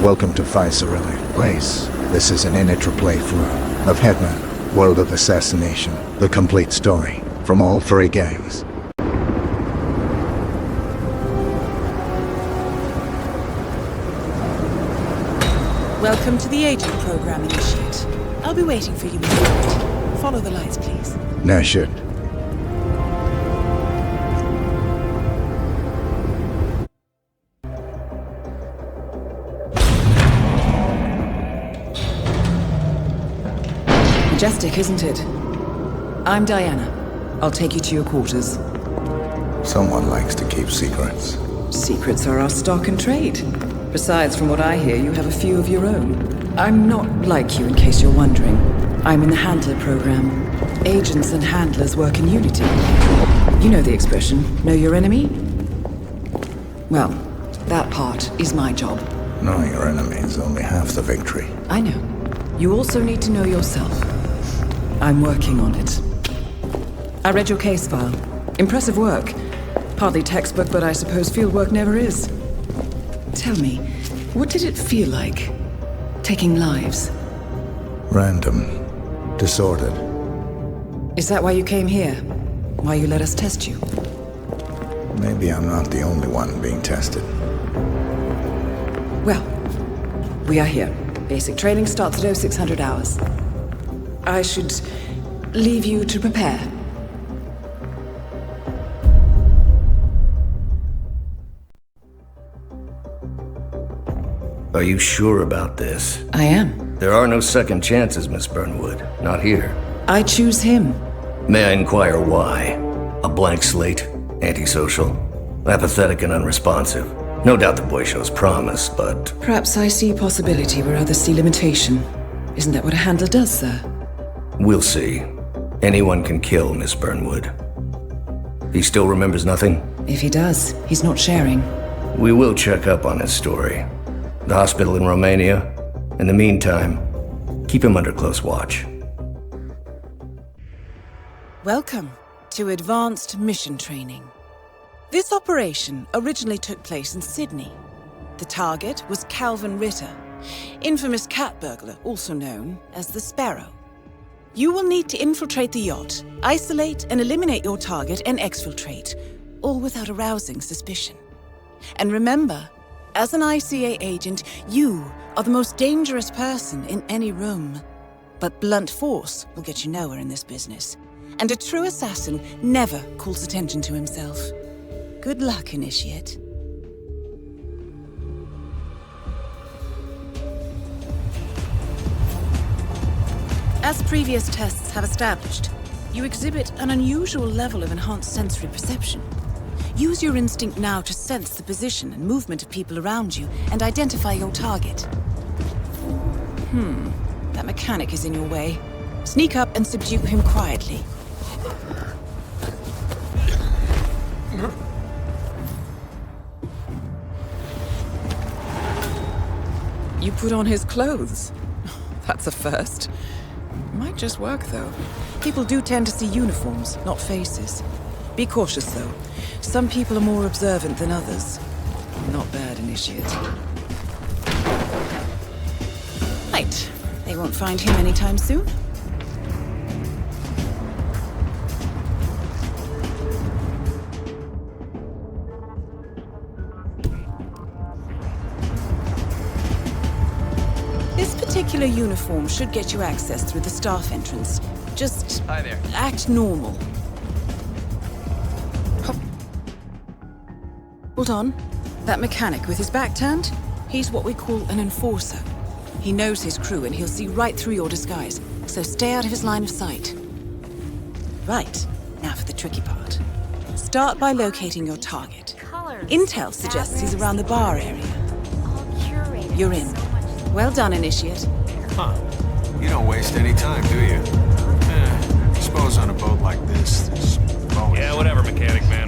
Welcome to Fizzarelli Plays. This is an in-intro playthrough of HITMAN World of Assassination, the complete story from all three games. Welcome to the agent program, Initiate. I'll be waiting for you, Mr. White. Follow the lights, please. No shit. Majestic, isn't it? I'm Diana. I'll take you to your quarters. Someone likes to keep secrets. Secrets are our stock and trade. Besides, from what I hear, you have a few of your own. I'm not like you, in case you're wondering. I'm in the Handler program. Agents and handlers work in unity. You know the expression, know your enemy? Well, that part is my job. Knowing your enemy is only half the victory. I know. You also need to know yourself. I'm working on it. I read your case file. Impressive work. Hardly textbook, but I suppose fieldwork never is. Tell me, what did it feel like, taking lives? Random. Disordered. Is that why you came here? Why you let us test you? Maybe I'm not the only one being tested. Well, we are here. Basic training starts at 0600 hours. I should leave you to prepare. Are you sure about this? I am. There are no second chances, Miss Burnwood. Not here. I choose him. May I inquire why? A blank slate? Antisocial? Apathetic and unresponsive? No doubt the boy shows promise, but... Perhaps I see possibility where others see limitation. Isn't that what a handler does, sir? We'll see. Anyone can kill Miss Burnwood. He still remembers nothing? If he does, he's not sharing. We will check up on his story. The hospital in Romania. In the meantime, keep him under close watch. Welcome to Advanced Mission Training. This operation originally took place in Sydney. The target was Calvin Ritter, infamous cat burglar, also known as the Sparrow. You will need to infiltrate the yacht, isolate and eliminate your target, and exfiltrate, all without arousing suspicion. And remember, as an ICA agent, you are the most dangerous person in any room. But blunt force will get you nowhere in this business. And a true assassin never calls attention to himself. Good luck, Initiate. As previous tests have established, you exhibit an unusual level of enhanced sensory perception. Use your instinct now to sense the position and movement of people around you and identify your target. That mechanic is in your way. Sneak up and subdue him quietly. You put on his clothes. That's a first. Might just work, though. People do tend to see uniforms, not faces. Be cautious, though. Some people are more observant than others. Not bad, Initiate. Right. They won't find him anytime soon. This particular uniform should get you access through the staff entrance. Just Hi there. Act normal. Hold on. That mechanic with his back turned? He's what we call an enforcer. He knows his crew and he'll see right through your disguise, so stay out of his line of sight. Right, now for the tricky part. Start by locating your target. Intel suggests he's around the bar area. You're in. Well done, Initiate. Huh. You don't waste any time, do you? I suppose on a boat like this, there's always... Yeah, whatever, mechanic man.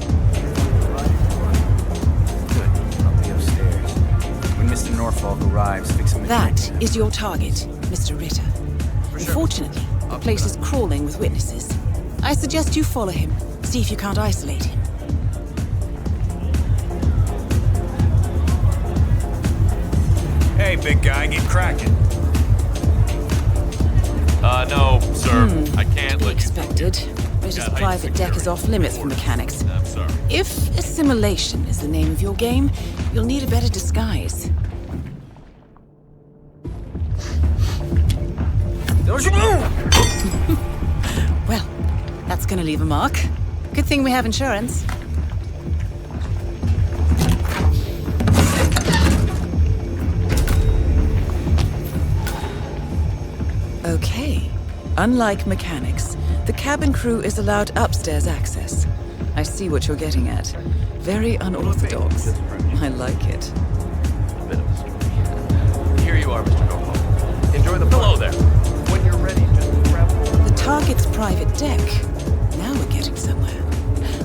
Good. I'll be upstairs. When Mr. Norfolk arrives, fix him a That drink. is your target, Mr. Ritter. Unfortunately, the place is crawling with witnesses. I suggest you follow him, see if you can't isolate him. Hey, big guy, get cracking. No, sir. I can't To be let you... expected. British Got heightened private deck is security. off limits for mechanics. I'm sorry. If assimilation is the name of your game, you'll need a better disguise. Well, that's gonna leave a mark. Good thing we have insurance. Okay. Unlike mechanics, the cabin crew is allowed upstairs access. I see what you're getting at. Very unorthodox. I like it. A bit of a story. Here you are, Mr. Norfolk. Enjoy the... Hello there. When you're ready, just grab... The target's private deck. Now we're getting somewhere.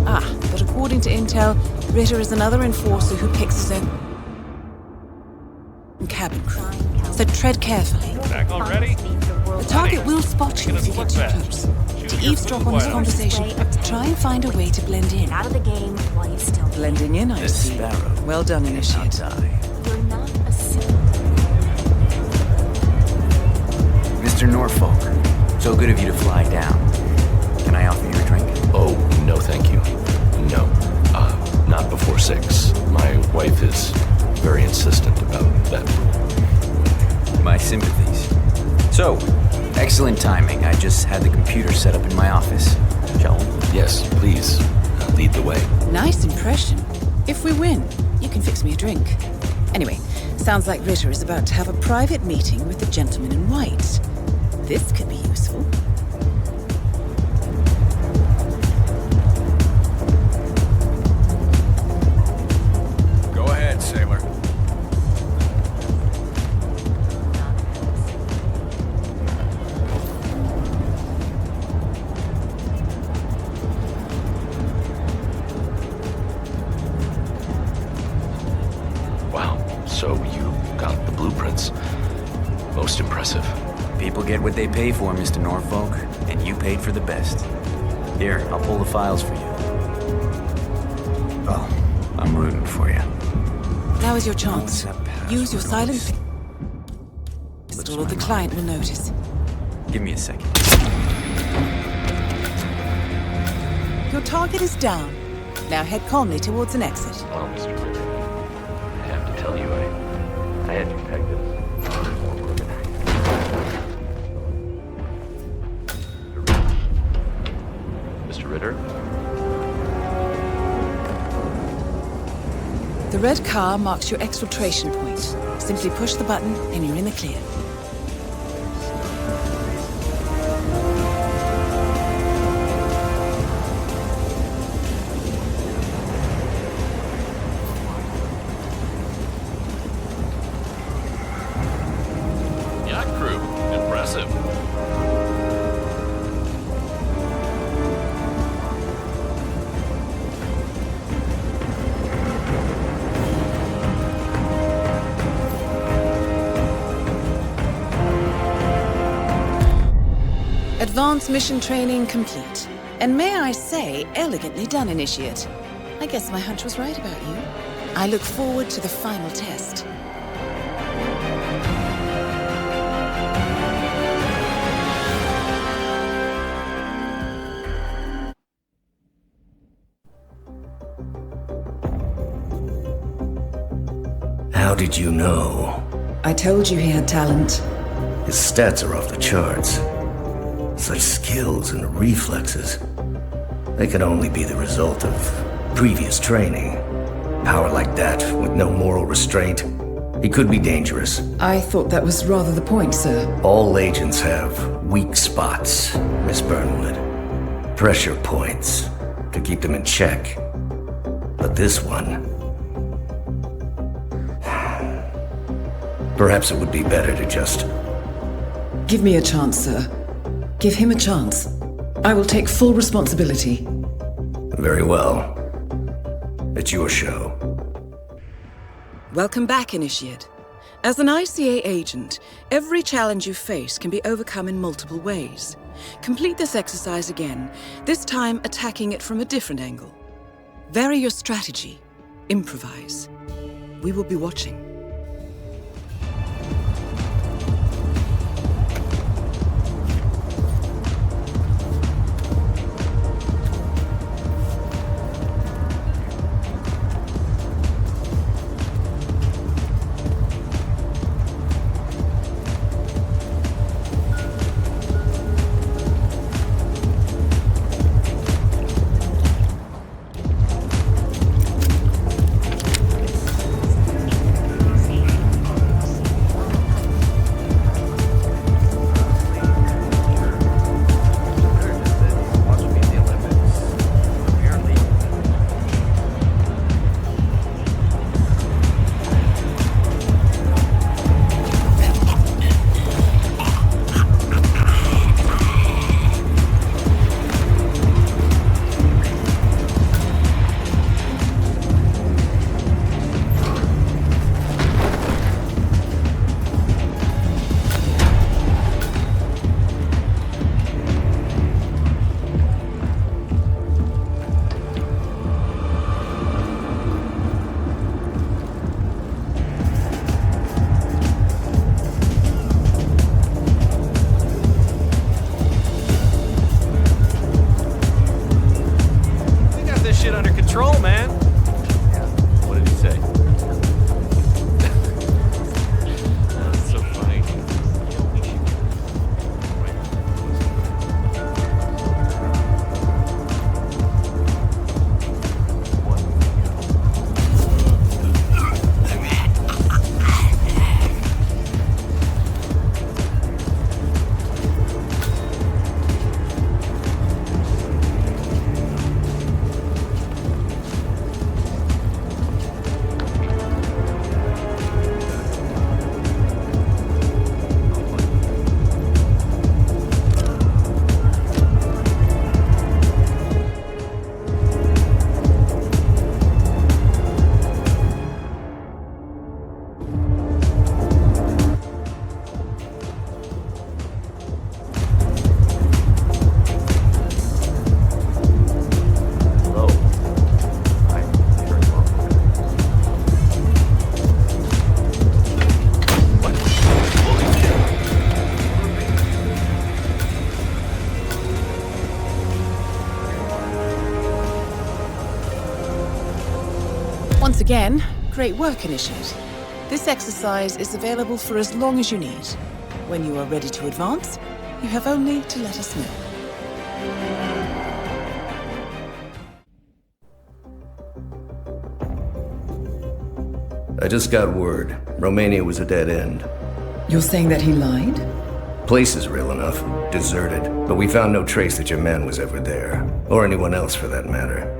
Ah, but according to intel, Ritter is another enforcer who picks his own cabin crew. So tread carefully. Back already? The target will spot you if you get too close. To eavesdrop on this conversation, try and find a way to blend in. Out of the game while you still can. Blending in, I see. Well done, Initiate. You're not a simple. Mr. Norfolk, so good of you to fly down. Can I offer you a drink? Oh, no thank you. No. Not before 6. My wife is very insistent about that rule. My sympathies. So, excellent timing. I just had the computer set up in my office. Shall we? Yes, please. Lead the way. Nice impression. If we win, you can fix me a drink. Anyway, sounds like Ritter is about to have a private meeting with the gentleman in white. This could be useful. Go ahead, sailor. Wow. So you got the blueprints. Most impressive. People get what they pay for, Mr. Norfolk, and you paid for the best. Here, I'll pull the files for you. Oh, I'm rooting for you. Now is your chance. What's that Use your password silent pistol or the client will notice. Give me a second. Your target is down. Now head calmly towards an exit. Well, Mr. Ritter, I have to tell you, I had you pegged as more crooked. Mr. Ritter? The red car marks your exfiltration point. Simply push the button and you're in the clear. Yacht crew. Impressive. Advanced mission training complete. And may I say, elegantly done, Initiate. I guess my hunch was right about you. I look forward to the final test. How did you know? I told you he had talent. His stats are off the charts. Such skills and reflexes. They could only be the result of previous training. Power like that, with no moral restraint, he could be dangerous. I thought that was rather the point, sir. All agents have weak spots, Miss Burnwood. Pressure points to keep them in check. But this one... Perhaps it would be better to just... Give me a chance, sir. Give him a chance. I will take full responsibility. Very well. It's your show. Welcome back, Initiate. As an ICA agent, every challenge you face can be overcome in multiple ways. Complete this exercise again, this time attacking it from a different angle. Vary your strategy. Improvise. We will be watching. Once again, great work, Initiate. This exercise is available for as long as you need. When you are ready to advance, you have only to let us know. I just got word. Romania was a dead end. You're saying that he lied? Place is real enough. Deserted. But we found no trace that your man was ever there. Or anyone else for that matter.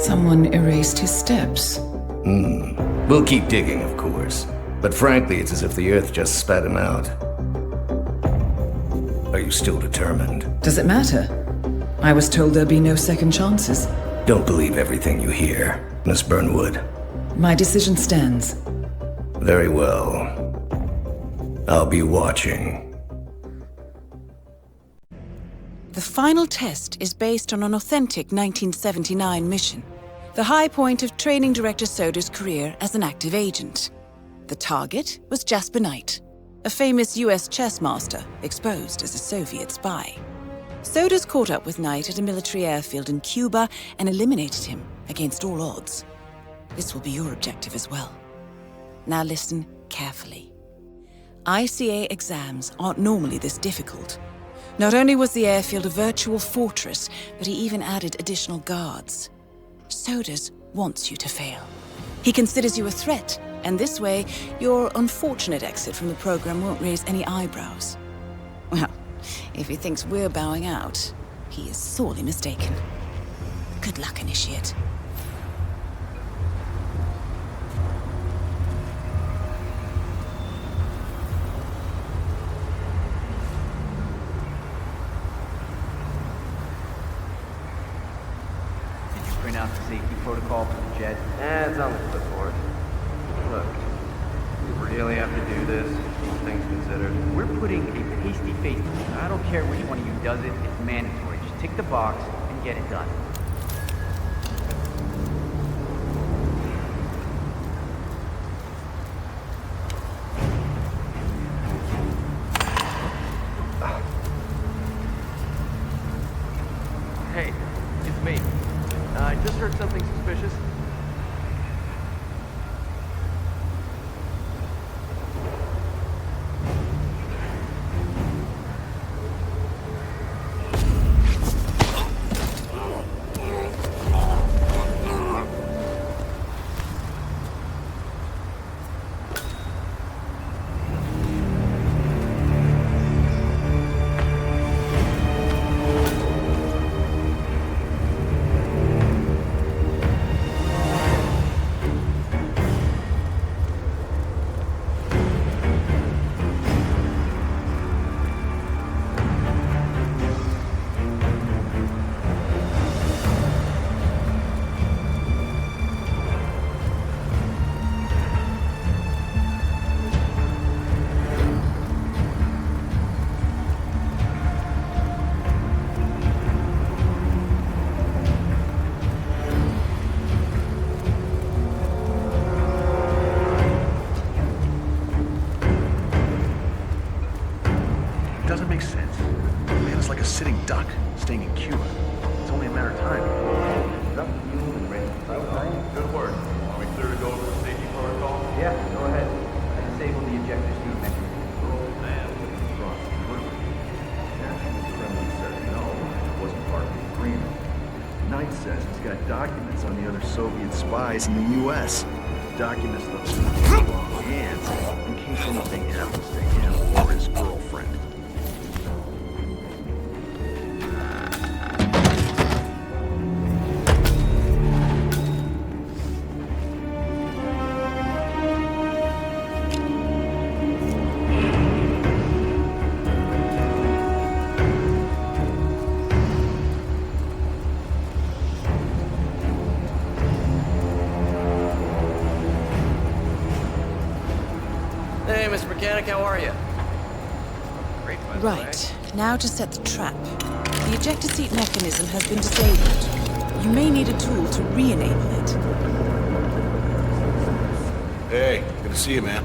Someone erased his steps. We'll keep digging, of course. But frankly, it's as if the Earth just spat him out. Are you still determined? Does it matter? I was told there'd be no second chances. Don't believe everything you hear, Miss Burnwood. My decision stands. Very well. I'll be watching. The final test is based on an authentic 1979 mission. The high point of Training Director Soda's career as an active agent. The target was Jasper Knight, a famous US chess master exposed as a Soviet spy. Soda's caught up with Knight at a military airfield in Cuba and eliminated him against all odds. This will be your objective as well. Now listen carefully. ICA exams aren't normally this difficult. Not only was the airfield a virtual fortress, but he even added additional guards. Sodas wants you to fail. He considers you a threat, and this way, your unfortunate exit from the program won't raise any eyebrows. Well, if he thinks we're bowing out, he is sorely mistaken. Good luck, Initiate. Print out the safety protocol for the jet. It's on the clipboard. Look, we really have to do this, all things considered. We're putting a pasty face on it. I don't care which one of you does it, it's mandatory. Just tick the box and get it done. Hey, it's me. I just heard something suspicious. Doesn't make sense. The man is like a sitting duck, staying in Cuba. It's only a matter of time. Good work. Are we clear to go over the safety protocol? Yeah, go ahead. I disabled the ejector seat mechanism. Knight says he's got documents on the other Soviet spies in the U.S. Documents those in the wrong hands in case anything happens to him or his girlfriend. Hey, Mr. Mechanic, how are you? Great, by the way. Right, now to set the trap. The ejector seat mechanism has been disabled. You may need a tool to re-enable it. Hey, good to see you, man.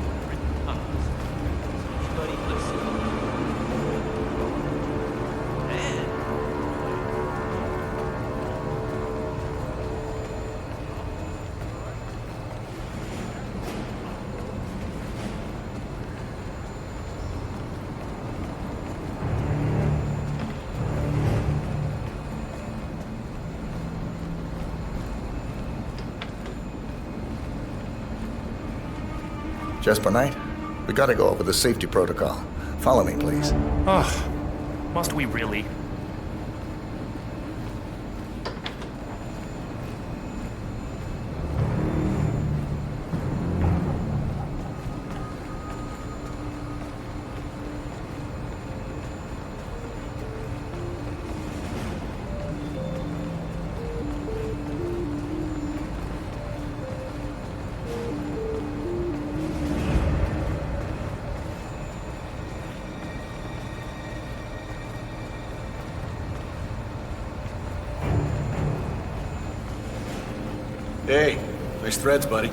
Jesper Knight, we gotta go over the safety protocol. Follow me, please. Ugh. Must we really? Hey, nice threads, buddy.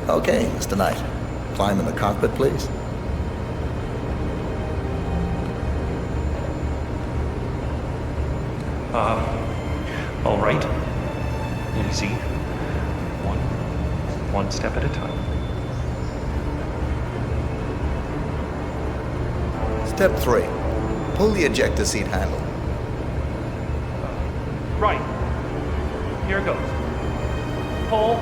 Okay, Mr. Knight. Climb in the cockpit, please. All right. Easy. One step at a time. Step 3. Pull the ejector seat handle. Right. Here goes. Pull.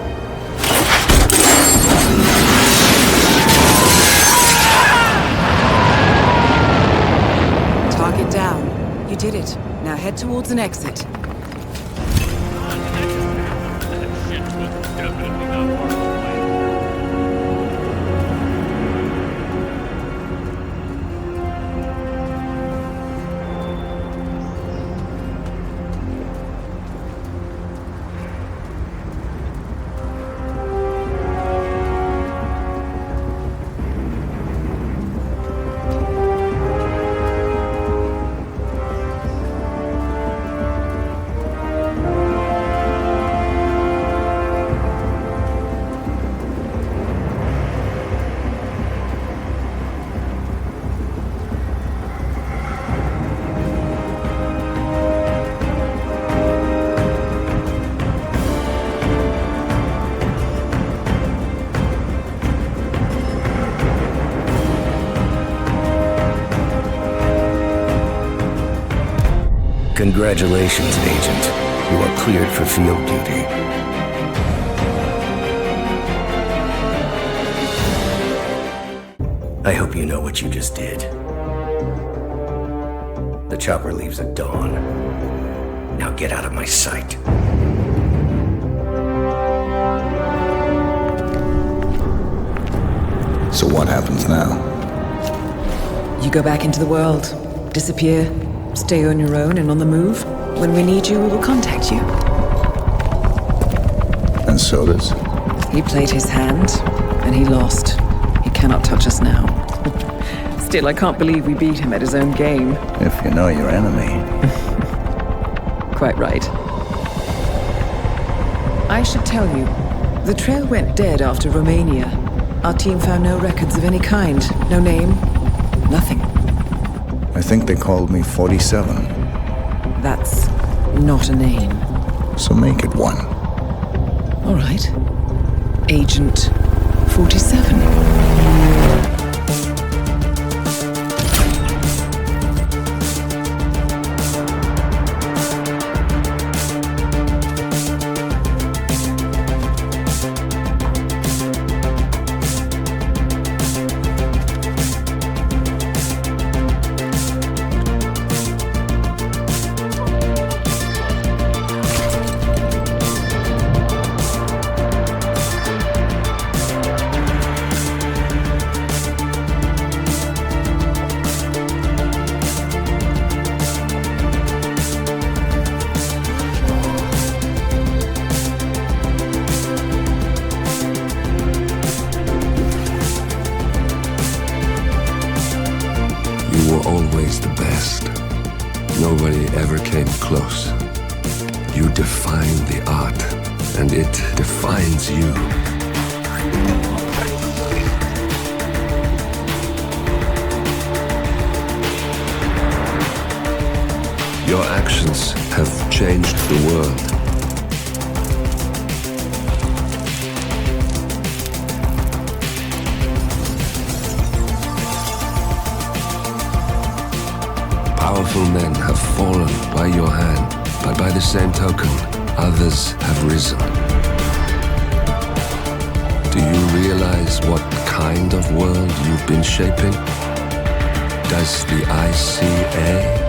Target down. You did it. Now head towards an exit. Congratulations, Agent. You are cleared for field duty. I hope you know what you just did. The chopper leaves at dawn. Now get out of my sight. So what happens now? You go back into the world, disappear, stay on your own and on the move. When we need you, we will contact you. And so does? He played his hand, and he lost. He cannot touch us now. Still, I can't believe we beat him at his own game. If you know your enemy. Quite right. I should tell you, the trail went dead after Romania. Our team found no records of any kind. No name, nothing. I think they called me 47. That's not a name. So make it one. All right. Agent 47. You were always the best. Nobody ever came close. You define the art, and it defines you. changed the world. Powerful men have fallen by your hand, but by the same token, others have risen. Do you realize what kind of world you've been shaping? Does the ICA?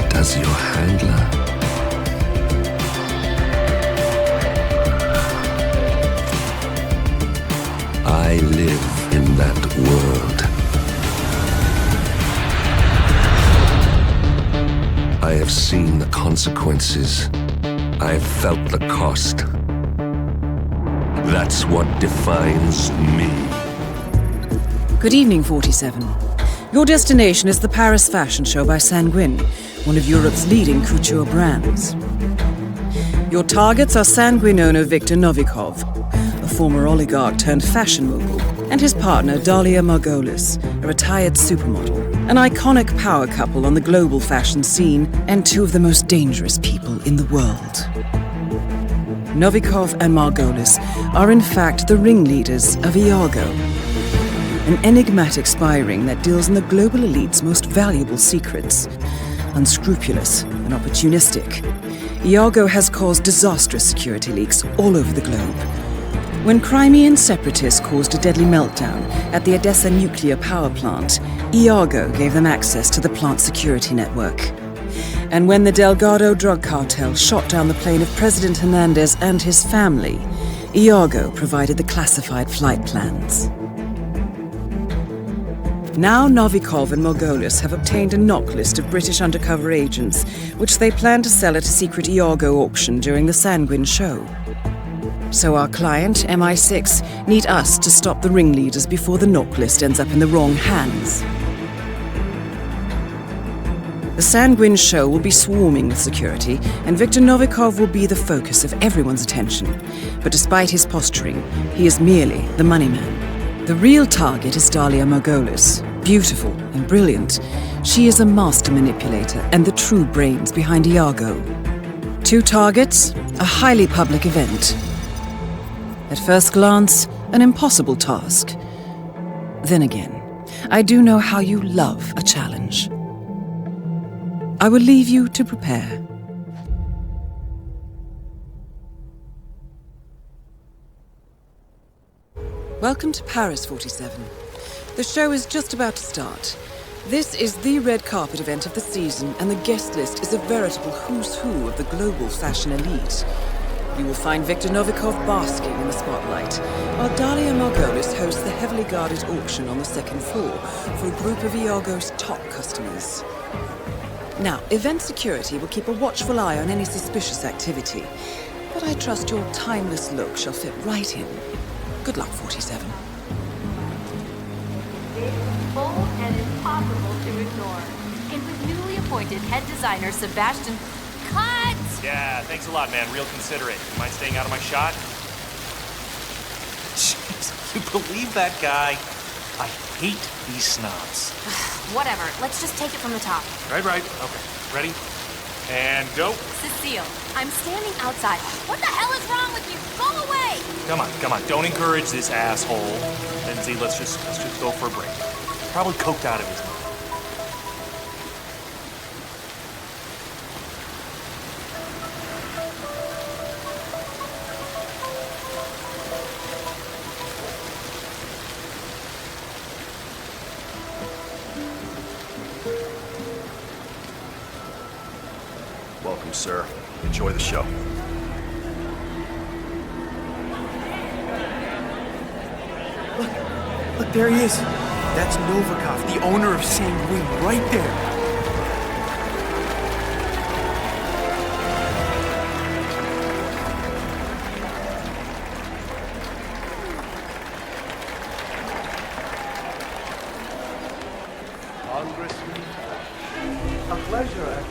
Does your handler? I live in that world. I have seen the consequences. I have felt the cost. That's what defines me. Good evening, 47. Your destination is the Paris Fashion Show by Sanguine, one of Europe's leading couture brands. Your targets are Sanguine owner Viktor Novikov, a former oligarch turned fashion mogul, and his partner Dalia Margolis, a retired supermodel, an iconic power couple on the global fashion scene, and two of the most dangerous people in the world. Novikov and Margolis are in fact the ringleaders of Iago, an enigmatic spy ring that deals in the global elite's most valuable secrets. Unscrupulous and opportunistic, Iago has caused disastrous security leaks all over the globe. When Crimean separatists caused a deadly meltdown at the Odessa nuclear power plant, Iago gave them access to the plant's security network. And when the Delgado drug cartel shot down the plane of President Hernandez and his family, Iago provided the classified flight plans. Now Novikov and Margolis have obtained a knock list of British undercover agents, which they plan to sell at a secret Iago auction during the Sanguine show. So our client, MI6, need us to stop the ringleaders before the knock list ends up in the wrong hands. The Sanguine show will be swarming with security, and Viktor Novikov will be the focus of everyone's attention. But despite his posturing, he is merely the money man. The real target is Dalia Margolis. Beautiful and brilliant, she is a master manipulator and the true brains behind Iago. Two targets, a highly public event. At first glance, an impossible task. Then again, I do know how you love a challenge. I will leave you to prepare. Welcome to Paris, 47. The show is just about to start. This is the red carpet event of the season, and the guest list is a veritable who's who of the global fashion elite. You will find Viktor Novikov basking in the spotlight, while Dalia Margolis hosts the heavily guarded auction on the second floor for a group of Iago's top customers. Now, event security will keep a watchful eye on any suspicious activity, but I trust your timeless look shall fit right in. Good luck, 47. It's bold and impossible to ignore. And with newly appointed head designer Sebastian... Cut! Yeah, thanks a lot, man. Real considerate. You mind staying out of my shot? Jeez, you believe that guy? I hate these snobs. Whatever, let's just take it from the top. Right. Okay. Ready? And go. Cecile, I'm standing outside. What the hell is wrong with you? Go away! Come on. Don't encourage this asshole. Lindsay, let's just go for a break. Probably coked out of his mind. Welcome, sir. Enjoy the show. Look, there he is. That's Novikov, the owner of Sanguine, right there. Congressman, a pleasure.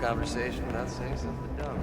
conversation without saying something dumb.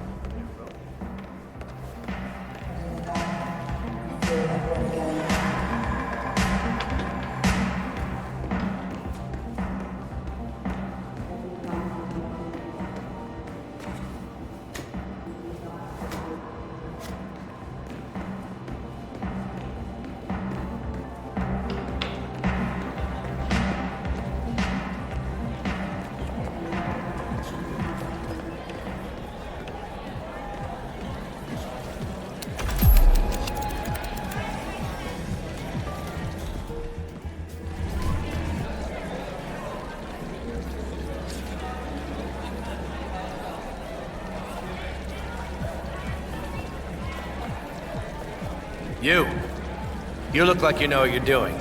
You look like you know what you're doing.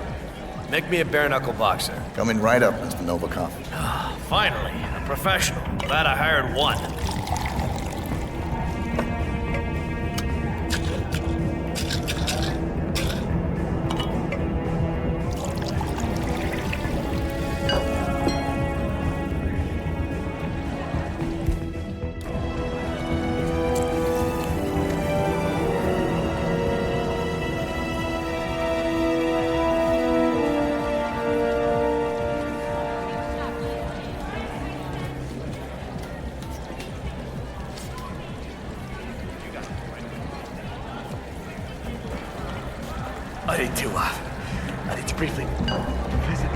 Make me a bare-knuckle boxer. Coming right up, Mr. Novikov. Finally, a professional. Glad I hired one. I need to briefly visit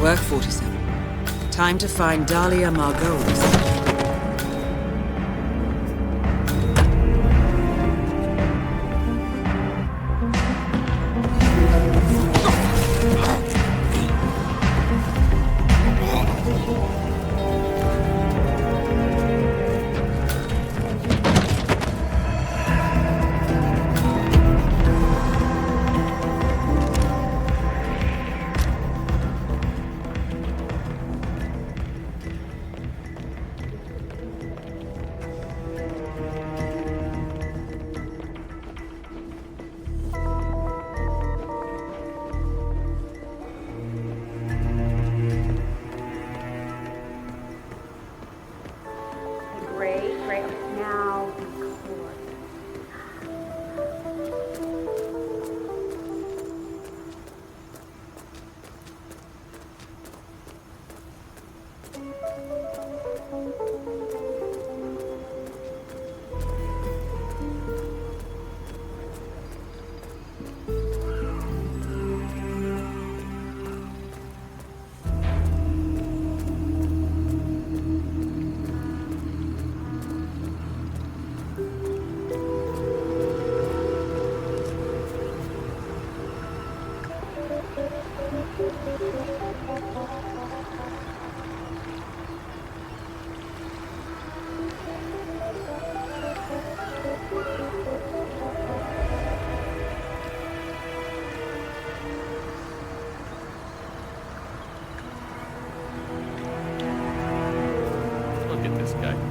Work 47. Time to find Dahlia Margolis.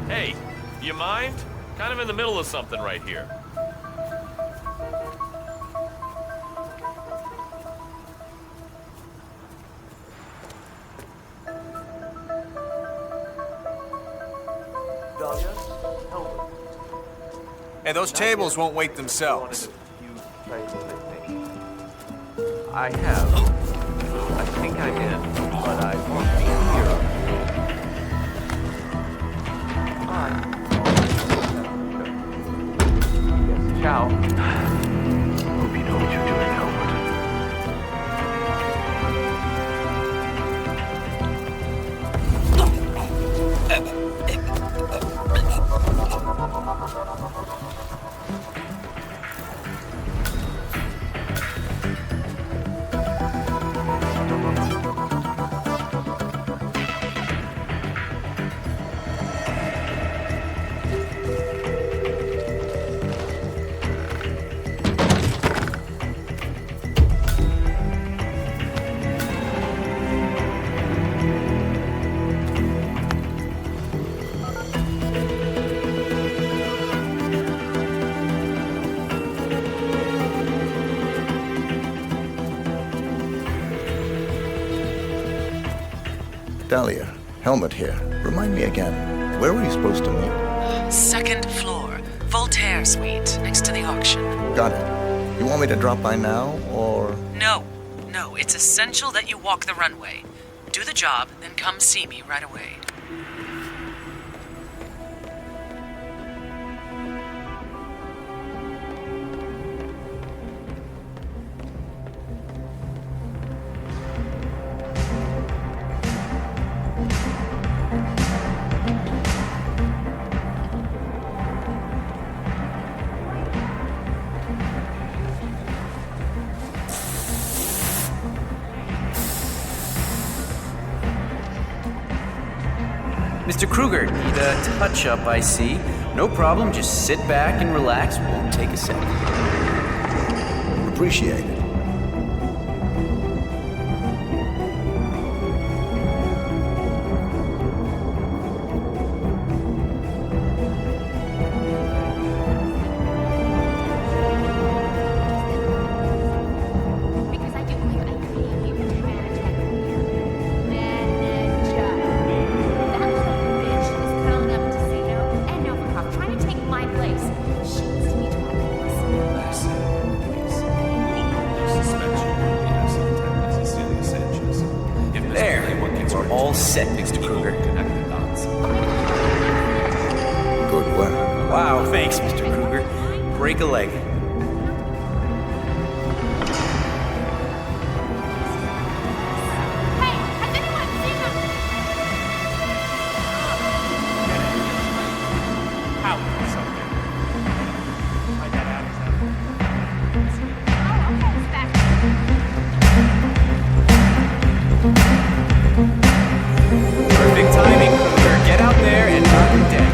Hey, you mind? Kind of in the middle of something right here. Hey, those tables won't wait themselves. I have. I think I'm in, but I won't be here. Ciao. Hope you know what you're doing, Elwood. Dahlia, Helmut here. Remind me again, where were you supposed to meet? Second floor, Voltaire Suite, next to the auction. Got it. You want me to drop by now, or...? No, it's essential that you walk the runway. Do the job, then come see me right away. Mr. Kruger, need a touch-up, I see. No problem, just sit back and relax. Won't take a second. Appreciate it. All set, Mr. Kruger. Good work. Wow, thanks, Mr. Kruger. Break a leg. Perfect timing, Kruger. Get out there and knock him dead.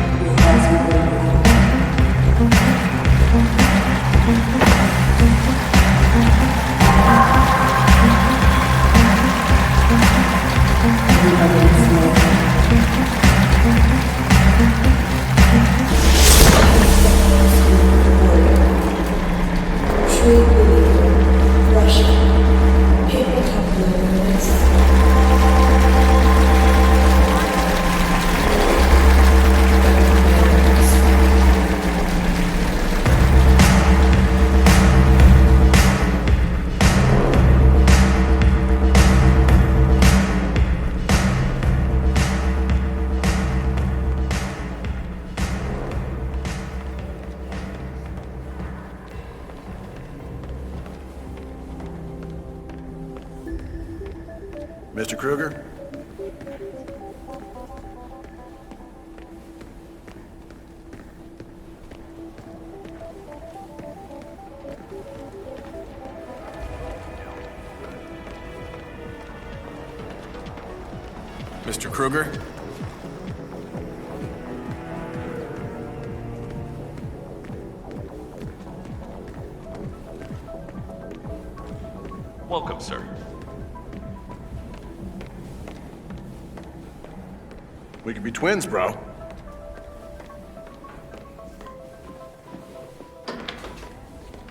Mr. Kruger? Mr. Kruger? Welcome, sir. We could be twins, bro.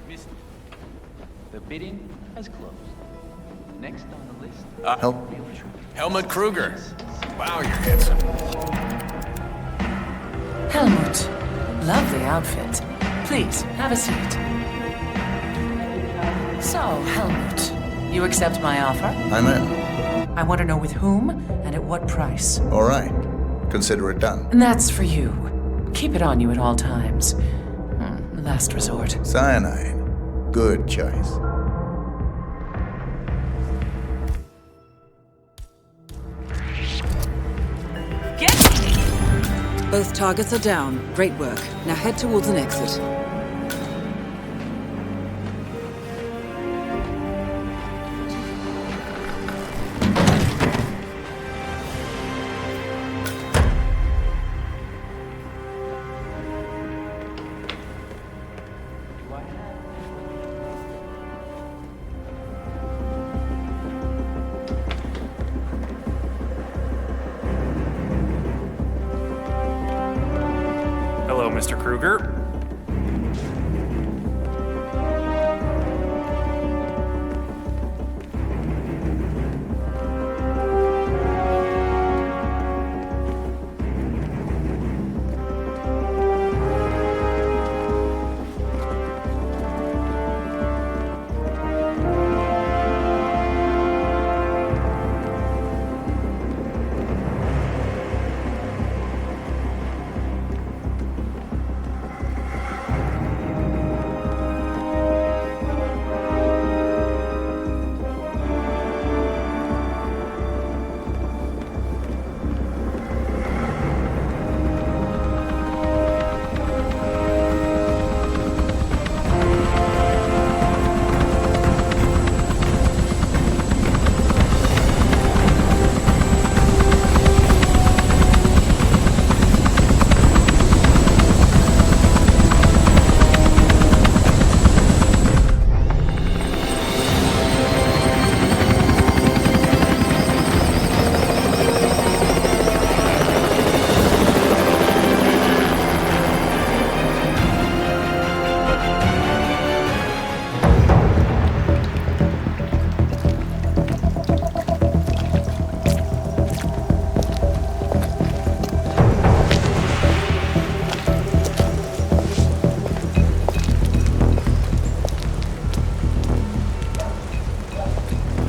Mister, the bidding has closed. Next on the list. Helmut Kruger. Wow, you're handsome. Helmut, lovely outfit. Please, have a seat. So, Helmut, you accept my offer? I'm in. I want to know with whom and at what price. All right. Consider it done. And that's for you. Keep it on you at all times. Last resort. Cyanide. Good choice. Get! Both targets are down. Great work. Now head towards an exit. Hello, Mr. Kruger.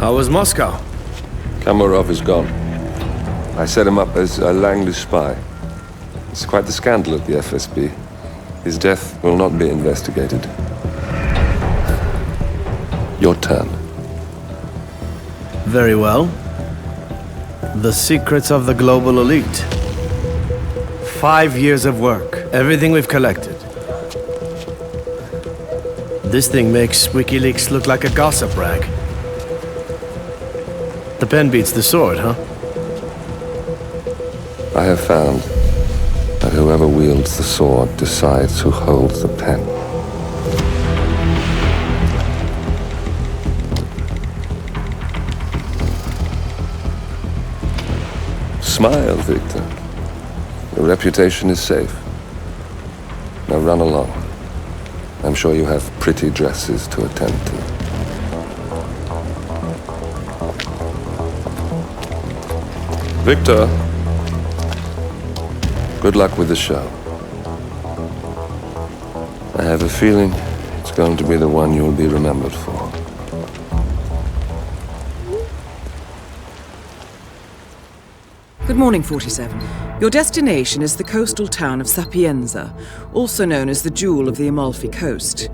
How was Moscow? Kamarov is gone. I set him up as a Langley spy. It's quite the scandal at the FSB. His death will not be investigated. Your turn. Very well. The secrets of the global elite. 5 years of work. Everything we've collected. This thing makes WikiLeaks look like a gossip rag. The pen beats the sword, huh? I have found that whoever wields the sword decides who holds the pen. Smile, Victor. Your reputation is safe. Now run along. I'm sure you have pretty dresses to attend to. Victor, good luck with the show. I have a feeling it's going to be the one you'll be remembered for. Good morning, 47. Your destination is the coastal town of Sapienza, also known as the Jewel of the Amalfi Coast.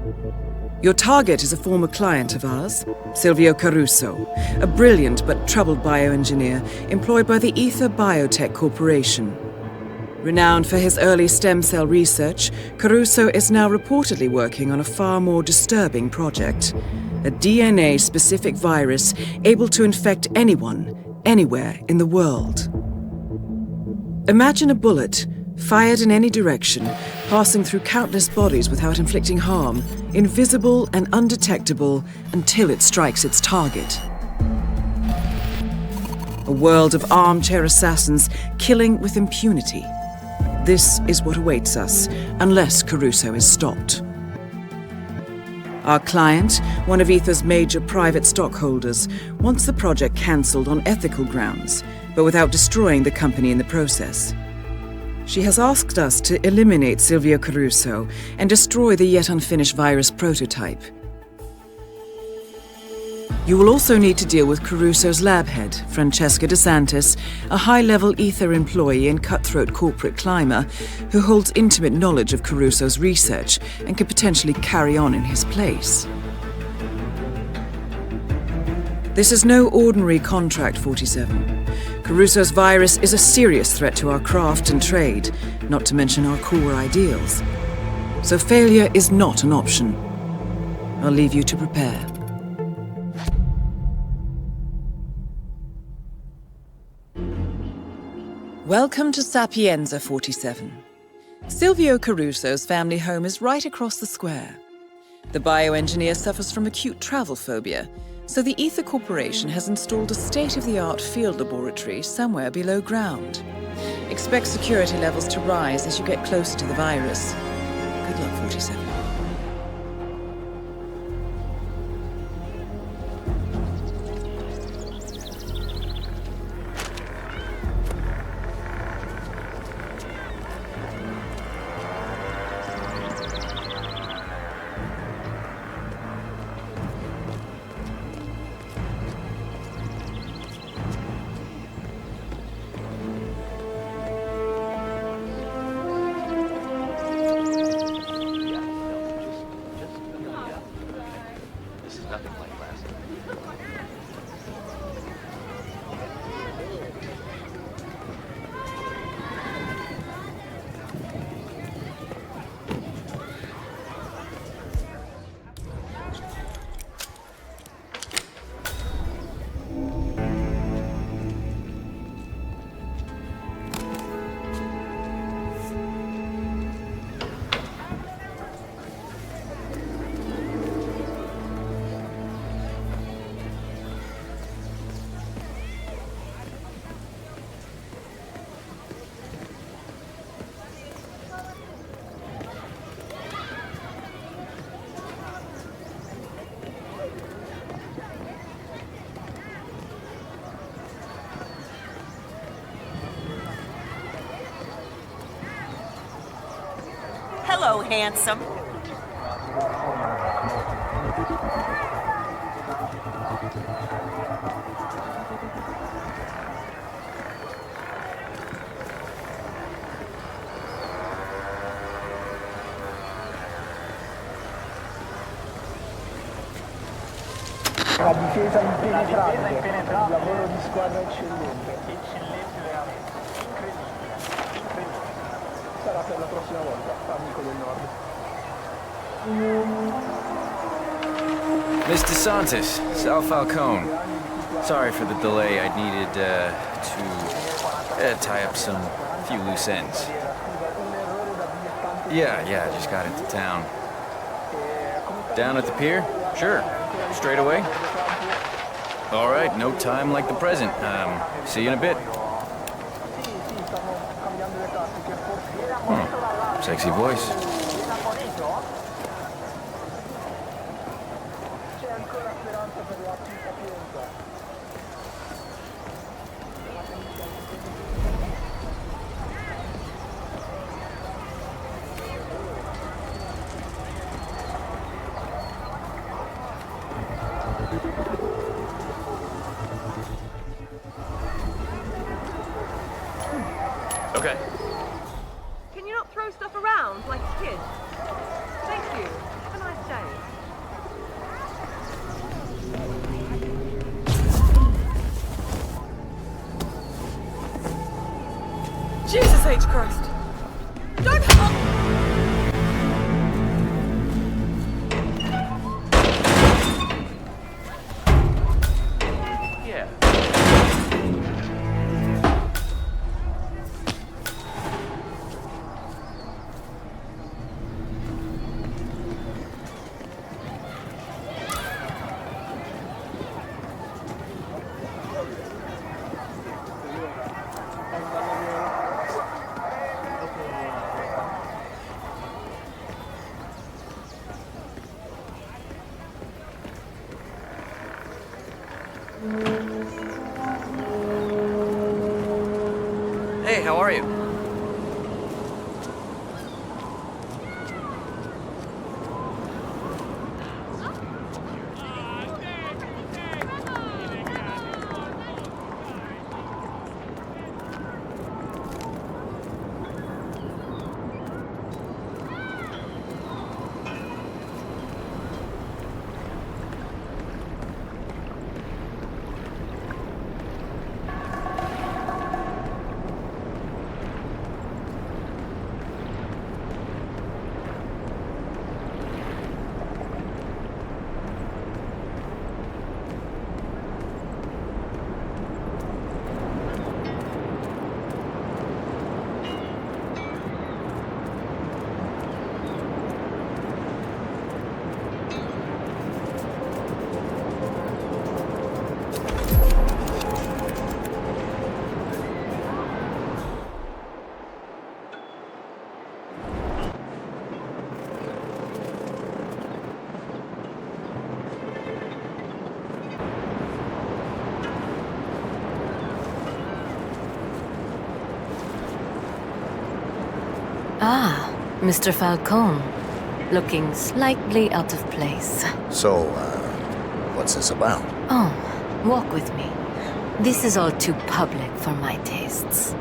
Your target is a former client of ours, Silvio Caruso, a brilliant but troubled bioengineer employed by the Ether Biotech Corporation. Renowned for his early stem cell research, Caruso is now reportedly working on a far more disturbing project, a DNA-specific virus able to infect anyone, anywhere in the world. Imagine a bullet, fired in any direction, passing through countless bodies without inflicting harm, invisible and undetectable until it strikes its target. A world of armchair assassins killing with impunity. This is what awaits us, unless Caruso is stopped. Our client, one of Ether's major private stockholders, wants the project cancelled on ethical grounds, but without destroying the company in the process. She has asked us to eliminate Silvio Caruso and destroy the yet unfinished virus prototype. You will also need to deal with Caruso's lab head, Francesca DeSantis, a high-level Ether employee and cutthroat corporate climber who holds intimate knowledge of Caruso's research and could potentially carry on in his place. This is no ordinary contract, 47. Caruso's virus is a serious threat to our craft and trade, not to mention our core ideals. So failure is not an option. I'll leave you to prepare. Welcome to Sapienza, 47. Silvio Caruso's family home is right across the square. The bioengineer suffers from acute travel phobia, so the Ether Corporation has installed a state-of-the-art field laboratory somewhere below ground. Expect security levels to rise as you get closer to the virus. Good luck, 47. Hello, handsome. La difesa impenetrabile, un lavoro di squadra eccellente. Eccellente veramente, incredibile. Sarà per la prossima volta, amico del nord. Miss DeSantis, Sal Falcone. Sorry for the delay. I needed to tie up some few loose ends. Yeah, I just got into town. Down at the pier? Sure. Straight away? All right, no time like the present. See you in a bit. Sexy voice. Okay. Can you not throw stuff around like a kid? Thank you. Have a nice day. Jesus H. Christ! Don't help! Yeah. Hey, how are you? Ah, Mr. Falcone. Looking slightly out of place. So, what's this about? Oh, walk with me. This is all too public for my tastes.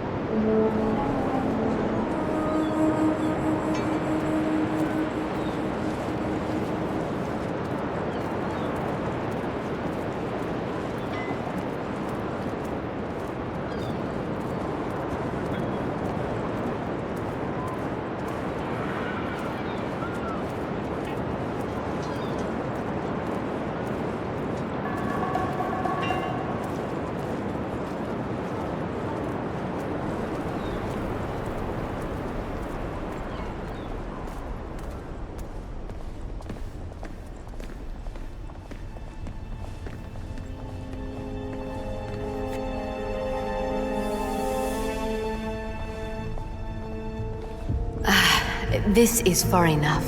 This is far enough.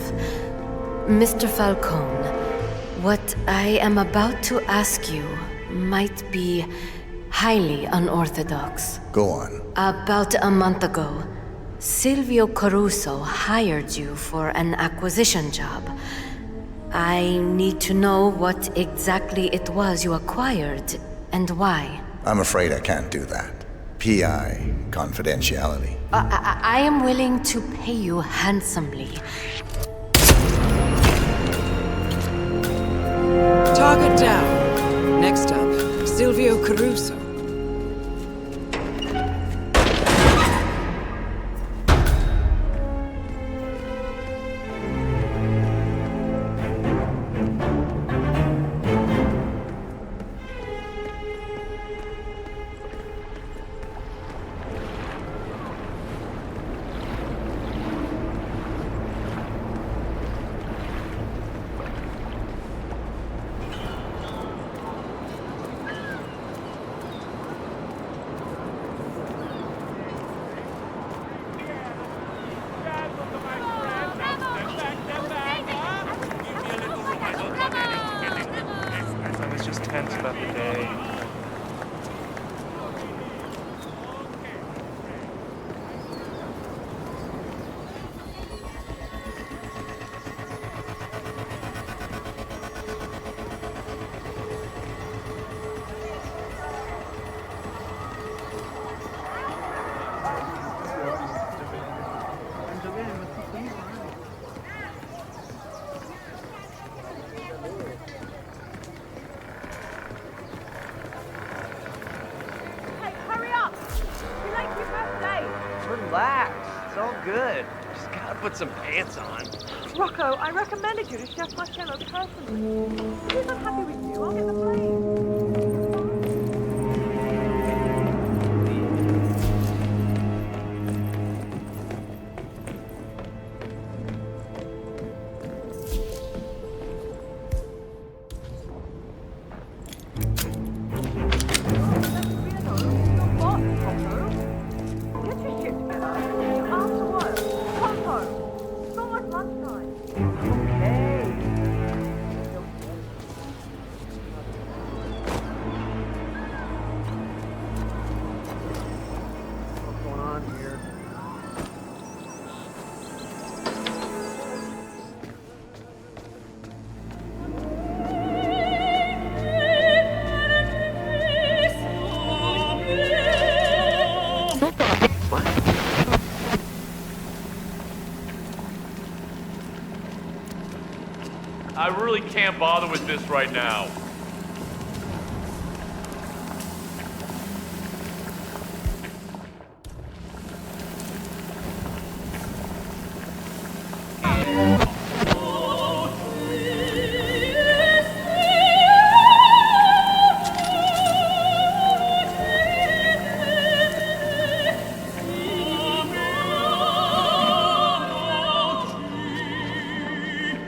Mr. Falcone, what I am about to ask you might be highly unorthodox. Go on. About a month ago, Silvio Caruso hired you for an acquisition job. I need to know what exactly it was you acquired and why. I'm afraid I can't do that. PI, confidentiality. I am willing to pay you handsomely. Target down. Silvio Caruso. I was just tense about the day. Hey, hurry up! You're late for your birthday! Relax. It's all good. Just gotta put some pants on. Rocco, I recommended you to Chef Marcello personally. If he's not happy with you, I'll get the blame. I really can't bother with this right now.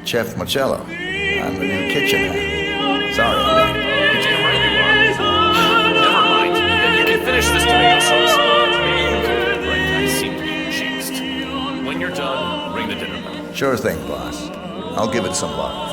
Chef Marcello, I'm the new kitchen hand. Sorry, I'm late. You're damn right you are. Never mind. You can finish this tomato sauce. Maybe you can get it right. I seem to be jinxed. When you're done, ring the dinner bell. Sure thing, boss. I'll give it some love.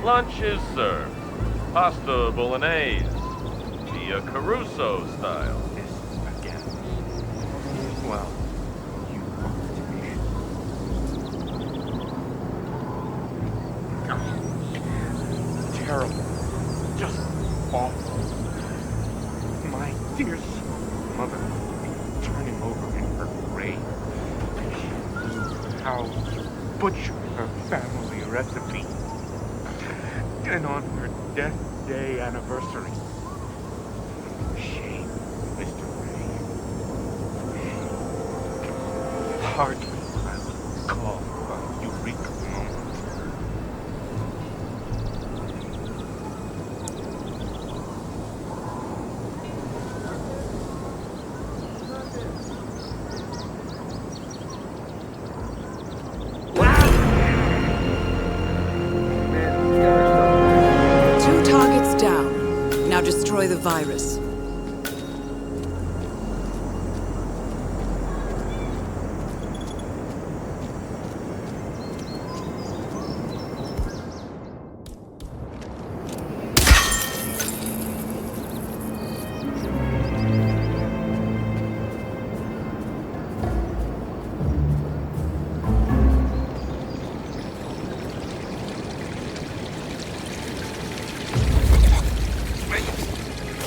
Lunch is served. Pasta bolognese. The Caruso style. Again. Well, you want to be. Terrible. Just awful. My dear mother turning over in her grave. She knew how to butcher her family recipe. And on her death day anniversary. Shame, Mr. Ray. Hardly I would call a eureka moment. Two targets down. Now destroy the virus.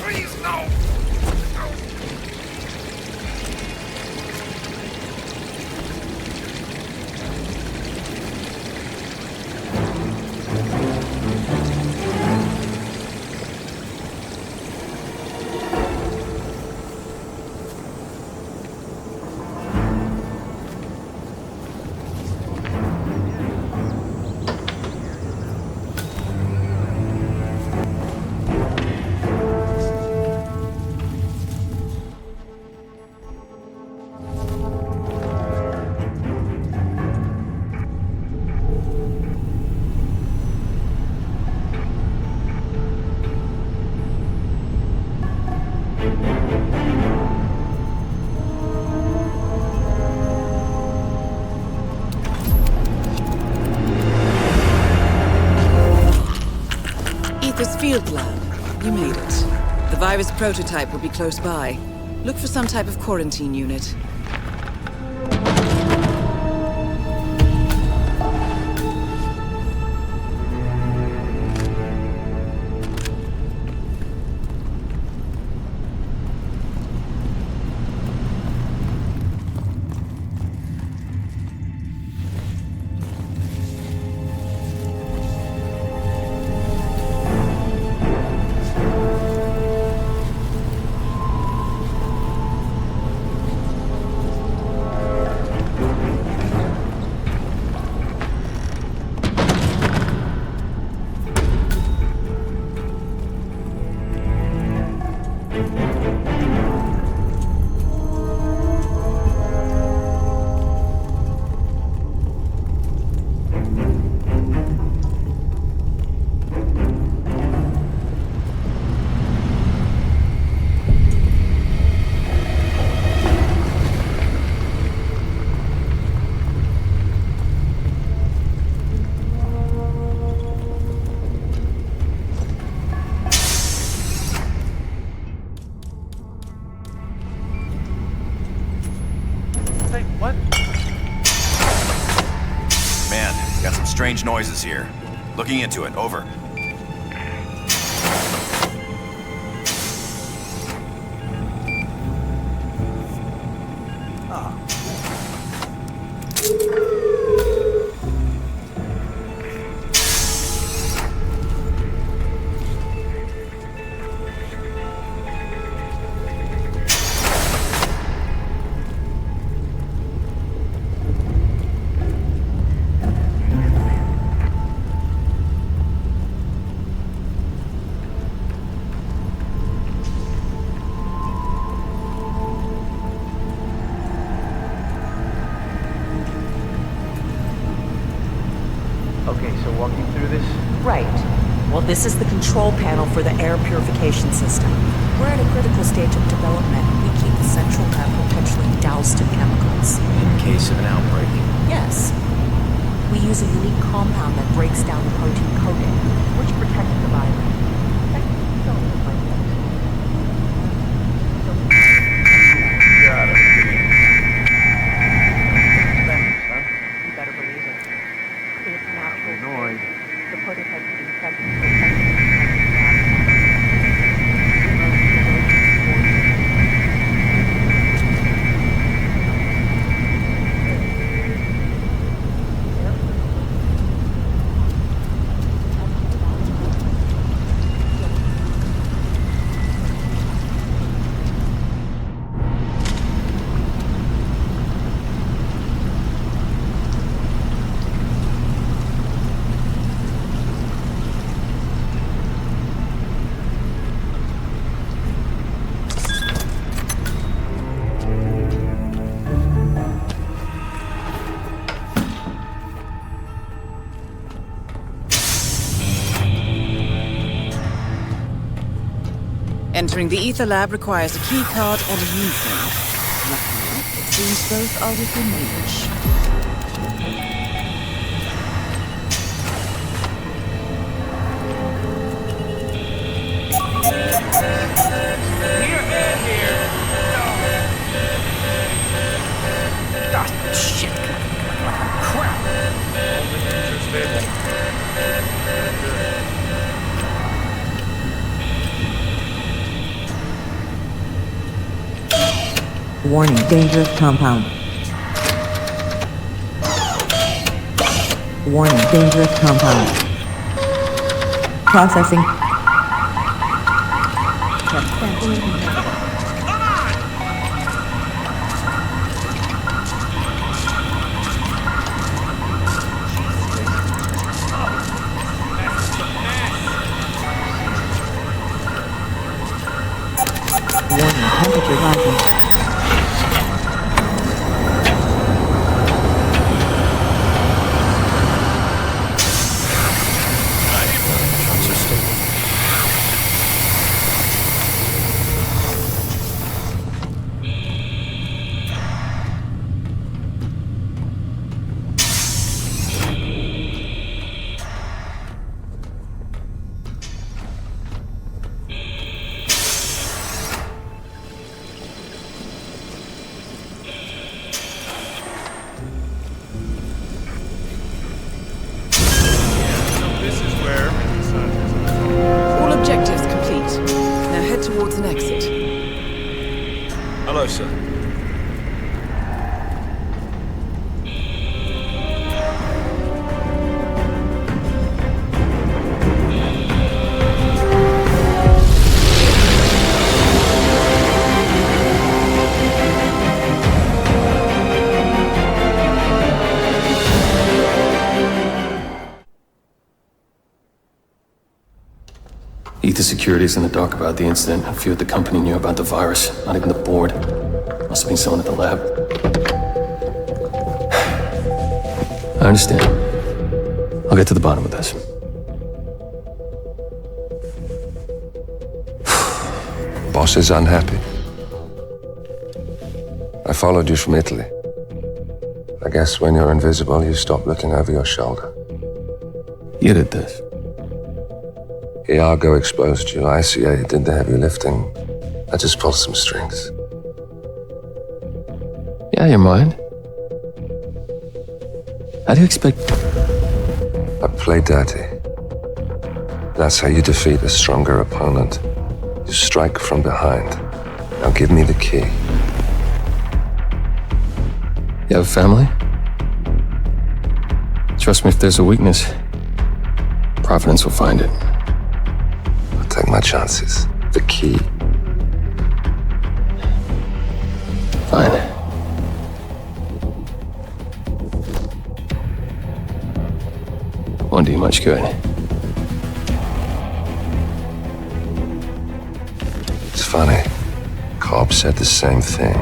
Please, no! Ether's field lab. You made it. The virus prototype will be close by. Look for some type of quarantine unit. Strange noises here. Looking into it. Over. This is the control panel for the air purification system. We're at a critical stage of development. We keep the central lab perpetually doused in chemicals. In case of an outbreak? Yes. We use a unique compound that breaks down the protein coding, which protects the virus. Gotta be. You better believe it. It's natural. Annoyed. The prototype is infected. Entering the ether lab requires a key card and a uniform. Luckily, it seems both are within reach. Shit! Crap! Warning, dangerous compound. Warning, dangerous compound. Processing. Warning, temperature rising. Towards an exit. Hello, sir. Ether Security's in the dark about the incident. A few at the company knew about the virus. Not even the board. Must have been someone at the lab. I understand. I'll get to the bottom of this. Boss is unhappy. I followed you from Italy. I guess when you're invisible, you stop looking over your shoulder. You did this. Iago exposed you. ICA did the heavy lifting. I just pulled some strings. Yeah, you're mine. How do you expect... I play dirty. That's how you defeat a stronger opponent. You strike from behind. Now give me the key. You have a family? Trust me, if there's a weakness, Providence will find it. I'll take my chances. The key. Fine. Won't do you much good. It's funny. Cobb said the same thing.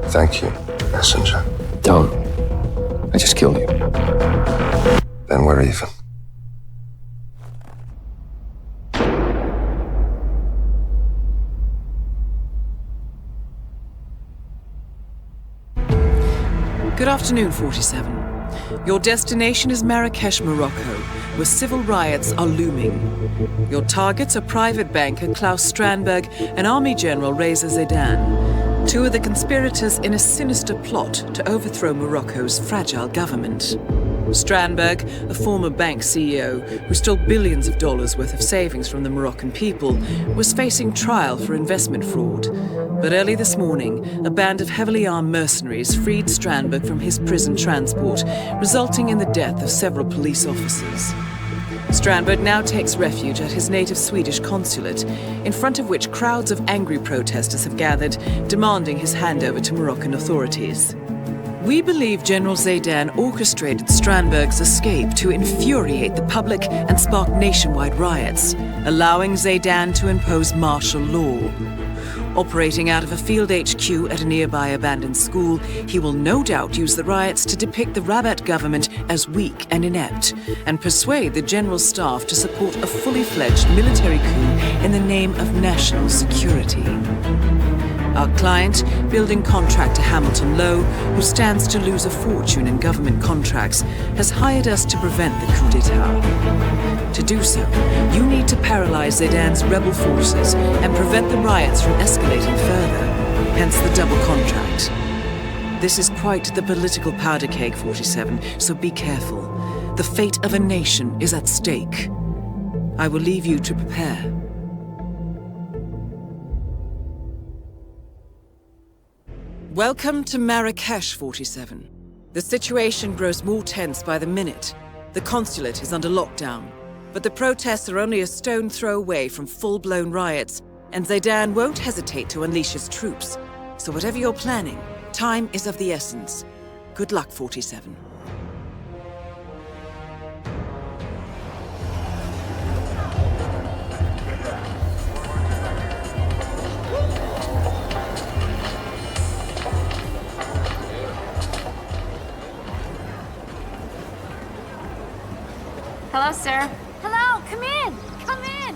Thank you, messenger. Don't. I just killed you. Then we're even. Good afternoon, 47. Your destination is Marrakesh, Morocco, where civil riots are looming. Your targets are private banker Klaus Strandberg and Army General Reza Zaidan, two of the conspirators in a sinister plot to overthrow Morocco's fragile government. Strandberg, a former bank CEO who stole billions of dollars worth of savings from the Moroccan people, was facing trial for investment fraud. But early this morning, a band of heavily armed mercenaries freed Strandberg from his prison transport, resulting in the death of several police officers. Strandberg now takes refuge at his native Swedish consulate, in front of which crowds of angry protesters have gathered, demanding his handover to Moroccan authorities. We believe General Zaidan orchestrated Strandberg's escape to infuriate the public and spark nationwide riots, allowing Zaidan to impose martial law. Operating out of a field HQ at a nearby abandoned school, he will no doubt use the riots to depict the Rabat government as weak and inept, and persuade the general staff to support a fully fledged military coup in the name of national security. Our client, building contractor Hamilton Lowe, who stands to lose a fortune in government contracts, has hired us to prevent the coup d'etat. To do so, you need to paralyze Zaidan's rebel forces and prevent the riots from escalating further, hence the double contract. This is quite the political powder keg, 47, so be careful. The fate of a nation is at stake. I will leave you to prepare. Welcome to Marrakesh, 47. The situation grows more tense by the minute. The consulate is under lockdown, but the protests are only a stone throw away from full-blown riots, and Zaidan won't hesitate to unleash his troops. So whatever you're planning, time is of the essence. Good luck, 47. Hello, sir. Hello, come in. Come in.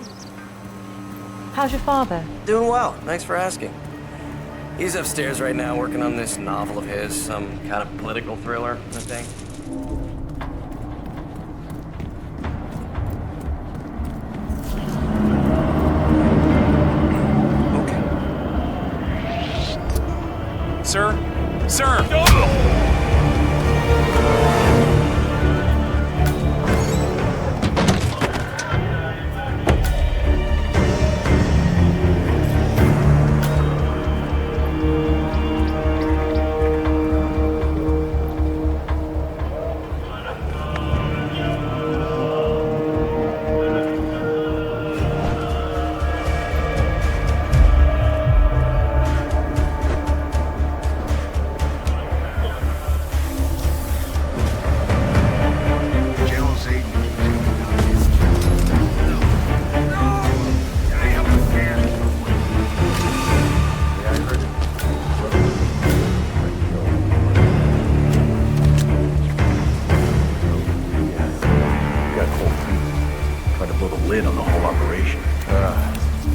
How's your father? Doing well. Thanks for asking. He's upstairs right now working on this novel of his, some kind of political thriller, I think. Okay. Sir? Sir!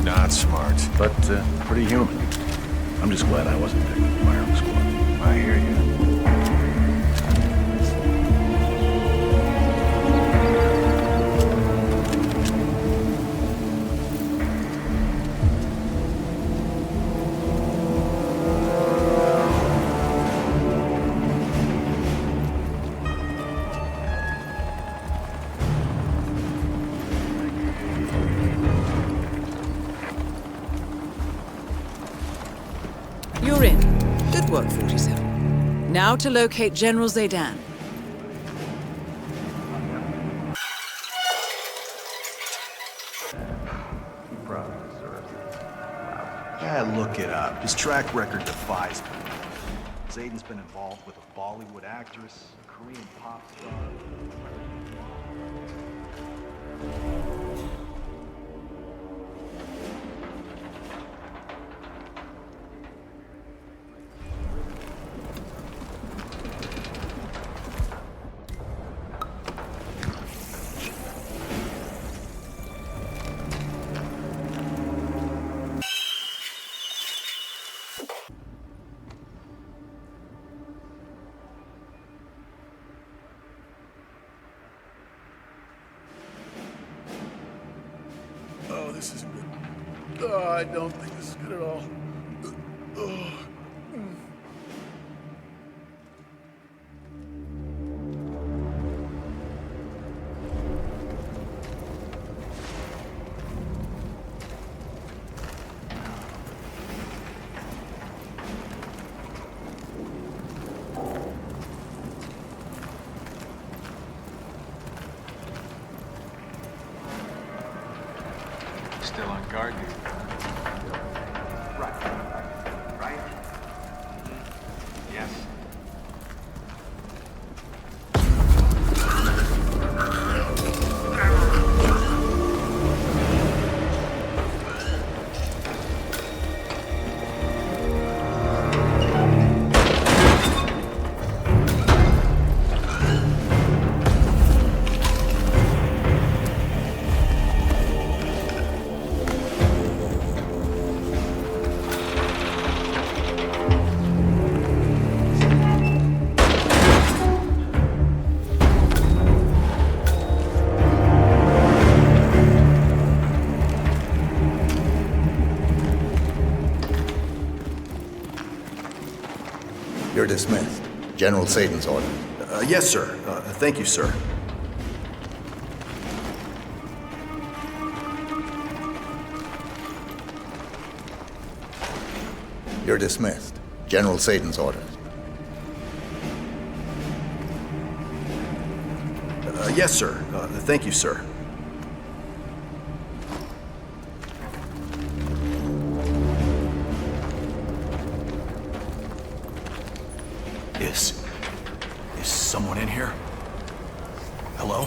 Not smart, but pretty human. I'm just glad I wasn't picked with firing squad. I hear you. You're in. Good work, 47. Now to locate General Zaidan. Yeah, look it up. His track record defies me. Zaidan's been involved with a Bollywood actress, a Korean pop star. this isn't good. Oh, I don't think this is good at all. Oh. Still on guard, dude. Right? Yes. You're dismissed. General Satan's order. Yes, sir. Thank you, sir. You're dismissed. General Satan's orders. Yes, sir. Thank you, sir. Is someone in here? Hello?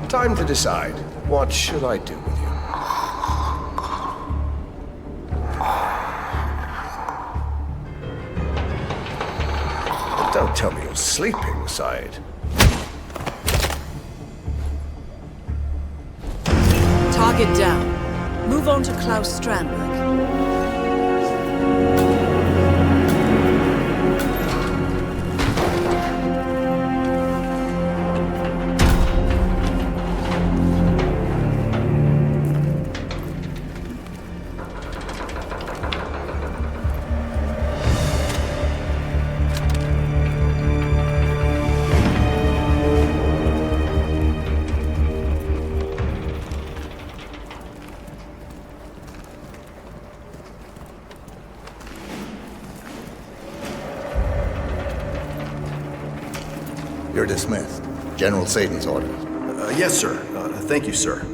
Time to decide. What should I do with you? Don't tell me you're sleeping, Side. Target down. Move on to Klaus Strandberg. You're dismissed. General Satan's orders. Yes, sir. Thank you, sir.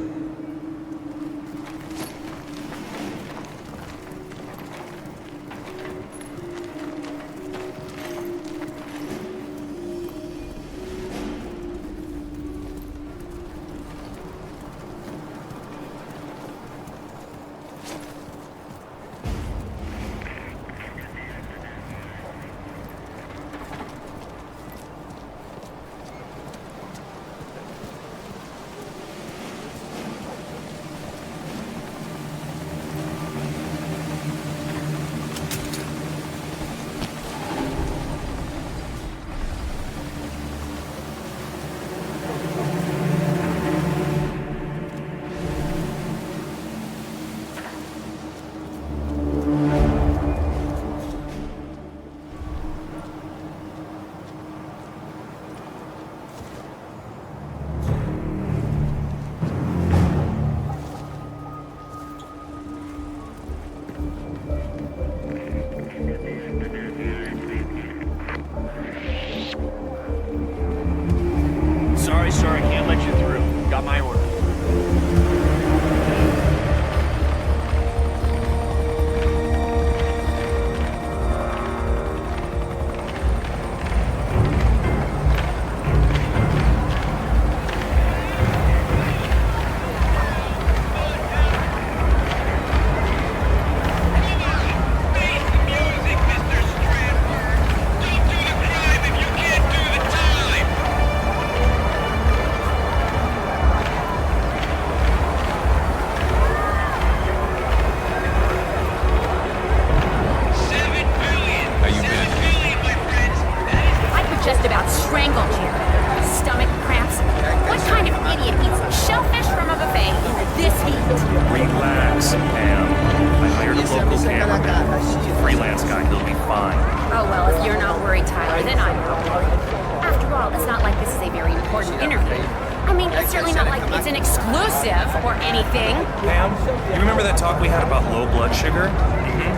certainly not like it's an exclusive or anything. Pam, you remember that talk we had about low blood sugar?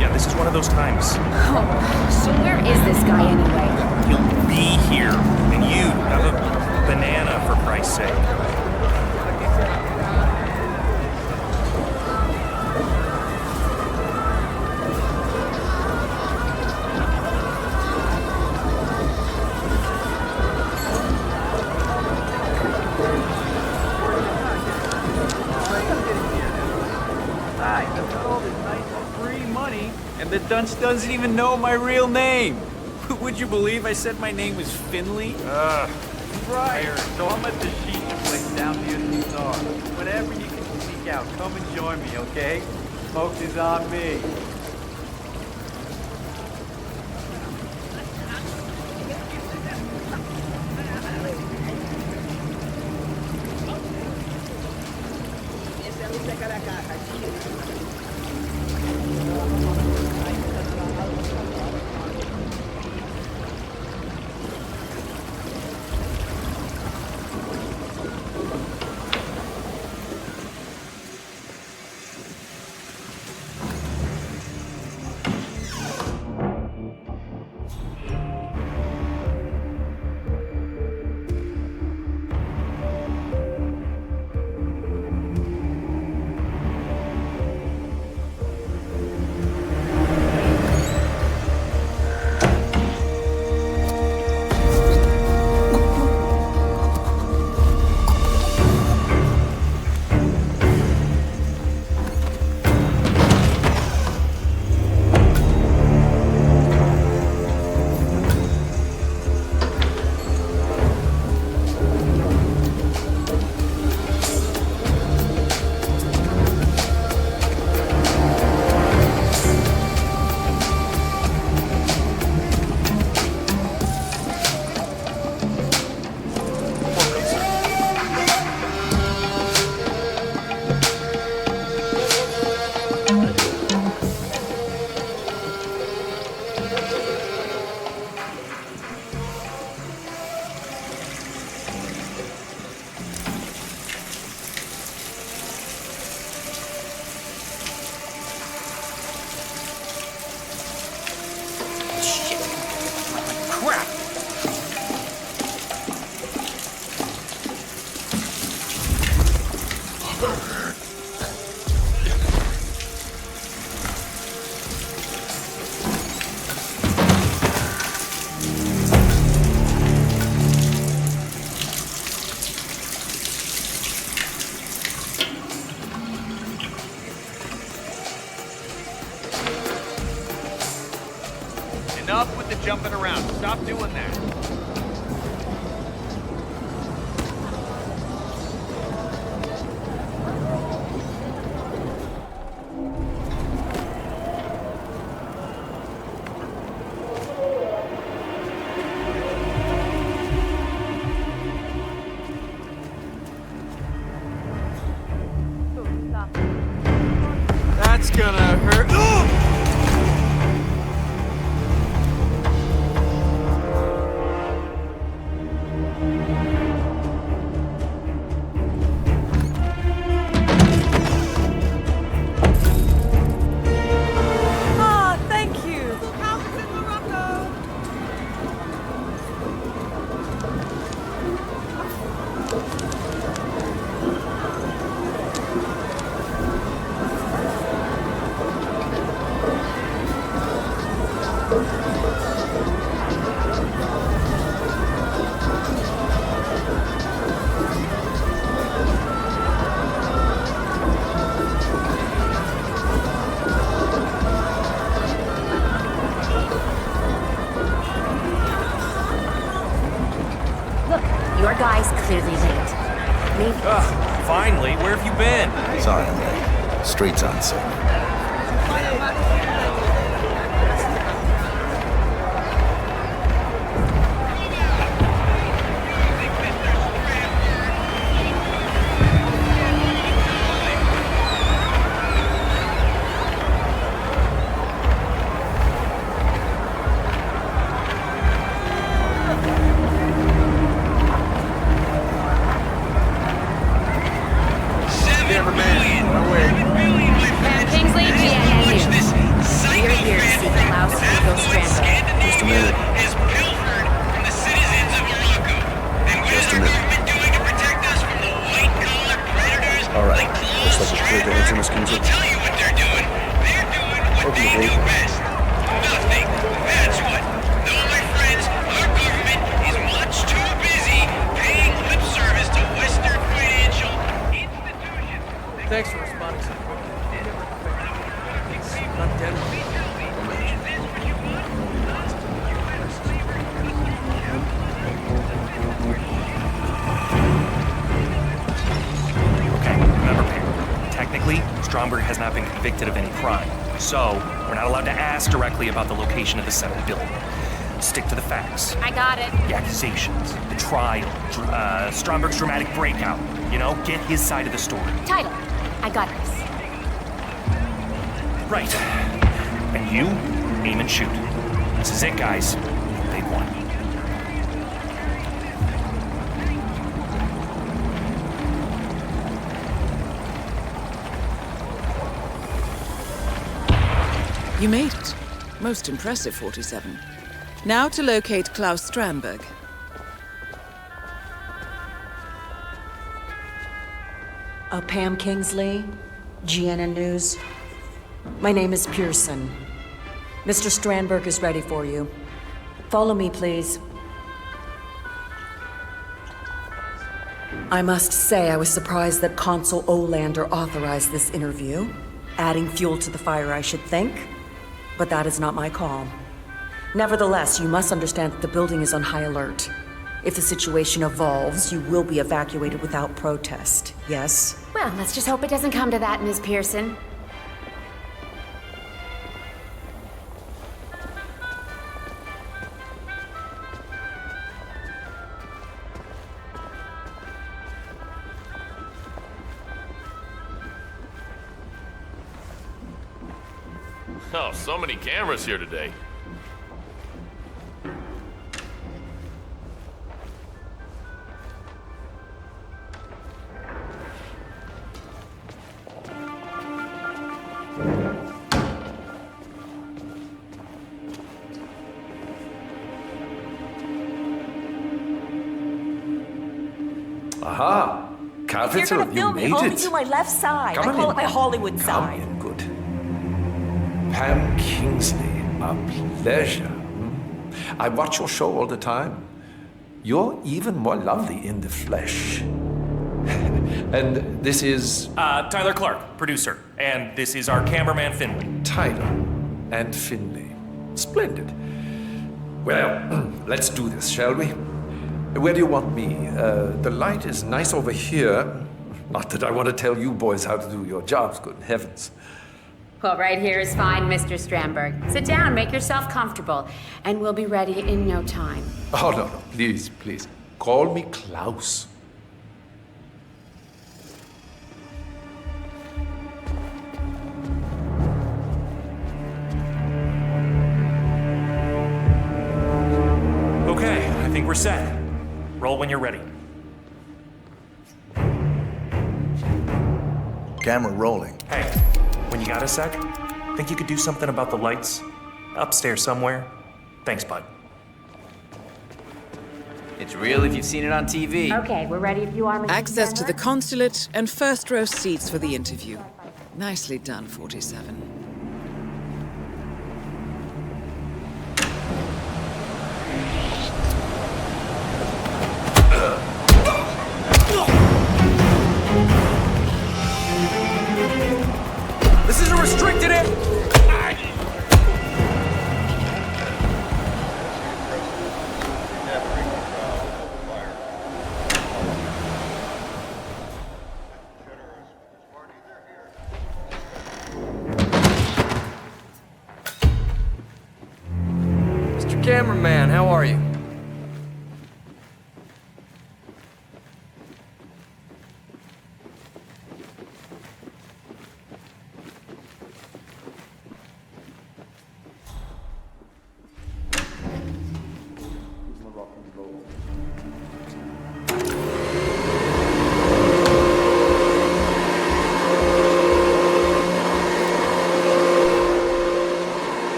Yeah, this is one of those times. Oh, so where is this guy anyway? He'll be here, and you have a banana, for Christ's sake. And the dunce doesn't even know my real name. Would you believe I said my name was Finley? Right. So I'm at the shisha place down near the Star. Whenever you can sneak out, come and join me, okay? Smoke is on me. Enough with the jumping around. Stop doing that. That's gonna hurt. Ah, thank you. House in Morocco. Look, your guy's clearly late. Maybe. Finally, where have you been? Sorry I'm late. Street's unsafe. Go Strandberg. Just a minute. Just a minute. All right. Looks like it's clear to answer, Miss Kingsley. Open the gate. Nothing. That's what. No, my friends, our government is much too busy paying lip service to Western financial institutions. Thanks for responding so quickly. Not dead. Okay, remember, Pam. Technically, Stromberg has not been convicted of any crime. So, we're not allowed to ask directly about the location of the settled building. Stick to the facts. I got it. The accusations, the trial, Stromberg's dramatic breakout. You know, get his side of the story. Title. I got this. Right. And you, aim and shoot. This is it, guys. Big one. You made it. Most impressive, 47. Now to locate Klaus Strandberg. Pam Kingsley, GNN News. My name is Pearson. Mr. Strandberg is ready for you. Follow me, please. I must say I was surprised that Consul Olander authorized this interview. Adding fuel to the fire, I should think. But that is not my call. Nevertheless, you must understand that the building is on high alert. If the situation evolves, you will be evacuated without protest, yes? Well, let's just hope it doesn't come to that, Ms. Pearson. Oh, so many cameras here today. Aha! Capital, If you're gonna film you me, made only it. do my left side. Come I call in. it my Hollywood Come side. in, good. Pam Kingsley, a pleasure. I watch your show all the time. You're even more lovely in the flesh. And this is... Tyler Clark, producer. And this is our cameraman, Finley. Tyler and Finley. Splendid. Well, let's do this, shall we? Where do you want me? The light is nice over here. Not that I want to tell you boys how to do your jobs, good heavens. Well, right here is fine, Mr. Strandberg. Sit down, make yourself comfortable, and we'll be ready in no time. Oh, no, please, please. Call me Klaus. Okay, I think we're set. Roll when you're ready. Camera rolling. Hey, when you got a sec, think you could do something about the lights? Upstairs somewhere? Thanks, bud. It's real if you've seen it on TV. Okay, we're ready if you are, Mr. Access to the Strandberg. consulate and first row seats for the interview. Nicely done, 47. This is a restricted area. Mr. Cameraman, how are you?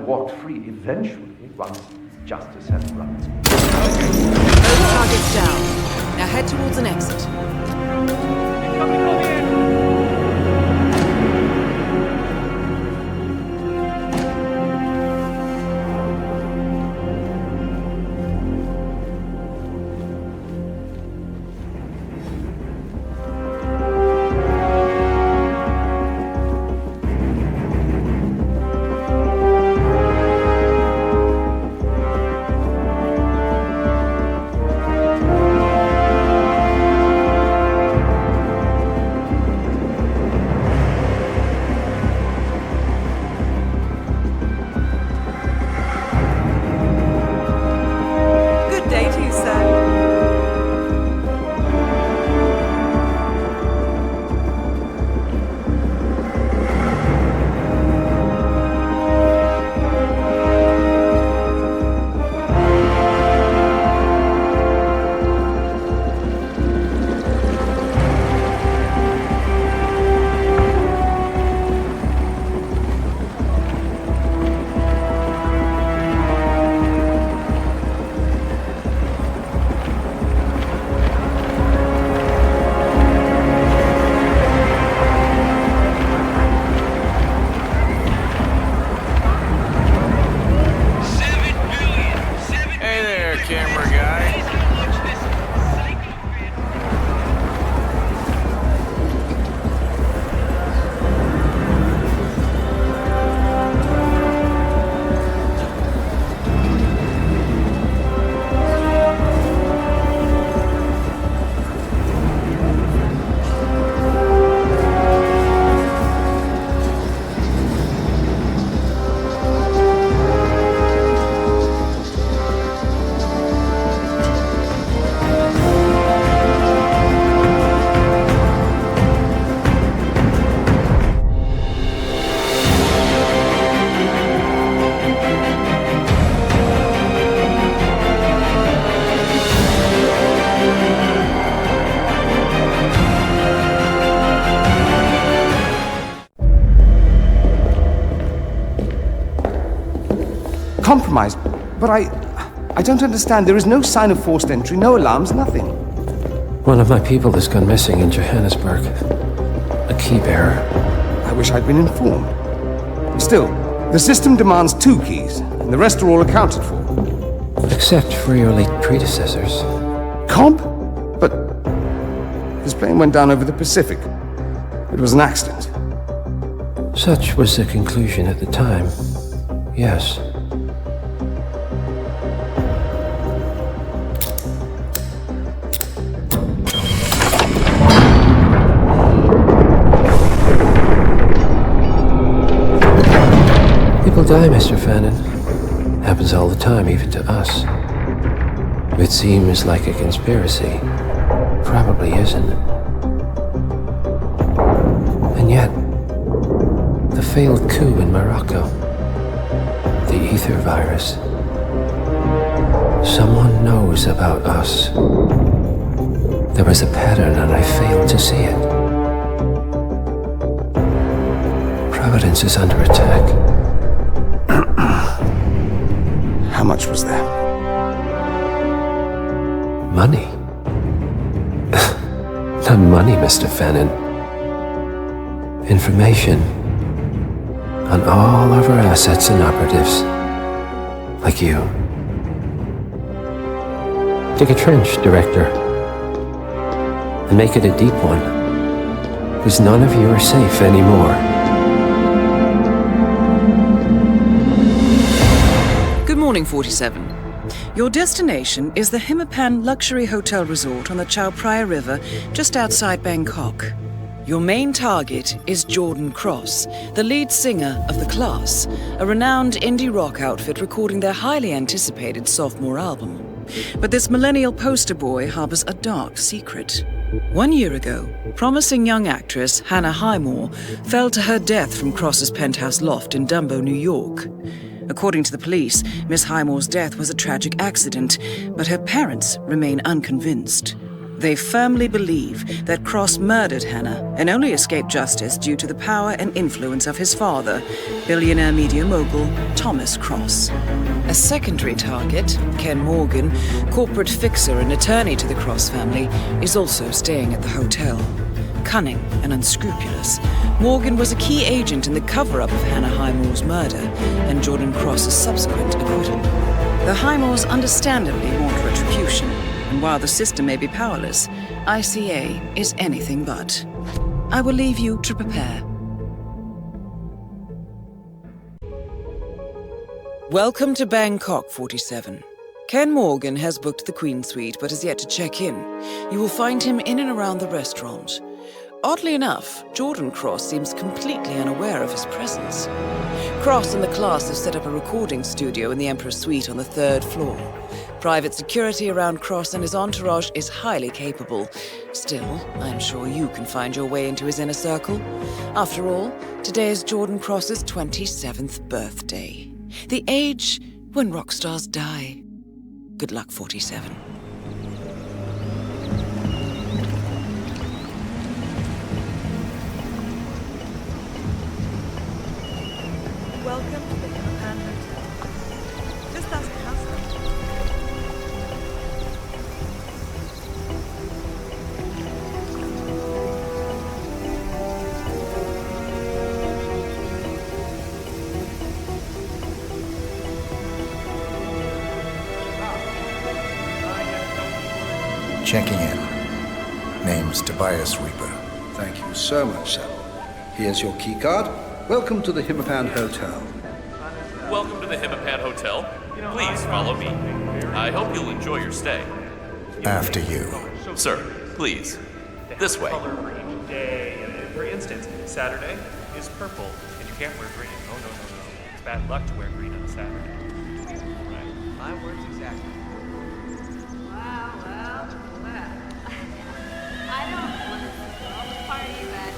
walked free eventually once justice had run its Both targets down. Now head towards an exit. Compromised, but I don't understand. There is no sign of forced entry, no alarms, nothing. One of my people has gone missing in Johannesburg. A key bearer. I wish I'd been informed. Still, the system demands 2 keys, and the rest are all accounted for. Except for your late predecessors. Comp? But his plane went down over the Pacific. It was an accident. Such was the conclusion at the time. Yes. People die, Mr. Fannin. Happens all the time, even to us. It seems like a conspiracy. Probably isn't. And yet, the failed coup in Morocco, the ether virus. Someone knows about us. There was a pattern and I failed to see it. Providence is under attack. How much was there? Money? Not money, Mr. Fannin. Information on all of our assets and operatives. Like you. Dig a trench, Director. And make it a deep one. Because none of you are safe anymore. Good morning, 47. Your destination is the HITMAN Luxury Hotel Resort on the Chao Phraya River, just outside Bangkok. Your main target is Jordan Cross, the lead singer of The Class, a renowned indie rock outfit recording their highly anticipated sophomore album. But this millennial poster boy harbors a dark secret. 1 year ago, promising young actress Hannah Highmore fell to her death from Cross's penthouse loft in Dumbo, New York. According to the police, Miss Highmore's death was a tragic accident, but her parents remain unconvinced. They firmly believe that Cross murdered Hannah and only escaped justice due to the power and influence of his father, billionaire media mogul Thomas Cross. A secondary target, Ken Morgan, corporate fixer and attorney to the Cross family, is also staying at the hotel. Cunning and unscrupulous, Morgan was a key agent in the cover-up of Hannah Highmore's murder and Jordan Cross's subsequent acquittal. The Highmores understandably want retribution, and while the system may be powerless, ICA is anything but. I will leave you to prepare. Welcome to Bangkok, 47. Ken Morgan has booked the Queen Suite but has yet to check in. You will find him in and around the restaurant. Oddly enough, Jordan Cross seems completely unaware of his presence. Cross and the class have set up a recording studio in the Emperor's Suite on the 3rd floor. Private security around Cross and his entourage is highly capable. Still, I'm sure you can find your way into his inner circle. After all, today is Jordan Cross's 27th birthday. The age when rock stars die. Good luck, 47. Welcome to the HITMAN Hotel. Just ask Castle. Checking in. Name's Tobias Reaper. Thank you so much, sir. Here's your keycard. Welcome to the HITMAN Hotel. Welcome to the HITMAN Hotel. Please follow me. I hope you'll enjoy your stay. After you. Sir, please. This way. For each day. For instance, Saturday is purple, and you can't wear green. Oh, no. It's bad luck to wear green on a Saturday. Right. My words exactly. Well. I don't want to throw the party, but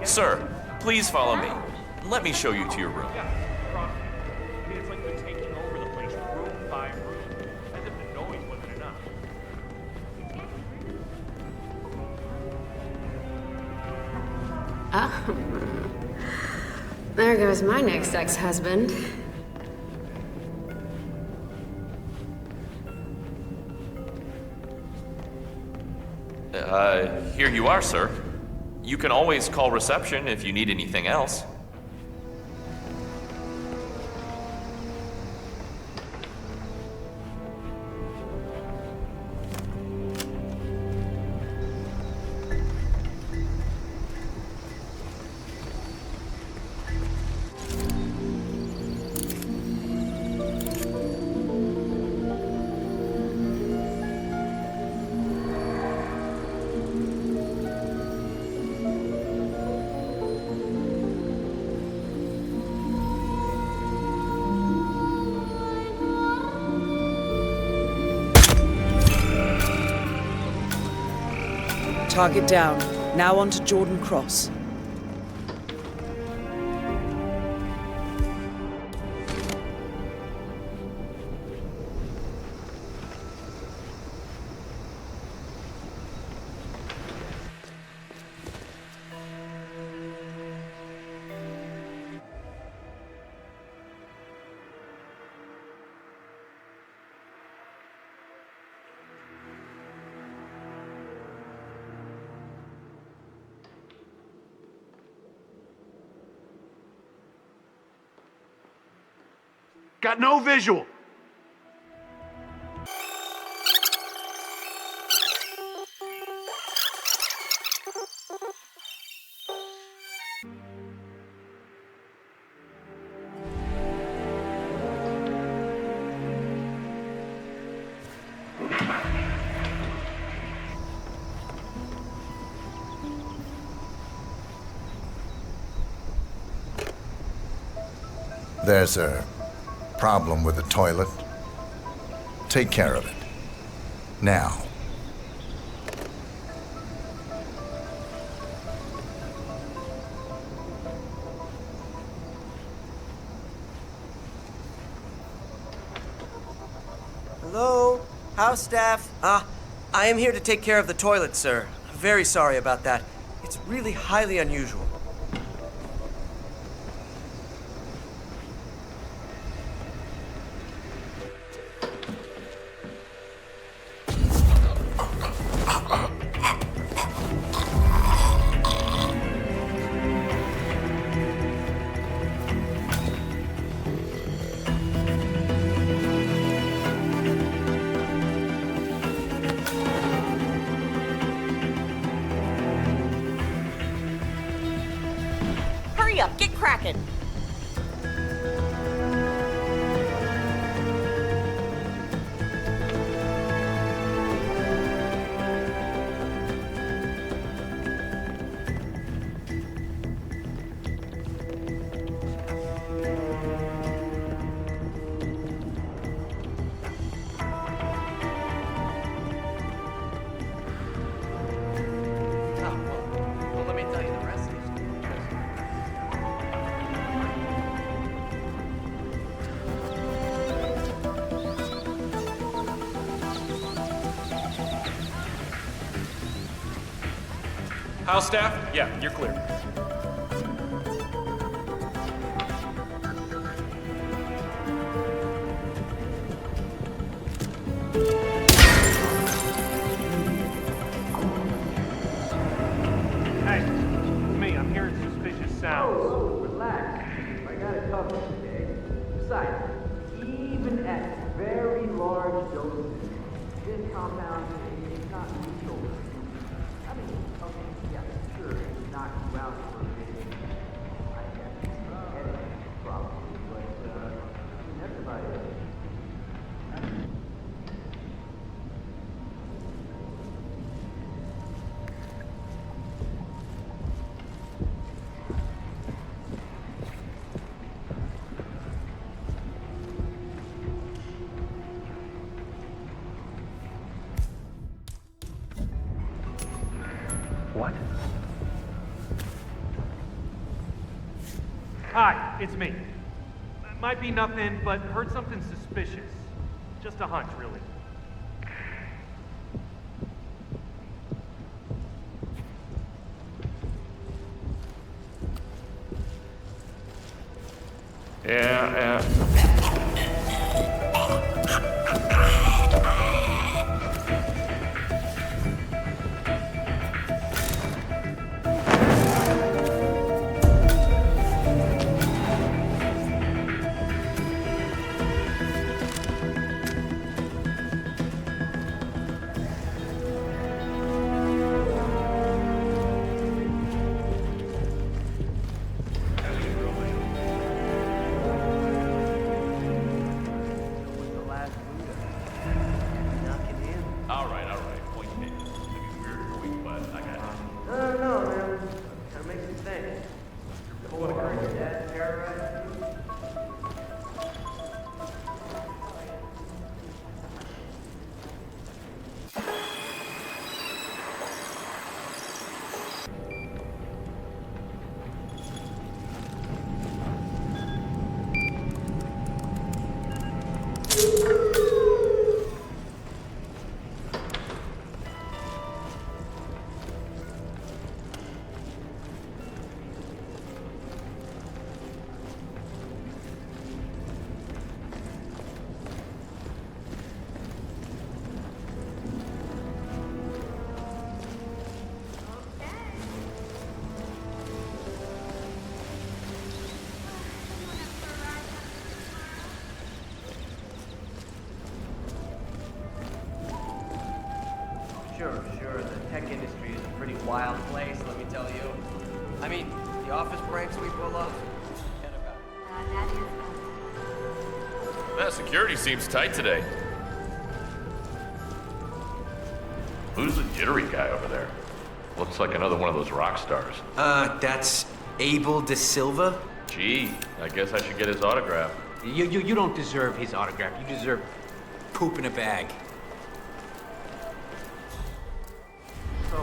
Sir, please follow me. Let me show you to your room. It's like they're taking over the place room by room, as if the noise wasn't enough. oh. There goes my next ex-husband. Here you are, sir. You can always call reception if you need anything else. Target down. Now on to Jordan Cross. Got no visual. There's a problem with the toilet. take care of it. Now. Hello? House staff? I am here to take care of the toilet, sir. I'm very sorry about that. It's really highly unusual. Hurry up, get cracking. Well, let me tell you the rest of the story. House staff? Yeah, you're clear. Hey, it's me. I'm hearing suspicious sounds. Relax. I got it covered today. Besides, even at very large doses, this compound is not lethal. I mean, okay, yeah, sure, it's knock you out for a bit. I guess headache, probably, but everybody else. What? Hi, it's me. Might be nothing, but heard something suspicious. Just a hunch, really. Yeah. All right. Point me. Maybe weird or weak, but I got it. I don't know, man. Kind of makes me think. What occurred to Dad terrorized you? Sure. The tech industry is a pretty wild place, let me tell you. I mean, the office pranks we pull off. Forget about it. That security seems tight today. Who's the jittery guy over there? Looks like another one of those rock stars. That's Abel De Silva? Gee, I guess I should get his autograph. You don't deserve his autograph. You deserve poop in a bag. So,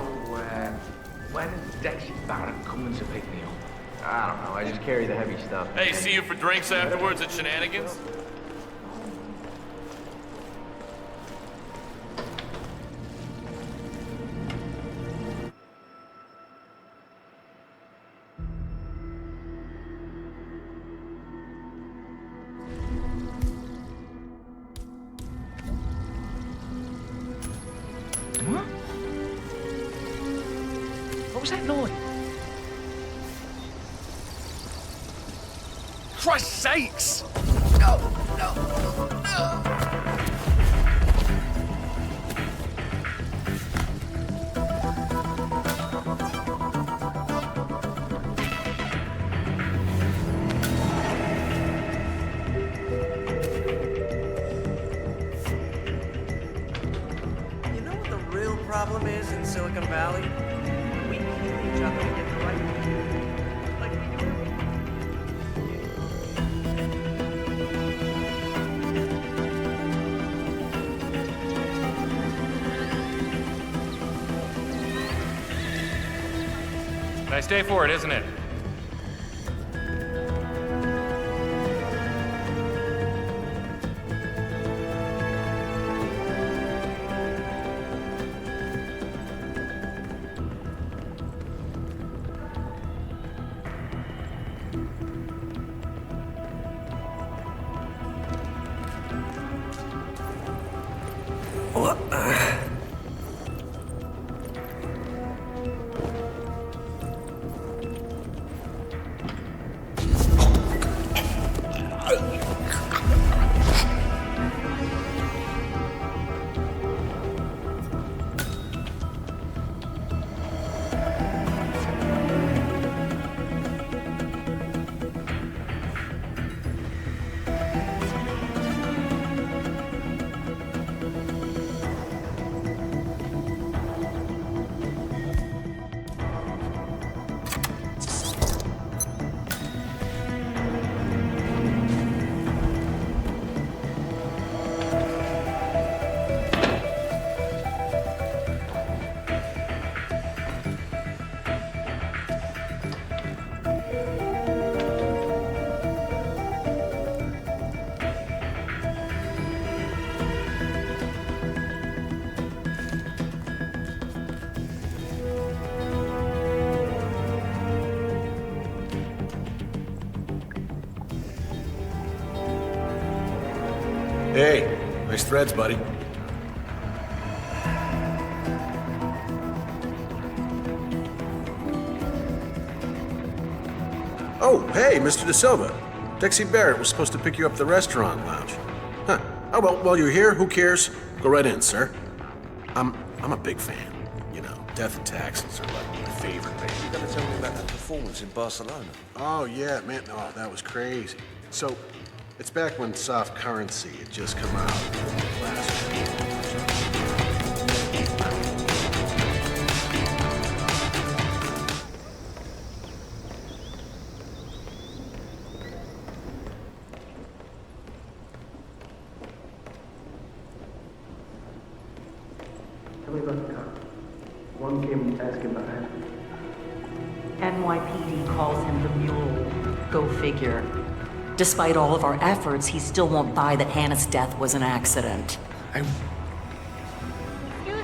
when is Dexy Barrett coming to pick me up? I don't know, I just carry the heavy stuff. Hey, see you for drinks afterwards at Shenanigans? What was that noise? Christ's sakes! No, no, no! You know what the real problem is in Silicon Valley? We need each other to get the right thing. Like we do. Nice day for it, isn't it? Hey, nice threads, buddy. Oh, hey, Mr. De Silva. Dexy Barrett was supposed to pick you up at the restaurant lounge. Huh. Oh, well, while you're here, who cares? Go right in, sir. I'm a big fan. You know, Death and Taxes are like my favorite band. You gotta tell me about that performance in Barcelona. Oh, yeah, man. Oh, that was crazy. So, it's back when Soft Currency had just come out. Last year. Tell me about the car. One came asking about it. NYPD calls him the Mule. Go figure. Despite all of our efforts, he still won't buy that Hannah's death was an accident. Excuse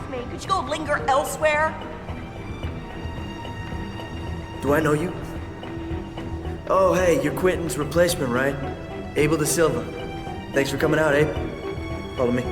me, could you go linger elsewhere? Do I know you? Oh, hey, you're Quentin's replacement, right? Abel De Silva. Thanks for coming out, Abe. Follow me.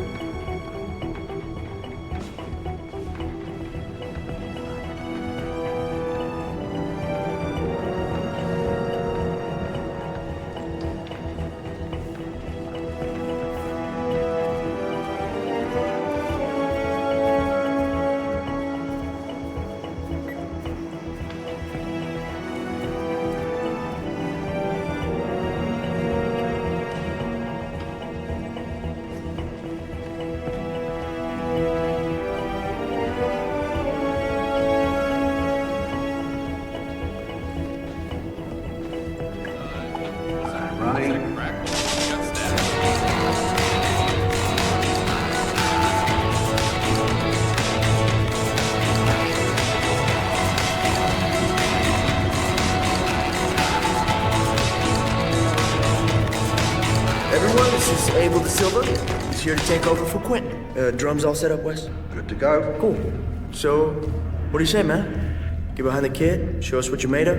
This is Abel Da Silva. He's here to take over for Quentin. Drums all set up, Wes? Good to go. Cool. So, what do you say, man? Get behind the kid, show us what you're made of?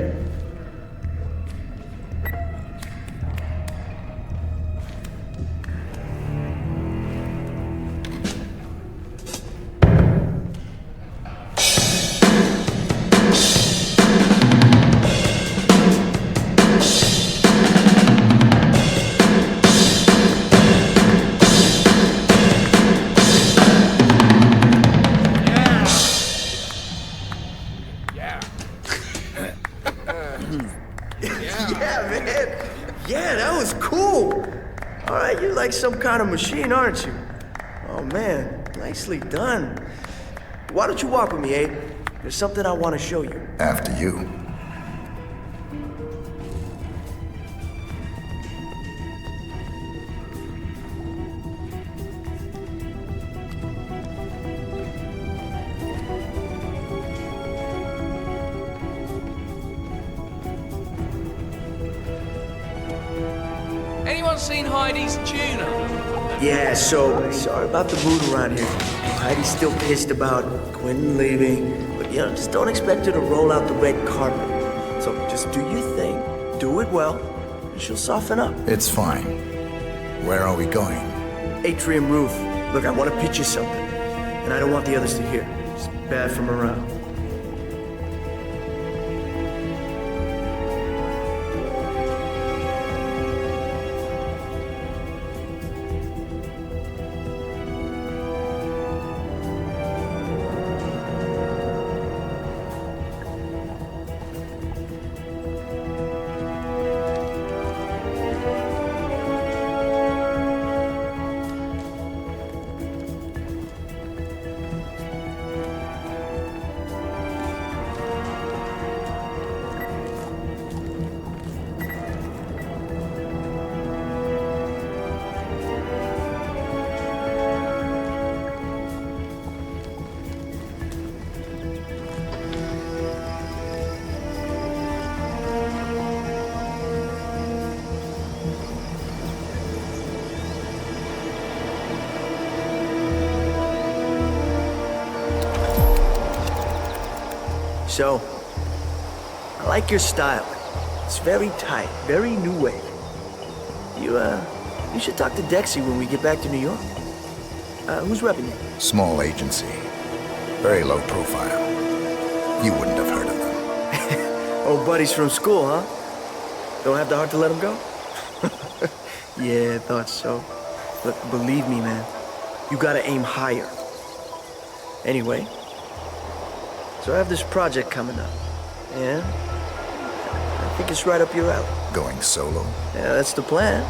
Some kind of machine, aren't you? Oh man, nicely done. Why don't you walk with me, Abe? There's something I want to show you. After you. Anyone seen Heidi's tuna? Yeah, so sorry about the mood around here. Heidi's still pissed about Quentin leaving, but just don't expect her to roll out the red carpet. So just do your thing, do it well, and she'll soften up. It's fine. Where are we going? Atrium roof. Look, I want to pitch you something, and I don't want the others to hear. It's bad from around. So, I like your style. It's very tight, very new wave. You should talk to Dexy when we get back to New York. Who's repping you? Small agency. Very low profile. You wouldn't have heard of them. Old buddies from school, huh? Don't have the heart to let them go? Yeah, I thought so. Look, believe me, man. You gotta aim higher. Anyway, so I have this project coming up. Yeah? I think it's right up your alley. Going solo? Yeah, that's the plan.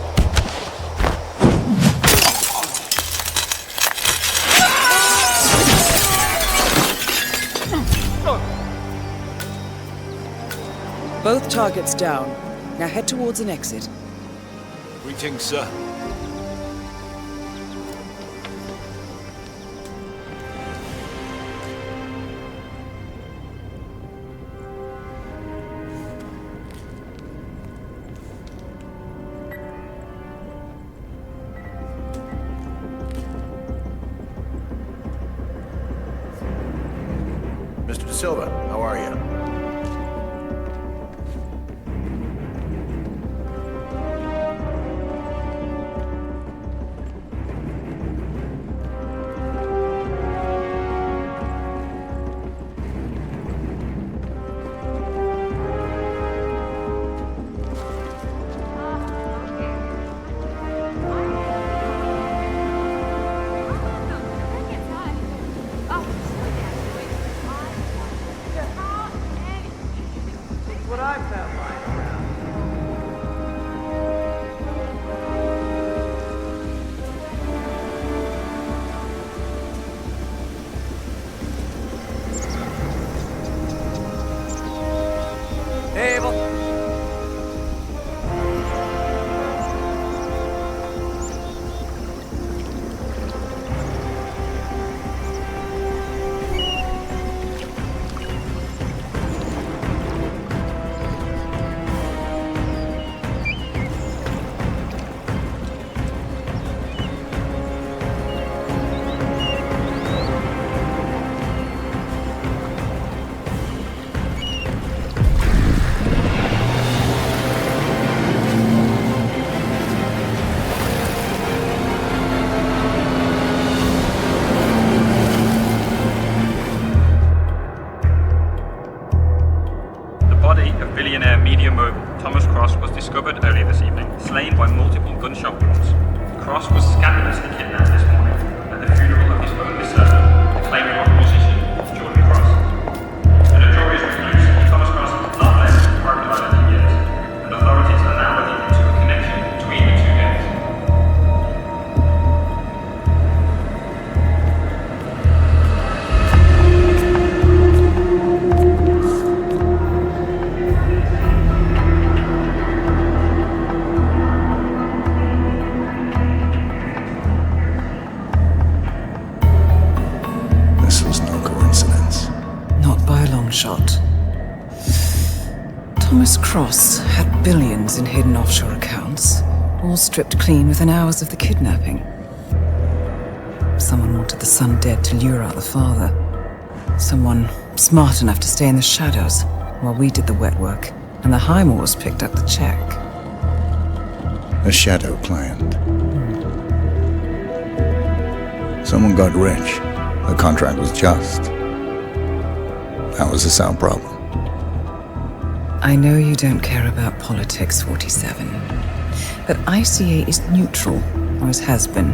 Both targets down. Now head towards an exit. Greetings, sir. Mr. Da Silva, how are you? Cross was scandalously kidnapped this morning at the funeral of his only servant, acclaimed rock musician Jordan Cross. A notorious recluse, Thomas Cross not left Private Island in years, and authorities are now looking into a connection between the two gangs. This was no coincidence. Not by a long shot. Thomas Cross had billions in hidden offshore accounts, all stripped clean within hours of the kidnapping. Someone wanted the son dead to lure out the father. Someone smart enough to stay in the shadows while we did the wet work, and the Highmores picked up the check. A shadow client. Someone got rich. The contract was just. That was a sound problem. I know you don't care about politics, 47. But ICA is neutral, always has been.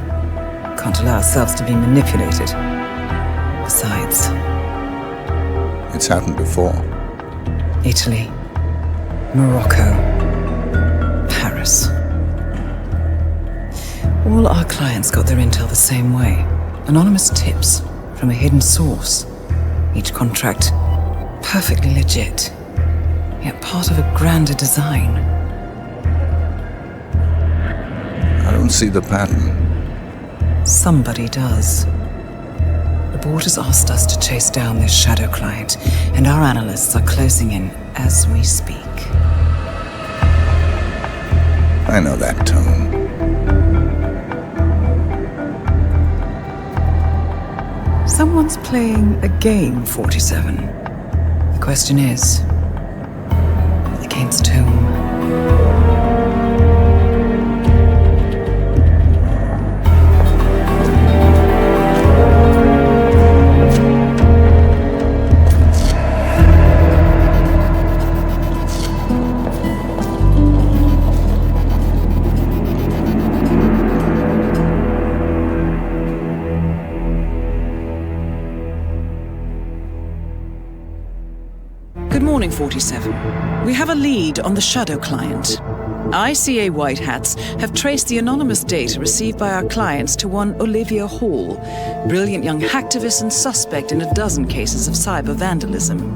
Can't allow ourselves to be manipulated. Besides... It's happened before. Italy, Morocco, Paris. All our clients got their intel the same way. Anonymous tips from a hidden source. Each contract perfectly legit, yet part of a grander design. I don't see the pattern. Somebody does. The board has asked us to chase down this shadow client, and our analysts are closing in as we speak. I know that tone. Someone's playing a game, 47. The question is, against whom? Good morning, 47. We have a lead on the shadow client. ICA White Hats have traced the anonymous data received by our clients to one Olivia Hall, brilliant young hacktivist and suspect in a dozen cases of cyber vandalism.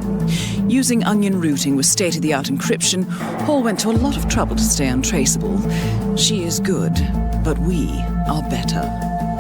Using onion routing with state-of-the-art encryption, Hall went to a lot of trouble to stay untraceable. She is good, but we are better.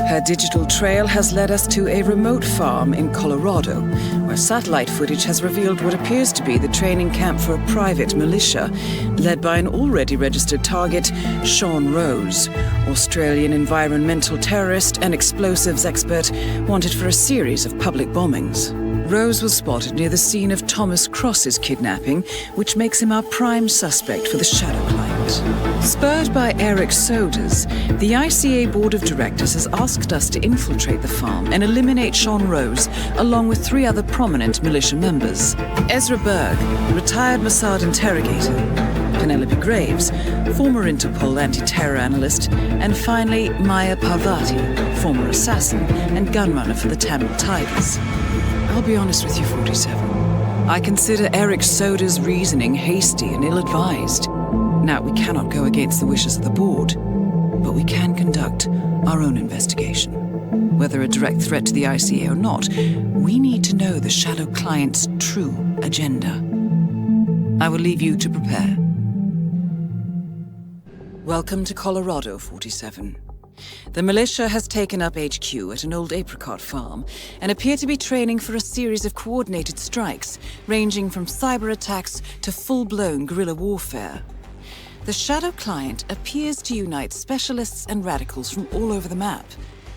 Her digital trail has led us to a remote farm in Colorado, where satellite footage has revealed what appears to be the training camp for a private militia, led by an already registered target, Sean Rose, Australian environmental terrorist and explosives expert wanted for a series of public bombings. Rose was spotted near the scene of Thomas Cross's kidnapping, which makes him our prime suspect for the shadow client. Spurred by Eric Sodas, the ICA Board of Directors has asked us to infiltrate the farm and eliminate Sean Rose, along with 3 other prominent militia members. Ezra Berg, retired Mossad interrogator, Penelope Graves, former Interpol anti-terror analyst, and finally Maya Parvati, former assassin and gunrunner for the Tamil Tigers. I'll be honest with you, 47. I consider Eric Soda's reasoning hasty and ill-advised. Now, we cannot go against the wishes of the board, but we can conduct our own investigation. Whether a direct threat to the ICA or not, we need to know the shadow client's true agenda. I will leave you to prepare. Welcome to Colorado, 47. The militia has taken up HQ at an old apricot farm and appear to be training for a series of coordinated strikes, ranging from cyber attacks to full-blown guerrilla warfare. The shadow client appears to unite specialists and radicals from all over the map,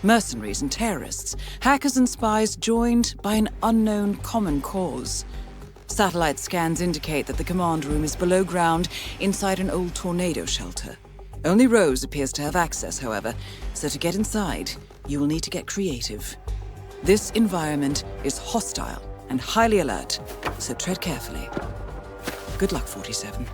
mercenaries and terrorists, hackers and spies joined by an unknown common cause. Satellite scans indicate that the command room is below ground inside an old tornado shelter. Only Rose appears to have access, however, so to get inside, you will need to get creative. This environment is hostile and highly alert, so tread carefully. Good luck, 47.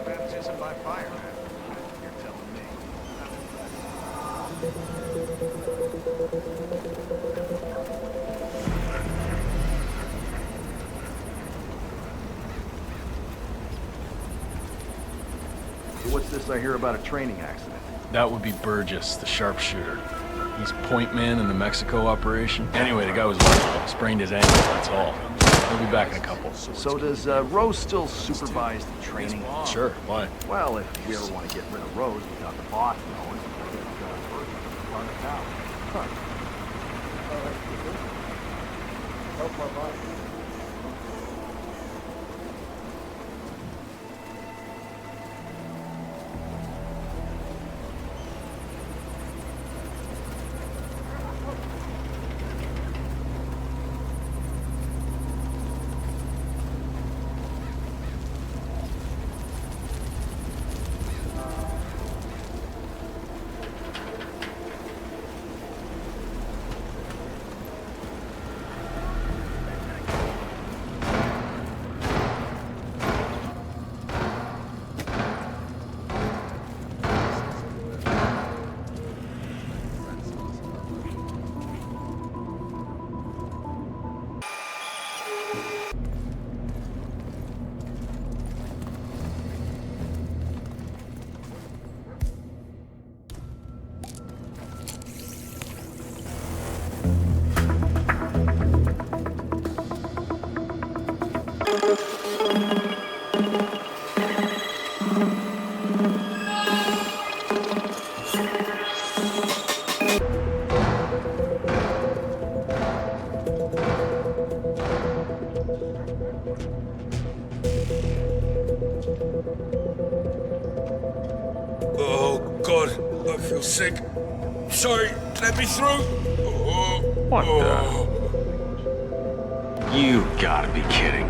Baptism by fire, man. You're telling me. What's this I hear about a training accident? That would be Burgess, the sharpshooter. He's point man in the Mexico operation. Anyway, the guy was lucky. Sprained his ankle, that's all. He'll be back in a couple. So does Rose still supervise the training? Sure, why? Well, if we ever want to get rid of Rose without the boss knowing, I guess Burgess will run it out. Huh. Help my body. Oh, God, I feel sick. Sorry, let me through. What the? You gotta be kidding.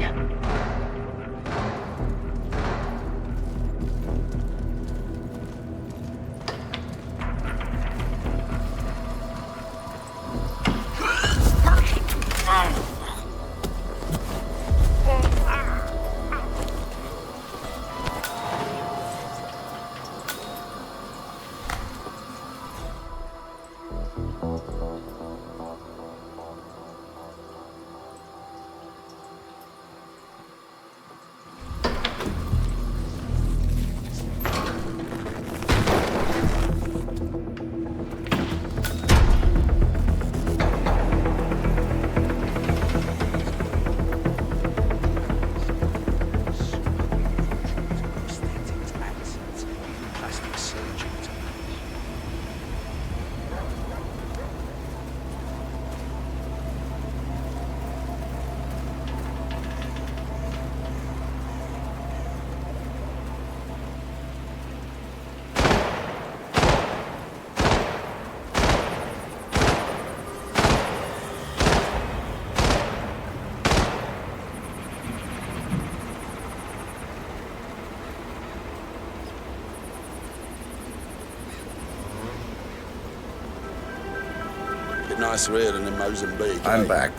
Nicer here than in Mozambique. I'm back.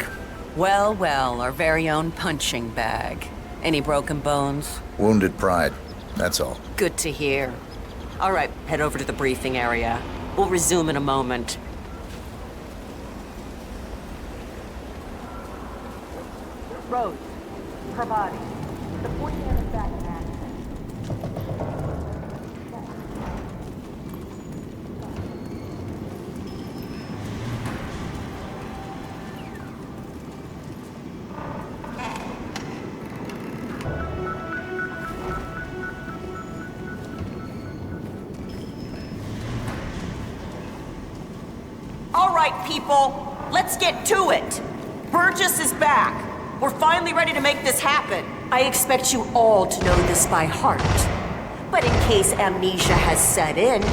Well, well, our very own punching bag. Any broken bones? Wounded pride, that's all. Good to hear. All right, head over to the briefing area. We'll resume in a moment. Rose, her body. The point man is back in action. All right, people, let's get to it. Burgess is back. We're finally ready to make this happen. I expect you all to know this by heart. But in case amnesia has set in,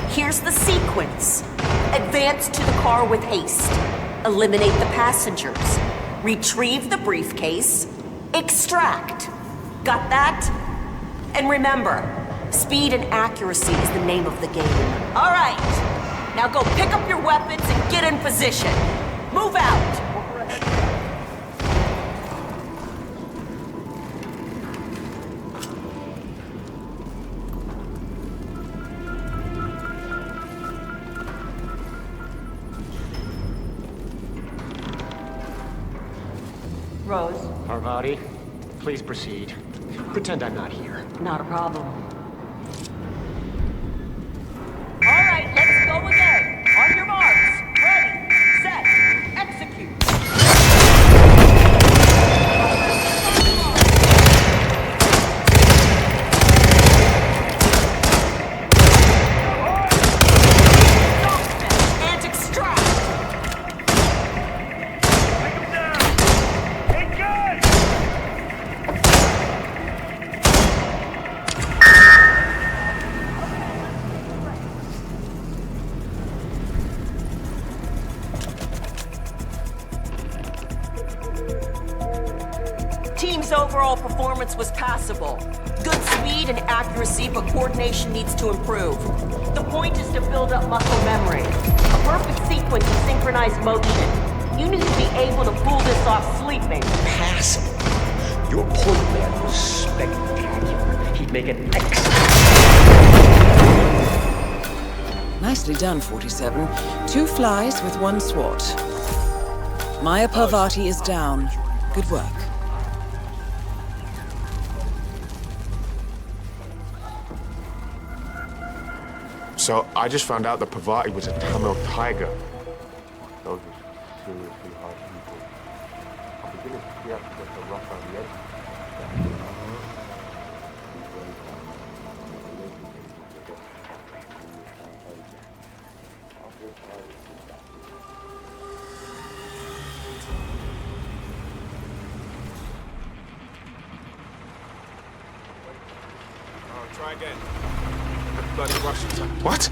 here's the sequence. Advance to the car with haste. Eliminate the passengers. Retrieve the briefcase. Extract. Got that? And remember, Speed and accuracy is the name of the game. All right, now go pick up your weapons and get in position. Move out! Rose. Parvati, please proceed. Pretend I'm not here. Not a problem. All right, let's go again. On your marks. Ready, set, execute. And extract. Team's overall performance was passable. Good speed and accuracy, but coordination needs to improve. The point is to build up muscle memory. A perfect sequence of synchronized motion. You need to be able to pull this off sleeping. Passable. Your point man was spectacular. He'd make an excellent... Nicely done, 47. 2 flies with 1 swat. Maya Parvati is down. Good work. So I just found out that Parvati was a Tamil tiger. Those are seriously hard people. I'm beginning to feel like the rough on the edge. Oh, try again. Bloody Russians. What?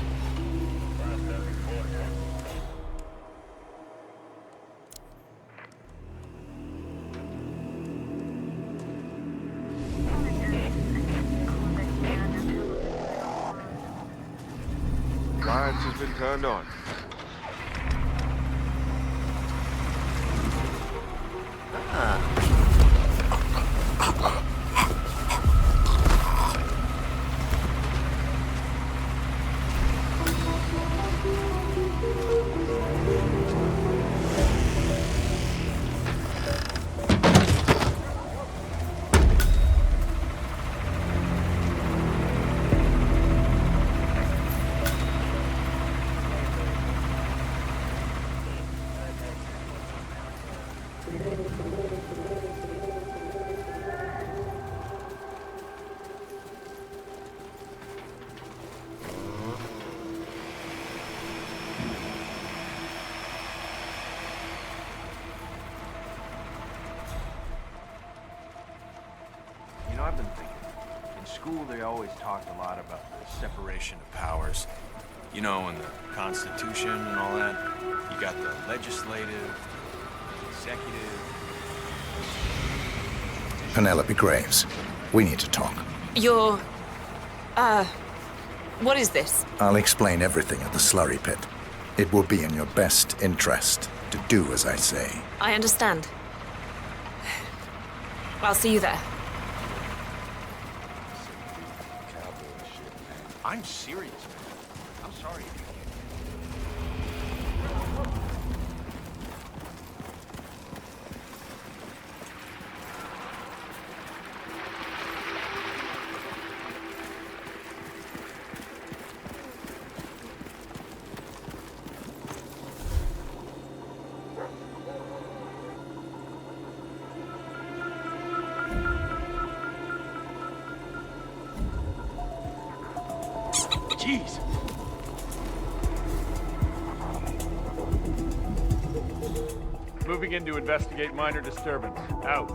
Science has been turned on. I've been thinking. In school, they always talked a lot about the separation of powers. You know, in the Constitution and all that. You got the legislative, the executive. Penelope Graves, we need to talk. You're... what is this? I'll explain everything at the slurry pit. It will be in your best interest to do as I say. I understand. I'll see you there. I'm serious, man. I'm sorry. Jeez. Moving in to investigate minor disturbance. Out.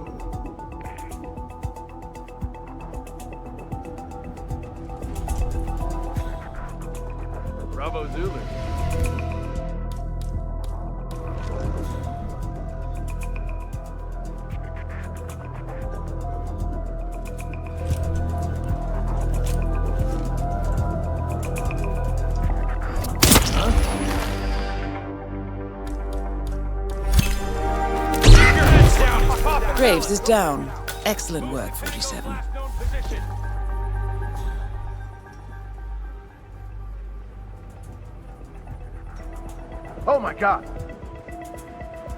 Bravo Zulu. Graves is down. Excellent work, 47. Oh my god!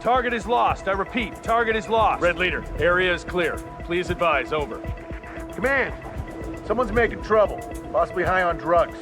Target is lost. I repeat, target is lost. Red Leader, area is clear. Please advise, over. Command! Someone's making trouble. Possibly high on drugs.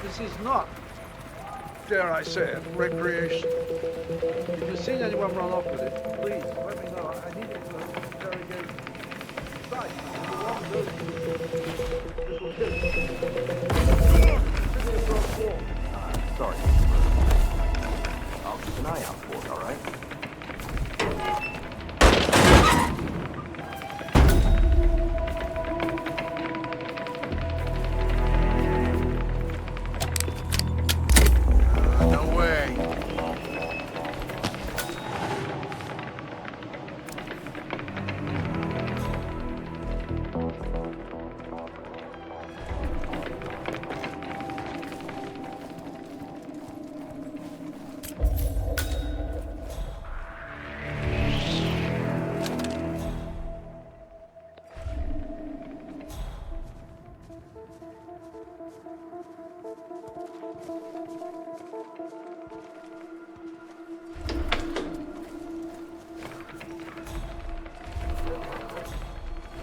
This is not, dare I say it, recreation. If you've seen anyone run off with it, please let me know. I need it for interrogation. Besides, it's the wrong building. This will kill you. Sorry. I'll keep an eye out for it, all right?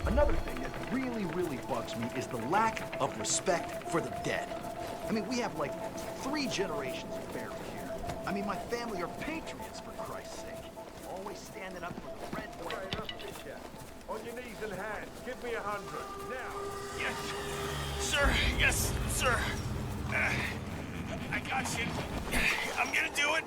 Another thing that really bugs me is the lack of respect for the dead. I mean, we have like 3 generations buried here. I mean, my family are patriots, for Christ's sake. Always standing up for the red flag. On your knees and hands. Give me 100. Now. Yes, sir. Yes, sir. I got you. I'm gonna do it.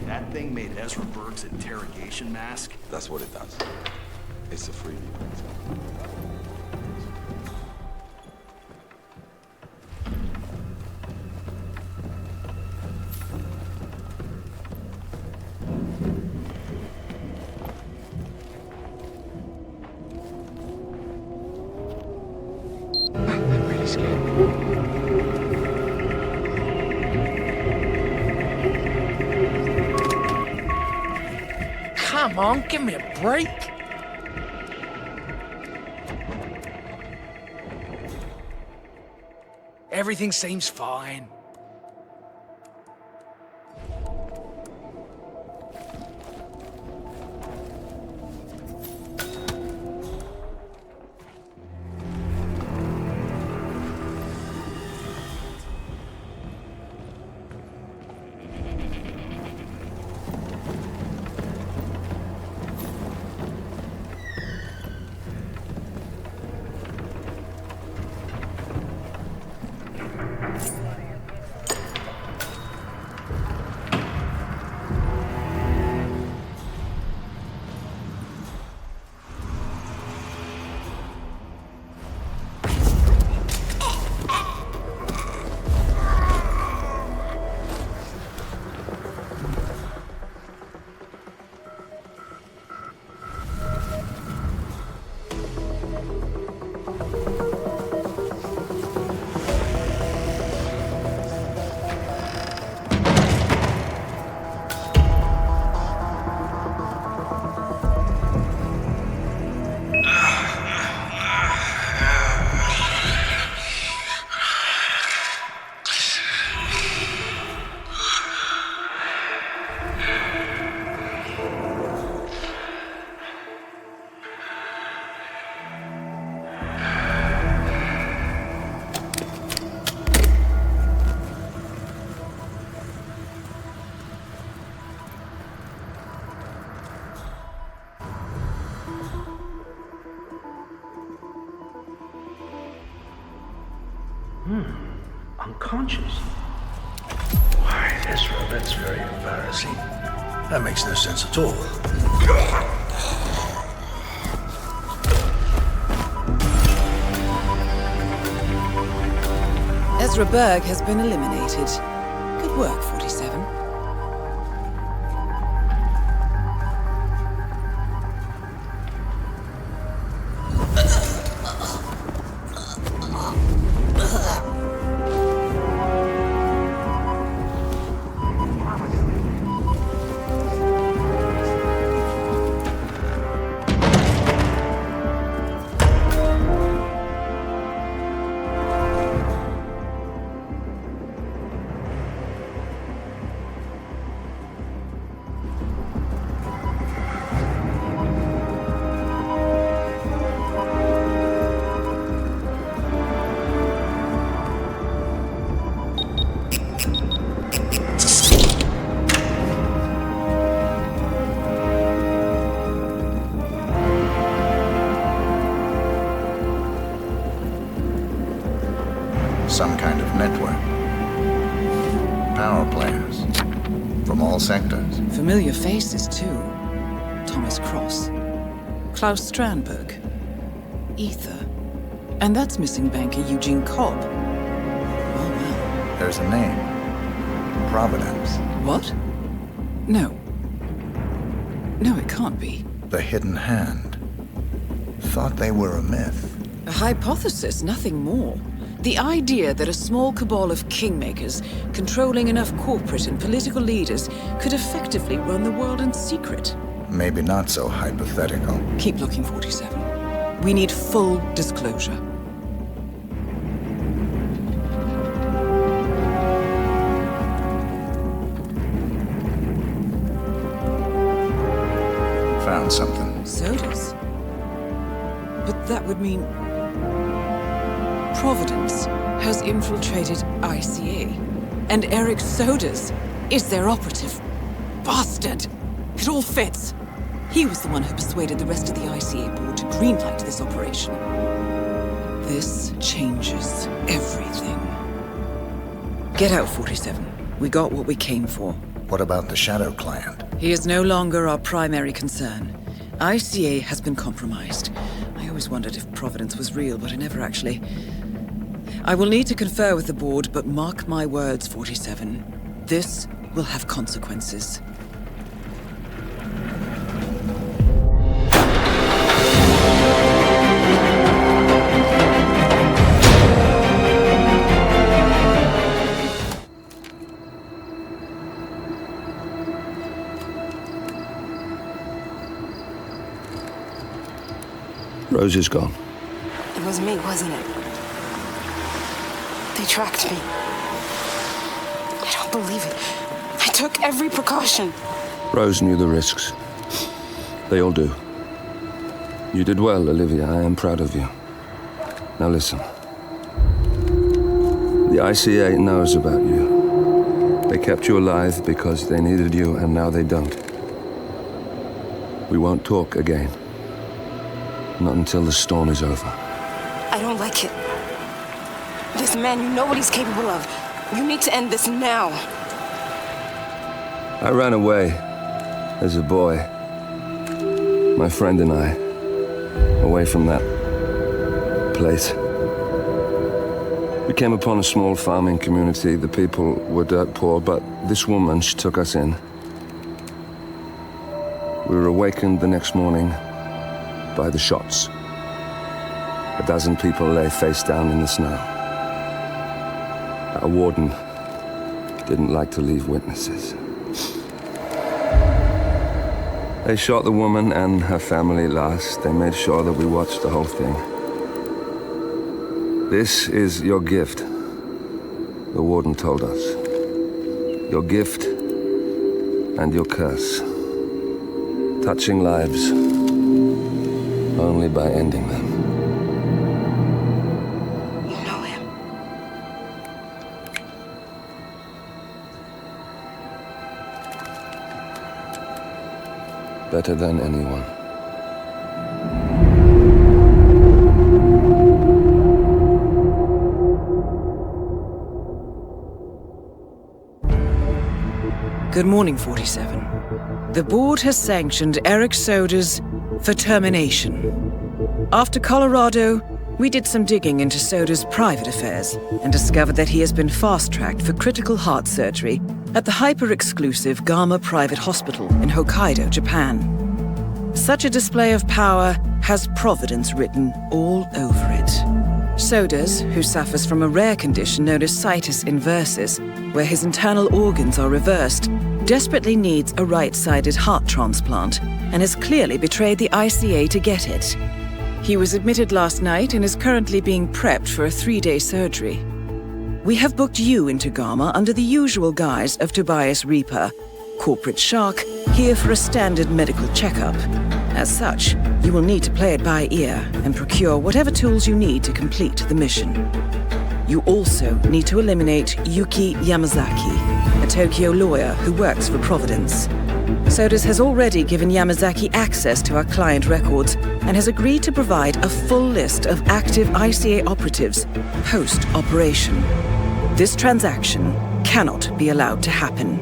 That thing made Ezra Berg's interrogation mask? That's what it does. It's a freebie. I'm really scared. Come on, give me a break. Everything seems fine. Unconscious? Why, Ezra, that's very embarrassing. That makes no sense at all. Ezra Berg has been eliminated. Good work, 47. Some kind of network. Power players. From all sectors. Familiar faces, too. Thomas Cross. Klaus Strandberg. Ether. And that's missing banker Eugene Cobb. Oh, well. There's a name. Providence. What? No. No, it can't be. The Hidden Hand. Thought they were a myth. A hypothesis, nothing more. The idea that a small cabal of kingmakers, controlling enough corporate and political leaders, could effectively run the world in secret. Maybe not so hypothetical. Keep looking, 47. We need full disclosure. Found something. Sodas? But that would mean Providence has infiltrated ICA, and Eric Sodas is their operative. Bastard! It all fits. He was the one who persuaded the rest of the ICA board to greenlight this operation. This changes everything. Get out, 47. We got what we came for. What about the Shadow Client? He is no longer our primary concern. ICA has been compromised. I always wondered if Providence was real, but I never actually... I will need to confer with the board, but mark my words, 47. This will have consequences. Rose is gone. It was me, wasn't it? They tracked me. I don't believe it. I took every precaution. Rose knew the risks. They all do. You did well, Olivia. I am proud of you. Now listen. The ICA knows about you. They kept you alive because they needed you, and now they don't. We won't talk again. Not until the storm is over. I don't like it. This man, you know what he's capable of. You need to end this now. I ran away as a boy. My friend and I. Away from that place. We came upon a small farming community. The people were dirt poor, but this woman, she took us in. We were awakened the next morning by the shots. A dozen people lay face down in the snow. Our warden didn't like to leave witnesses. They shot the woman and her family last. They made sure that we watched the whole thing. This is your gift, the warden told us. Your gift and your curse. Touching lives only by ending them. You know him. Better than anyone. Good morning, 47. The board has sanctioned Eric Soda's for termination. After Colorado, we did some digging into Soda's private affairs and discovered that he has been fast-tracked for critical heart surgery at the hyper-exclusive Gama Private Hospital in Hokkaido, Japan. Such a display of power has Providence written all over it. Sodas, who suffers from a rare condition known as situs inversus, where his internal organs are reversed, desperately needs a right-sided heart transplant and has clearly betrayed the ICA to get it. He was admitted last night and is currently being prepped for a 3-day surgery. We have booked you into Gama under the usual guise of Tobias Reaper, corporate shark, here for a standard medical checkup. As such, you will need to play it by ear and procure whatever tools you need to complete the mission. You also need to eliminate Yuki Yamazaki, a Tokyo lawyer who works for Providence. Sodas has already given Yamazaki access to our client records and has agreed to provide a full list of active ICA operatives post-operation. This transaction cannot be allowed to happen.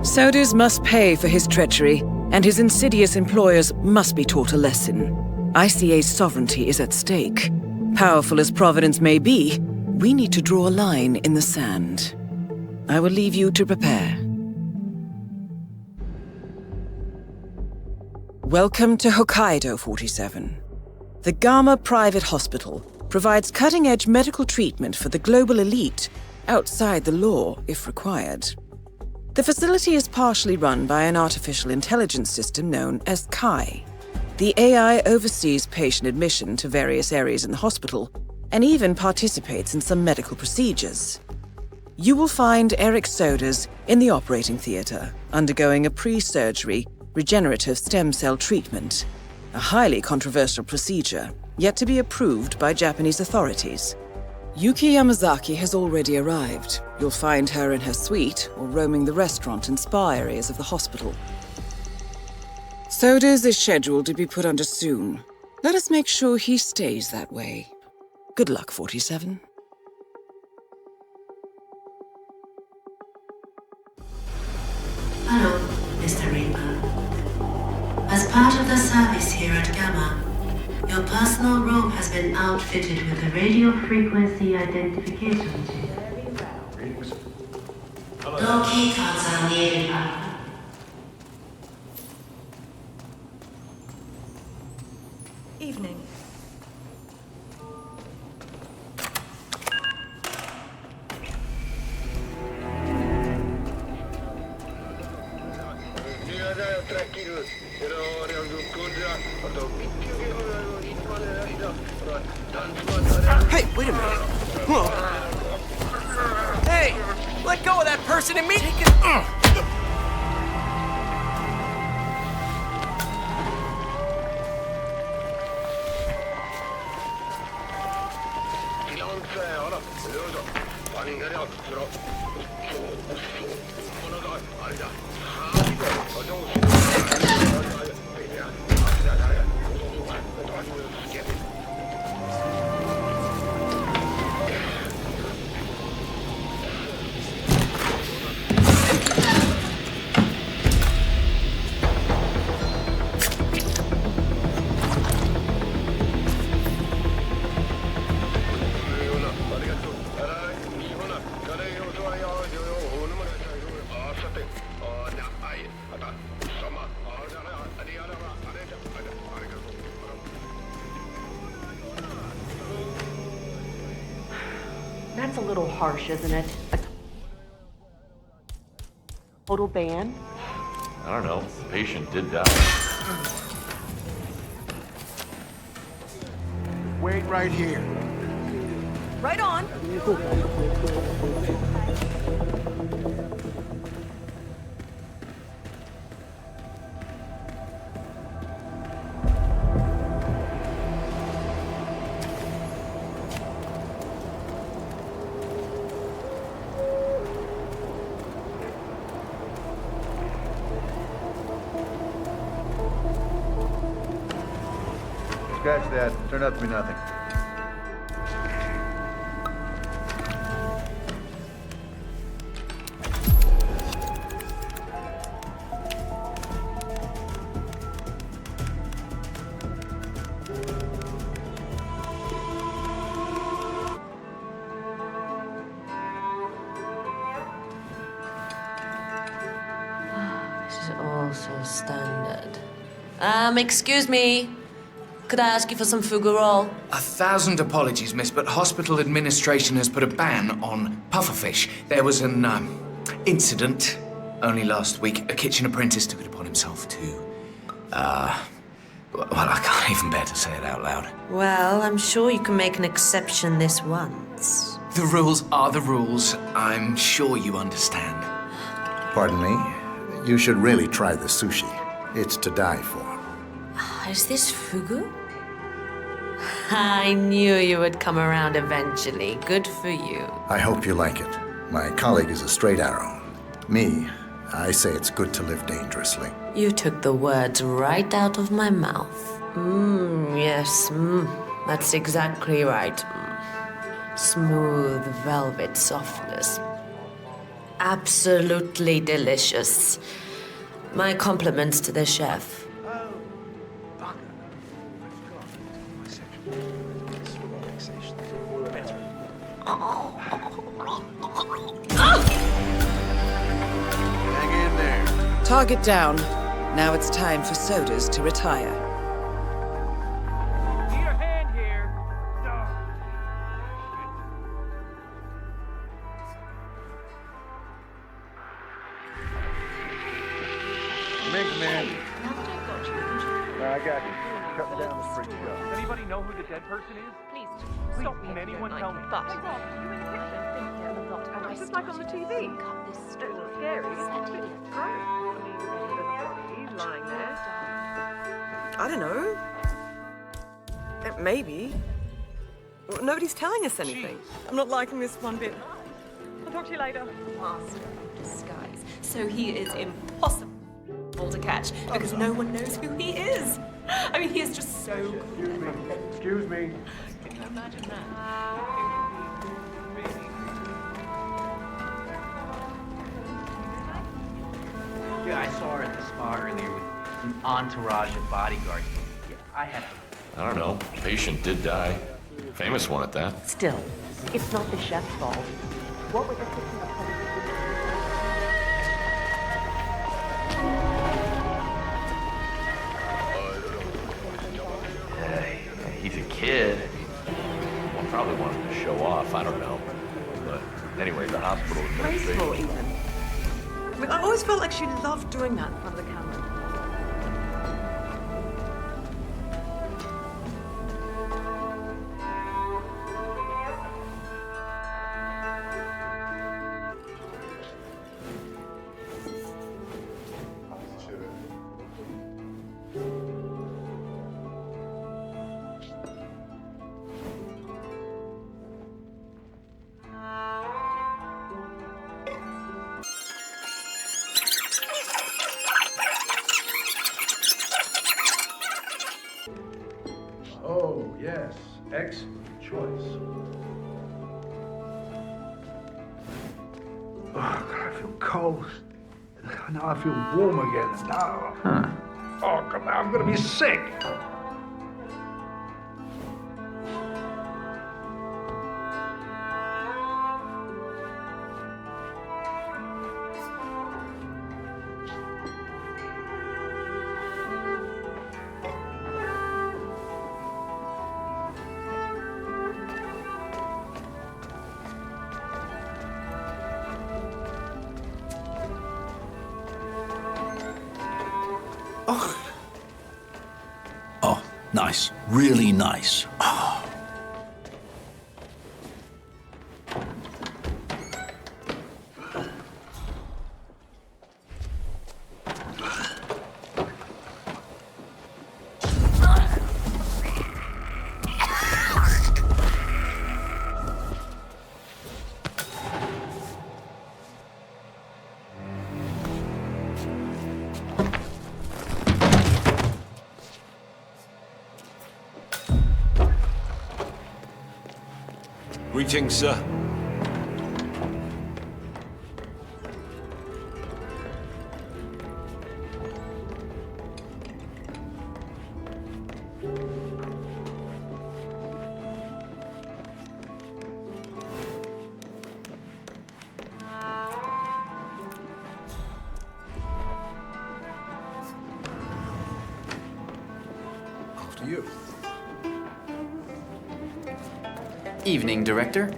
Sodas must pay for his treachery, and his insidious employers must be taught a lesson. ICA's sovereignty is at stake. Powerful as Providence may be, we need to draw a line in the sand. I will leave you to prepare. Welcome to Hokkaido, 47. The Gama Private Hospital provides cutting-edge medical treatment for the global elite, outside the law if required. The facility is partially run by an artificial intelligence system known as Kai. The AI oversees patient admission to various areas in the hospital and even participates in some medical procedures. You will find Eric Sodas in the operating theater, undergoing a pre-surgery regenerative stem cell treatment, a highly controversial procedure, yet to be approved by Japanese authorities. Yuki Yamazaki has already arrived. You'll find her in her suite or roaming the restaurant and spa areas of the hospital. Sodas is scheduled to be put under soon. Let us make sure he stays that way. Good luck, 47. Hello, Mr. Reaper. As part of the service here at Gamma, your personal room has been outfitted with a radio frequency identification chip. No keycards are needed. Evening. Hey, wait a minute. Whoa. Hey, let go of that person and me. Take it. That's a little harsh, isn't it? A total ban? I don't know. The patient did die. Wait right here. Right on. Scratch that. Turned out to be nothing. so standard. Excuse me. Could I ask you for some Fouguerol? 1,000 apologies, miss, but hospital administration has put a ban on pufferfish. There was an incident only last week. A kitchen apprentice took it upon himself to, well, I can't even bear to say it out loud. Well, I'm sure you can make an exception this once. The rules are the rules. I'm sure you understand. Pardon me? You should really try the sushi. It's to die for. Is this fugu? I knew you would come around eventually. Good for you. I hope you like it. My colleague is a straight arrow. Me, I say it's good to live dangerously. You took the words right out of my mouth. Yes, that's exactly right. Smooth velvet softness. Absolutely delicious. My compliments to the chef. Hang in there. Target down. Now it's time for sodas to retire. Need your hand here. Mink man. I got you. Shutting down the freak show. Does anybody know who the dead person is? Please Stop. Can anyone tell me? But you in the kitchen? It's just like on the TV. It's not scary. It's great. I mean, there's a body lying there. I don't know. Maybe. Nobody's telling us anything. I'm not liking this one bit. I'll talk to you later. Master of disguise. So he is impossible to catch because no one knows who he is. I mean, he is just so good. Excuse me. Can you imagine that? Yeah, I saw her at the spa earlier with an entourage of bodyguards. Yeah, I had to. I don't know. Patient did die. Famous one at that. Still, it's not the chef's fault. What was the kitchen apprentice? He's a kid. Well, probably wanted to show off. I don't know. But anyway, the hospital Graceful, administration. even. I mean, I always felt like she loved doing that in front of the camera. Oh, yes. Excellent choice. Oh, God, I feel cold. Now I feel warm again. Now. Oh, come on, I'm gonna be sick. Oh, nice. Really nice. Oh. Greetings, sir. Evening, Director.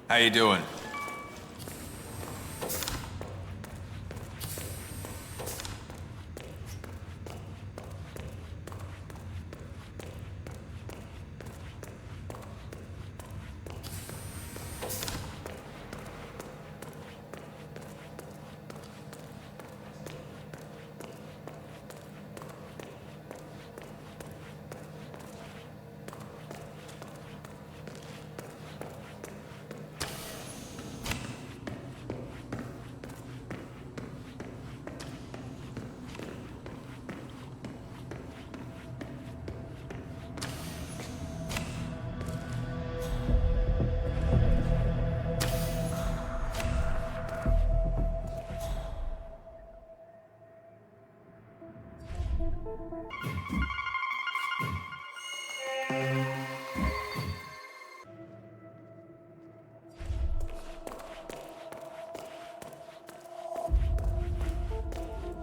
How you doing?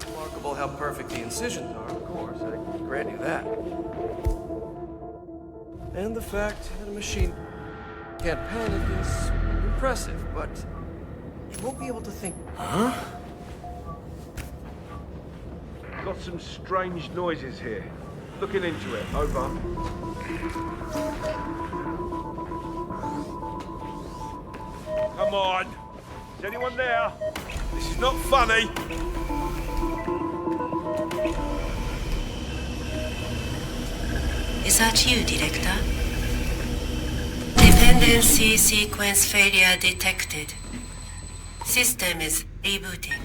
Remarkable how perfect the incisions are, of course. I grant you that. And the fact that a machine can't panic is impressive, but you won't be able to think. Huh? Got some strange noises here. Looking into it. Over. Come on. Is anyone there? This is not funny. Is that you, Director? Dependency sequence failure detected. System is rebooting.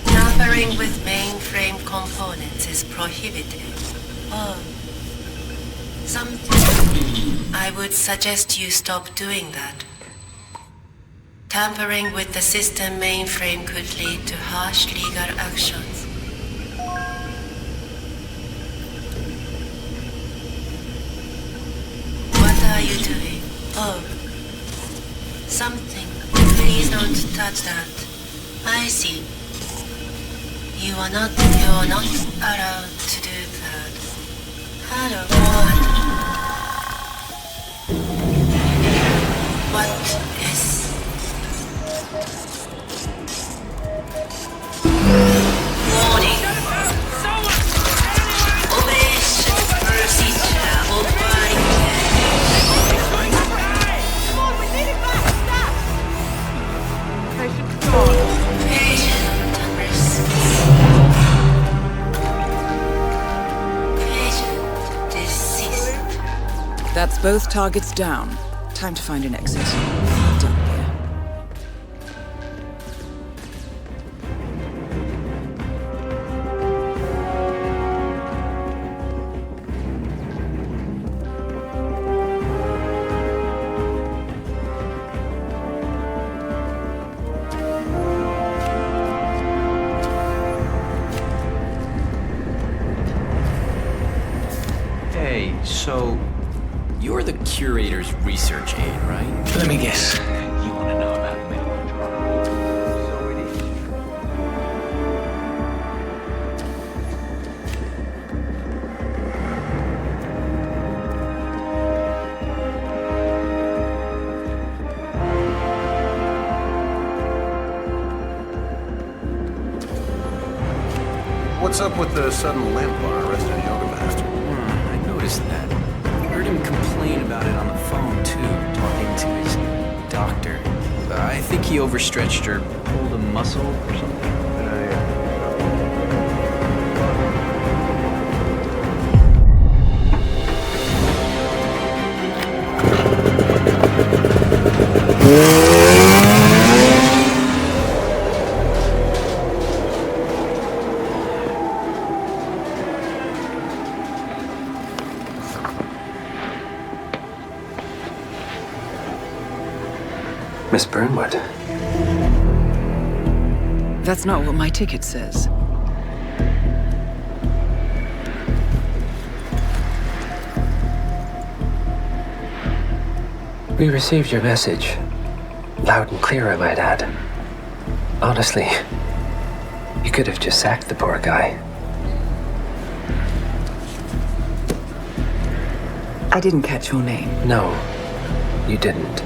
Tampering with mainframe components is prohibited. Oh. I would suggest you stop doing that. Tampering with the system mainframe could lead to harsh legal actions. What are you doing? Oh. Something. Please don't touch that. I see. You're not allowed to do that. Hello, what is... Warning. Operation procedure overridden. Come on, we need it back! Stop! Patient gone. Patient at risk. Patient deceased. That's both targets down. Time to find an exit. Done here. Hey, so you're the curator's research aide, right? Let me guess. You want to know about the medical trial? So it is. What's up with the sudden limp on our resident yoga master? I noticed that. Heard him complain about it on the phone, too, talking to his doctor. I think he overstretched or pulled a muscle or something. Miss Burnwood. That's not what my ticket says. We received your message. Loud and clear, I might add. Honestly, you could have just sacked the poor guy. I didn't catch your name. No, you didn't.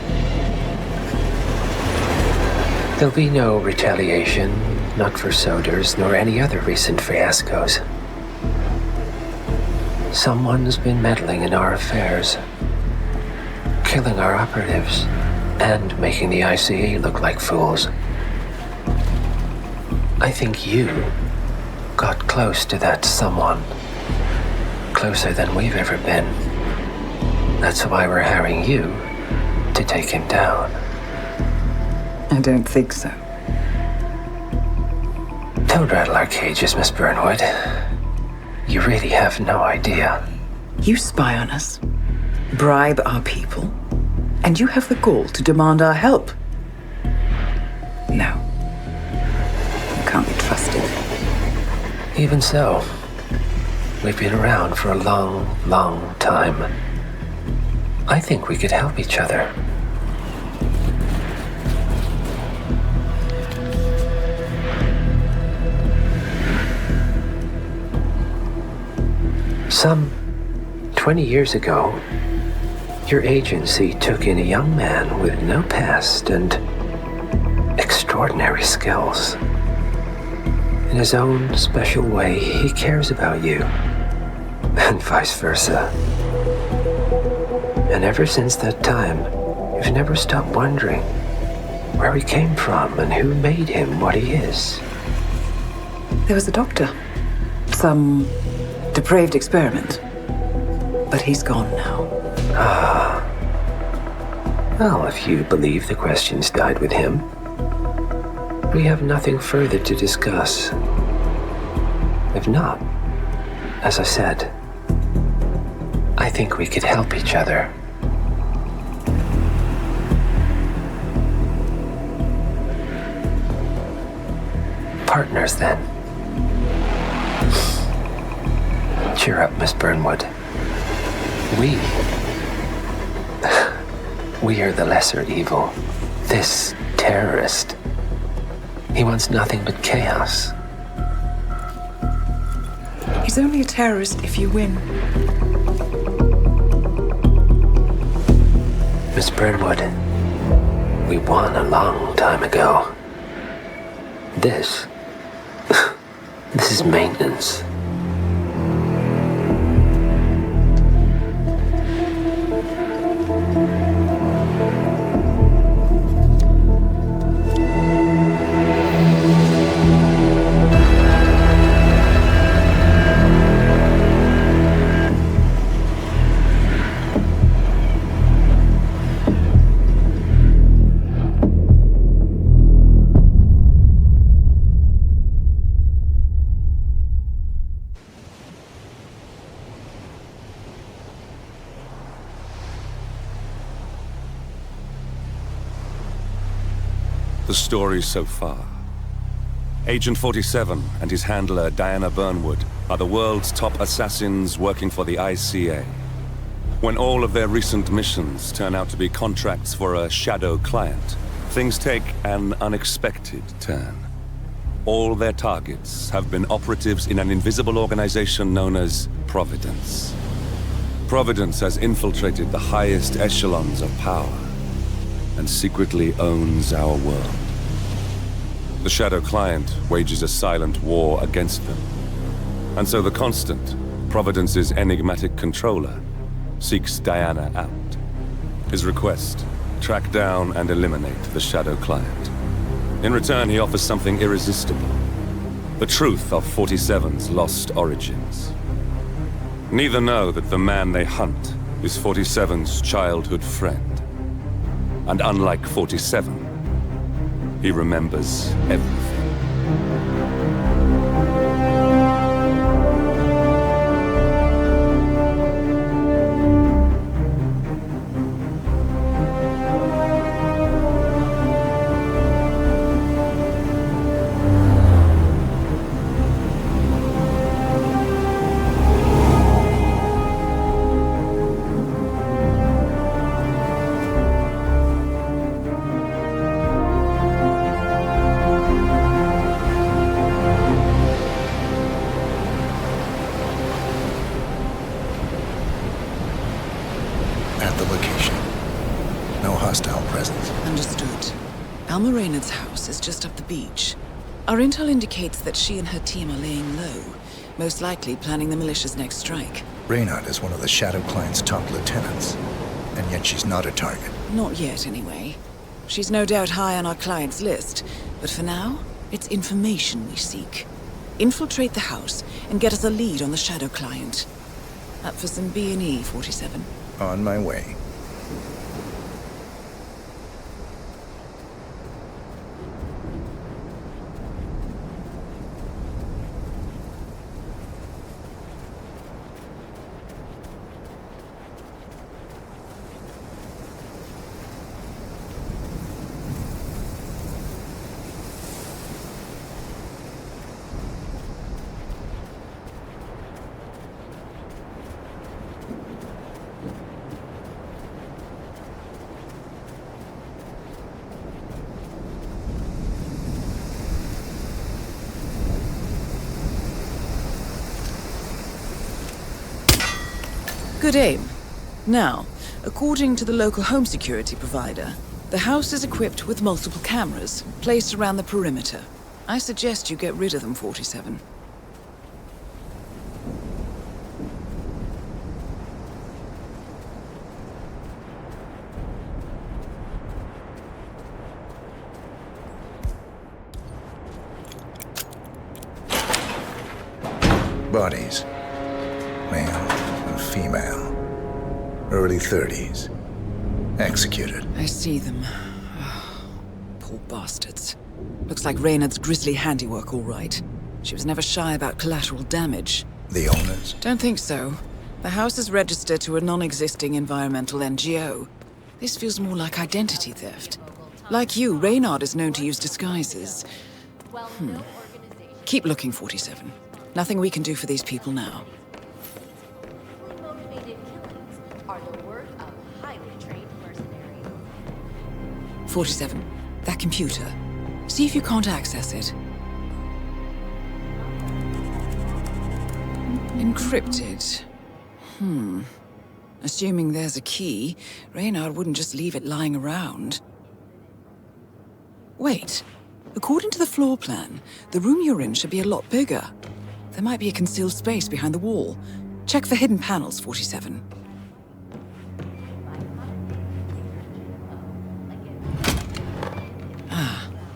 There'll be no retaliation, not for Soders, nor any other recent fiascos. Someone's been meddling in our affairs, killing our operatives, and making the ICA look like fools. I think you got close to that someone. Closer than we've ever been. That's why we're hiring you to take him down. I don't think so. Don't rattle our cages, Miss Burnwood. You really have no idea. You spy on us, bribe our people, and you have the gall to demand our help. No. You can't be trusted. Even so, we've been around for a long, long time. I think we could help each other. Some 20 years ago, your agency took in a young man with no past and extraordinary skills. In his own special way, he cares about you, and vice versa. And ever since that time, you've never stopped wondering where he came from and who made him what he is. There was a doctor. Some depraved experiment. But he's gone now. Ah. Well, if you believe the questions died with him, we have nothing further to discuss. If not, as I said, I think we could help each other. Partners, then. Cheer up, Miss Burnwood. We are the lesser evil. This terrorist. He wants nothing but chaos. He's only a terrorist if you win. Miss Burnwood, we won a long time ago. This is maintenance. The story so far. Agent 47 and his handler, Diana Burnwood, are the world's top assassins working for the ICA. When all of their recent missions turn out to be contracts for a shadow client, things take an unexpected turn. All their targets have been operatives in an invisible organization known as Providence. Providence has infiltrated the highest echelons of power and secretly owns our world. The Shadow Client wages a silent war against them. And so the Constant, Providence's enigmatic controller, seeks Diana out. His request, track down and eliminate the Shadow Client. In return, he offers something irresistible. The truth of 47's lost origins. Neither know that the man they hunt is 47's childhood friend. And unlike 47, he remembers everything. Understood. Alma Reynard's house is just up the beach. Our intel indicates that she and her team are laying low, most likely planning the militia's next strike. Reynard is one of the Shadow Client's top lieutenants, and yet she's not a target. Not yet, anyway. She's no doubt high on our client's list, but for now, it's information we seek. Infiltrate the house and get us a lead on the Shadow Client. Up for some B&E, 47. On my way. Good aim. Now, according to the local home security provider, the house is equipped with multiple cameras placed around the perimeter. I suggest you get rid of them, 47. Bodies. Male and female. Early 30s. Executed. I see them. Poor bastards. Looks like Reynard's grisly handiwork, all right. She was never shy about collateral damage. The owners? Don't think so. The house is registered to a non-existing environmental NGO. This feels more like identity theft. Like you, Reynard is known to use disguises. Keep looking, 47. Nothing we can do for these people now. 47. That computer. See if you can't access it. Encrypted. Assuming there's a key, Reynard wouldn't just leave it lying around. Wait. According to the floor plan, the room you're in should be a lot bigger. There might be a concealed space behind the wall. Check for hidden panels, 47.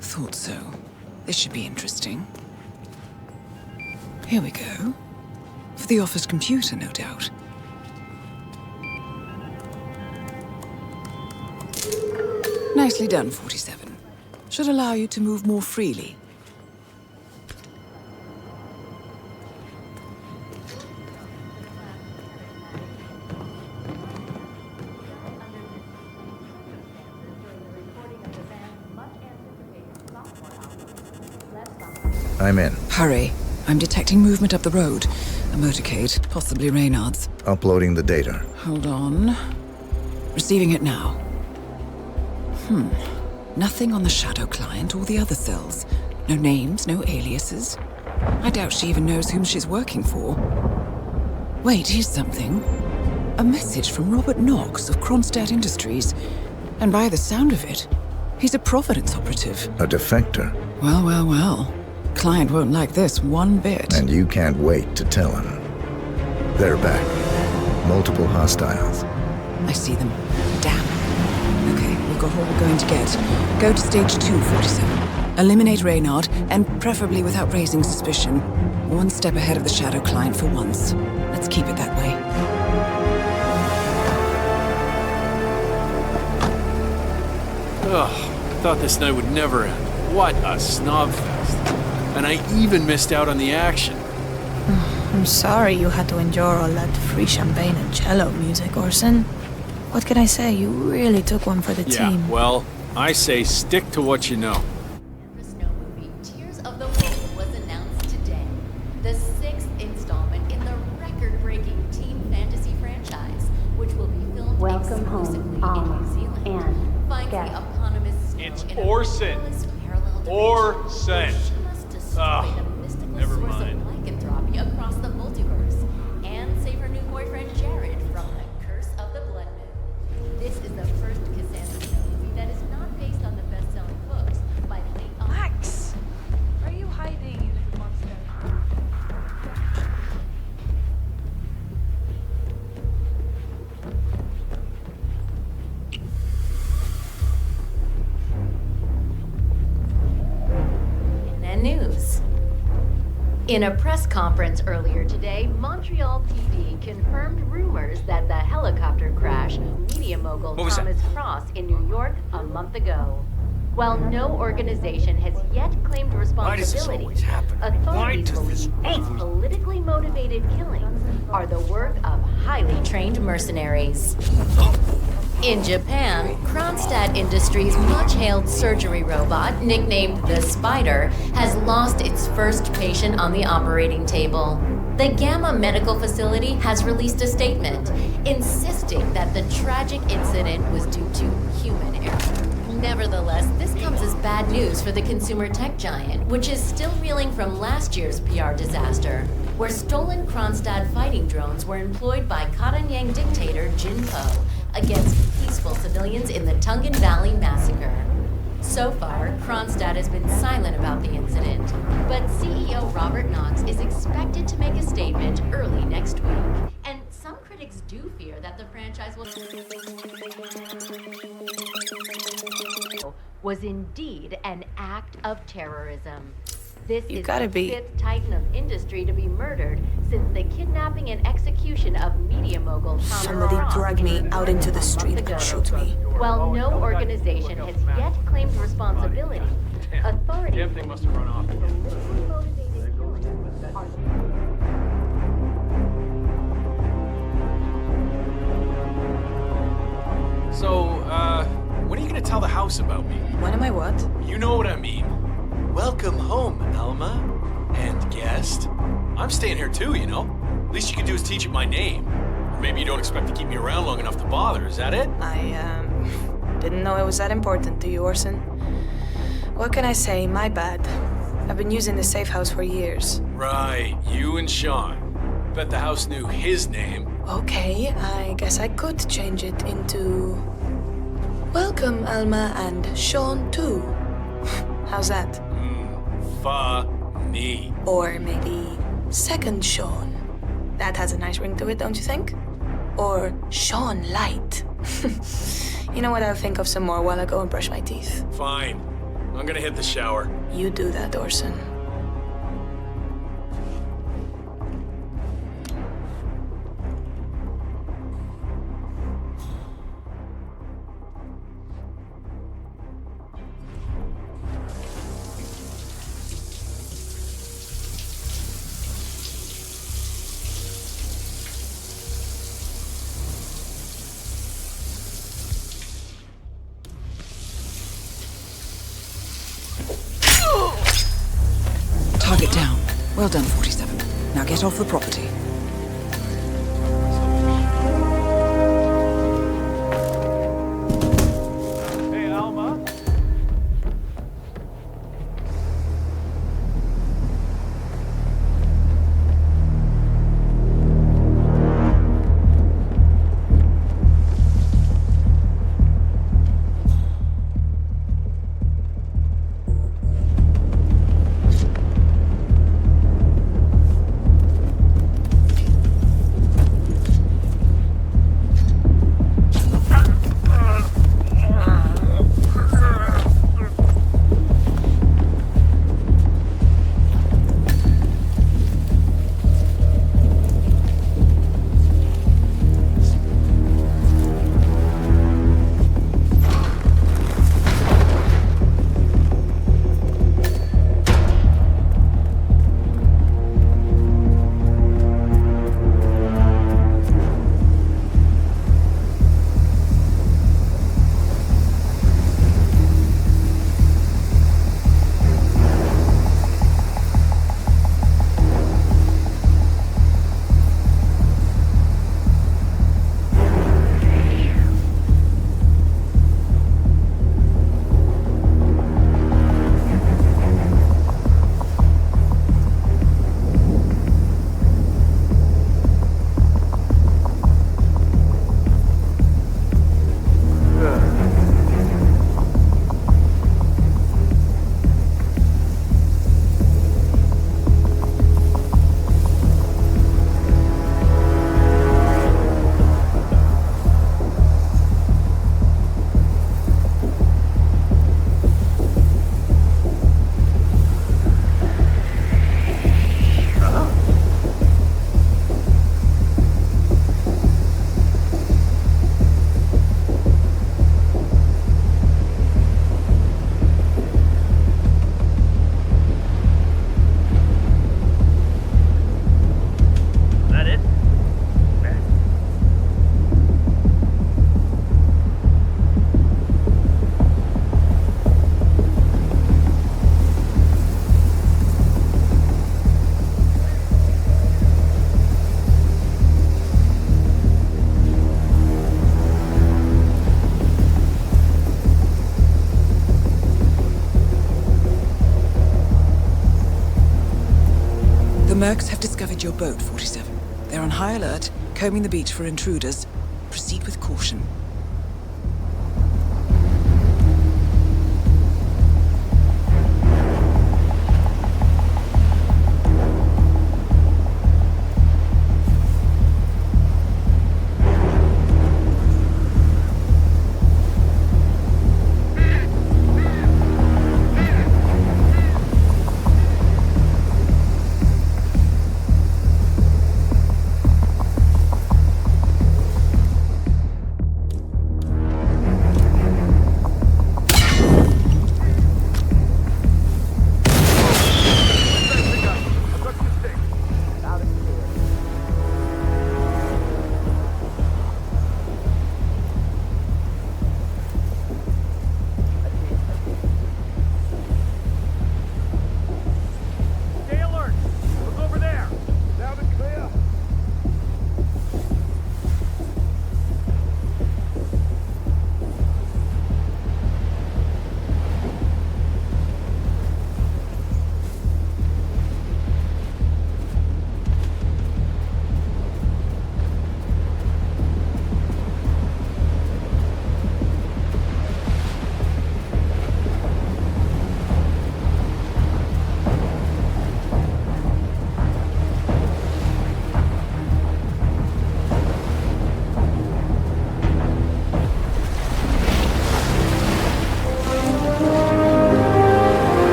Thought so. This should be interesting. Here we go. For the office computer, no doubt. Nicely done, 47. Should allow you to move more freely. I'm in. Hurry. I'm detecting movement up the road. A motorcade, possibly Reynard's. Uploading the data. Hold on. Receiving it now. Nothing on the Shadow Client or the other cells. No names, no aliases. I doubt she even knows whom she's working for. Wait, here's something. A message from Robert Knox of Kronstadt Industries. And by the sound of it, he's a Providence operative. A defector. Well, well, well. Client won't like this one bit. And you can't wait to tell him. They're back. Multiple hostiles. I see them. Damn. Okay, we've got all we're going to get. Go to stage 2, 47. Eliminate Reynard, and preferably without raising suspicion. One step ahead of the Shadow Client for once. Let's keep it that way. Ugh, I thought this night would never end. What a snobfest. And I even missed out on the action. I'm sorry you had to endure all that free champagne and cello music, Orson. What can I say? You really took one for the team. Yeah, well, I say stick to what you know. Tears of the Wolf was announced today. The 6th installment in the record-breaking Team Fantasy franchise, which will be filmed exclusively in New Zealand. And finds the eponymous It's Orson. Orson. Never mind. Lycanthropy across the multiverse, and save her new boyfriend Jared from the curse of the Blood Moon. This is the first Cassandra movie that is not based In a press conference earlier today, Montreal PD confirmed rumors that the helicopter crash media mogul Thomas Cross in New York a month ago. While no organization has yet claimed responsibility, authorities believe these politically motivated killings are the work of highly trained mercenaries. In Japan, Kronstadt Industries' much-hailed surgery robot, nicknamed the Spider, has lost its first patient on the operating table. The Gamma Medical Facility has released a statement insisting that the tragic incident was due to human error. Nevertheless, this comes as bad news for the consumer tech giant, which is still reeling from last year's PR disaster, where stolen Kronstadt fighting drones were employed by Karanyang dictator Jin Po against peaceful civilians in the Tungan Valley massacre. So far, Kronstadt has been silent about the incident, but CEO Robert Knox is expected to make a statement early next week. And some critics do fear that the franchise was indeed an act of terrorism. This is the fifth titan of industry to be murdered since the kidnapping and execution of media mogul Thomas Somebody Cross drag me out into the street and shoot me. While no organization has yet claimed responsibility, authorities Damn thing must have run off. So, when are you gonna tell the house about me? When am I what? You know what I mean. Welcome home, Alma. And guest. I'm staying here too, you know? Least you can do is teach it my name. Or maybe you don't expect to keep me around long enough to bother, is that it? I, didn't know it was that important to you, Orson. What can I say? My bad. I've been using the safe house for years. Right, you and Sean. Bet the house knew his name. Okay, I guess I could change it into... Welcome, Alma, and Sean, too. How's that? Funny. Or maybe Second Sean. That has a nice ring to it, don't you think? Or Sean Light. You know what, I'll think of some more while I go and brush my teeth. Fine. I'm gonna hit the shower. You do that, Orson. Target down. Well done, 47. Now get off the property. Hey, Alma. Mercs have discovered your boat, 47. They're on high alert, combing the beach for intruders. Proceed with caution.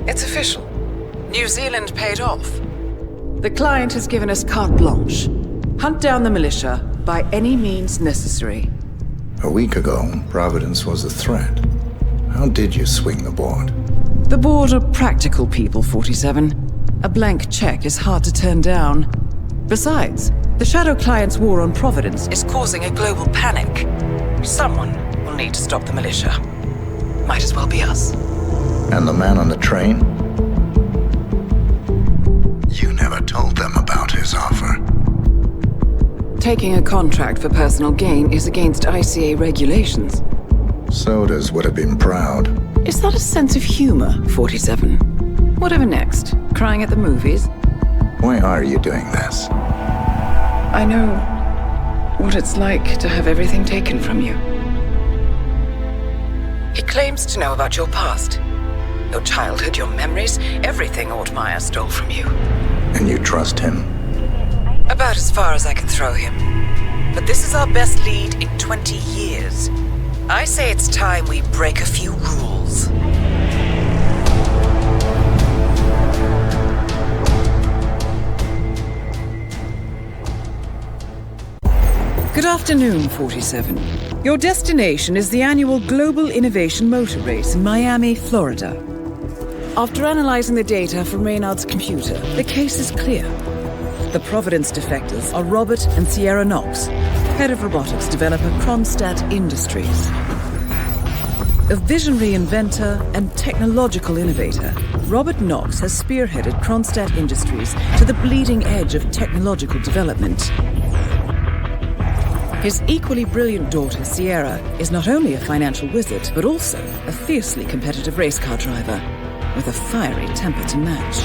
It's official. New Zealand paid off. The client has given us carte blanche. Hunt down the militia by any means necessary. A week ago, Providence was a threat. How did you swing the board? The board are practical people, 47. A blank check is hard to turn down. Besides, the Shadow Client's war on Providence is causing a global panic. Someone will need to stop the militia. Might as well be us. And the man on the train? You never told them about his offer. Taking a contract for personal gain is against ICA regulations. Sodas would have been proud. Is that a sense of humor, 47? Whatever next? Crying at the movies? Why are you doing this? I know what it's like to have everything taken from you. He claims to know about your past. Your childhood, your memories, everything Ortmeyer stole from you. And you trust him? About as far as I can throw him. But this is our best lead in 20 years. I say it's time we break a few rules. Good afternoon, 47. Your destination is the annual Global Innovation Motor Race in Miami, Florida. After analyzing the data from Reynard's computer, the case is clear. The Providence defectors are Robert and Sierra Knox, head of robotics developer Kronstadt Industries. A visionary inventor and technological innovator, Robert Knox has spearheaded Kronstadt Industries to the bleeding edge of technological development. His equally brilliant daughter, Sierra, is not only a financial wizard, but also a fiercely competitive race car driver, with a fiery temper to match.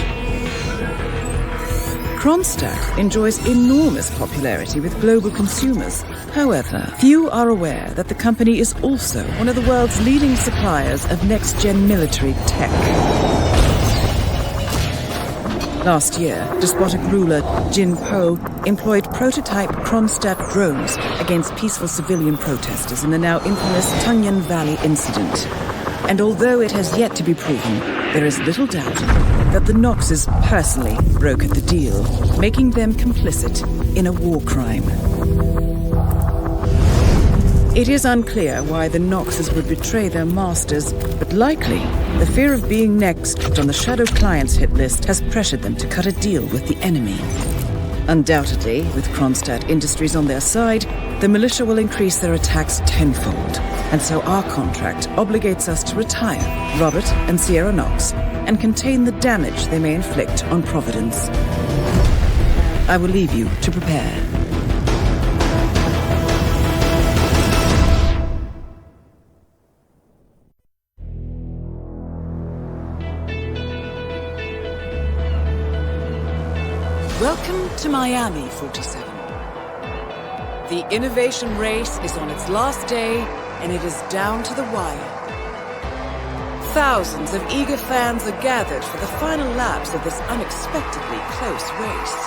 Kronstadt enjoys enormous popularity with global consumers. However, few are aware that the company is also one of the world's leading suppliers of next-gen military tech. Last year, despotic ruler Jin Po employed prototype Kronstadt drones against peaceful civilian protesters in the now infamous Tunyan Valley incident. And although it has yet to be proven, there is little doubt that the Noxes personally brokered the deal, making them complicit in a war crime. It is unclear why the Noxes would betray their masters, but likely the fear of being next on the Shadow Clients hit list has pressured them to cut a deal with the enemy. Undoubtedly, with Kronstadt Industries on their side, the militia will increase their attacks tenfold, and so our contract obligates us to retire Robert and Sierra Nox and contain the damage they may inflict on Providence. I will leave you to prepare. Welcome to Miami, 47. The innovation race is on its last day, and it is down to the wire. Thousands of eager fans are gathered for the final laps of this unexpectedly close race.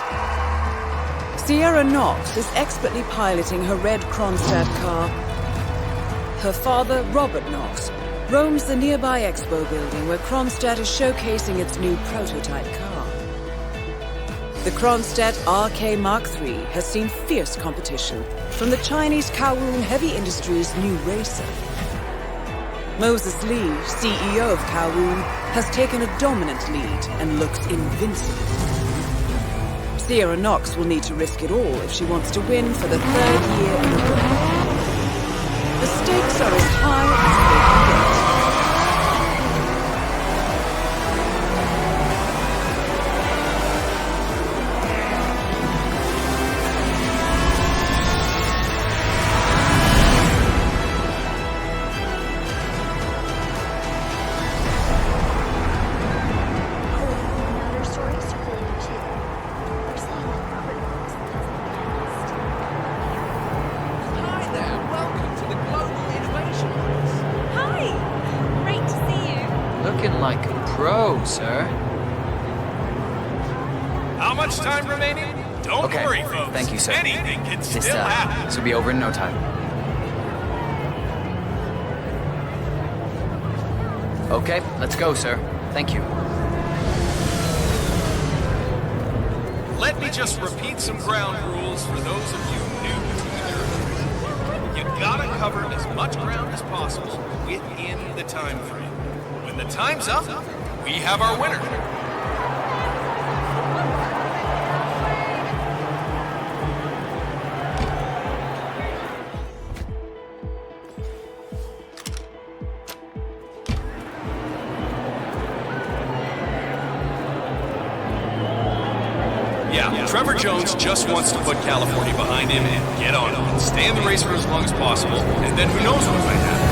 Sierra Nox is expertly piloting her red Kronstadt car. Her father, Robert Nox, roams the nearby expo building where Kronstadt is showcasing its new prototype car. The Kronstadt RK Mark III has seen fierce competition from the Chinese Kowloon Heavy Industries' new racer. Moses Lee, CEO of Kowloon, has taken a dominant lead and looks invincible. Sierra Nox will need to risk it all if she wants to win for the third year in a row. The stakes are as high as they can get. Sir. How much time remaining? Don't worry, folks. Thank you, sir. Anything can still happen. This will be over in no time. Okay, let's go, sir. Thank you. Let me just repeat some ground rules for those of you new to the industry. You gotta cover as much ground as possible within the time frame. When the time's up, we have our winner. Yeah, Trevor Jones just wants to put California behind him and get on it. Stay in the race for as long as possible, and then who knows what might happen.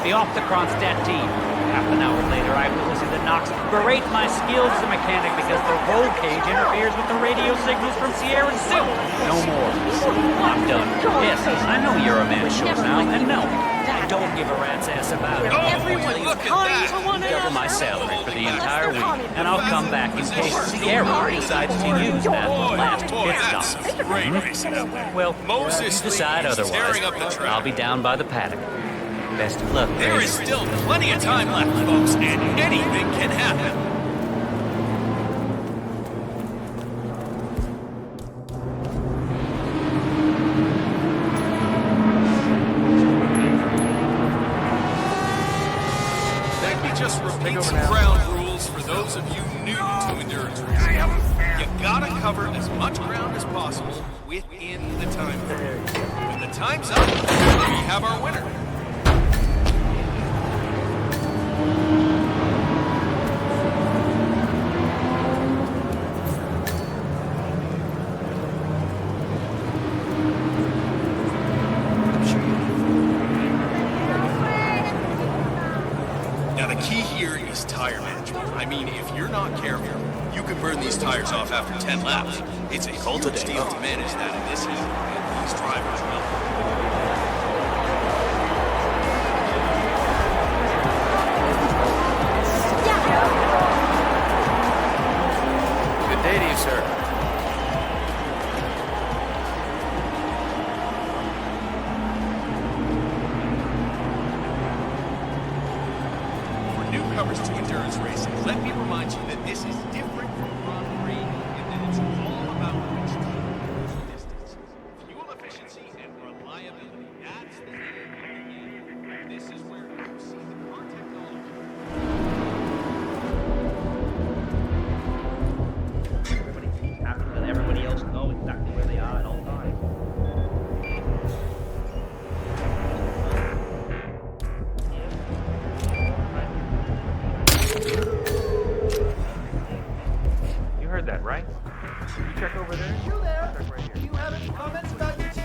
Off the Kronstadt team. Half an hour later, I have to listen to Nox berate my skills as a mechanic because the roll cage interferes with the radio signals from Sierra's suit. No more. I'm done. Yes, I know you're a man short now, and no, I don't give a rat's ass about it. Everyone, look at that! Double my salary for the entire week, and I'll come back in case Sierra decides to use that last pit stop. Well, you decide otherwise. I'll be down by the paddock. Best of luck. There is still plenty of time left, folks, and anything can happen. Let me just repeat some ground rules for those of you new to endurance racing. You gotta cover as much ground as possible within the time frame. When the time's up, we have our winner. Now the key here is tire management. I mean, if you're not careful, you can burn these tires off after 10 laps. It's a huge deal to manage that in this heat, and these drivers will. Good day to you, sir. For newcomers to endurance racing, let me remind you that this is different from Grand Prix, and that it's all about which team goes the distance. Fuel efficiency and reliability, that's the name of the game. This is where you see the car technology. Everybody's happy to let everybody else know exactly where they are at all times. You heard that, right? You check over there. You there? Check right here. Do you have any comments about your team?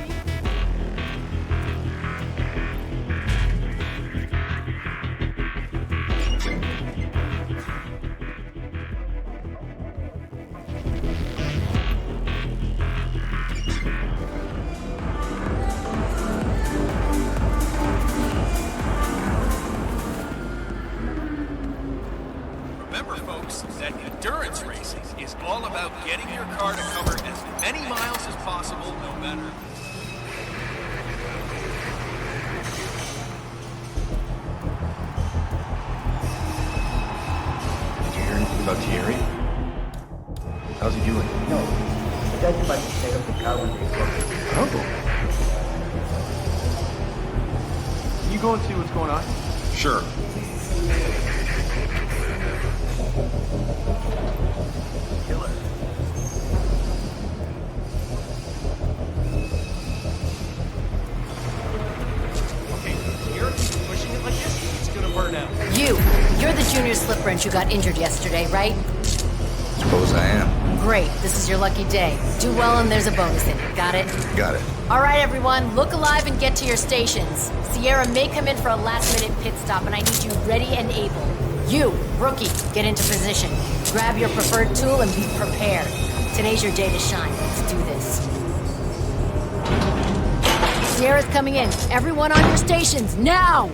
Remember, folks, that endurance racing is all about getting your car to cover as many miles as possible, no matter. Did you hear anything about Thierry? How's he doing? No. That's about the state of the car when they Oh. Can you go and see what's going on? Sure. Killer. Okay, you're pushing it like this, it's gonna burn out. You're the junior slip wrench who got injured yesterday, right? Suppose I am. Great, this is your lucky day. Do well and there's a bonus in it, got it? Got it. All right, everyone, look alive and get to your stations. Sierra may come in for a last-minute pit stop, and I need you ready and able. You, rookie, get into position. Grab your preferred tool and be prepared. Today's your day to shine. Let's do this. Sierra's coming in. Everyone on your stations, now!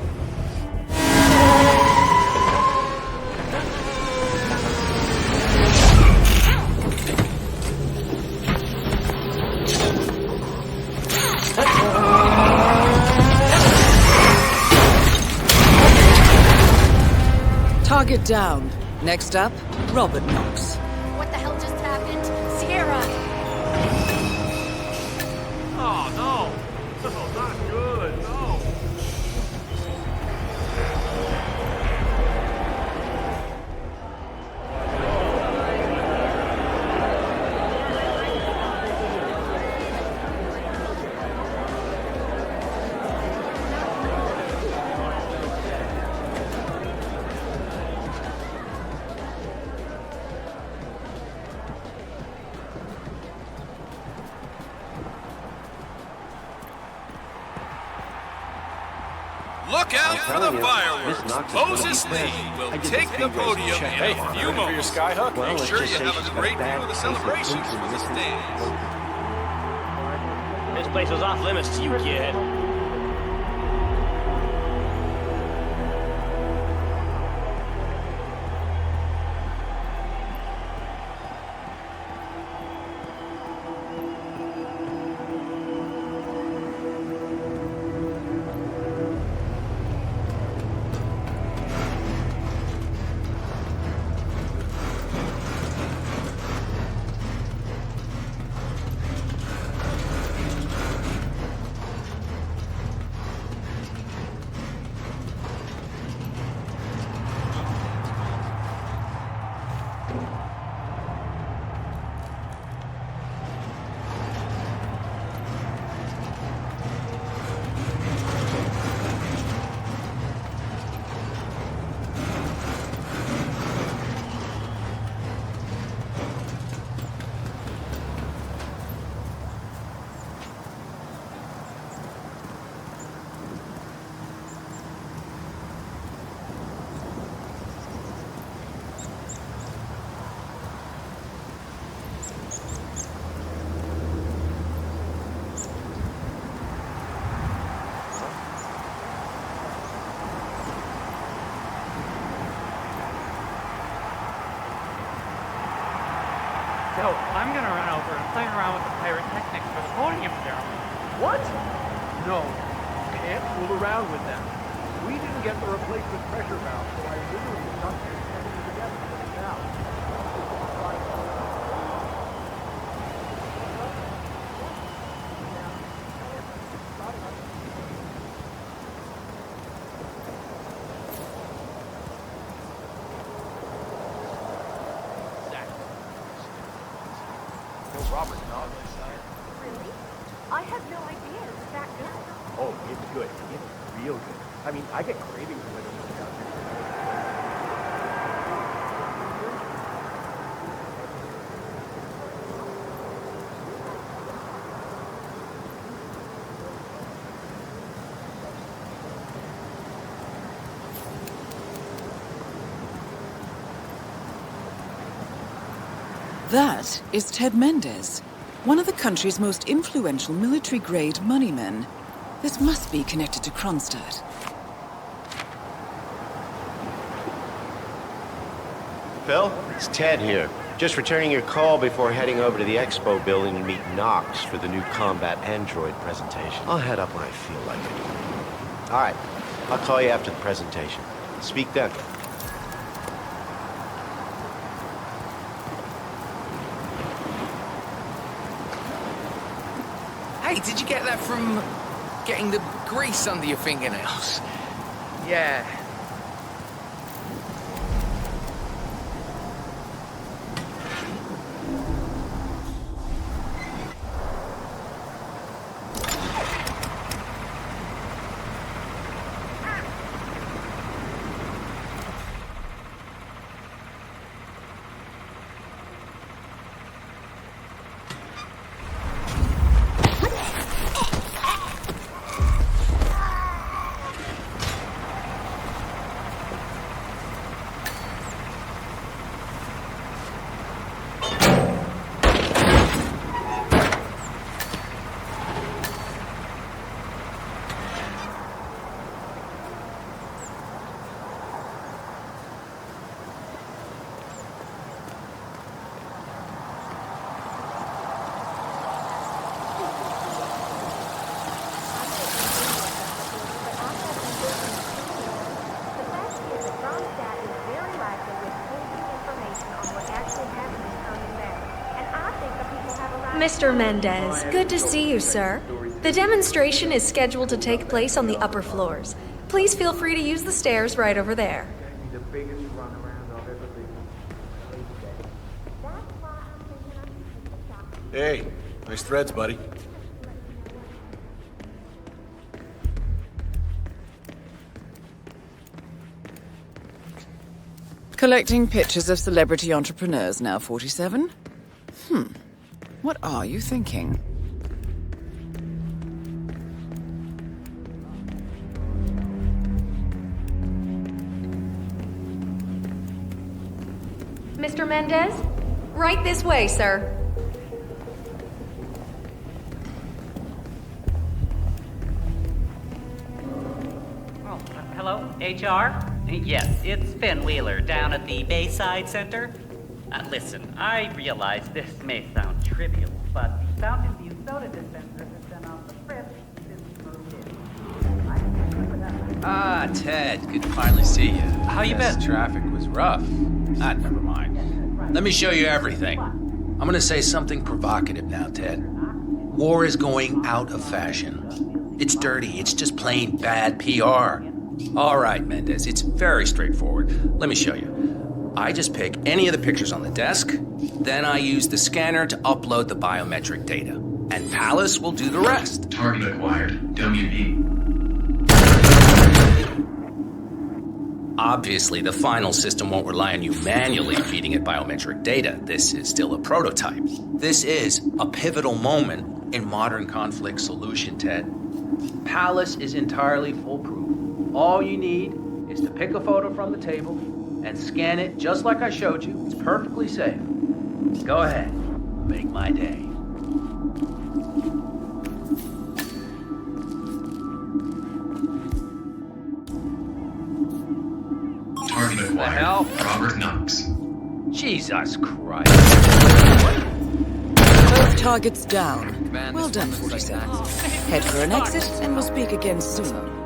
Target down. Next up, Robert Knox. What the hell just happened? Sierra! Oh, no. No, not good. No. Look out for the fireworks. Moses Lee will take the podium in a few moments. Make sure you have a great view of the celebrations from the stands. This place was off limits to you, kid. So, I'm gonna run over and play around with the pyrotechnics for the podium ceremony. What? No, you can't fool around with them. We didn't get the replacement pressure valve, so I literally dumped everything together for it now. Robert, not Really? I had no idea it was that good. Oh, it's good. It's real good. I mean, I get cravings when it comes out here. That is Ted Mendez, one of the country's most influential military-grade moneymen. This must be connected to Kronstadt. Phil, it's Ted here. Just returning your call before heading over to the expo building to meet Knox for the new combat android presentation. I'll head up when I feel like it. All right, I'll call you after the presentation. Speak then. Hey, did you get that from getting the grease under your fingernails? Yeah. Mr. Mendez, good to see you, sir. The demonstration is scheduled to take place on the upper floors. Please feel free to use the stairs right over there. The biggest runaround I've ever been. Hey, nice threads, buddy. Collecting pictures of celebrity entrepreneurs now 47? What are you thinking? Mr. Mendez? Right this way, sir. Oh, hello, HR? Yes, it's Finn Wheeler down at the Bayside Center. Listen, I realize this may sound trivial, but the Fountain View soda dispenser has been on the frisk since you moved in. Ah, Ted, good to finally see you. How you been? Traffic was rough. Never mind. Let me show you everything. I'm gonna say something provocative now, Ted. War is going out of fashion. It's dirty, it's just plain bad PR. All right, Mendez, it's very straightforward. Let me show you. I just pick any of the pictures on the desk, then I use the scanner to upload the biometric data. And Palace will do the rest. Target acquired. WB. Obviously, the final system won't rely on you manually feeding it biometric data. This is still a prototype. This is a pivotal moment in modern conflict solution, Ted. Palace is entirely foolproof. All you need is to pick a photo from the table and scan it just like I showed you. It's perfectly safe. Go ahead. Make my day. Target acquired. Robert Knox. Jesus Christ. Both targets down. Well done, 47. Head for an exit, and we'll speak again soon.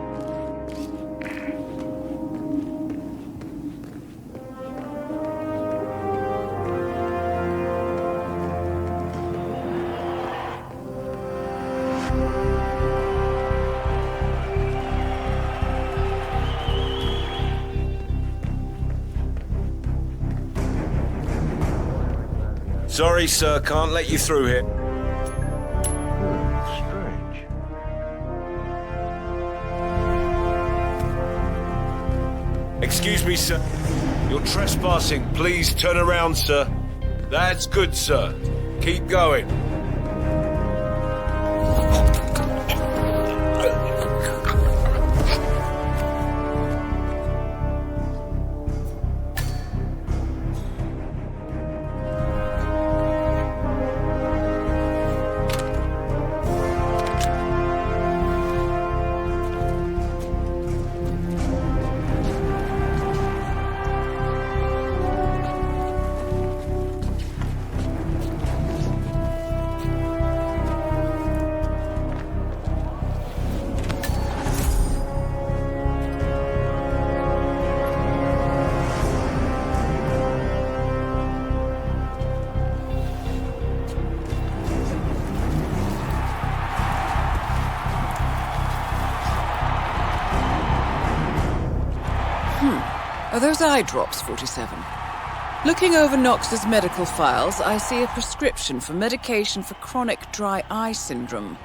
Sorry, sir, can't let you through here. Strange. Excuse me, sir. You're trespassing. Please turn around, sir. That's good, sir. Keep going. Are those eye drops, 47? Looking over Knox's medical files, I see a prescription for medication for chronic dry eye syndrome.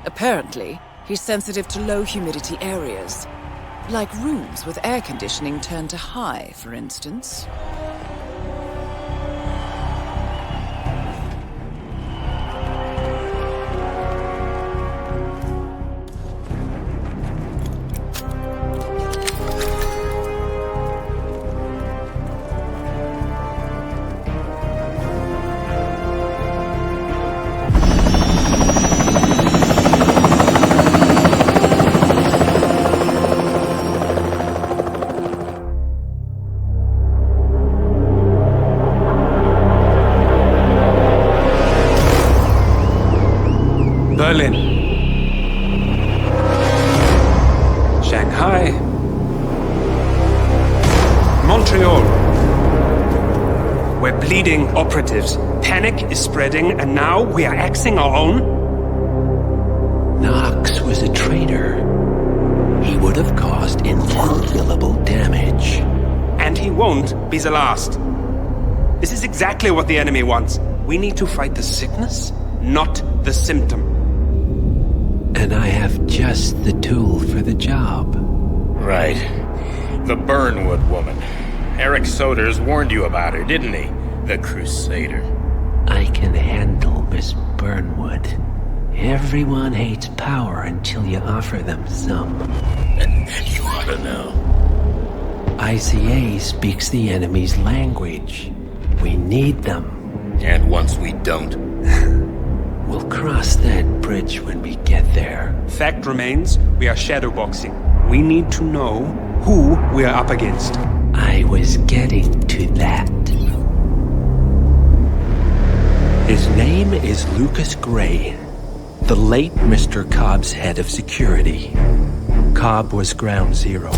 Apparently, he's sensitive to low humidity areas. Like rooms with air conditioning turned to high, for instance. Berlin, Shanghai, Montreal. We're bleeding operatives. Panic is spreading, and now we are axing our own? Knox was a traitor. He would have caused incalculable damage. And he won't be the last. This is exactly what the enemy wants. We need to fight the sickness, not the symptom. And I have just the tool for the job. Right. The Burnwood woman. Eric Soders warned you about her, didn't he? The Crusader. I can handle Miss Burnwood. Everyone hates power until you offer them some. You ought to know. ICA speaks the enemy's language. We need them. And once we don't... We'll cross that bridge when we get there. Fact remains, we are shadowboxing. We need to know who we are up against. I was getting to that. His name is Lucas Gray, the late Mr. Cobb's head of security. Cobb was ground zero,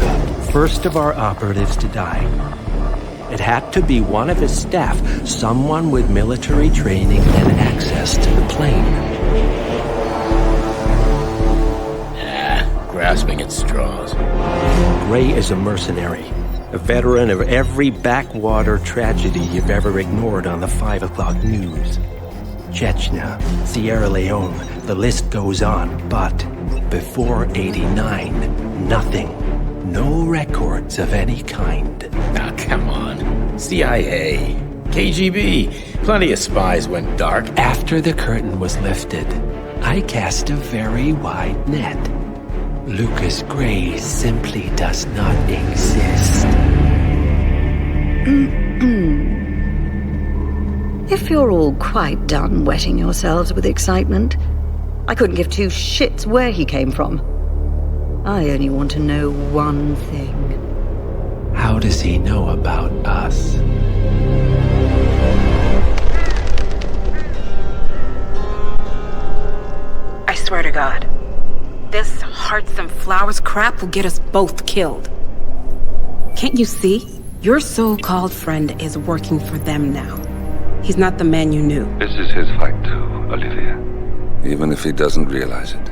first of our operatives to die. It had to be one of his staff, someone with military training and access to the plane. Grasping at straws. Gray is a mercenary, a veteran of every backwater tragedy you've ever ignored on the 5 o'clock news. Chechnya, Sierra Leone, the list goes on, but before '89, nothing. No records of any kind. Ah, come on. CIA, KGB, plenty of spies went dark. After the curtain was lifted, I cast a very wide net. Lucas Gray simply does not exist. If you're all quite done wetting yourselves with excitement, I couldn't give two shits where he came from. I only want to know one thing. How does he know about us? hearts and flowers crap will get us both killed. Can't you see? Your so-called friend is working for them now. He's not the man you knew. This is his fight too, Olivia. Even if he doesn't realize it.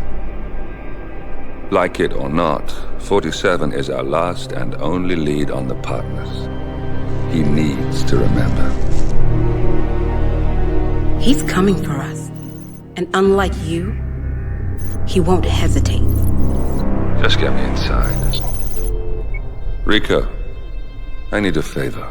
Like it or not, 47 is our last and only lead on the partners. He needs to remember. He's coming for us. And unlike you, he won't hesitate. Just get me inside. Rico, I need a favor.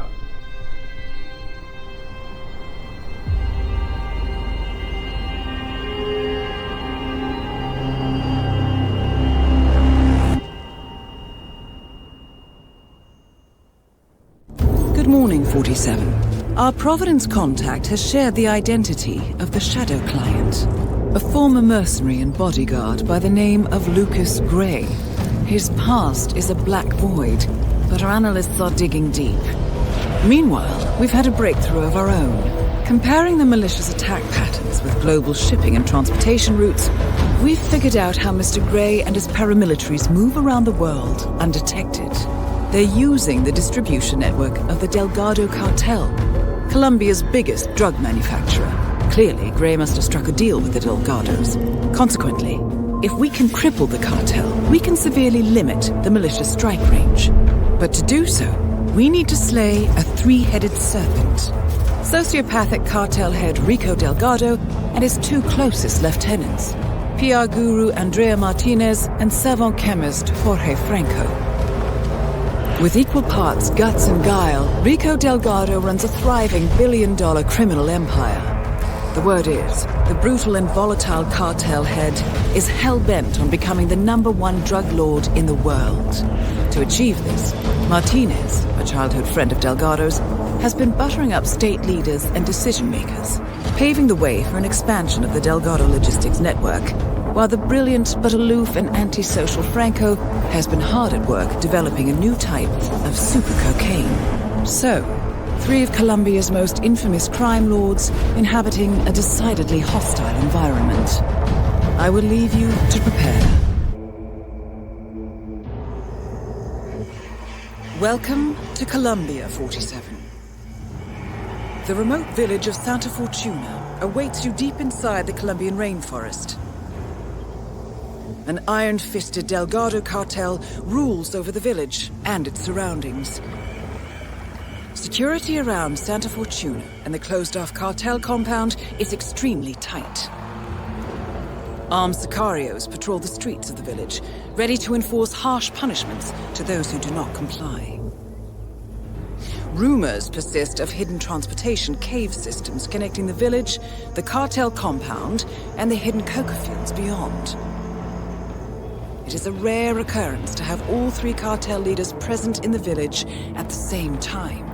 Good morning, 47. Our Providence contact has shared the identity of the Shadow Client, a former mercenary and bodyguard by the name of Lucas Gray. His past is a black void, but our analysts are digging deep. Meanwhile, we've had a breakthrough of our own. Comparing the malicious attack patterns with global shipping and transportation routes, we've figured out how Mr. Gray and his paramilitaries move around the world undetected. They're using the distribution network of the Delgado Cartel, Colombia's biggest drug manufacturer. Clearly, Gray must have struck a deal with the Delgados. Consequently, if we can cripple the cartel, we can severely limit the malicious strike range. But to do so, we need to slay a three-headed serpent. Sociopathic cartel head Rico Delgado and his two closest lieutenants, PR guru Andrea Martinez and savant chemist Jorge Franco. With equal parts guts and guile, Rico Delgado runs a thriving billion-dollar criminal empire. The word is, the brutal and volatile cartel head is hell-bent on becoming the #1 drug lord in the world. To achieve this, Martinez, a childhood friend of Delgado's, has been buttering up state leaders and decision-makers, paving the way for an expansion of the Delgado logistics network, while the brilliant but aloof and antisocial Franco has been hard at work developing a new type of super cocaine. So, three of Colombia's most infamous crime lords inhabiting a decidedly hostile environment. I will leave you to prepare. Welcome to Colombia, 47. The remote village of Santa Fortuna awaits you deep inside the Colombian rainforest. An iron-fisted Delgado cartel rules over the village and its surroundings. Security around Santa Fortuna and the closed-off cartel compound is extremely tight. Armed sicarios patrol the streets of the village, ready to enforce harsh punishments to those who do not comply. Rumors persist of hidden transportation cave systems connecting the village, the cartel compound, and the hidden coca fields beyond. It is a rare occurrence to have all three cartel leaders present in the village at the same time.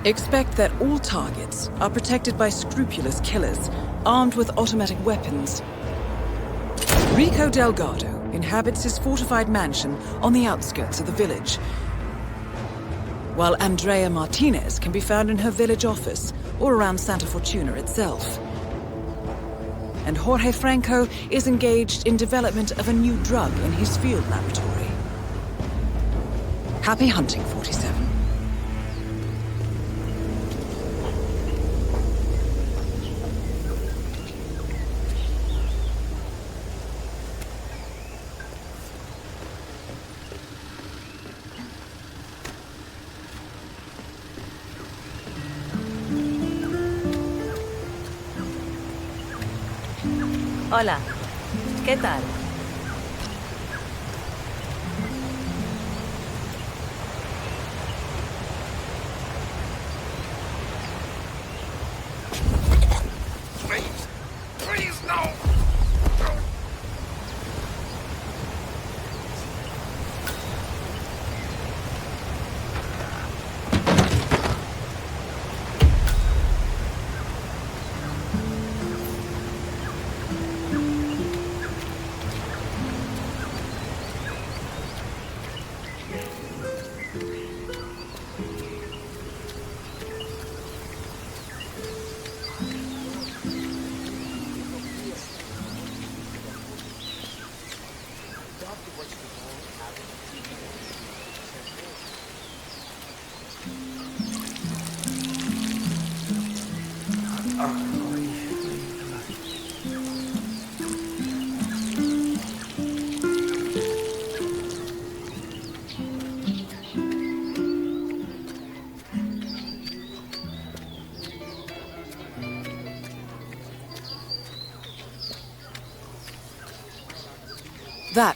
Expect that all targets are protected by scrupulous killers, armed with automatic weapons. Rico Delgado inhabits his fortified mansion on the outskirts of the village, while Andrea Martinez can be found in her village office or around Santa Fortuna itself. And Jorge Franco is engaged in development of a new drug in his field laboratory. Happy hunting, 47. Hola, ¿qué tal? Please, no! That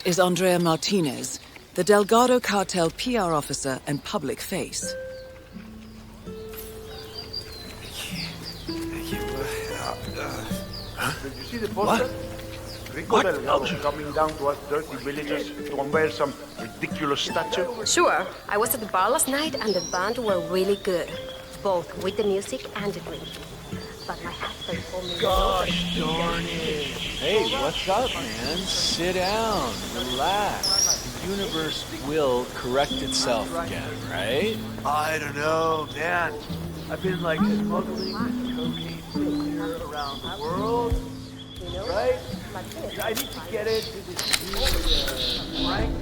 is Andrea Martinez, the Delgado cartel PR officer and public face. Did you see the poster? Rico Delgado coming down to us dirty villagers to unveil some ridiculous statue. Sure. I was at the bar last night and the band were really good. Both with the music and the drink. But my husband told me... Gosh darn it. Hey, what's up, man? Sit down. Relax. The universe will correct itself again, right? I don't know, man. I've been like smuggling cocaine here around the world, right? I need to get into this new rank.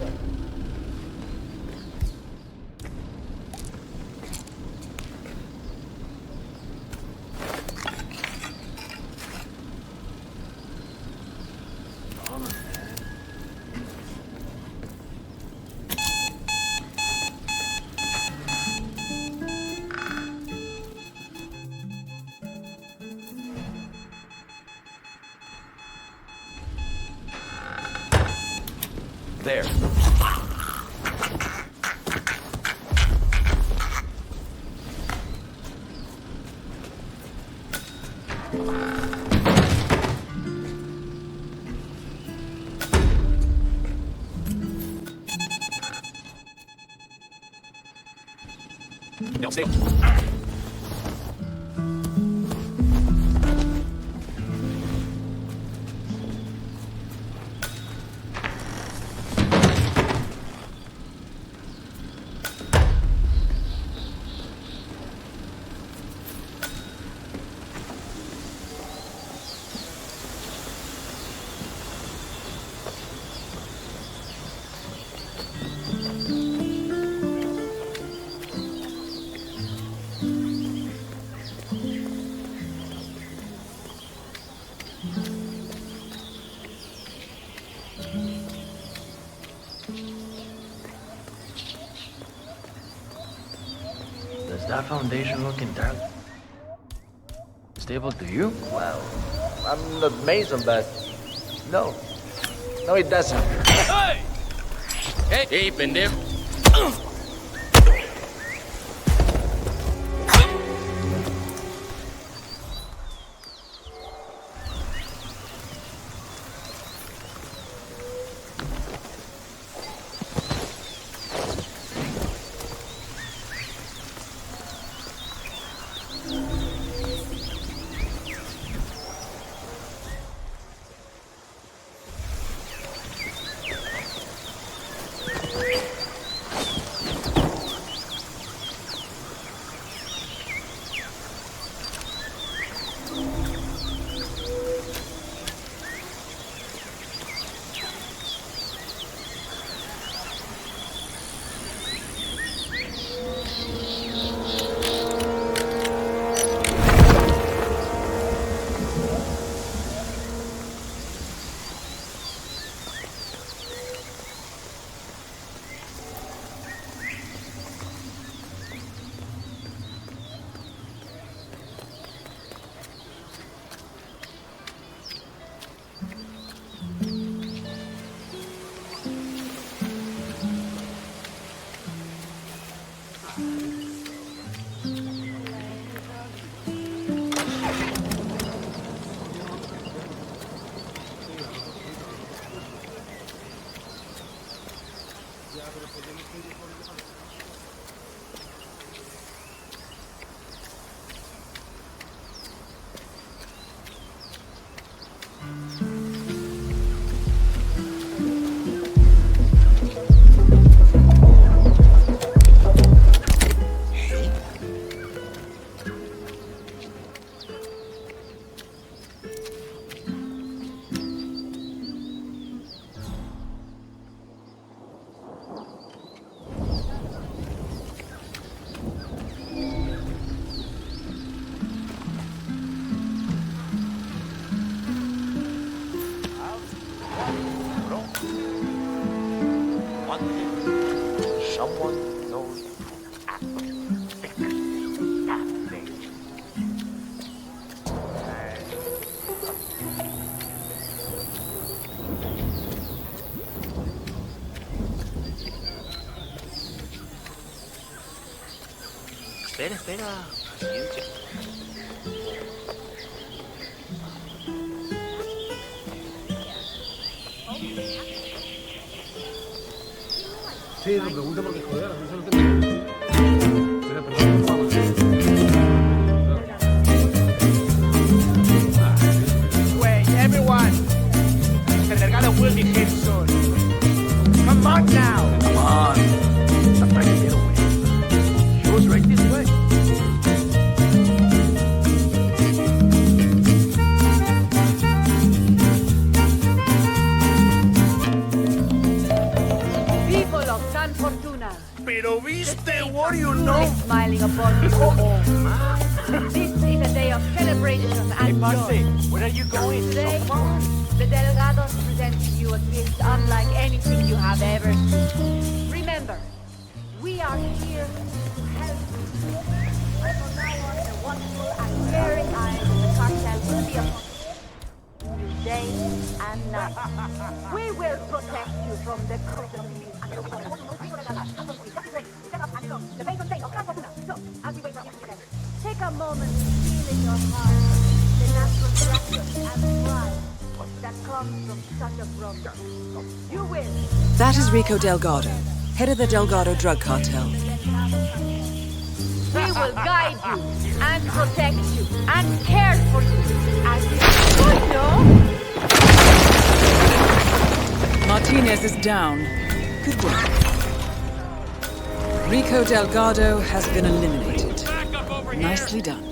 There. Don't stay. Does that foundation look entirely stable to you? Well, I'm not Mason, but no. No, it doesn't. Hey! Hey, pendejo. Someone knows at the fix that thing. Espera. Sí, lo pregunto porque joder, a mí solo tengo... Wait, everyone! El delegado will be here soon. Come on now! Come on. I'm trying to get away. She was right this way. People of San Fortuna. Pero viste, what do you know? Smiling upon you all. This is a day of celebration and joy. Where are you going? Today, the delegados present to you a gift unlike anything you have ever seen. Remember, we are here to help you. From now on, the watchful and caring eyes of the cartel will be upon you day and night. We will protect you from the cruelty and the Take a moment to feel in your heart the natural passion and pride that comes from such a brother. You will. That is Rico Delgado, head of the Delgado drug cartel. We will guide you and protect you and care for you as you should know. Martinez is down. Good work. Rico Delgado has been eliminated. Nicely done.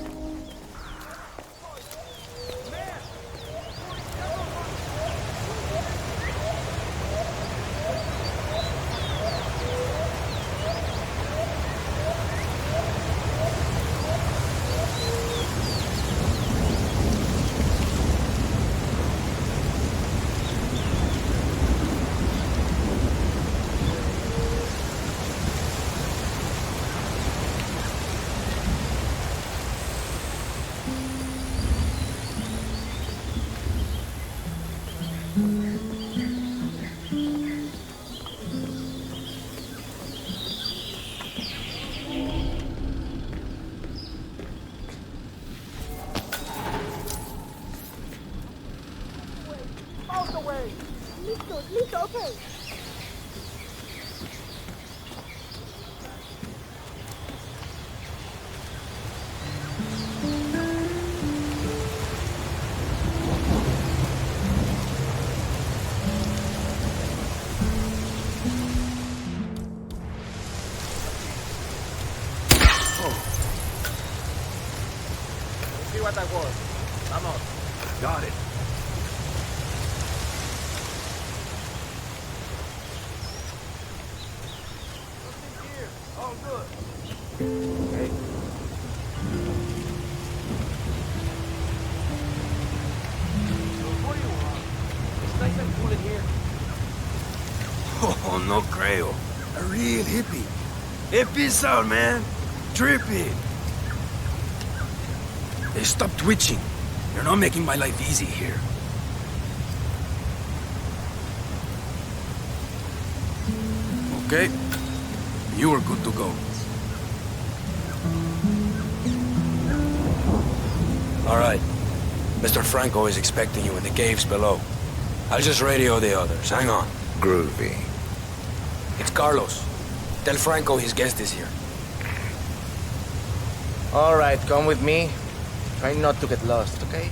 Out the way. Listo, okay. See what that was. Vamos. Got it. All good. Okay. What do you want? It's nice and cool in here. Oh, no creo. A real hippie. Hey, peace out, man. Trippy. Hey, stop twitching. You're not making my life easy here. Okay? You are good to go. All right. Mr. Franco is expecting you in the caves below. I'll just radio the others. Hang on. Groovy. It's Carlos. Tell Franco his guest is here. All right, come with me. Try not to get lost, okay?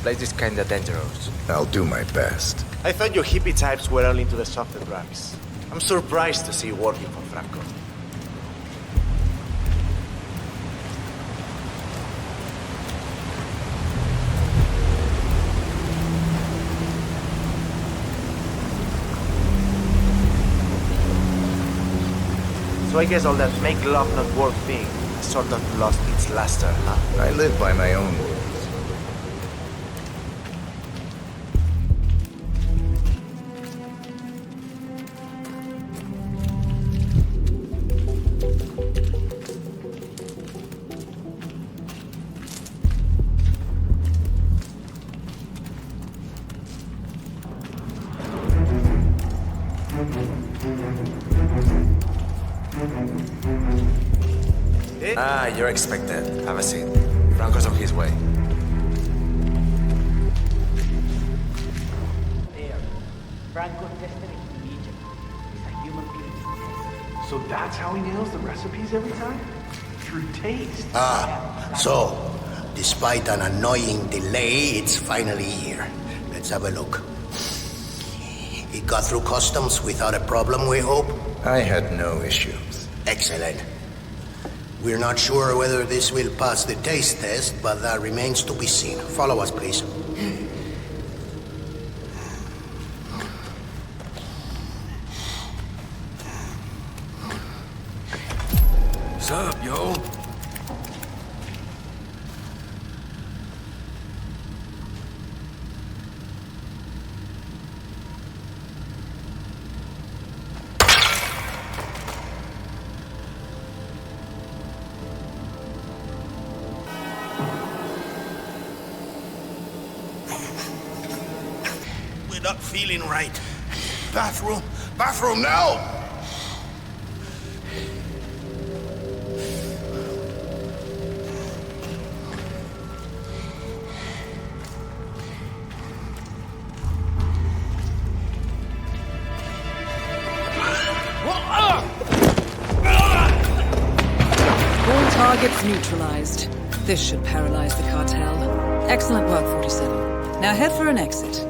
Place is kinda dangerous. I'll do my best. I thought you hippie types were all into the softer drugs. I'm surprised to see you working for Franco. So I guess all that make love not worth being sort of lost its luster, huh? I live by my own rules. it? Ah, you're expected. Have a seat. Franco's on his way. There. Franco's destiny in Egypt is a human being. So that's how he nails the recipes every time? Through taste. So, despite an annoying delay, it's finally here. Let's have a look. It got through customs without a problem, we hope? I had no issues. Excellent. We're not sure whether this will pass the taste test, but that remains to be seen. Follow us, please. What's up, yo? We're not feeling right. Bathroom! Bathroom now! All targets neutralized. This should paralyze the cartel. Excellent work, 47. Now head for an exit.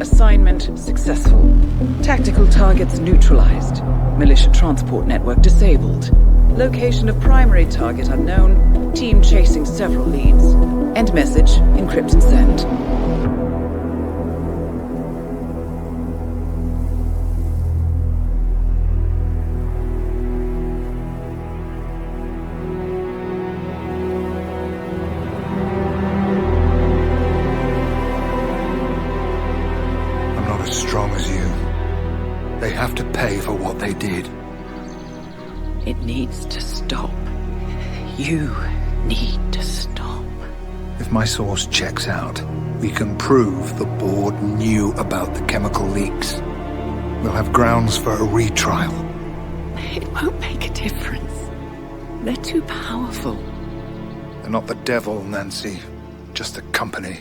Assignment successful. Tactical targets neutralized. Militia transport network disabled. Location of primary target unknown. Team chasing several leads. End message, encrypt and send. Strong as you. They have to pay for what they did. It needs to stop. You need to stop. If my source checks out, we can prove the board knew about the chemical leaks. We'll have grounds for a retrial. It won't make a difference. They're too powerful. They're not the devil, Nancy. Just a company.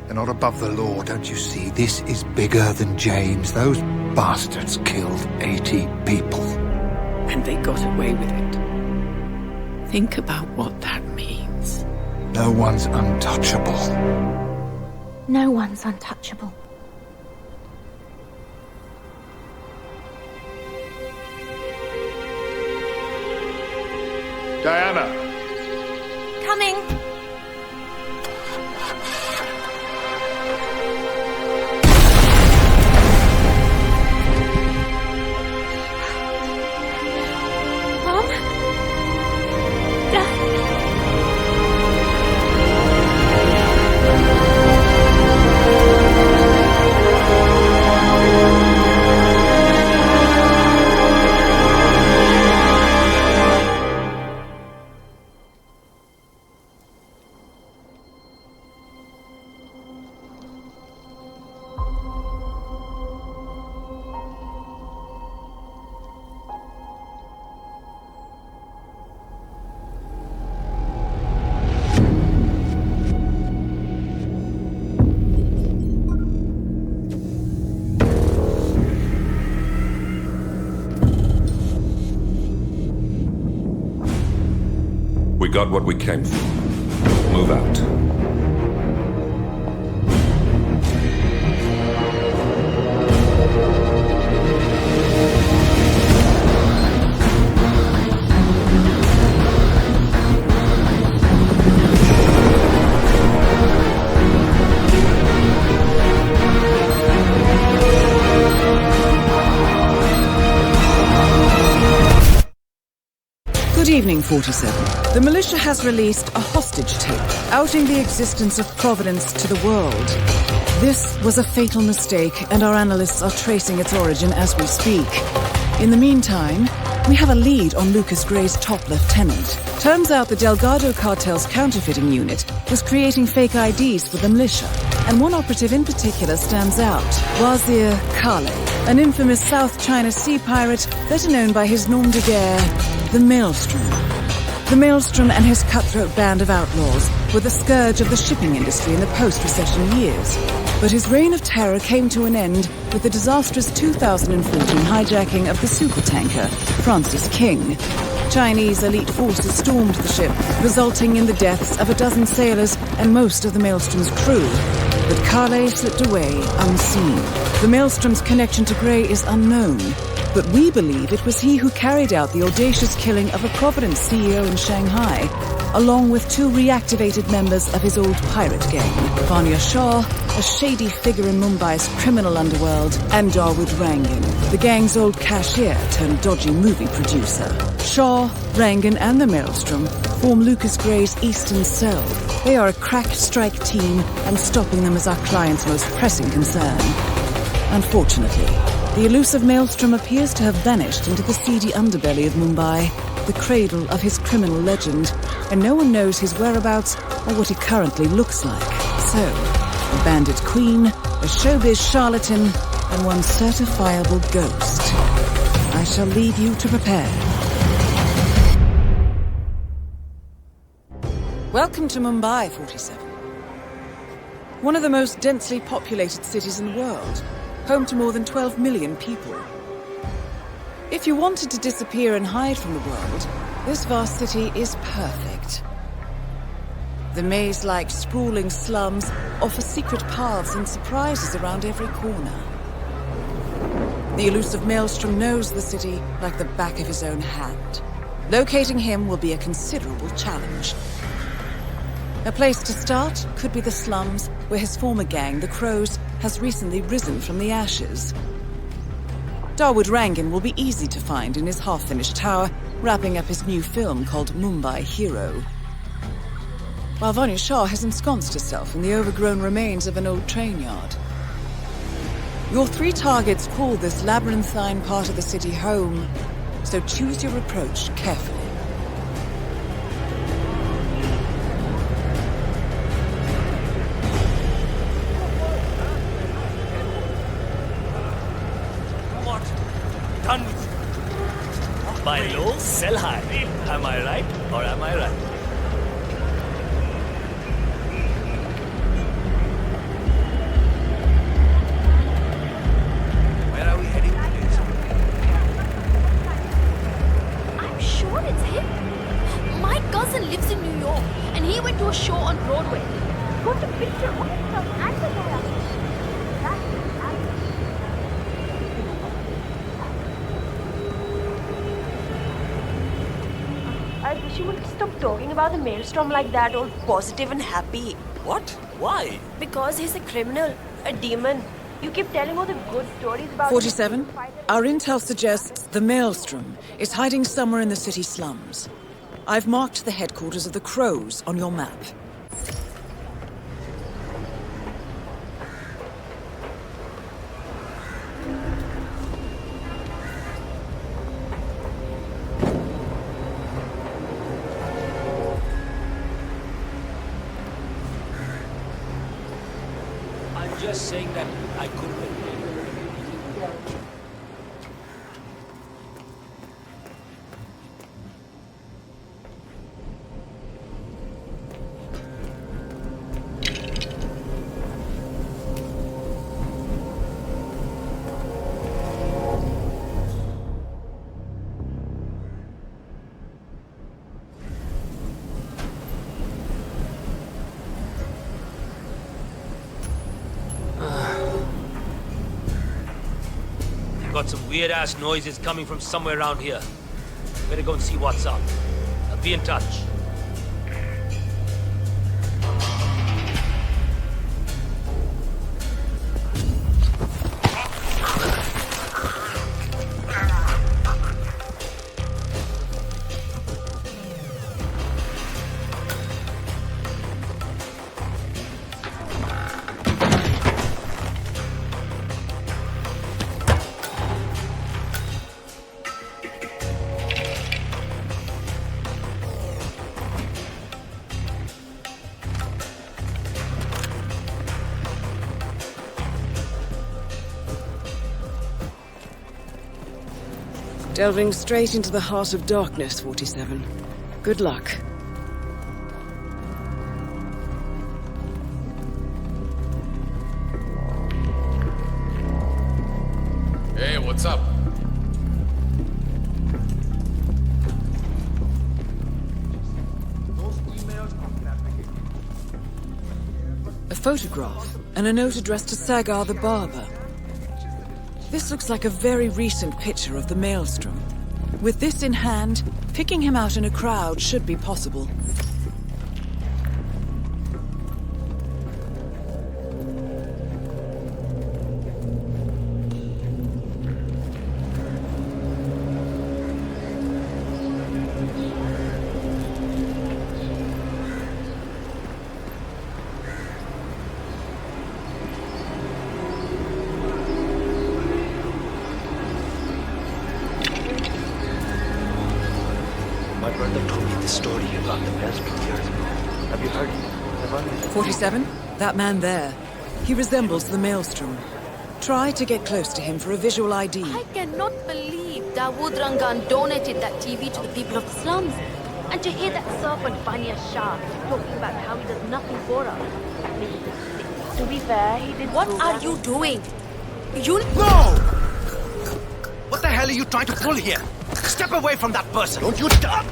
They're not above the law, don't you see? This is bigger than James. Those bastards killed 80 people. And they got away with it. Think about what that means. No one's untouchable. No one's untouchable. Diana! Coming! got what we came for. Move out. Good evening, 47. The militia has released a hostage tape, outing the existence of Providence to the world. This was a fatal mistake, and our analysts are tracing its origin as we speak. In the meantime, we have a lead on Lucas Gray's top lieutenant. Turns out the Delgado cartel's counterfeiting unit was creating fake IDs for the militia, and one operative in particular stands out, Wazir Kale, an infamous South China Sea pirate better known by his nom de guerre, the Maelstrom. The Maelstrom and his cutthroat band of outlaws were the scourge of the shipping industry in the post-recession years. But his reign of terror came to an end with the disastrous 2014 hijacking of the supertanker Francis King. Chinese elite forces stormed the ship, resulting in the deaths of a dozen sailors and most of the Maelstrom's crew. But Kale slipped away unseen. The Maelstrom's connection to Gray is unknown, but we believe it was he who carried out the audacious killing of a Providence CEO in Shanghai, along with two reactivated members of his old pirate gang, Vanya Shah, a shady figure in Mumbai's criminal underworld, and Dawood Rangan, the gang's old cashier turned dodgy movie producer. Shah, Rangan, and the Maelstrom form Lucas Gray's Eastern Cell. They are a crack strike team, and stopping them is our client's most pressing concern. Unfortunately, the elusive Maelstrom appears to have vanished into the seedy underbelly of Mumbai, the cradle of his criminal legend, and no one knows his whereabouts or what he currently looks like. So, a bandit queen, a showbiz charlatan, and one certifiable ghost. I shall leave you to prepare. Welcome to Mumbai, 47. One of the most densely populated cities in the world, home to more than 12 million people. If you wanted to disappear and hide from the world, this vast city is perfect. The maze-like sprawling slums offer secret paths and surprises around every corner. The elusive Maelstrom knows the city like the back of his own hand. Locating him will be a considerable challenge. A place to start could be the slums, where his former gang, the Crows, has recently risen from the ashes. Dawood Rangan will be easy to find in his half-finished tower, wrapping up his new film called Mumbai Hero. While Vanya Shah has ensconced herself in the overgrown remains of an old train yard. Your three targets call this labyrinthine part of the city home, so choose your approach carefully. Done with you. Buy low, sell high. Am I right or am I right? Where are we heading today? I'm sure it's him. My cousin lives in New York and he went to a show on Broadway. Got a picture of himself and the guy. I wish you would stop talking about the Maelstrom like that, all positive and happy. What? Why? Because he's a criminal, a demon. You keep telling all the good stories about 47. Our intel suggests the Maelstrom is hiding somewhere in the city slums. I've marked the headquarters of the Crows on your map. Just saying that I couldn't. Got some weird-ass noises coming from somewhere around here. Better go and see what's up. I'll be in touch. Delving straight into the heart of darkness, 47. Good luck. Hey, what's up? A photograph and a note addressed to Sagar the Barber. This looks like a very recent picture of the Maelstrom. With this in hand, picking him out in a crowd should be possible. My brother told me the story about the Maelstrom years ago. Have you heard it? 47? That man there. He resembles the Maelstrom. Try to get close to him for a visual ID. I cannot believe Dawood Rangan donated that TV to the people of the slums. And to hear that serpent Banya Shah talking about how he does nothing for us. To be fair, he did. What are you doing? You... No! What the hell are you trying to pull here? Step away from that person! Don't you dare!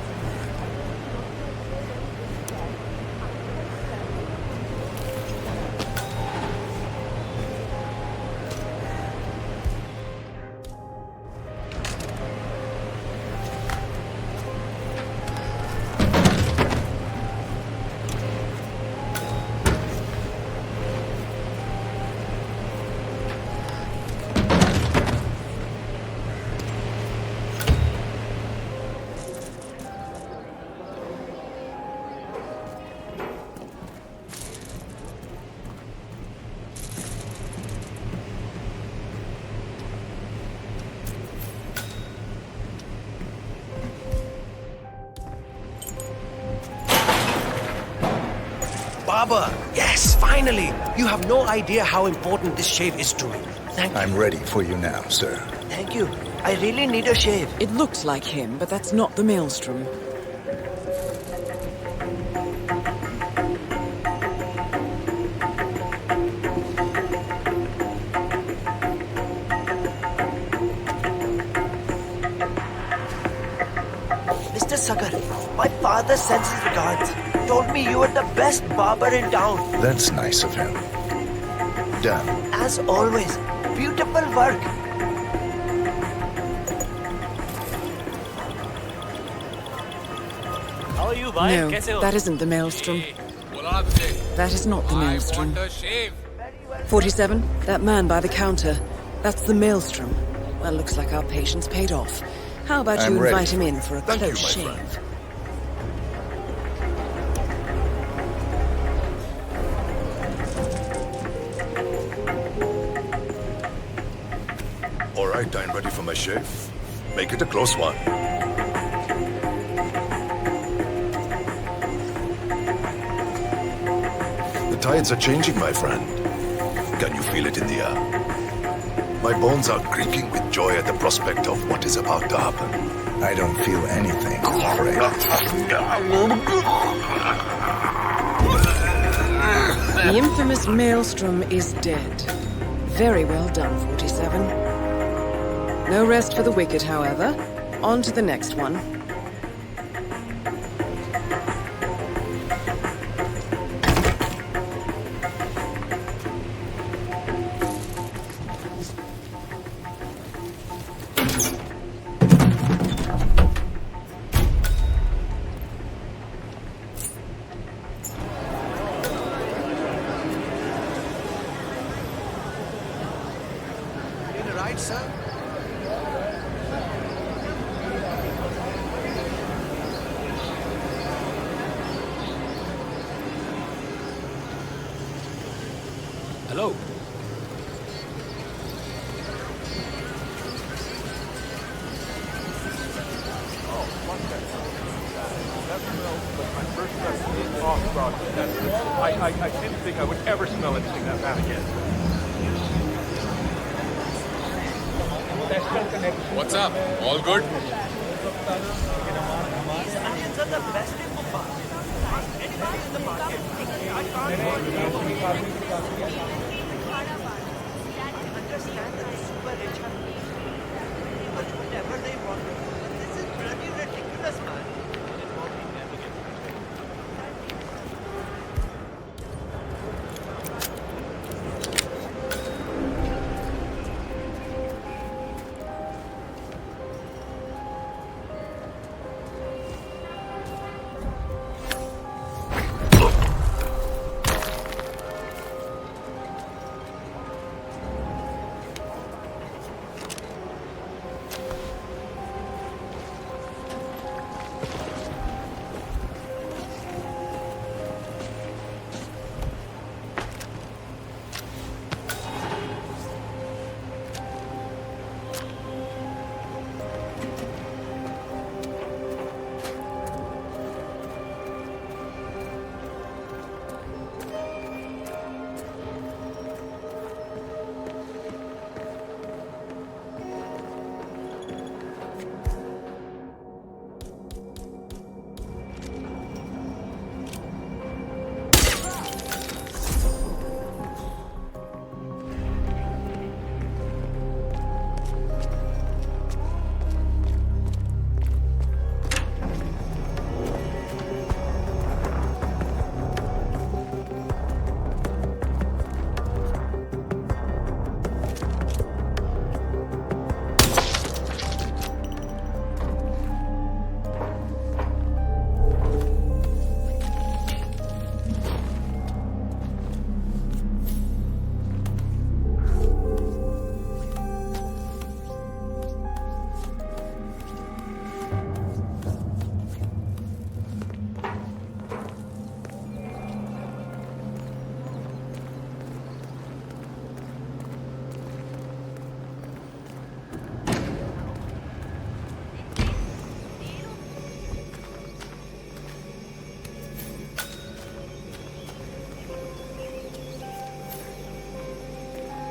Barber! Yes, finally! You have no idea how important this shave is to me. Thank you. I'm ready for you now, sir. Thank you. I really need a shave. It looks like him, but that's not the Maelstrom. Mr. Sagar, my father sends his regards. Told me you were the best barber in town. That's nice of him. Done. As always, beautiful work. How are you, bhai? No, Kaise ho? that isn't the Maelstrom. That is not the Maelstrom. 47, that man by the counter. That's the Maelstrom. Well, looks like our patience paid off. How about I'm you ready. invite him in for a Thank you, close my shave? friend. All right, I'm ready for my shave. Make it a close one. The tides are changing, my friend. Can you feel it in the air? My bones are creaking with joy at the prospect of what is about to happen. I don't feel anything, I'm afraid. The infamous Maelstrom is dead. Very well done, 47. No rest for the wicked, however. On to the next one. sir? Hello. I didn't think I would ever smell anything that bad again. What's up? All good? These onions are the best in Mumbai. Ask anybody in the market. I can't understand that the super rich have pretty much whatever they want. This is bloody ridiculous, man.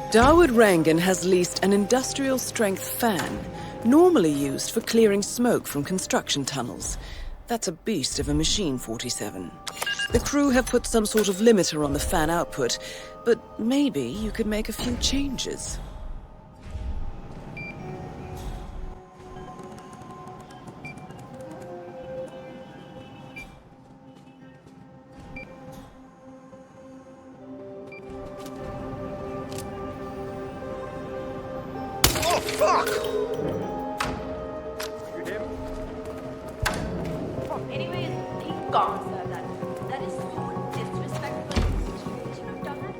Dawood Rangan has leased an industrial-strength fan, normally used for clearing smoke from construction tunnels. That's a beast of a machine, 47. The crew have put some sort of limiter on the fan output, but maybe you could make a few changes. Anyways, keep calm, sir. That is so disrespectful. You should have done that.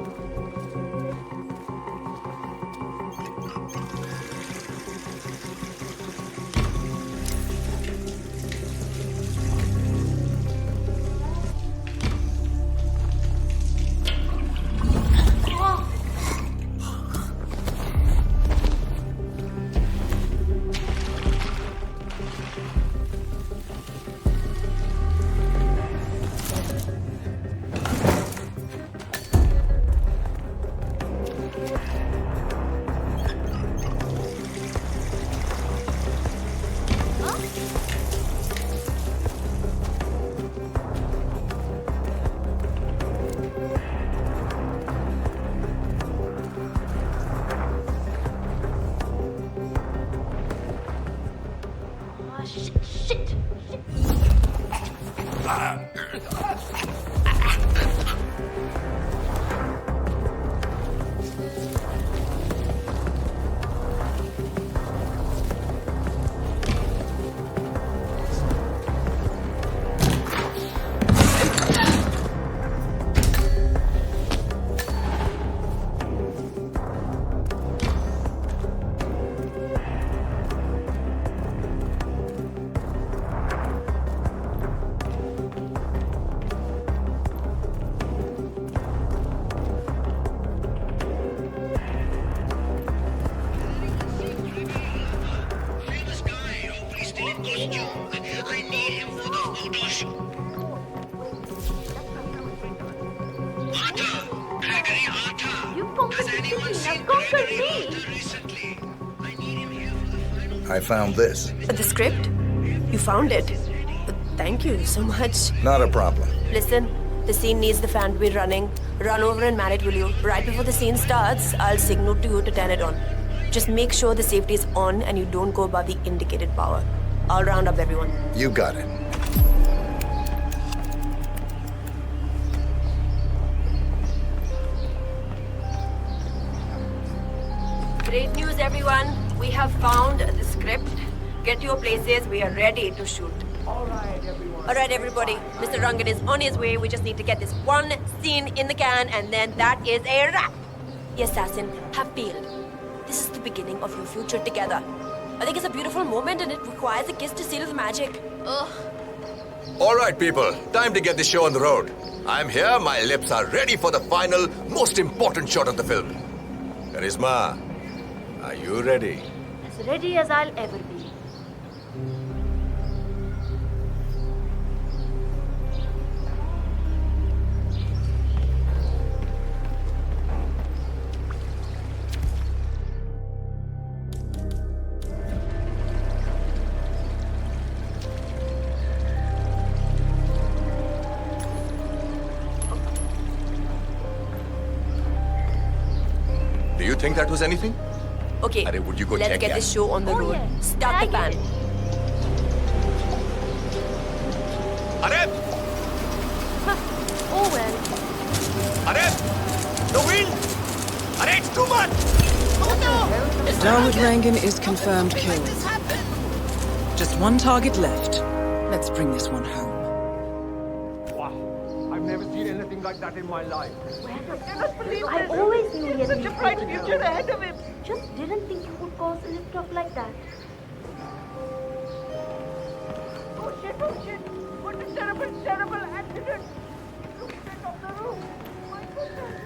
Shit! I found this. The script? You found it? Thank you so much. Not a problem. Listen, the scene needs the fan to be running. Run over and man it, will you? Right before the scene starts, I'll signal to you to turn it on. Just make sure the safety is on and you don't go above the indicated power. I'll round up everyone. You got it. Great news, everyone. We have found the script. Get to your places. We are ready to shoot. All right, everyone. All right, everybody. Mr. Rangan is on his way. We just need to get this one scene in the can, and then that is a wrap. The assassin have failed. This is the beginning of your future together. I think it's a beautiful moment, and it requires a kiss to seal the magic. Ugh. All right, people. Time to get this show on the road. I'm here. My lips are ready for the final, most important shot of the film. Charisma, are you ready? As ready as I'll ever be. Do you think that was anything? Okay, Would you go let's check get it? this show on the road. Yeah. Start the fan. Aref! Oh well. Aref! The wind! Aref, it's too much! Oh no! Dawood Rangan is confirmed killed. Just one target left. Let's bring this one home. Wow, I've never seen anything like that in my life. I always knew he had such a bright future ahead of him. Just didn't think he would cause a lift off like that. Oh shit, what a terrible, terrible accident. Look straight off the roof. My goodness.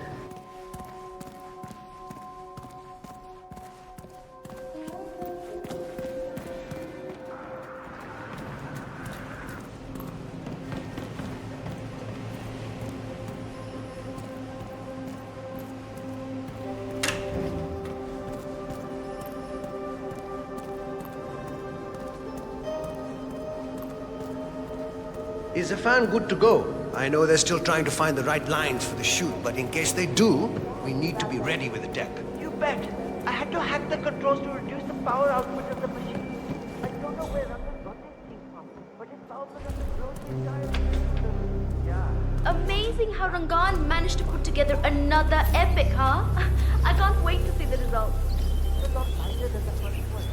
Is the fan good to go? I know they're still trying to find the right lines for the shoot, but in case they do, we need to be ready with the tech. You bet. I had to hack the controls to reduce the power output of the machine. I don't know where Rangan got this thing from, but it's powerful enough to blow the entire system. Yeah. Amazing how Rangan managed to put together another epic, huh? I can't wait to see the results. It's a lot lighter than the first one.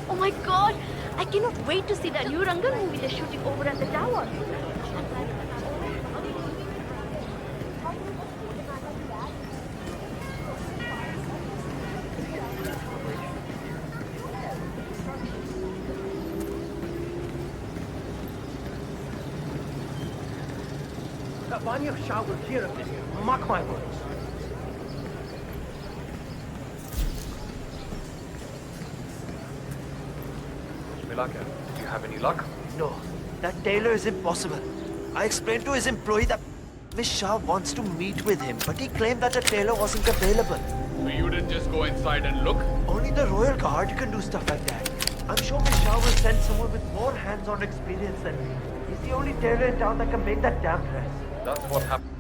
Oh my god! I cannot wait to see that new Rangan movie they're shooting over at the tower. The Bani of Shah will hear of this. Mark my words. Milaka, do you have any luck? No, that tailor is impossible. I explained to his employee that Miss Shah wants to meet with him, but he claimed that the tailor wasn't available. So you didn't just go inside and look? Only the royal guard can do stuff like that. I'm sure Miss Shah will send someone with more hands-on experience than me. He's the only tailor in town that can make that damn dress. That's what happened.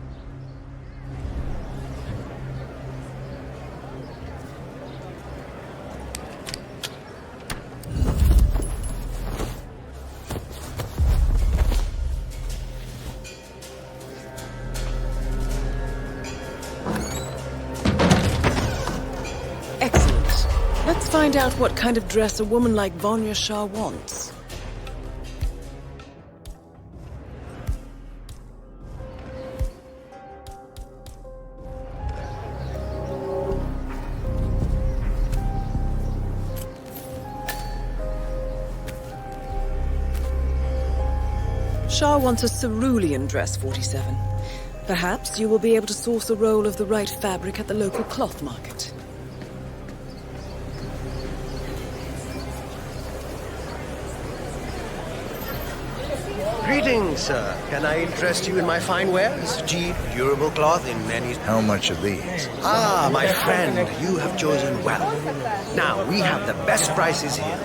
Let's find out what kind of dress a woman like Vanya Shah wants. Shah wants a cerulean dress, 47. Perhaps you will be able to source a roll of the right fabric at the local cloth market. Greetings, sir. Can I interest you in my fine wares? Cheap, durable cloth in many... How much are these? Ah, my friend, you have chosen well. Now, we have the best prices here.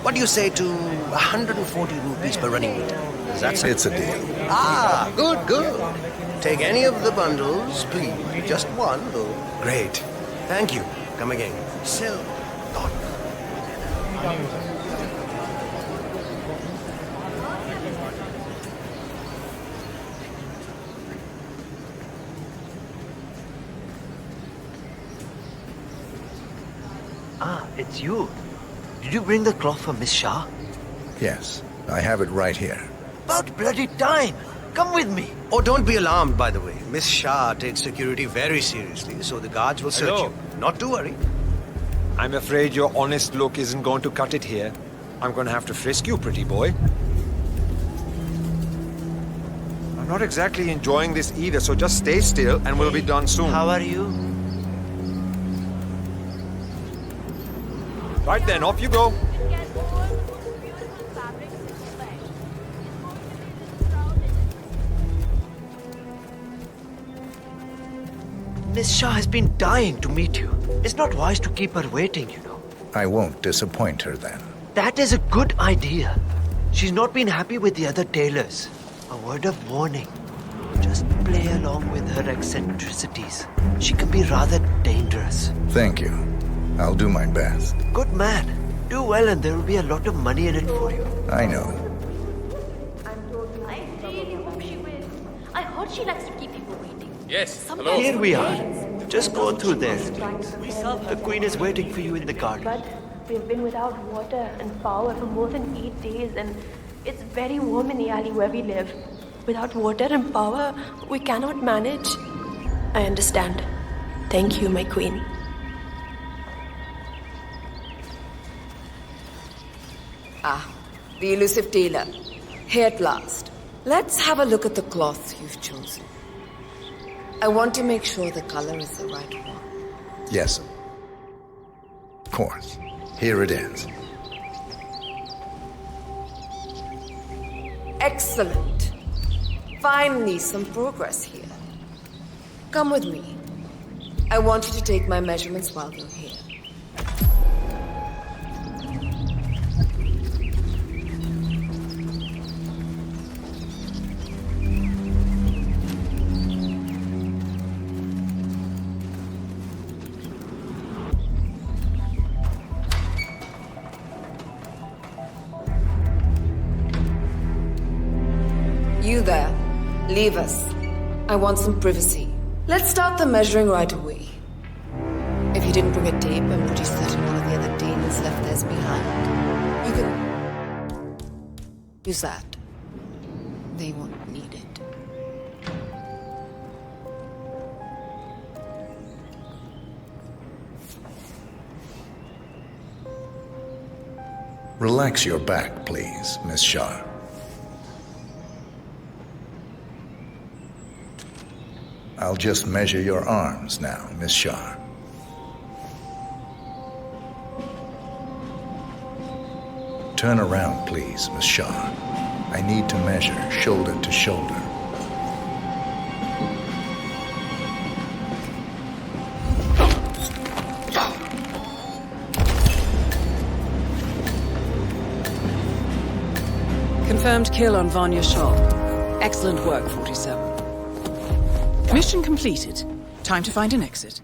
What do you say to 140 rupees per running meter? Does that sound... It's a deal. Ah, good, good. Take any of the bundles, please. Just one, though. Great. Thank you. Come again. Silk. Ah, it's you. Did you bring the cloth for Miss Shah? Yes, I have it right here. About bloody time! Come with me! Oh, don't be alarmed, by the way. Miss Shah takes security very seriously, so the guards will search you. Not to worry. I'm afraid your honest look isn't going to cut it here. I'm going to have to frisk you, pretty boy. I'm not exactly enjoying this either, so just stay still and we'll be done soon. How are you? Right then, off you go. Miss Shah has been dying to meet you. It's not wise to keep her waiting, you know. I won't disappoint her then. That is a good idea. She's not been happy with the other tailors. A word of warning. Just play along with her eccentricities. She can be rather dangerous. Thank you. I'll do my best. Good man. Do well and there will be a lot of money in it for you. I know. I really hope she wins. I heard she likes to keep people waiting. Yes, hello. Here we are. Just go through there. The queen is waiting for you in the garden. But we've been without water and power for more than 8 days, and it's very warm in the alley where we live. Without water and power, we cannot manage. I understand. Thank you, my queen. Ah, the elusive tailor. Here at last. Let's have a look at the cloth you've chosen. I want to make sure the color is the right one. Yes. Of course. Here it is. Excellent. Finally, some progress here. Come with me. I want you to take my measurements while you're here. You there. Leave us. I want some privacy. Let's start the measuring right away. If you didn't bring a tape, I'm pretty certain one of the other tailors left theirs behind. You can use that. They won't need it. Relax your back, please, Miss Shah. I'll just measure your arms now, Miss Shah. Turn around, please, Miss Shah. I need to measure shoulder to shoulder. Confirmed kill on Vanya Shah. Excellent work, 47. Mission completed. Time to find an exit.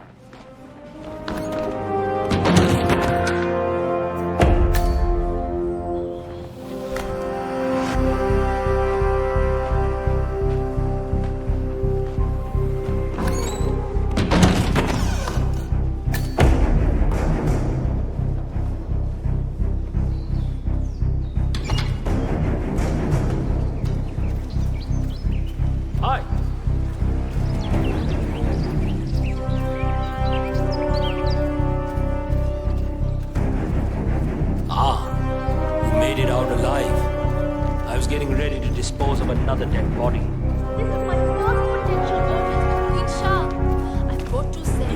dispose of another dead body. This is my first potential audience, Queen Shah. I've got to say.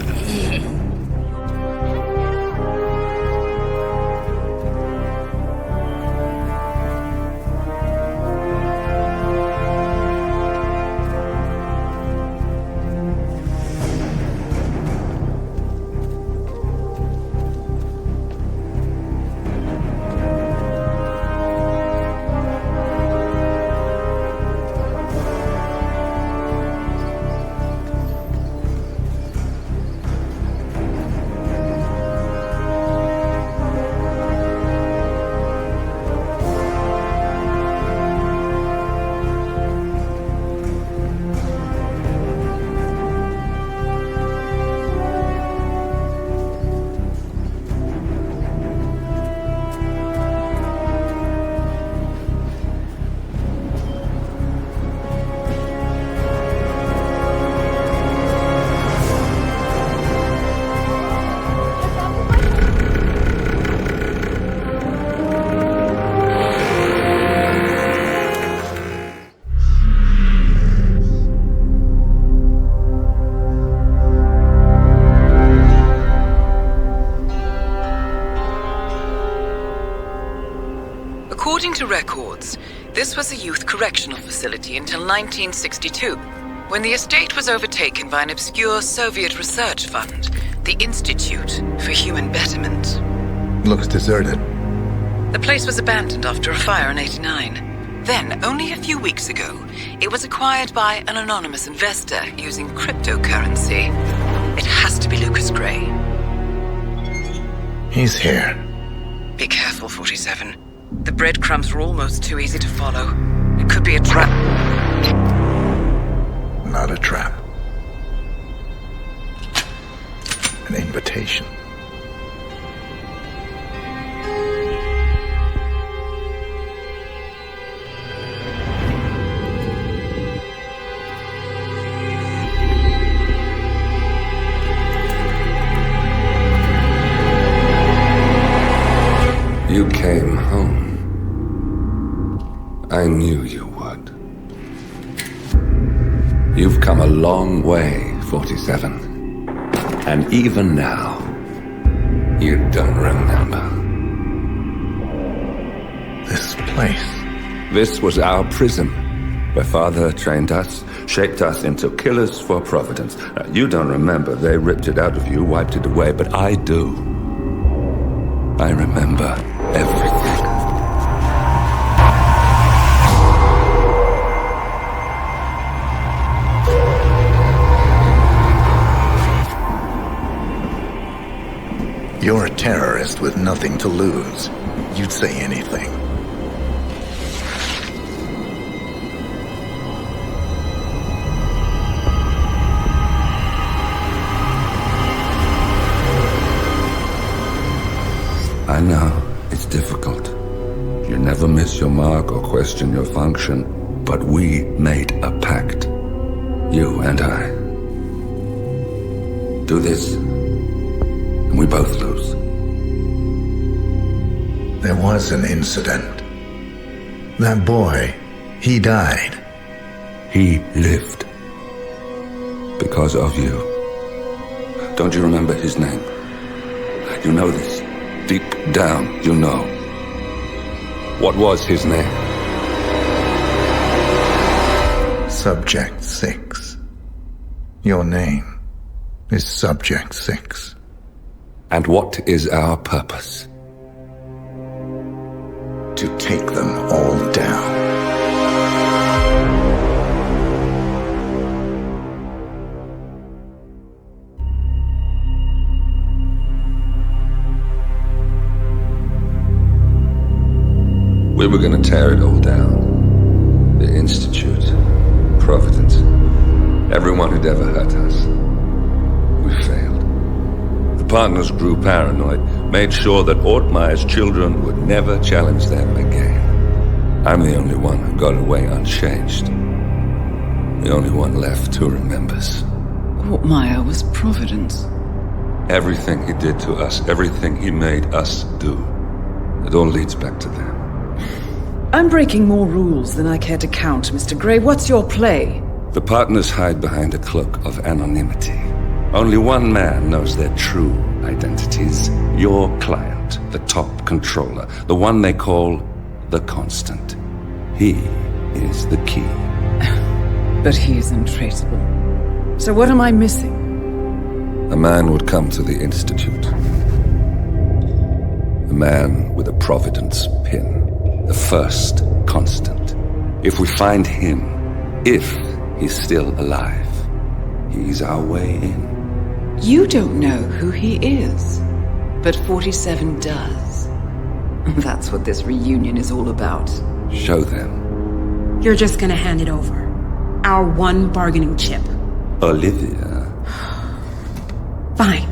According to records, this was a youth correctional facility until 1962, when the estate was overtaken by an obscure Soviet research fund, the Institute for Human Betterment. Looks deserted. The place was abandoned after a fire in '89. Then, only a few weeks ago, it was acquired by an anonymous investor using cryptocurrency. It has to be Lucas Gray. He's here. Be careful, 47. The breadcrumbs were almost too easy to follow. It could be a trap. Not a trap. An invitation. You came home. I knew you would. You've come a long way, 47. And even now, you don't remember. This place. This was our prison, where Father trained us, shaped us into killers for Providence. You don't remember. They ripped it out of you, wiped it away, but I do. I remember everything. You're a terrorist with nothing to lose. You'd say anything. I know, it's difficult. You never miss your mark or question your function, but we made a pact. You and I. Do this, and we both lose. There was an incident. That boy, he died. He lived. Because of you. Don't you remember his name? You know this. Deep down, you know. What was his name? Subject 6. Your name is Subject 6. And what is our purpose? To take them all down. We were going to tear it all down. The Institute, Providence, everyone who'd ever hurt us. We failed. The partners grew paranoid, made sure that Ortmeyer's children would never challenge them again. I'm the only one who got away unchanged. The only one left who remembers. Ortmeyer was Providence. Everything he did to us, everything he made us do, it all leads back to them. I'm breaking more rules than I care to count, Mr. Grey. What's your play? The partners hide behind a cloak of anonymity. Only one man knows their true identities. Your client, the top controller, the one they call the Constant. He is the key. But he is untraceable. So what am I missing? A man would come to the Institute. A man with a Providence pin. The first Constant. If we find him, if he's still alive, he's our way in. You don't know who he is, but 47 does. That's what this reunion is all about. Show them. You're just gonna hand it over. Our one bargaining chip. Olivia. Fine.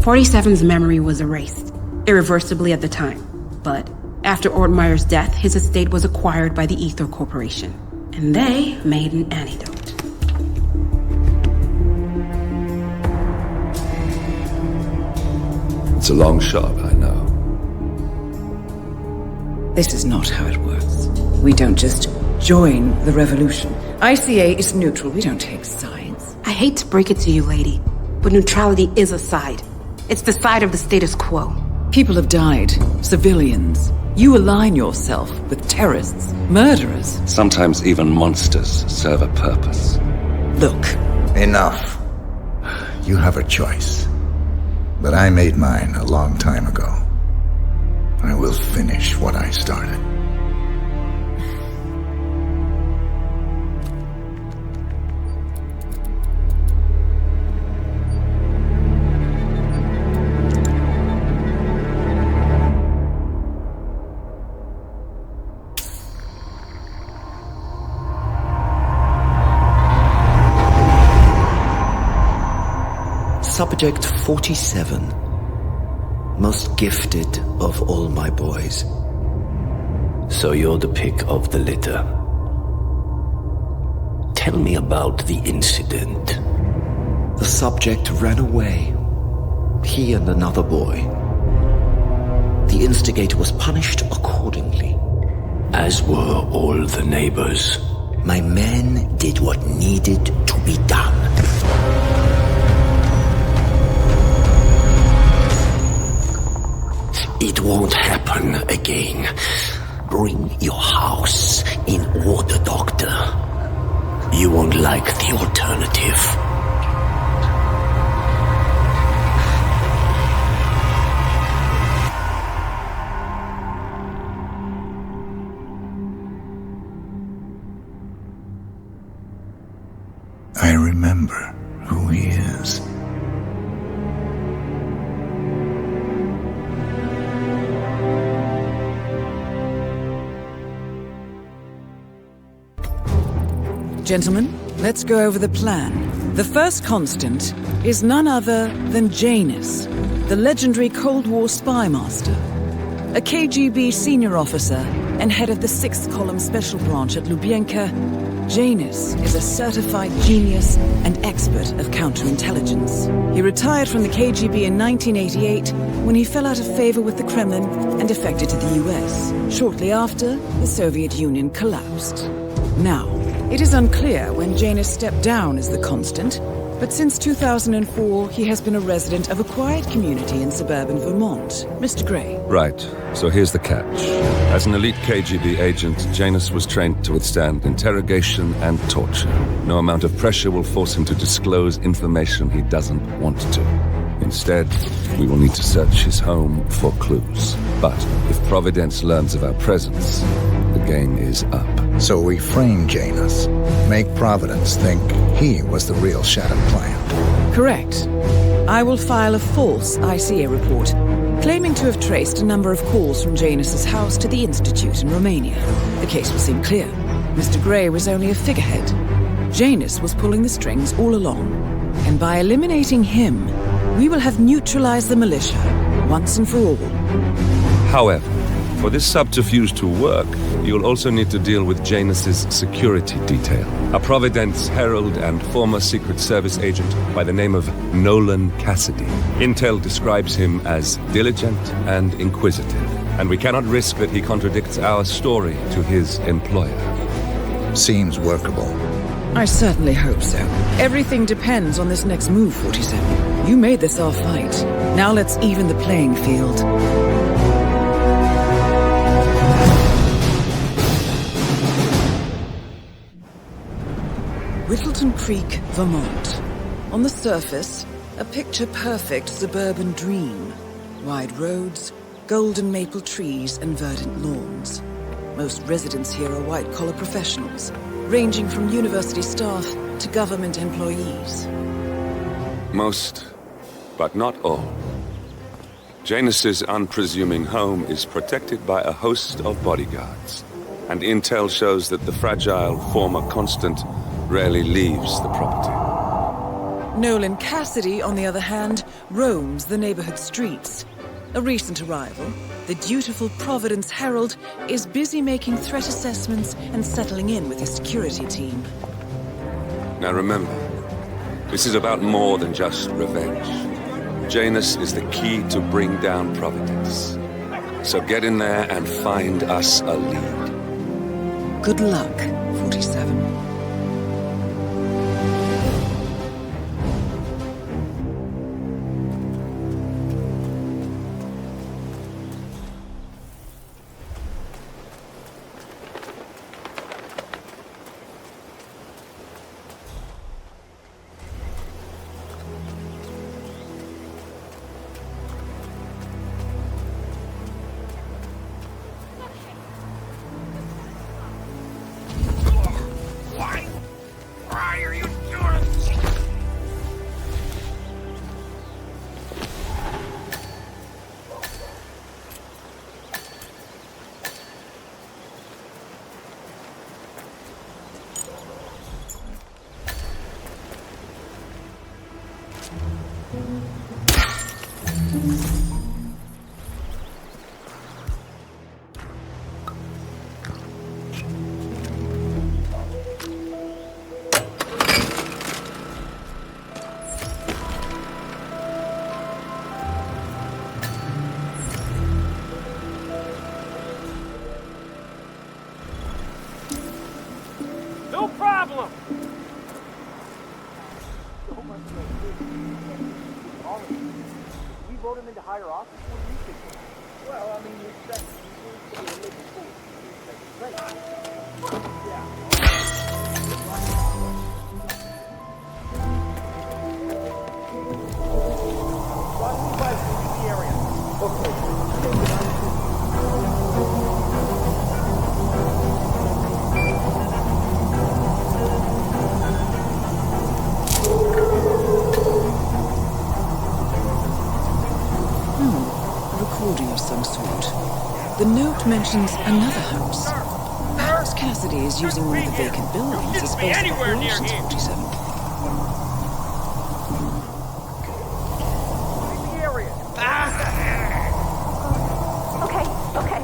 47's memory was erased, irreversibly at the time. But after Ortmeyer's death, his estate was acquired by the Ether Corporation. And they made an antidote. It's a long shot, I know. This is not how it works. We don't just join the revolution. ICA is neutral. We don't take sides. I hate to break it to you, lady, but neutrality is a side. It's the side of the status quo. People have died. Civilians. You align yourself with terrorists, murderers. Sometimes even monsters serve a purpose. Look. Enough. You have a choice. But I made mine a long time ago. I will finish what I started. Subject 47. Most gifted of all my boys. So you're the pick of the litter. Tell me about the incident. The subject ran away. He and another boy. The instigator was punished accordingly. As were all the neighbors. My men did what needed to be done. It won't happen again. Bring your house in order, Doctor. You won't like the alternative. I remember who he is. Gentlemen, let's go over the plan. The first Constant is none other than Janus, the legendary Cold War spy master, a KGB senior officer and head of the 6th Column Special Branch at Lubyanka. Janus is a certified genius and expert of counterintelligence. He retired from the KGB in 1988 when he fell out of favor with the Kremlin and defected to the US. Shortly after, the Soviet Union collapsed. Now, it is unclear when Janus stepped down as the Constant, but since 2004, he has been a resident of a quiet community in suburban Vermont. Mr. Grey. Right. So here's the catch. As an elite KGB agent, Janus was trained to withstand interrogation and torture. No amount of pressure will force him to disclose information he doesn't want to. Instead, we will need to search his home for clues. But if Providence learns of our presence, the game is up. So we frame Janus, make Providence think he was the real shattered plant. Correct. I will file a false ICA report, claiming to have traced a number of calls from Janus's house to the Institute in Romania. The case will seem clear. Mr. Grey was only a figurehead. Janus was pulling the strings all along. And by eliminating him, we will have neutralized the militia, once and for all. However, for this subterfuge to work, you'll also need to deal with Janus's security detail. A Providence herald and former Secret Service agent by the name of Nolan Cassidy. Intel describes him as diligent and inquisitive. And we cannot risk that he contradicts our story to his employer. Seems workable. I certainly hope so. Everything depends on this next move, 47. You made this our fight. Now let's even the playing field. Whittleton Creek, Vermont. On the surface, a picture-perfect suburban dream. Wide roads, golden maple trees, and verdant lawns. Most residents here are white-collar professionals, ranging from university staff to government employees. Most, but not all. Janus's unpresuming home is protected by a host of bodyguards, and intel shows that the fragile former Constant rarely leaves the property. Nolan Cassidy, on the other hand, roams the neighborhood streets. A recent arrival, the dutiful Providence Herald is busy making threat assessments and settling in with his security team. Now remember, this is about more than just revenge. Janus is the key to bring down Providence. So get in there and find us a lead. Good luck, 47. Why are you doing this? No problem. We vote him into higher office. What do you think? Well, I mean, you expect him to be a living fool. Yeah. The area. Recording of some sort. The note mentions another house. Perhaps Cassidy is using one of the vacant buildings as base of operations, 47. Okay.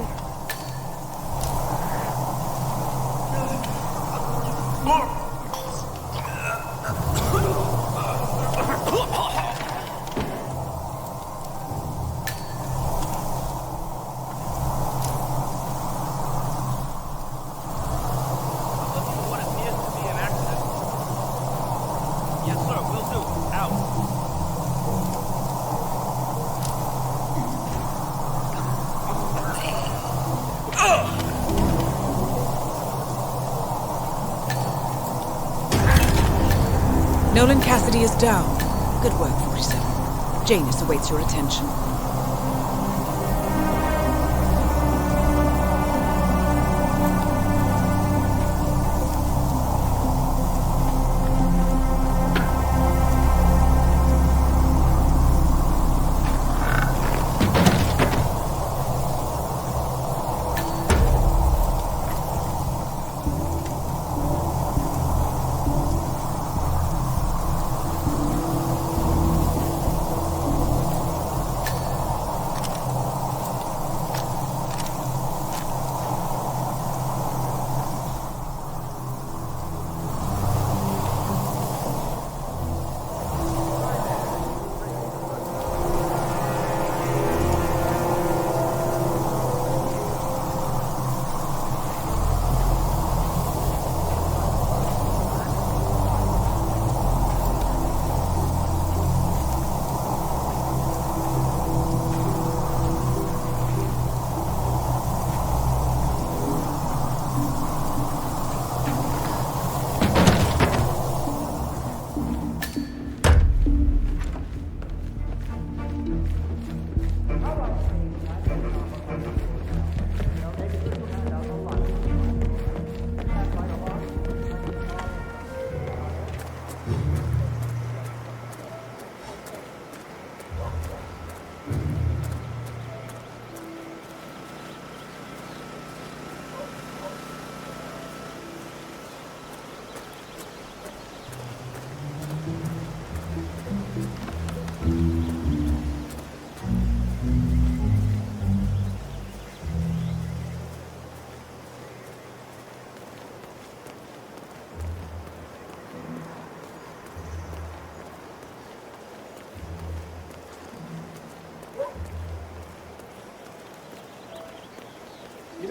Nolan Cassidy is down. Good work, 47. Janus awaits your attention.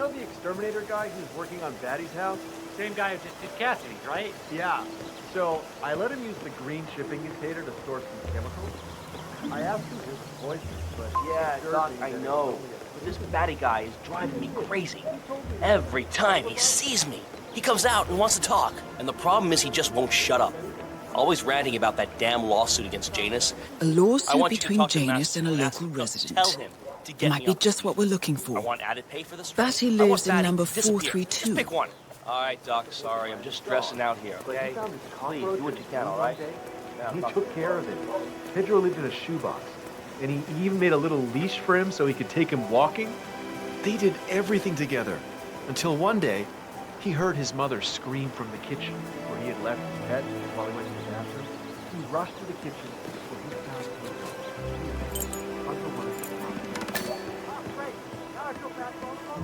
know the exterminator guy who's working on Batty's house? Same guy who just did Cassidy's, right? Yeah. So I let him use the green shipping container to store some chemicals. I asked him if it was poisonous, but yeah, Doc, I know. But this Batty guy is driving me crazy. Every time he sees me, he comes out and wants to talk. And the problem is he just won't shut up. Always ranting about that damn lawsuit against Janus. A lawsuit between Janus and a local resident. Tell him to get Might me be up. just what we're looking for. I want added pay for this. Batty I want lives in Batty number to disappear. 432. Just pick one. All right, Doc, sorry. I'm just stressing out here, okay? Please, do what you can, all right? He took care of it. Pedro lived in a shoebox, and he even made a little leash for him so he could take him walking. They did everything together, until one day, he heard his mother scream from the kitchen where he had left his pet while he went to the bathroom. He rushed to the kitchen where he found Pedro. Oh, great. Now I feel bad going home.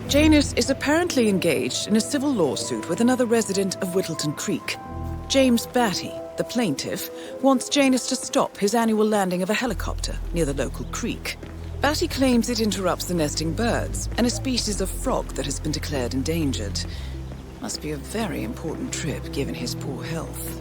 Janus is apparently engaged in a civil lawsuit with another resident of Whittleton Creek. James Batty, the plaintiff, wants Janus to stop his annual landing of a helicopter near the local creek. Batty claims it interrupts the nesting birds and a species of frog that has been declared endangered. Must be a very important trip given his poor health.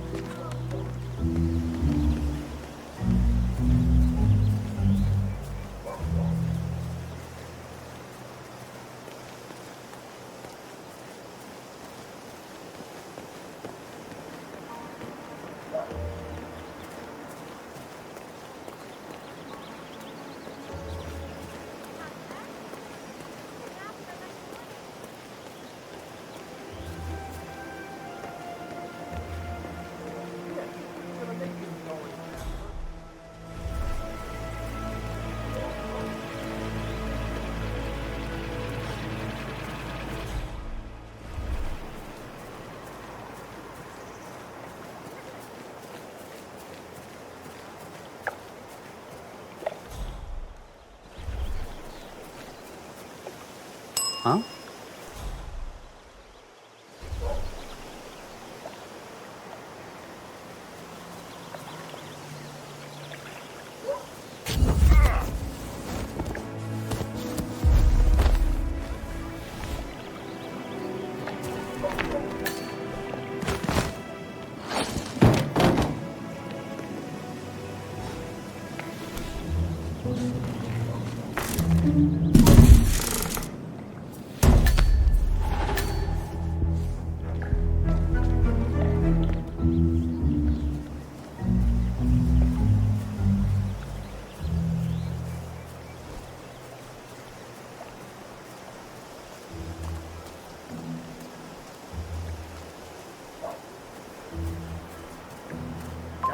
Huh?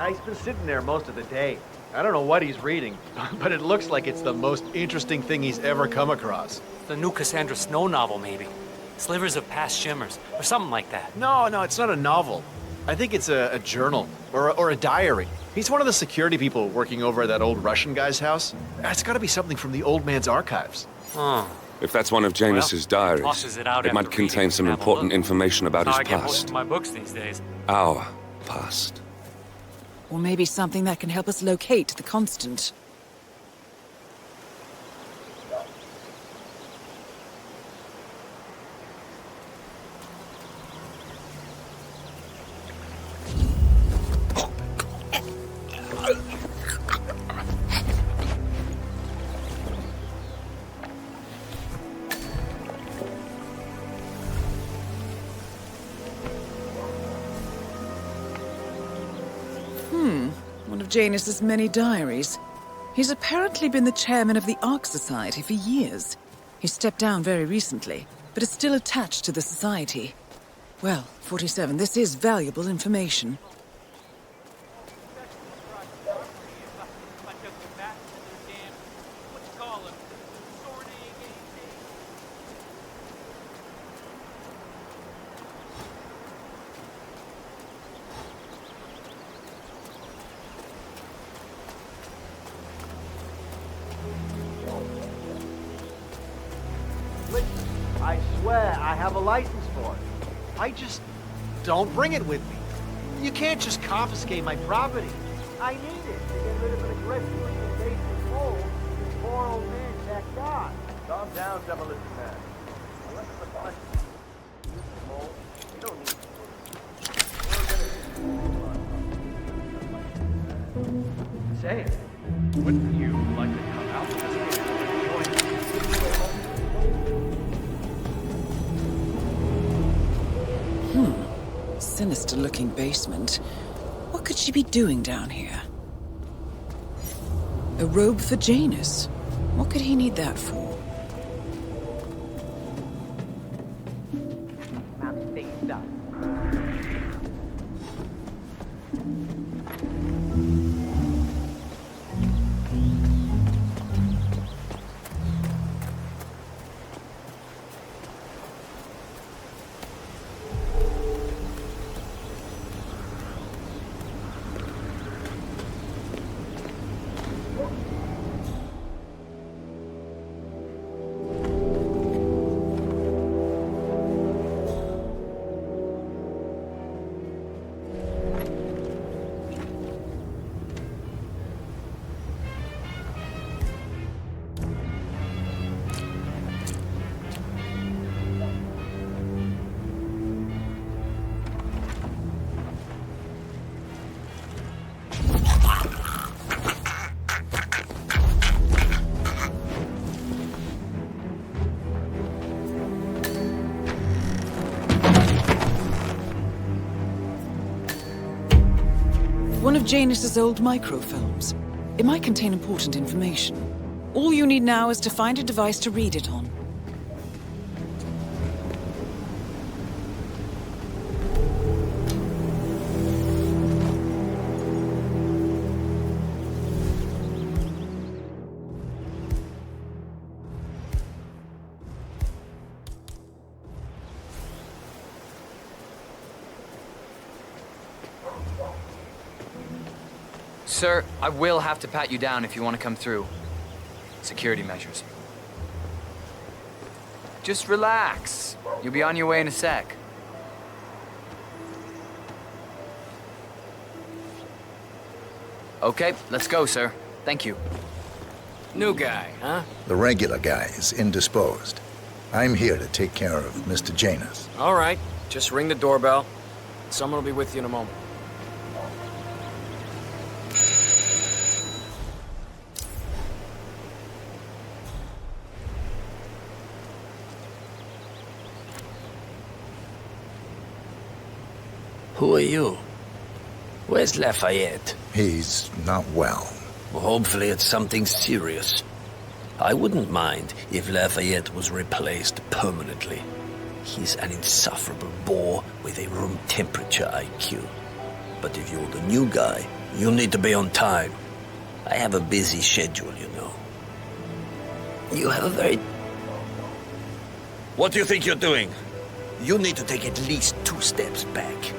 He's been sitting there most of the day. I don't know what he's reading, but it looks like it's the most interesting thing he's ever come across. The new Cassandra Snow novel, maybe. Slivers of Past Shimmers, or something like that. No, it's not a novel. I think it's a journal, or a diary. He's one of the security people working over at that old Russian guy's house. It's gotta be something from the old man's archives. Oh. If that's one of Janus's diaries, tosses it out it might after contain reading some and have a important look. information about That's his how I get most past. of my books these days. Our past. Or maybe something that can help us locate the Constant. One of Janus's many diaries. He's apparently been the chairman of the Ark Society for years. He stepped down very recently, but is still attached to the society. Well, 47, this is valuable information. license for it. I just don't bring it with me. You can't just confiscate my property. I need it to get rid of an aggressively invasive mole this poor old man checked on. Calm down, demolition man. Unless it's a bunch of mole, you don't need to. Say, wouldn't you like to come out with this Sinister-looking basement. What could she be doing down here? A robe for Janus. What could he need that for? One of Janus's old microfilms. It might contain important information. All you need now is to find a device to read it on. Sir, I will have to pat you down if you want to come through. Security measures. Just relax. You'll be on your way in a sec. Okay, let's go, sir. Thank you. New guy, huh? The regular guy is indisposed. I'm here to take care of Mr. Janus. All right, just ring the doorbell. Someone will be with you in a moment. Who are you? Where's Lafayette? He's not well. Well, hopefully it's something serious. I wouldn't mind if Lafayette was replaced permanently. He's an insufferable bore with a room temperature IQ. But if you're the new guy, you'll need to be on time. I have a busy schedule, you know. You have a very... What do you think you're doing? You need to take at least 2 steps back.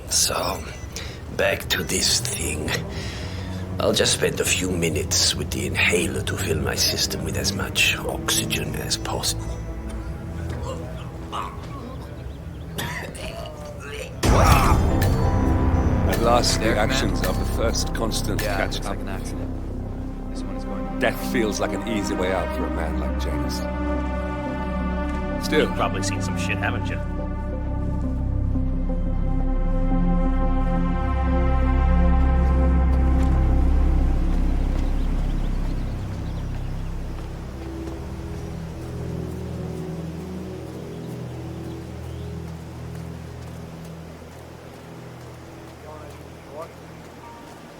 So, back to this thing. I'll just spend a few minutes with the inhaler to fill my system with as much oxygen as possible. At last, the actions of the first constant catch up. Like an accident. This one is going. Death feels like an easy way out for a man like Janus. Still, you've probably seen some shit, haven't you?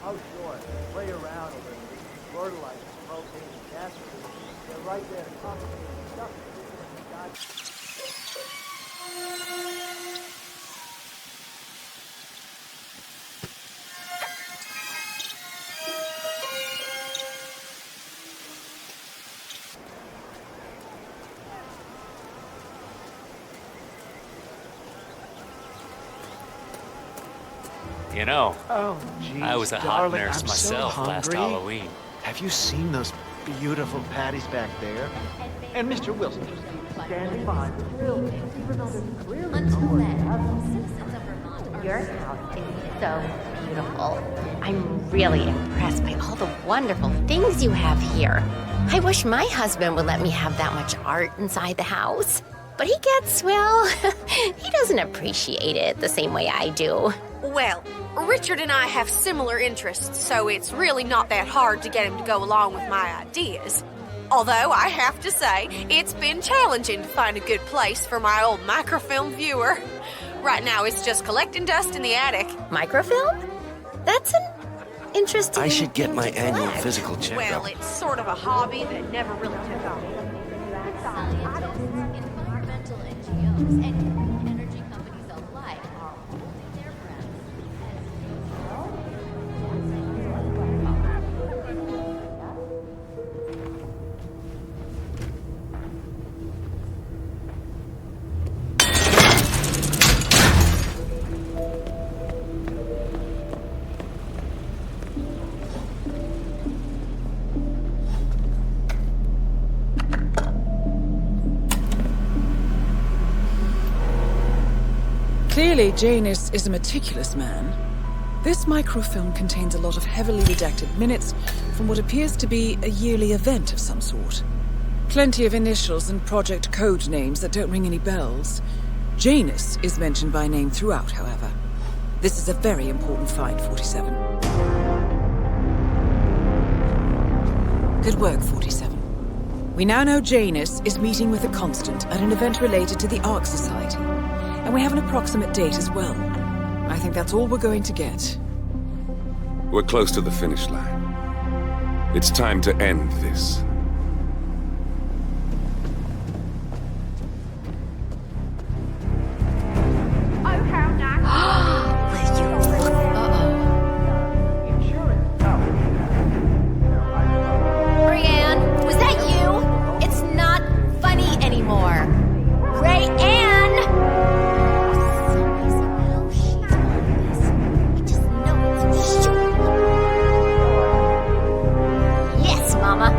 Oh, sure. Play around a little. Fertilizer, propane, gas release. They're right there to compensate the stuff. You know, Oh, geez, I was a hot darling, nurse I'm myself so last hungry. Halloween. Have you seen those beautiful patties back there? And Mr. Wilson, standing by the grill. Even though there's clearly Until nowhere then, to have citizens of Vermont, your house is so beautiful. I'm really impressed by all the wonderful things you have here. I wish my husband would let me have that much art inside the house. But he gets, well, he doesn't appreciate it the same way I do. Well, Richard and I have similar interests, so it's really not that hard to get him to go along with my ideas. Although, I have to say, it's been challenging to find a good place for my old microfilm viewer. Right now, it's just collecting dust in the attic. Microfilm? That's an interesting... I should get my annual physical checkup. Well, it's sort of a hobby that never really took off. Environmental NGOs, and energy companies alike are holding their breath. Clearly, Janus is a meticulous man. This microfilm contains a lot of heavily redacted minutes from what appears to be a yearly event of some sort. Plenty of initials and project code names that don't ring any bells. Janus is mentioned by name throughout, however. This is a very important find, 47. Good work, 47. We now know Janus is meeting with the Constant at an event related to the Ark Society. And we have an approximate date as well. I think that's all we're going to get. We're close to the finish line. It's time to end this. Oh, how nice. Brianne, was that you? It's not funny anymore. Rayanne! Yes, Mama.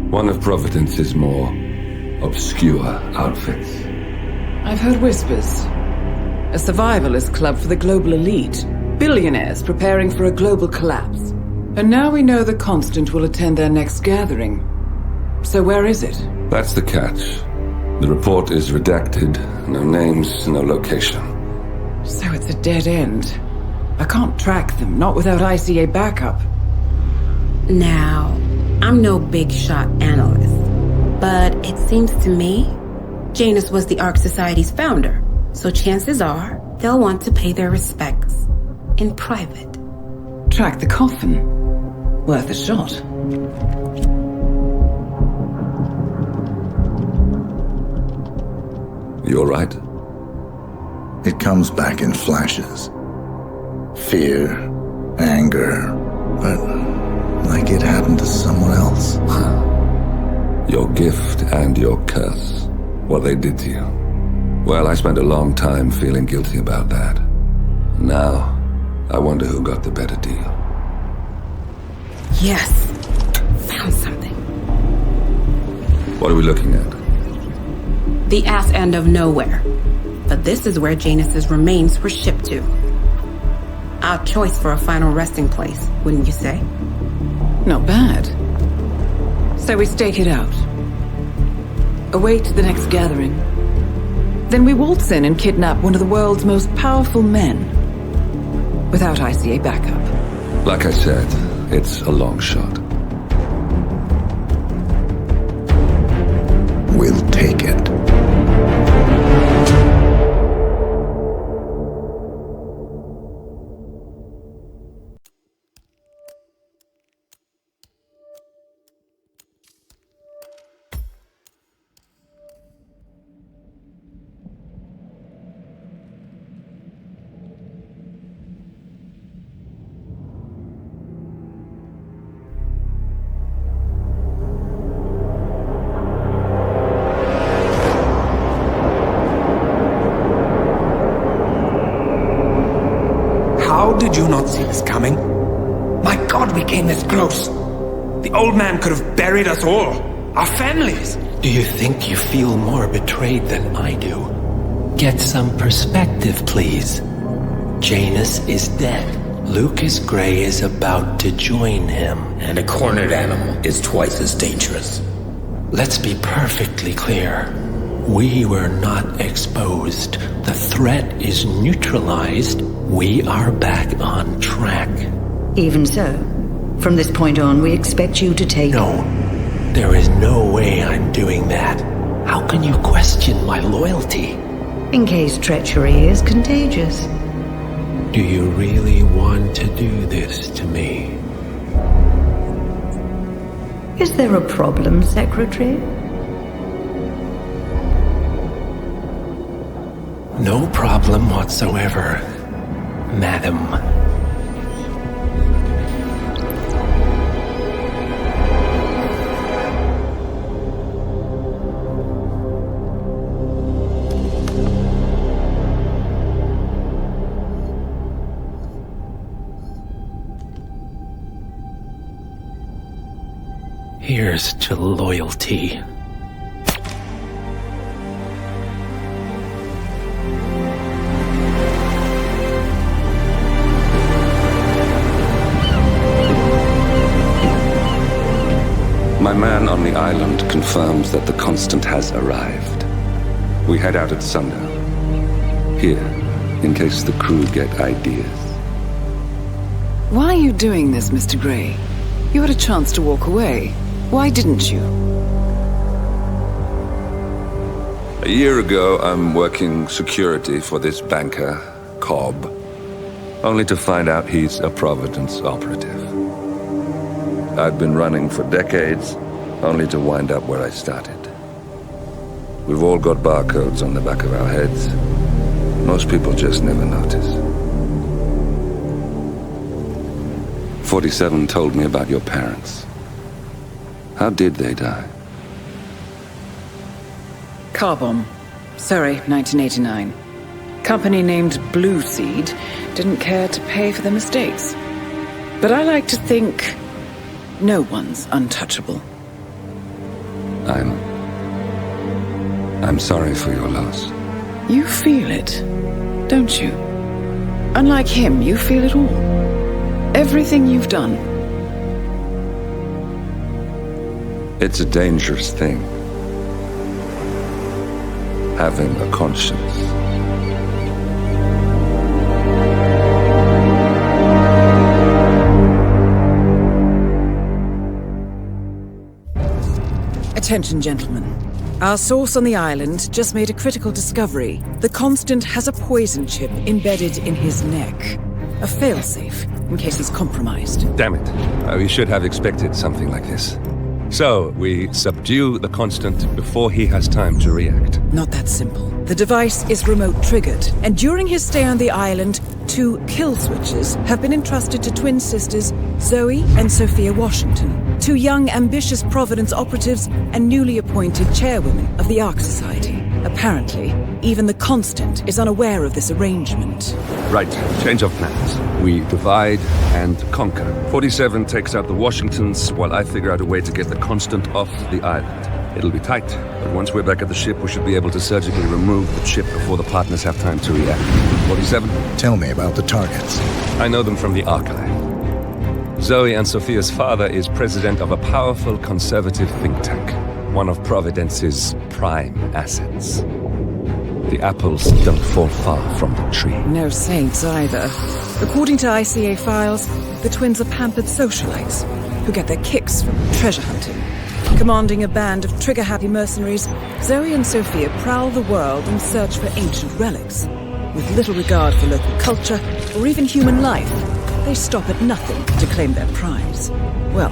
One of Providence's more obscure outfits. I've heard whispers. A survivalist club for the global elite. Billionaires preparing for a global collapse. And now we know the Constant will attend their next gathering. So where is it? That's the catch. The report is redacted. No names, no location. So it's a dead end. I can't track them, not without ICA backup. Now, I'm no big shot analyst, but it seems to me Janus was the Ark Society's founder, so chances are they'll want to pay their respects in private. Track the coffin. Worth a shot. You all right? It comes back in flashes. Fear, anger, but like it happened to someone else. Your gift and your curse. What they did to you. Well, I spent a long time feeling guilty about that. Now, I wonder who got the better deal. Yes. Found something. What are we looking at? The ass end of nowhere. But this is where Janus's remains were shipped to. Our choice for a final resting place, wouldn't you say? Not bad. So we stake it out. Await the next gathering. Then we waltz in and kidnap one of the world's most powerful men. Without ICA backup. Like I said, it's a long shot. We'll take it. How did you not see this coming? My God, we came this close. The old man could have buried us all. Our families. Do you think you feel more betrayed than I do? Get some perspective, please. Janus is dead. Lucas Gray is about to join him. And a cornered animal is twice as dangerous. Let's be perfectly clear. We were not exposed. The threat is neutralized. We are back on track. Even so, from this point on, we expect you to take... No, there is no way I'm doing that. How can you question my loyalty? In case treachery is contagious. Do you really want to do this to me? Is there a problem, Secretary? No problem whatsoever, Madam. Here's to loyalty. My man on the island confirms that the Constant has arrived. We head out at sundown. Here, in case the crew get ideas. Why are you doing this, Mr. Gray? You had a chance to walk away. Why didn't you? A year ago, I'm working security for this banker, Cobb, only to find out he's a Providence operative. I'd been running for decades, only to wind up where I started. We've all got barcodes on the back of our heads. Most people just never notice. 47 told me about your parents. How did they die? Car bomb. Surrey, 1989. Company named Blue Seed didn't care to pay for their mistakes. But I like to think no one's untouchable. I'm sorry for your loss. You feel it, don't you? Unlike him, you feel it all. Everything you've done. It's a dangerous thing. Having a conscience. Attention, gentlemen. Our source on the island just made a critical discovery. The Constant has a poison chip embedded in his neck. A failsafe, in case he's compromised. Damn it. We should have expected something like this. So, we subdue the Constant before he has time to react. Not that simple. The device is remote triggered, and during his stay on the island, 2 kill switches have been entrusted to twin sisters Zoe and Sophia Washington, 2 young, ambitious Providence operatives and newly appointed chairwomen of the Ark Society. Apparently, even the Constant is unaware of this arrangement. Right, change of plans. We divide and conquer. 47 takes out the Washingtons, while I figure out a way to get the Constant off the island. It'll be tight, but once we're back at the ship, we should be able to surgically remove the chip before the partners have time to react. 47? Tell me about the targets. I know them from the archive. Zoe and Sophia's father is president of a powerful conservative think tank, one of Providence's prime assets. The apples don't fall far from the tree. No saints either. According to ICA files, the twins are pampered socialites who get their kicks from treasure hunting. Commanding a band of trigger-happy mercenaries, Zoe and Sophia prowl the world in search for ancient relics. With little regard for local culture or even human life, they stop at nothing to claim their prize. Well,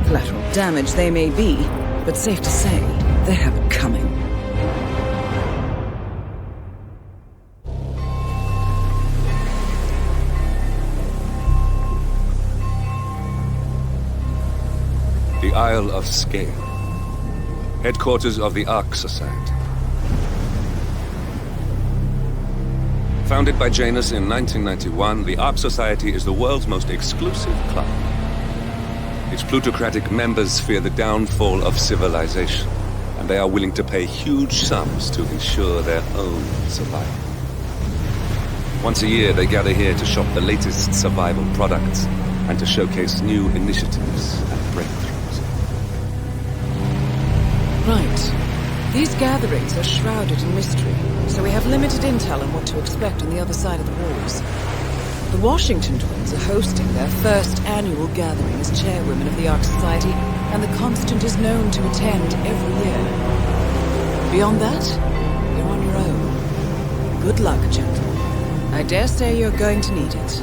collateral damage they may be, but safe to say, they have it coming. The Isle of Scale. Headquarters of the Ark Society. Founded by Janus in 1991, the Ark Society is the world's most exclusive club. Its plutocratic members fear the downfall of civilization, and they are willing to pay huge sums to ensure their own survival. Once a year, they gather here to shop the latest survival products and to showcase new initiatives and breakthroughs. Right. These gatherings are shrouded in mystery, so we have limited intel on what to expect on the other side of the walls. The Washington twins are hosting their first annual gathering as chairwomen of the Ark Society, and the Constant is known to attend every year. Beyond that, you're on your own. Good luck, gentlemen. I dare say you're going to need it.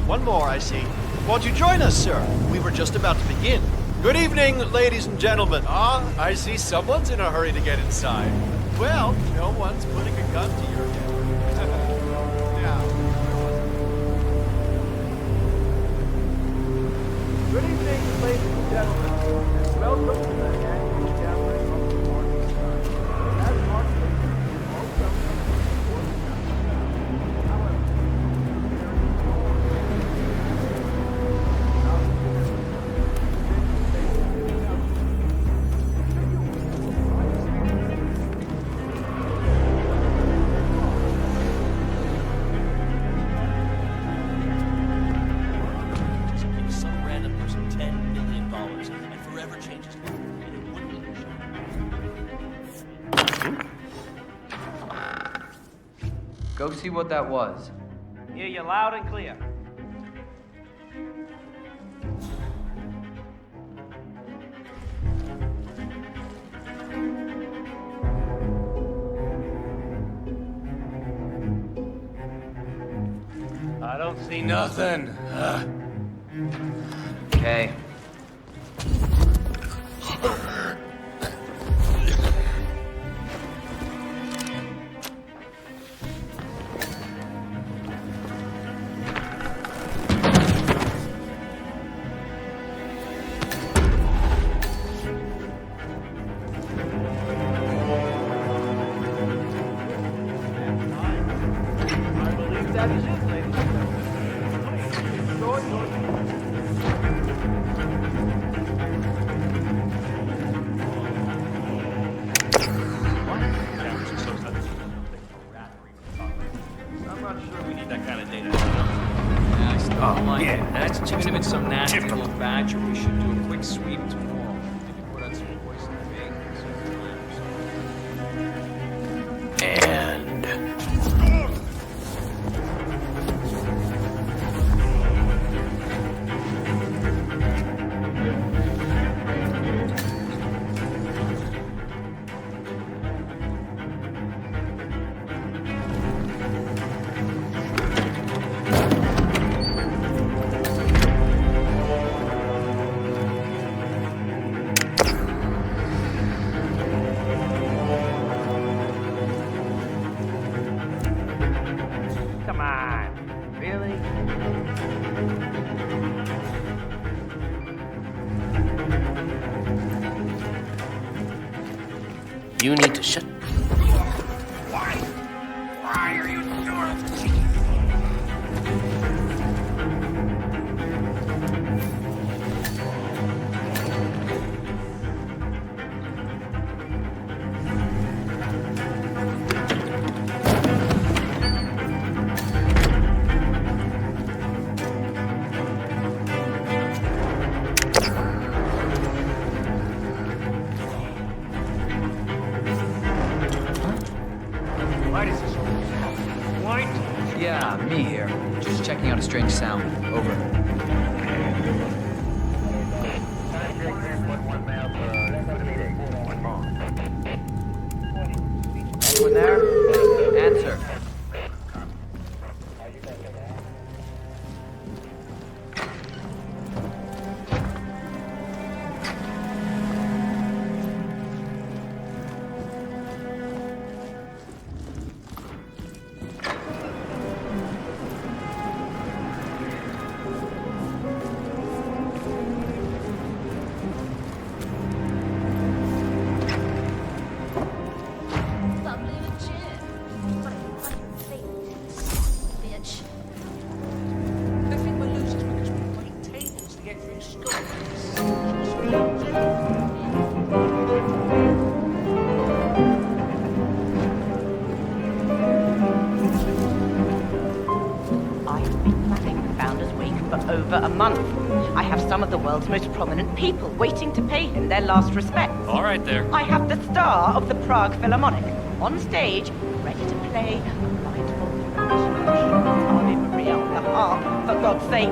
One more, I see. Won't you join us, sir? We were just about to begin. Good evening, ladies and gentlemen. I see someone's in a hurry to get inside. Well, no one's putting a gun to your head. Now. Good evening, ladies and gentlemen. Welcome to the annual gathering of the Morning Star. As Mark Go see what that was. Hear you loud and clear. I don't see nothing. Okay. You need to shut... Why are you doing this? Yeah, me here. Just checking out a strange sound. Over. Anyone there? Answer. Over a month. I have some of the world's most prominent people waiting to pay him their last respects. All right there. I have the star of the Prague Philharmonic on stage, ready to play a mindful Ave Maria on the harp, for God's sake.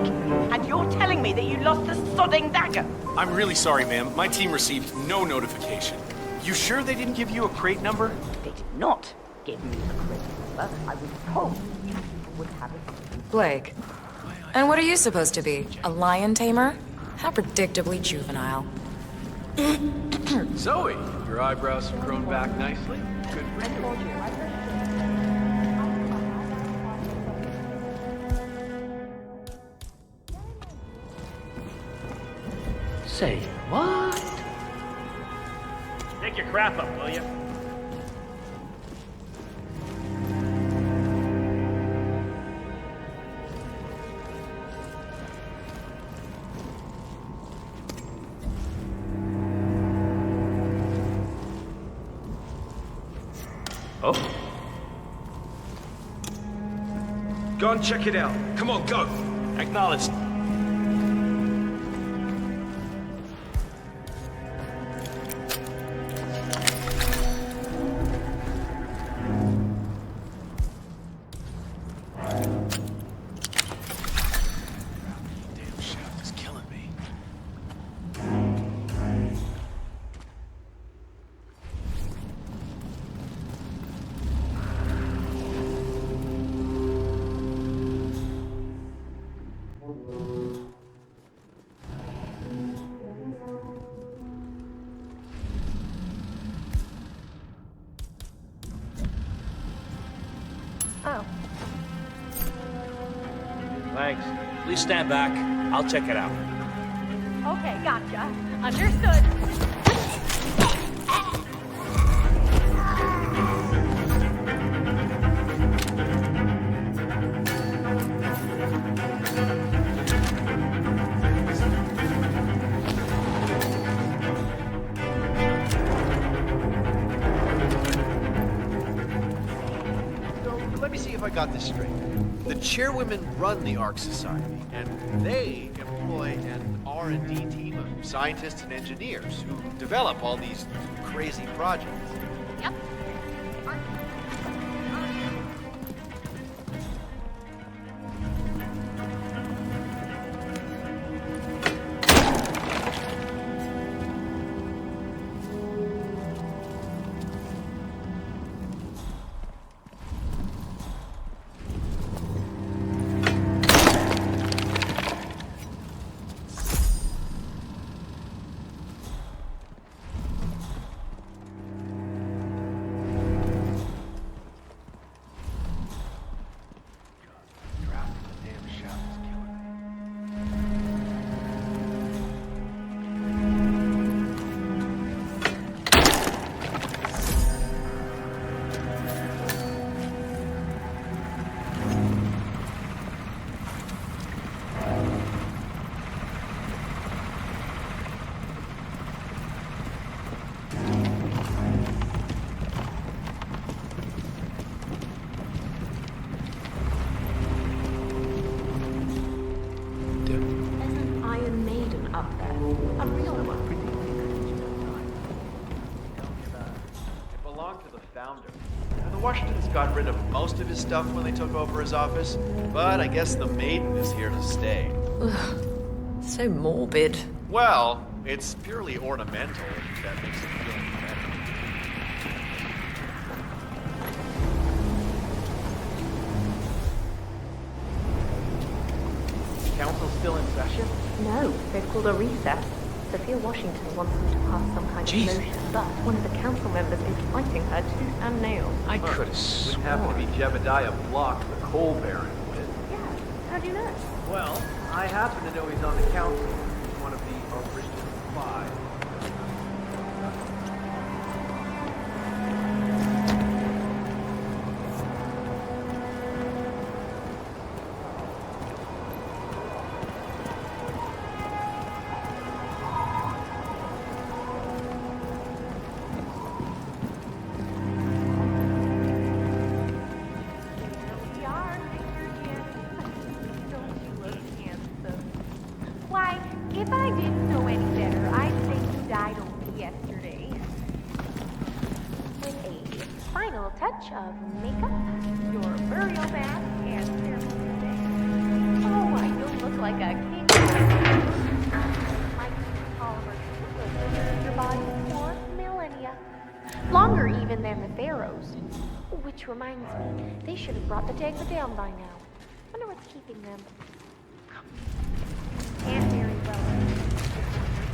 And you're telling me that you lost the sodding dagger? I'm really sorry, ma'am. My team received no notification. You sure they didn't give you a crate number? They did not give me a crate number. I was told you would have it. Blake. And what are you supposed to be? A lion tamer? How predictably juvenile. Zoe, your eyebrows have grown back nicely. Good for you. Say what? Take your crap up, will you? Oh? Go and check it out. Come on, go! Acknowledged. Thanks. Please stand back. I'll check it out. Okay, gotcha. Understood. Let me see if I got this straight. The chairwomen run the Ark Society, and they employ an R&D team of scientists and engineers who develop all these crazy projects. Yep. founder. Now, the Washingtons got rid of most of his stuff when they took over his office, but I guess the Maiden is here to stay. Ugh, so morbid. Well, it's purely ornamental, if that makes it feel any better. Council still in session? No, they've called a recess. Sophia Washington wants them to pass some kind of motion, but one of the council members is fighting her tooth and nail. I could have sworn. Wouldn't happen to be Jebediah Block, the coal baron, would it? Yeah, how do you know? Well, I happen to know he's on the council. He's one of the original 5. Why, if I didn't know any better, I'd say you died only yesterday. With a final touch of makeup, your burial bath, and ceremonial day. Oh, I don't look like a king. My Oliver will preserve your body for millennia. Longer even than the pharaohs. Which reminds me, they should have brought the dagger down by now. Wonder what's keeping them. Can't very well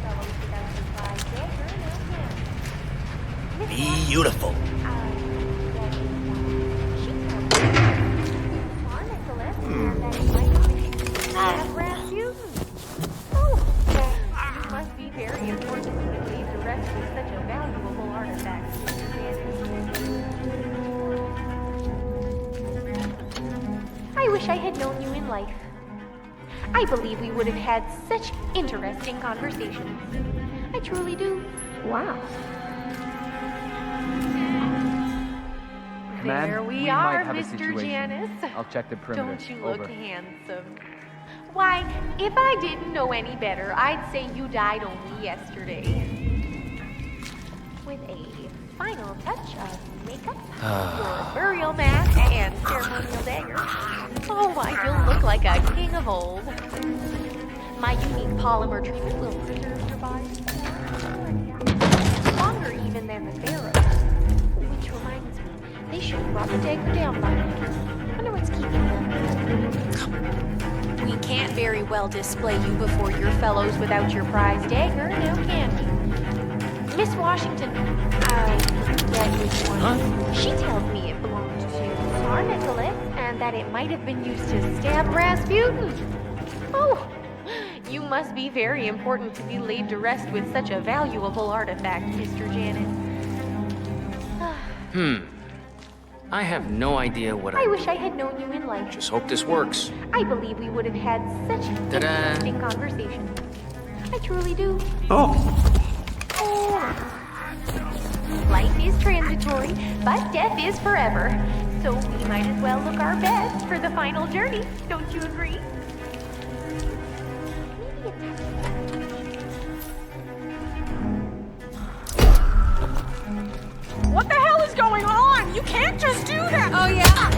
fellows without your prize dagger, no can. Beautiful. Oh, you must be very important to leave the rest with such a valuable artifact. I wish I had known you in life. I believe we would have had such interesting conversations. I truly do. Wow. Man, There we might are, have a Mr. situation. Janice. I'll check the perimeter. Don't you look Over. handsome? Why, if I didn't know any better, I'd say you died only yesterday. With a final touch of makeup, your burial mask, and ceremonial dagger. Oh, why, you'll look like a king of old. My unique polymer treatment will preserve your body longer even than the pharaohs. Which reminds me, they should have brought the dagger down by now. Wonder what's keeping them. We can't very well display you before your fellows without your prize dagger, now can we? Miss Washington, I forget which one. She tells me it belonged to Tsar Nicholas, and that it might have been used to stab Rasputin. Oh, you must be very important to be laid to rest with such a valuable artifact, Mr. Janet. I have no idea what I wish I had known you in life. Just hope this works. I believe we would have had such interesting conversations. I truly do. Oh. Life is transitory, but death is forever. So we might as well look our best for the final journey. Don't you agree? What the hell is going on? You can't just do that! Oh, yeah.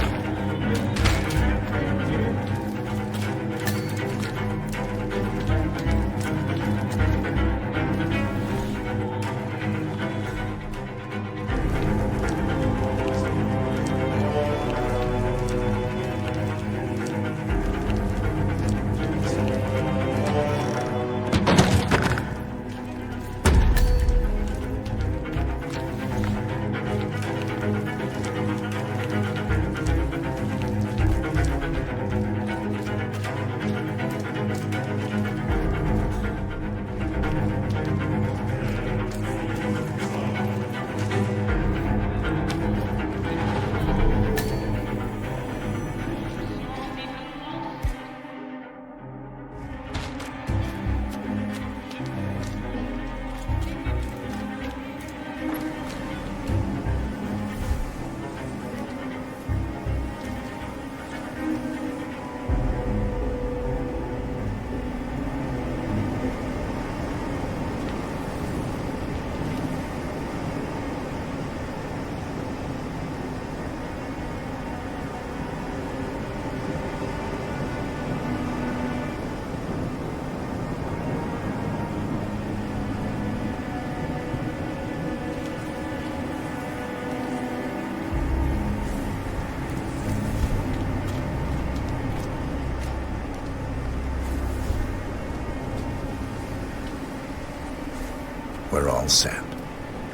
We're all set.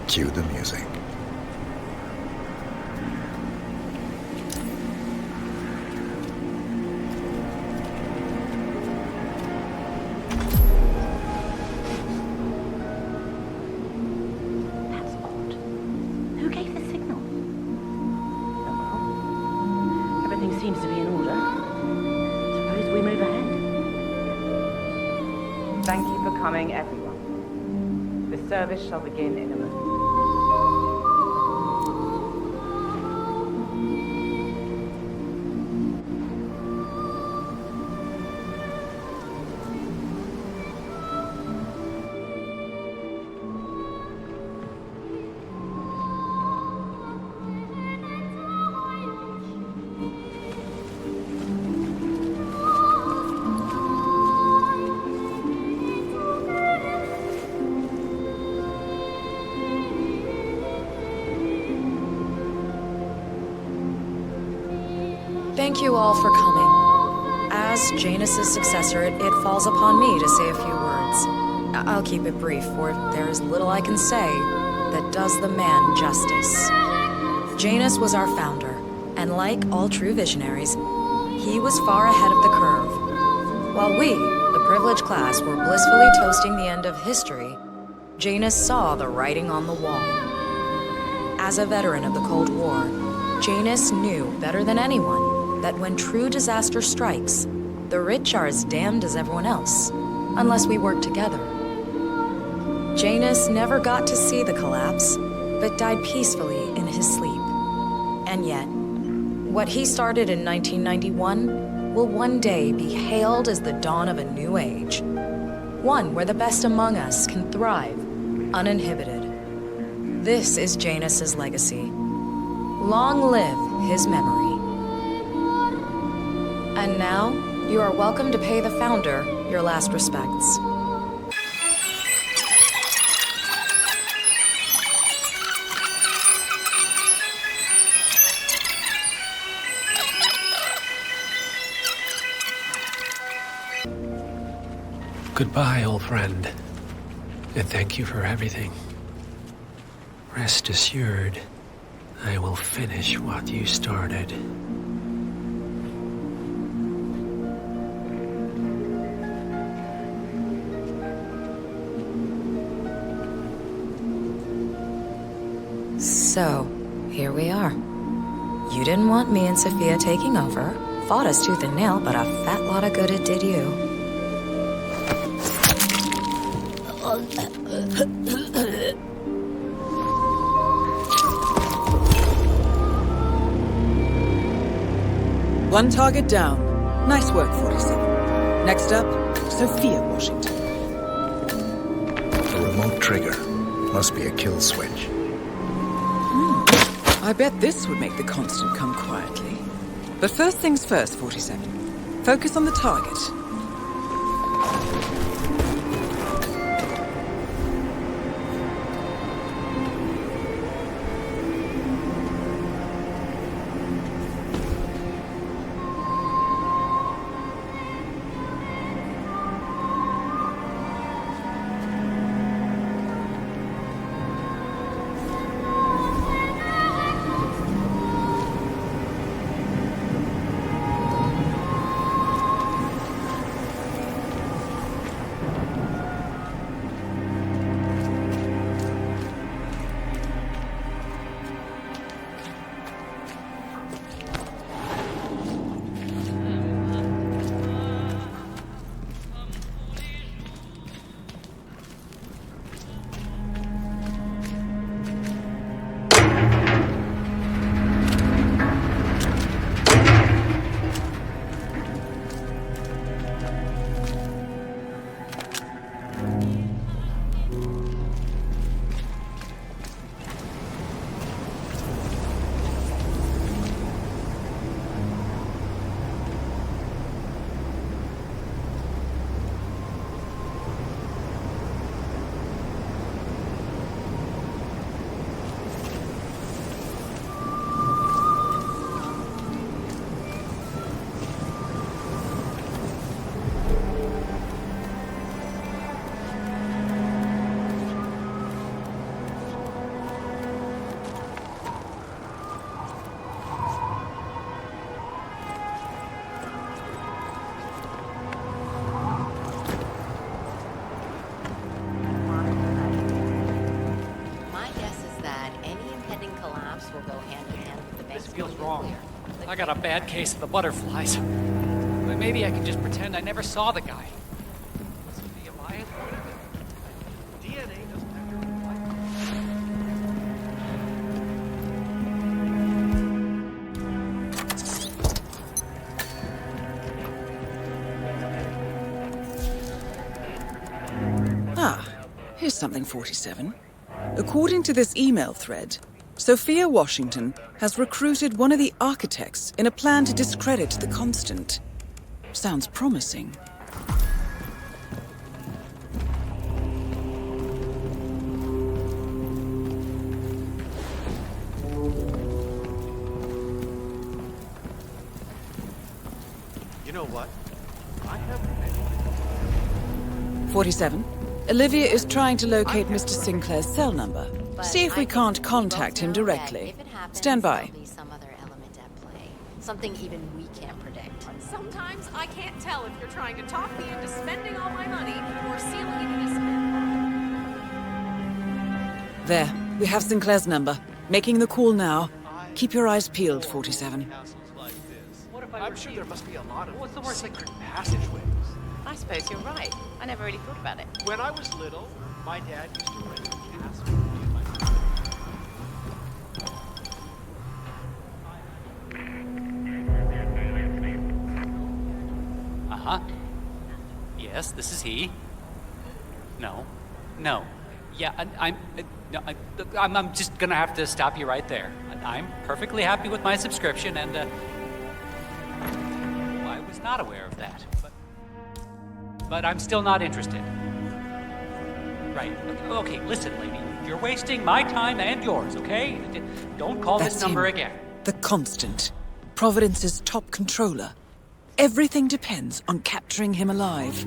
Cue the music. That's odd. Who gave the signal? Oh well. Everything seems to be in order. Suppose we move ahead. Thank you for coming, everyone. The service shall begin in a moment. Thank you all for coming. As Janus's successor, it falls upon me to say a few words. I'll keep it brief, for there is little I can say that does the man justice. Janus was our founder, and like all true visionaries, he was far ahead of the curve. While we, the privileged class, were blissfully toasting the end of history, Janus saw the writing on the wall. As a veteran of the Cold War, Janus knew better than anyone that when true disaster strikes, the rich are as damned as everyone else, unless we work together. Janus never got to see the collapse, but died peacefully in his sleep. And yet, what he started in 1991 will one day be hailed as the dawn of a new age. One where the best among us can thrive, uninhibited. This is Janus's legacy. Long live his memory. And now, you are welcome to pay the founder your last respects. Goodbye, old friend. And thank you for everything. Rest assured, I will finish what you started. So, here we are. You didn't want me and Sophia taking over. Fought us tooth and nail, but a fat lot of good it did you. One target down. Nice work, 47. Next up, Sophia Washington. A remote trigger. Must be a kill switch. I bet this would make the Constant come quietly. But first things first, 47. Focus on the target. wrong. I got a bad case of the butterflies. But maybe I can just pretend I never saw the guy. Was he the Alliance? DNA doesn't have Ah, here's something 47. According to this email thread, Sophia Washington has recruited one of the architects in a plan to discredit the Constant. Sounds promising. You know what? I have 47. Olivia is trying to locate Mr. Sinclair's cell number. See if we can't contact him directly. Stand by. Some other element at play. Something even we can't predict. Sometimes I can't tell if you're trying to talk me into spending all my money or sealing it in a cement. There, we have Sinclair's number. Making the call now. Keep your eyes peeled, 47. I'm sure there must be a lot of secret passageways. I suppose you're right. I never really thought about it. When I was little, my dad used to rent a castle. Uh-huh. Yes, this is he. No. No. Yeah, I'm just gonna have to stop you right there. I'm perfectly happy with my subscription, and I was not aware of that. But I'm still not interested. Right. Okay, listen, lady. You're wasting my time and yours, okay? Don't call this number again. The Constant. Providence's top controller. Everything depends on capturing him alive.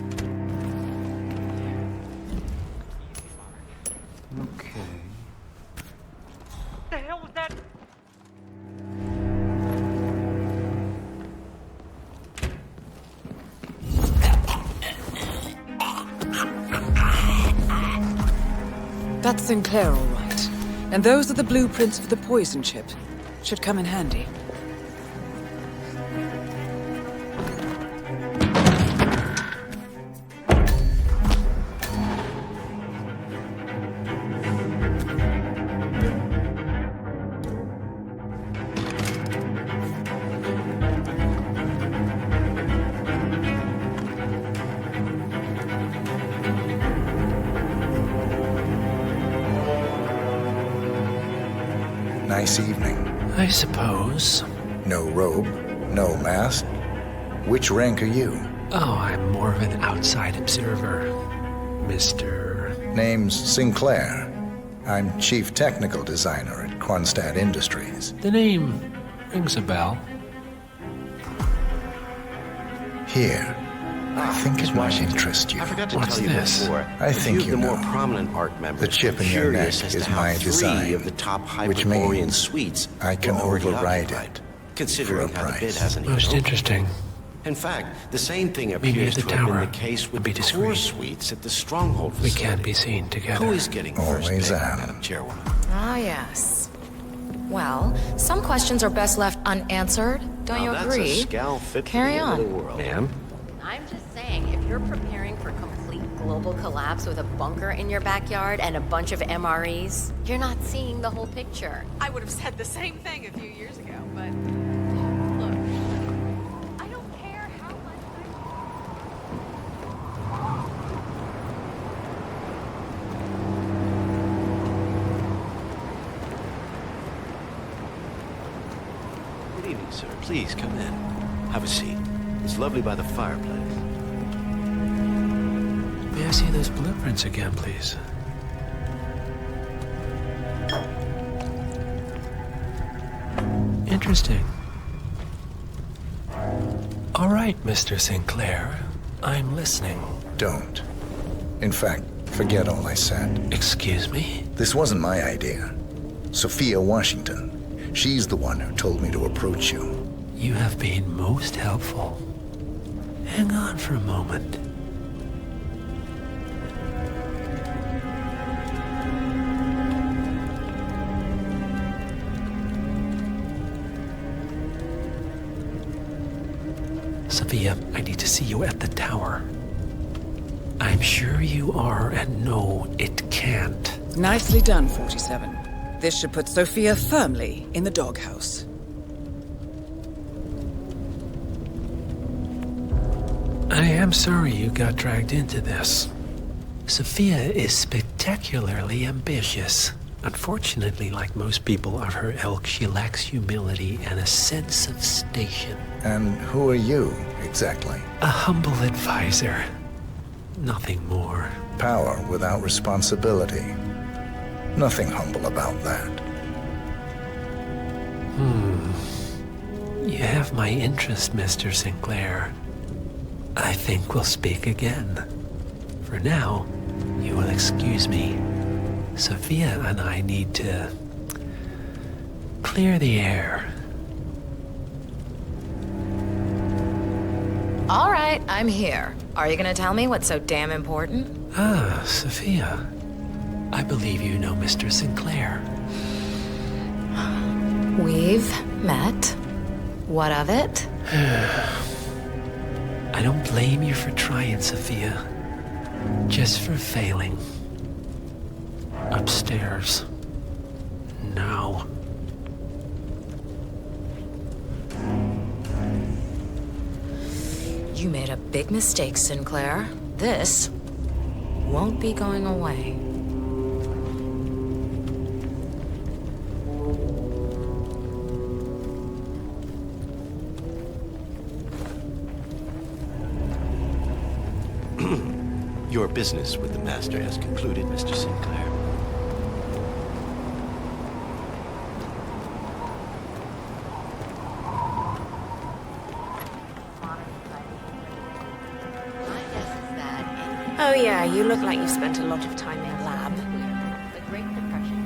Okay. What the hell was that? That's Sinclair, all right. And those are the blueprints for the poison chip. Should come in handy. Nice evening. I suppose. No robe, no mask. Which rank are you? Oh, I'm more of an outside observer, Mr. Name's Sinclair. I'm Chief Technical Designer at Kronstadt Industries. The name rings a bell. Here. I think it might interest you. I forgot to What's tell you this? before. I think a few you of the know. more prominent art members The chip in your neck is my design, of the top which Hyperborean means suites I can were already override occupied, it considering for a how the bid price. hasn't even Most opened. interesting. In fact, the same thing Maybe appears the to have been tower the case with would be the core discreet. suites at the Stronghold We facility. can't be seen together. Who is getting first Always pick, am. Madam Chairwoman? Ah, yes. Well, some questions are best left unanswered. Don't you Now, agree? That's a scowl fit Carry for the end of on. the world. Ma'am? I'm just saying, if you're preparing for complete global collapse with a bunker in your backyard and a bunch of MREs, you're not seeing the whole picture. I would have said the same thing a few years ago, but look, I don't care how much Good evening, sir. Please come in. Have a seat. It's lovely by the fireplace. May I see those blueprints again, please? Interesting. All right, Mr. Sinclair. I'm listening. Don't. In fact, forget all I said. Excuse me? This wasn't my idea. Sophia Washington. She's the one who told me to approach you. You have been most helpful. Hang on for a moment. Sophia, I need to see you at the tower. I'm sure you are, and no, it can't. Nicely done, 47. This should put Sophia firmly in the doghouse. I am sorry you got dragged into this. Sophia is spectacularly ambitious. Unfortunately, like most people of her ilk, she lacks humility and a sense of station. And who are you, exactly? A humble advisor. Nothing more. Power without responsibility. Nothing humble about that. You have my interest, Mr. Sinclair. I think we'll speak again. For now, you will excuse me. Sophia and I need to clear the air. All right, I'm here. Are you gonna tell me what's so damn important? Ah, Sophia. I believe you know Mr. Sinclair. We've met. What of it? I don't blame you for trying, Sophia. Just for failing. Upstairs. Now. You made a big mistake, Sinclair. This won't be going away. Your business with the Master has concluded, Mr. Sinclair. Oh yeah, you look like you've spent a lot of time in a lab. The Great Depression.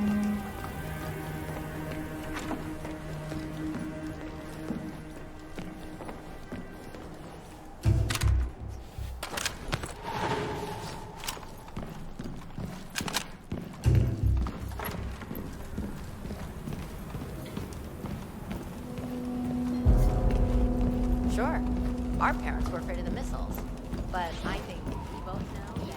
Sure. Our parents were afraid of the missiles. But I think we both know that...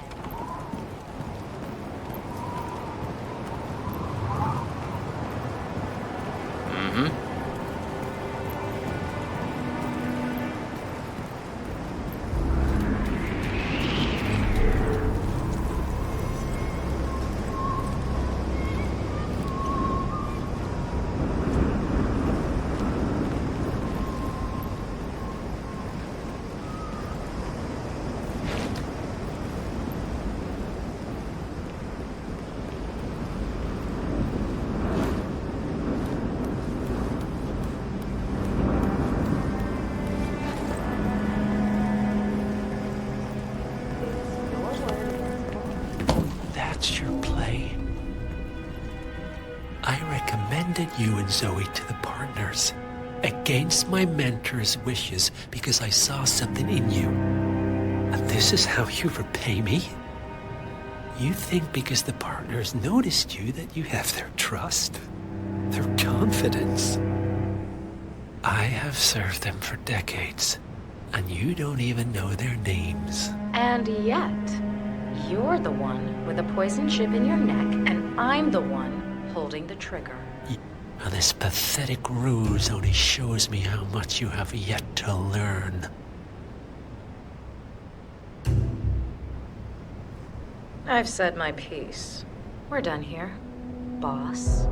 That's your play. I recommended you and Zoe to the partners. Against my mentor's wishes because I saw something in you. And this is how you repay me? You think because the partners noticed you that you have their trust? Their confidence? I have served them for decades, and you don't even know their names. And yet, you're the one with a poison chip in your neck, and I'm the one holding the trigger. Now this pathetic ruse only shows me how much you have yet to learn. I've said my piece. We're done here, boss.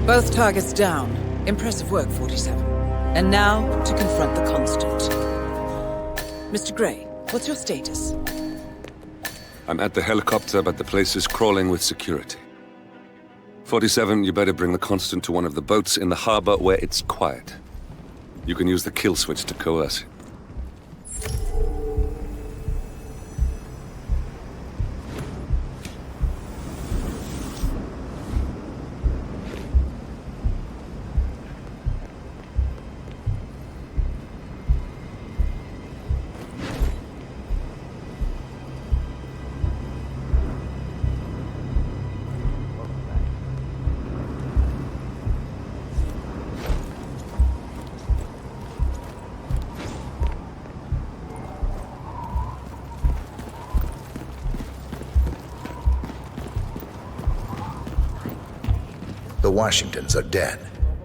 Both targets down. Impressive work, 47. And now, to confront the Constant. Mr. Gray, what's your status? I'm at the helicopter, but the place is crawling with security. 47, you better bring the Constant to one of the boats in the harbor where it's quiet. You can use the kill switch to coerce it. The Washingtons are dead.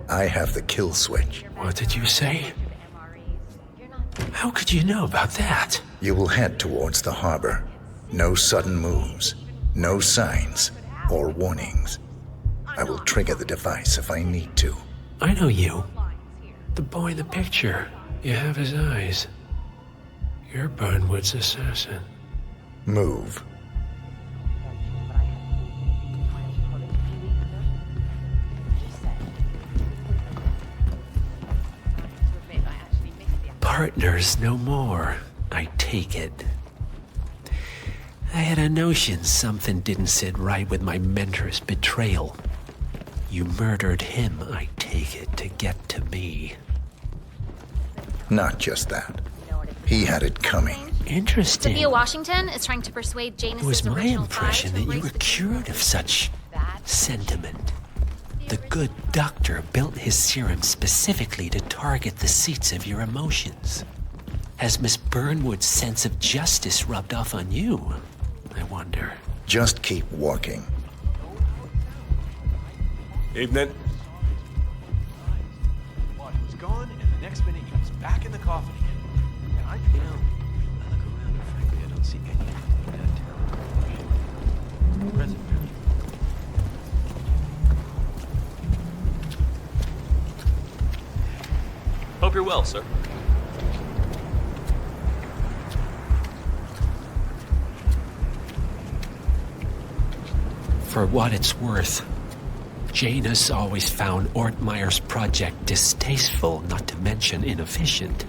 I have the kill switch. What did you say? How could you know about that? You will head towards the harbor. No sudden moves, no signs or warnings. I will trigger the device if I need to. I know you. The boy in the picture. You have his eyes. You're Burnwood's assassin. Move. Partners no more, I take it. I had a notion something didn't sit right with my mentor's betrayal. You murdered him, I take it, to get to me. Not just that. He had it coming. Interesting. Sophia Washington is trying to persuade Janus' It was my original impression father to that you erase were cured of such sentiment. The good doctor built his serum specifically to target the seats of your emotions. Has Miss Burnwood's sense of justice rubbed off on you, I wonder? Just keep walking. Evening. Well, he was gone, and the next minute he was back in the coffin again. And I look around, and frankly, I don't see anything that Present. Hope you're well, sir. For what it's worth, Janus always found Ortmeyer's project distasteful, not to mention inefficient.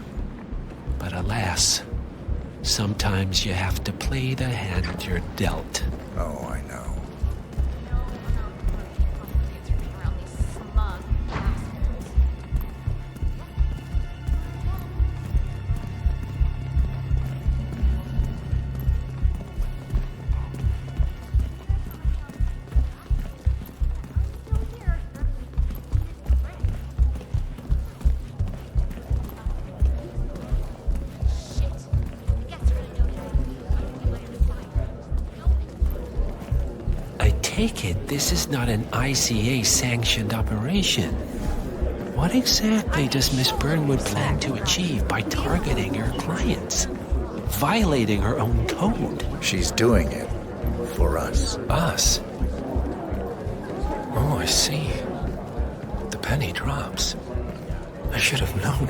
But alas, sometimes you have to play the hand you're dealt. Oh, I know. Take it, this is not an ICA-sanctioned operation. What exactly does Miss Burnwood plan to achieve by targeting her clients? Violating her own code? She's doing it for us. Us? Oh, I see. The penny drops. I should have known.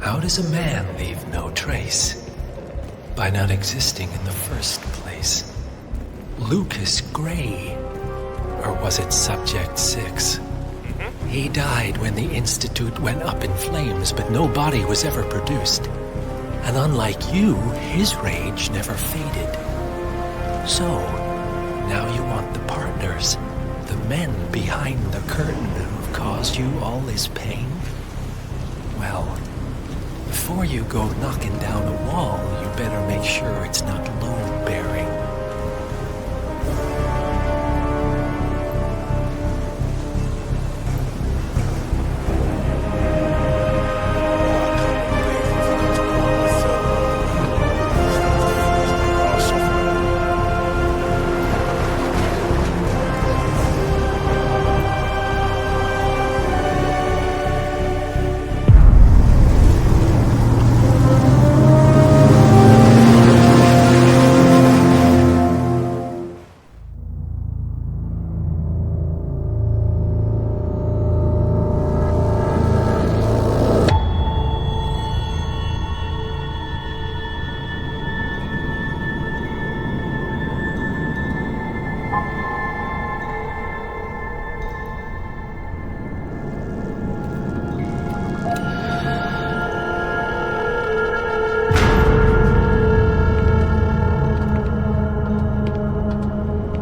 How does a man leave no trace? By not existing in the first place. Lucas Gray. Or was it Subject 6? He died when the Institute went up in flames, but no body was ever produced. And unlike you, his rage never faded. So, now you want the partners, the men behind the curtain who've caused you all this pain? Well, before you go knocking down a wall, you better make sure it's not load-bearing.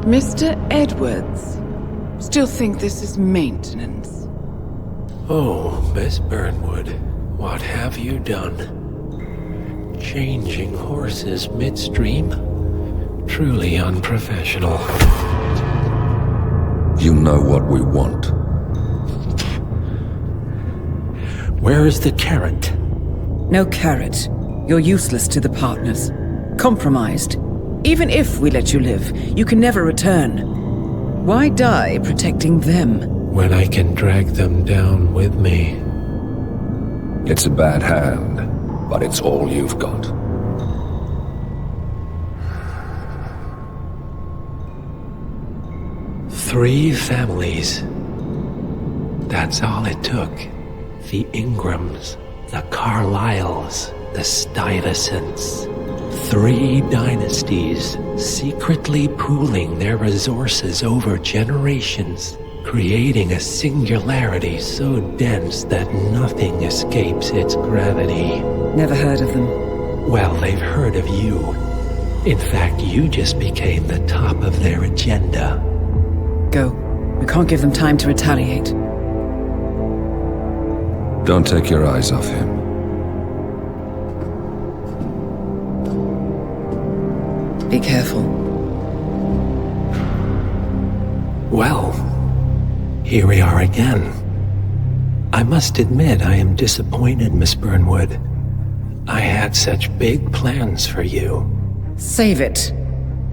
Mr. Edwards, still think this is maintenance? Oh, Miss Burnwood, what have you done? Changing horses midstream? Truly unprofessional. You know what we want. Where is the carrot? No carrot. You're useless to the partners. Compromised. Even if we let you live, you can never return. Why die protecting them? When I can drag them down with me. It's a bad hand, but it's all you've got. Three families. That's all it took. The Ingrams, the Carlyles, the Stuyvesants. 3 dynasties, secretly pooling their resources over generations, creating a singularity so dense that nothing escapes its gravity. Never heard of them. Well, they've heard of you. In fact, you just became the top of their agenda. Go. We can't give them time to retaliate. Don't take your eyes off him. Be careful. Well, here we are again. I must admit I am disappointed, Miss Burnwood. I had such big plans for you. Save it.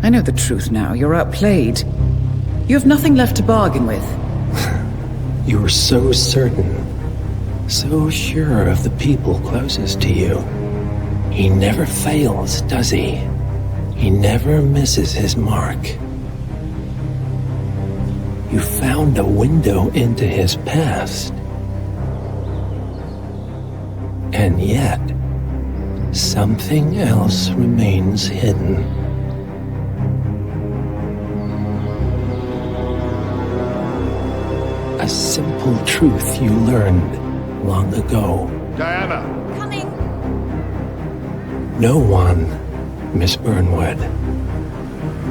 I know the truth now. You're outplayed. You have nothing left to bargain with. You were so certain. So sure of the people closest to you. He never fails, does he? He never misses his mark. You found a window into his past. And yet, something else remains hidden. A simple truth you learned long ago. Diana! Coming! No one, Miss Burnwood,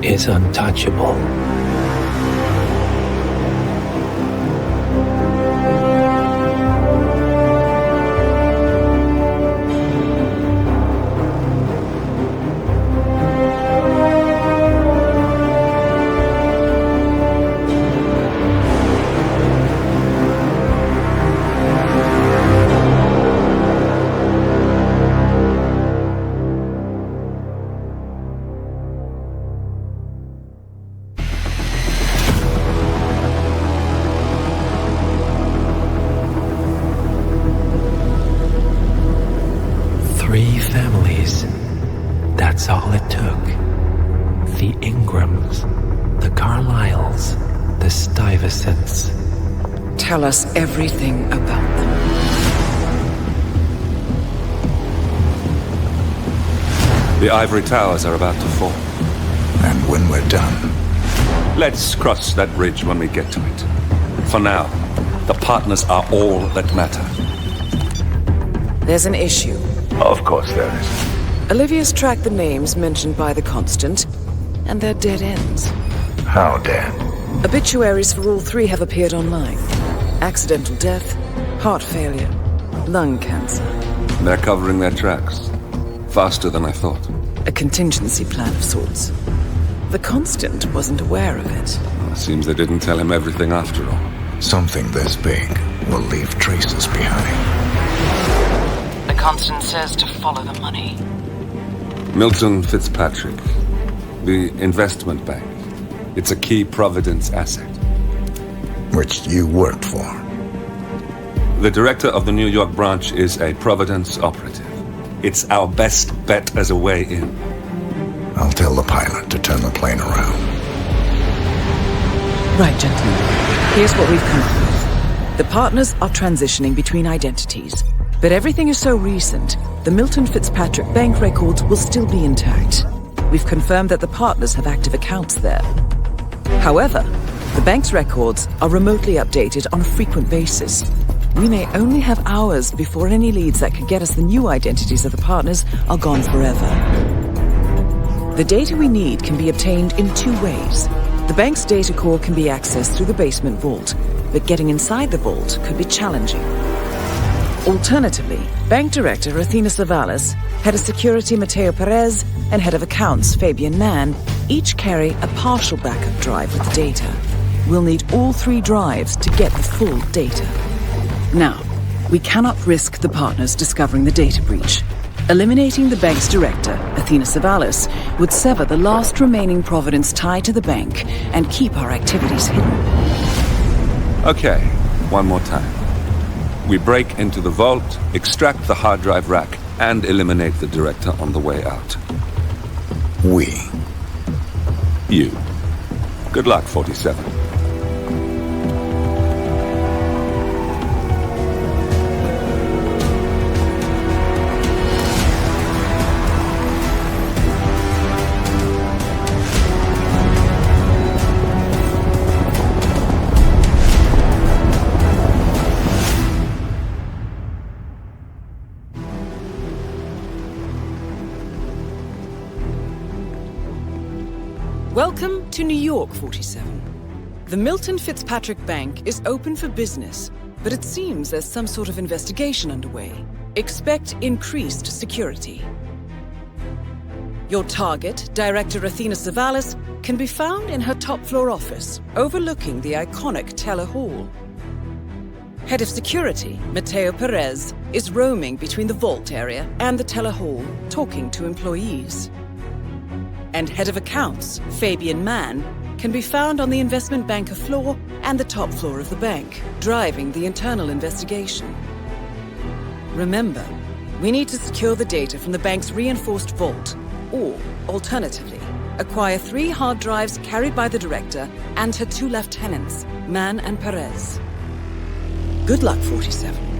is untouchable. That's all it took. The Ingrams, the Carlyles, the Stuyvesants. Tell us everything about them. The ivory towers are about to fall. And when we're done... Let's cross that bridge when we get to it. For now, the partners are all that matter. There's an issue. Of course there is. Olivia's tracked the names mentioned by the Constant, and they're dead ends. How dead? Obituaries for all 3 have appeared online. Accidental death, heart failure, lung cancer. They're covering their tracks. Faster than I thought. A contingency plan of sorts. The Constant wasn't aware of it. Well, seems they didn't tell him everything after all. Something this big will leave traces behind. The Constant says to follow the money. Milton Fitzpatrick, the investment bank. It's a key Providence asset. Which you worked for. The director of the New York branch is a Providence operative. It's our best bet as a way in. I'll tell the pilot to turn the plane around. Right, gentlemen. Here's what we've come up with. The partners are transitioning between identities. But everything is so recent, the Milton Fitzpatrick bank records will still be intact. We've confirmed that the partners have active accounts there. However, the bank's records are remotely updated on a frequent basis. We may only have hours before any leads that could get us the new identities of the partners are gone forever. The data we need can be obtained in 2 ways. The bank's data core can be accessed through the basement vault, but getting inside the vault could be challenging. Alternatively, Bank Director Athena Savalas, Head of Security Mateo Perez, and Head of Accounts Fabian Mann each carry a partial backup drive with the data. We'll need all 3 drives to get the full data. Now, we cannot risk the partners discovering the data breach. Eliminating the bank's director, Athena Savalas, would sever the last remaining Providence tie to the bank and keep our activities hidden. Okay, one more time. We break into the vault, extract the hard drive rack, and eliminate the director on the way out. We. You. Good luck, 47. Welcome to New York, 47. The Milton Fitzpatrick Bank is open for business, but it seems there's some sort of investigation underway. Expect increased security. Your target, Director Athena Savalas, can be found in her top-floor office, overlooking the iconic Teller Hall. Head of Security, Mateo Perez, is roaming between the vault area and the Teller Hall, talking to employees. And Head of Accounts, Fabian Mann, can be found on the investment banker floor and the top floor of the bank, driving the internal investigation. Remember, we need to secure the data from the bank's reinforced vault, or, alternatively, acquire 3 hard drives carried by the director and her 2 lieutenants, Mann and Perez. Good luck, 47.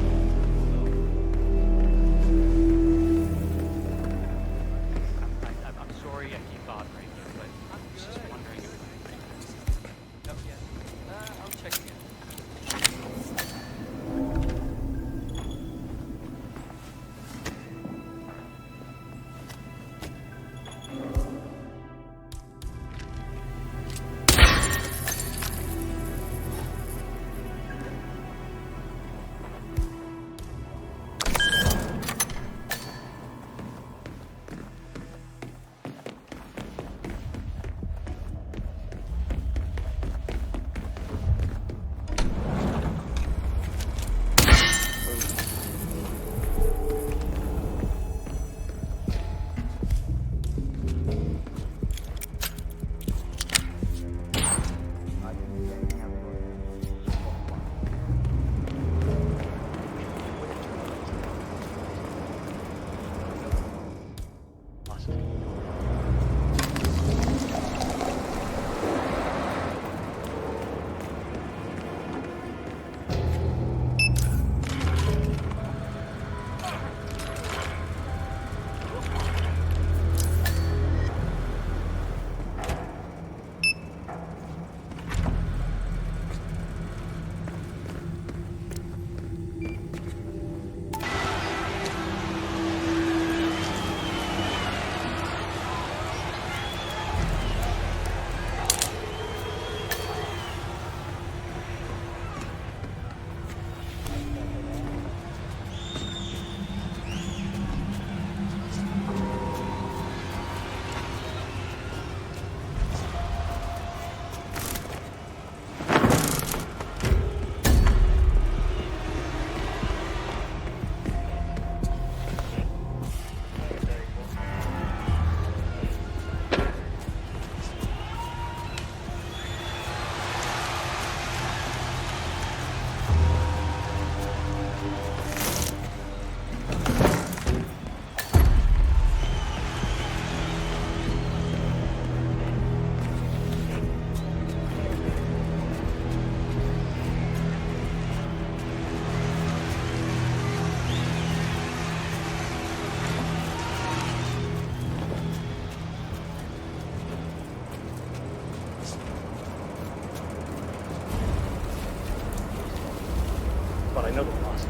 But I know the boss.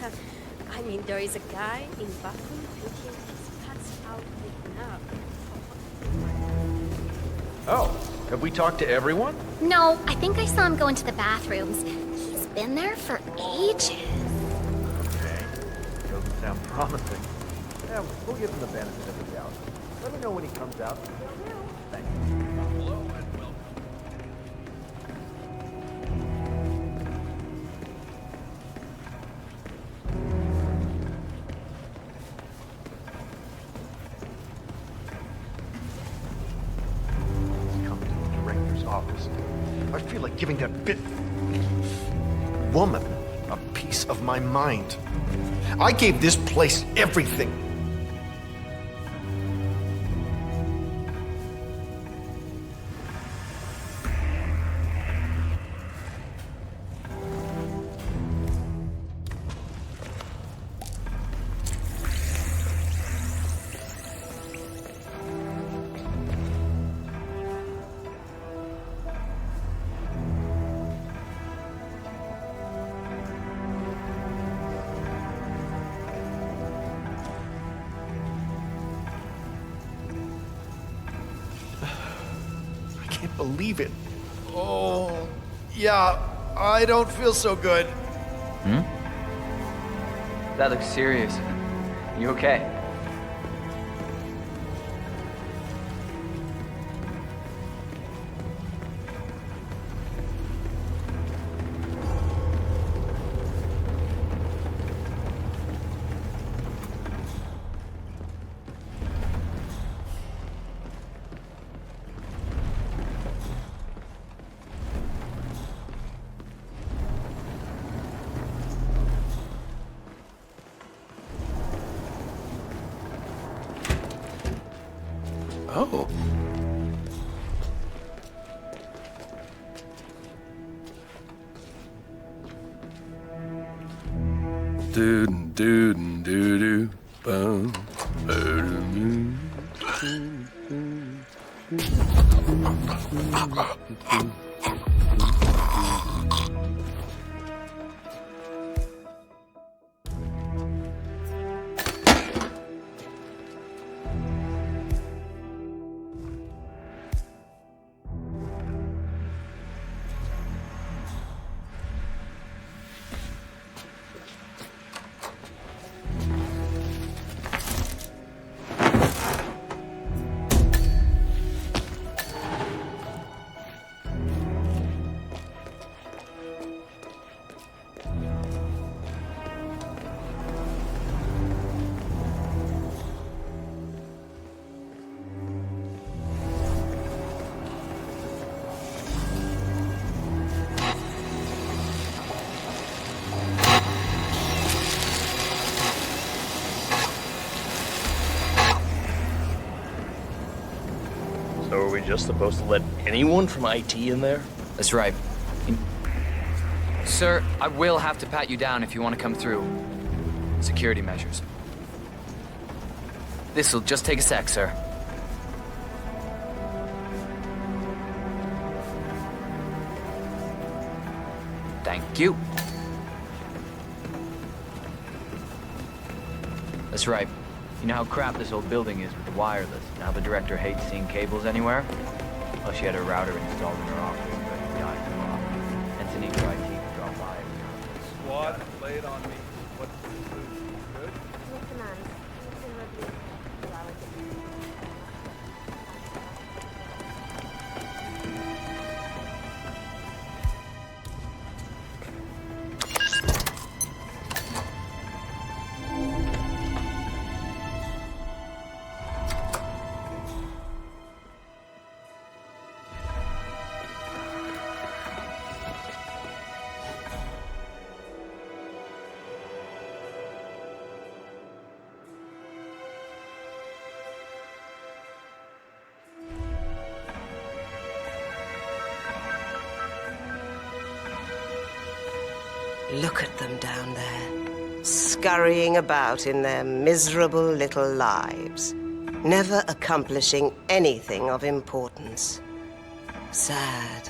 I mean, there is a guy in bathroom thinking he's passed out with nerve. Oh, have we talked to everyone? No, I think I saw him go into the bathrooms. He's been there for ages. Okay. Doesn't sound promising. Yeah, we'll give him the benefit of the doubt. Let me know when he comes out. Thanks. Hello and welcome. Office. I feel like giving that bit woman a piece of my mind. I gave this place everything. Believe it. Oh, yeah, I don't feel so good. Hmm? That looks serious. You okay? Oh. Doodin' doodin' doo doo bum. So are we just supposed to let anyone from IT in there? That's right. Sir, I will have to pat you down if you want to come through. Security measures. This'll just take a sec, sir. Thank you. That's right. You know how crap this old building is with the wireless, and how the director hates seeing cables anywhere? Well, she had her router installed in her office, but the eyes were off. Hence a need for IT to drop by. Squad, lay it on me. What's the food? Good? Look at them down there, scurrying about in their miserable little lives, never accomplishing anything of importance. Sad.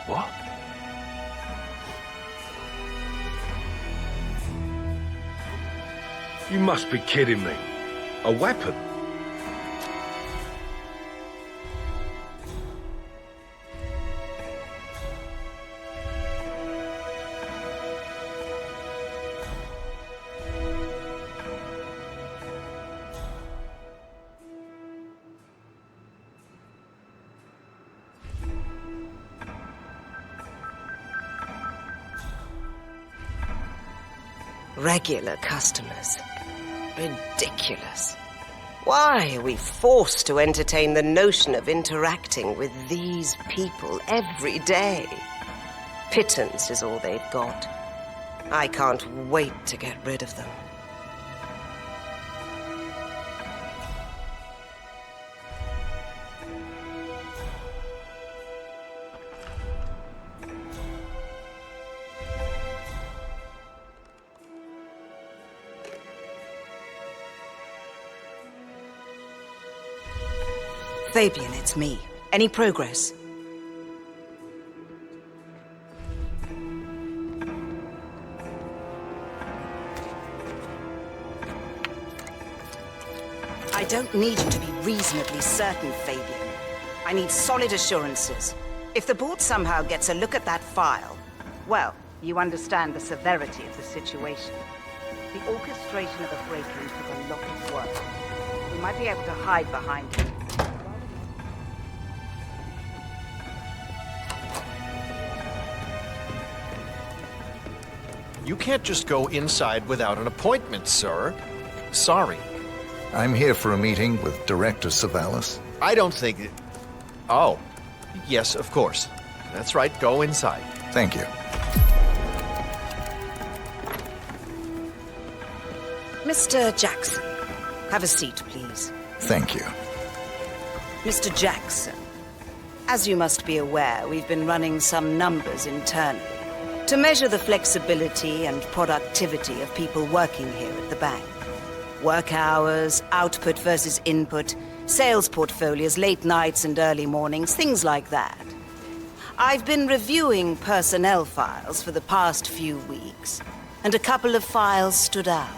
What? You must be kidding me. A weapon? Regular customers. Ridiculous. Why are we forced to entertain the notion of interacting with these people every day? Pittance is all they've got. I can't wait to get rid of them. Fabian, it's me. Any progress? I don't need you to be reasonably certain, Fabian. I need solid assurances. If the board somehow gets a look at that file, well, you understand the severity of the situation. The orchestration of a break-in took a lot of work. We might be able to hide behind it. You can't just go inside without an appointment, sir. Sorry. I'm here for a meeting with Director Savalas. I don't think... Oh. Yes, of course. That's right, go inside. Thank you. Mr. Jackson, have a seat, please. Thank you. Mr. Jackson, as you must be aware, we've been running some numbers internally to measure the flexibility and productivity of people working here at the bank. Work hours, output versus input, sales portfolios, late nights and early mornings, things like that. I've been reviewing personnel files for the past few weeks, and a couple of files stood out.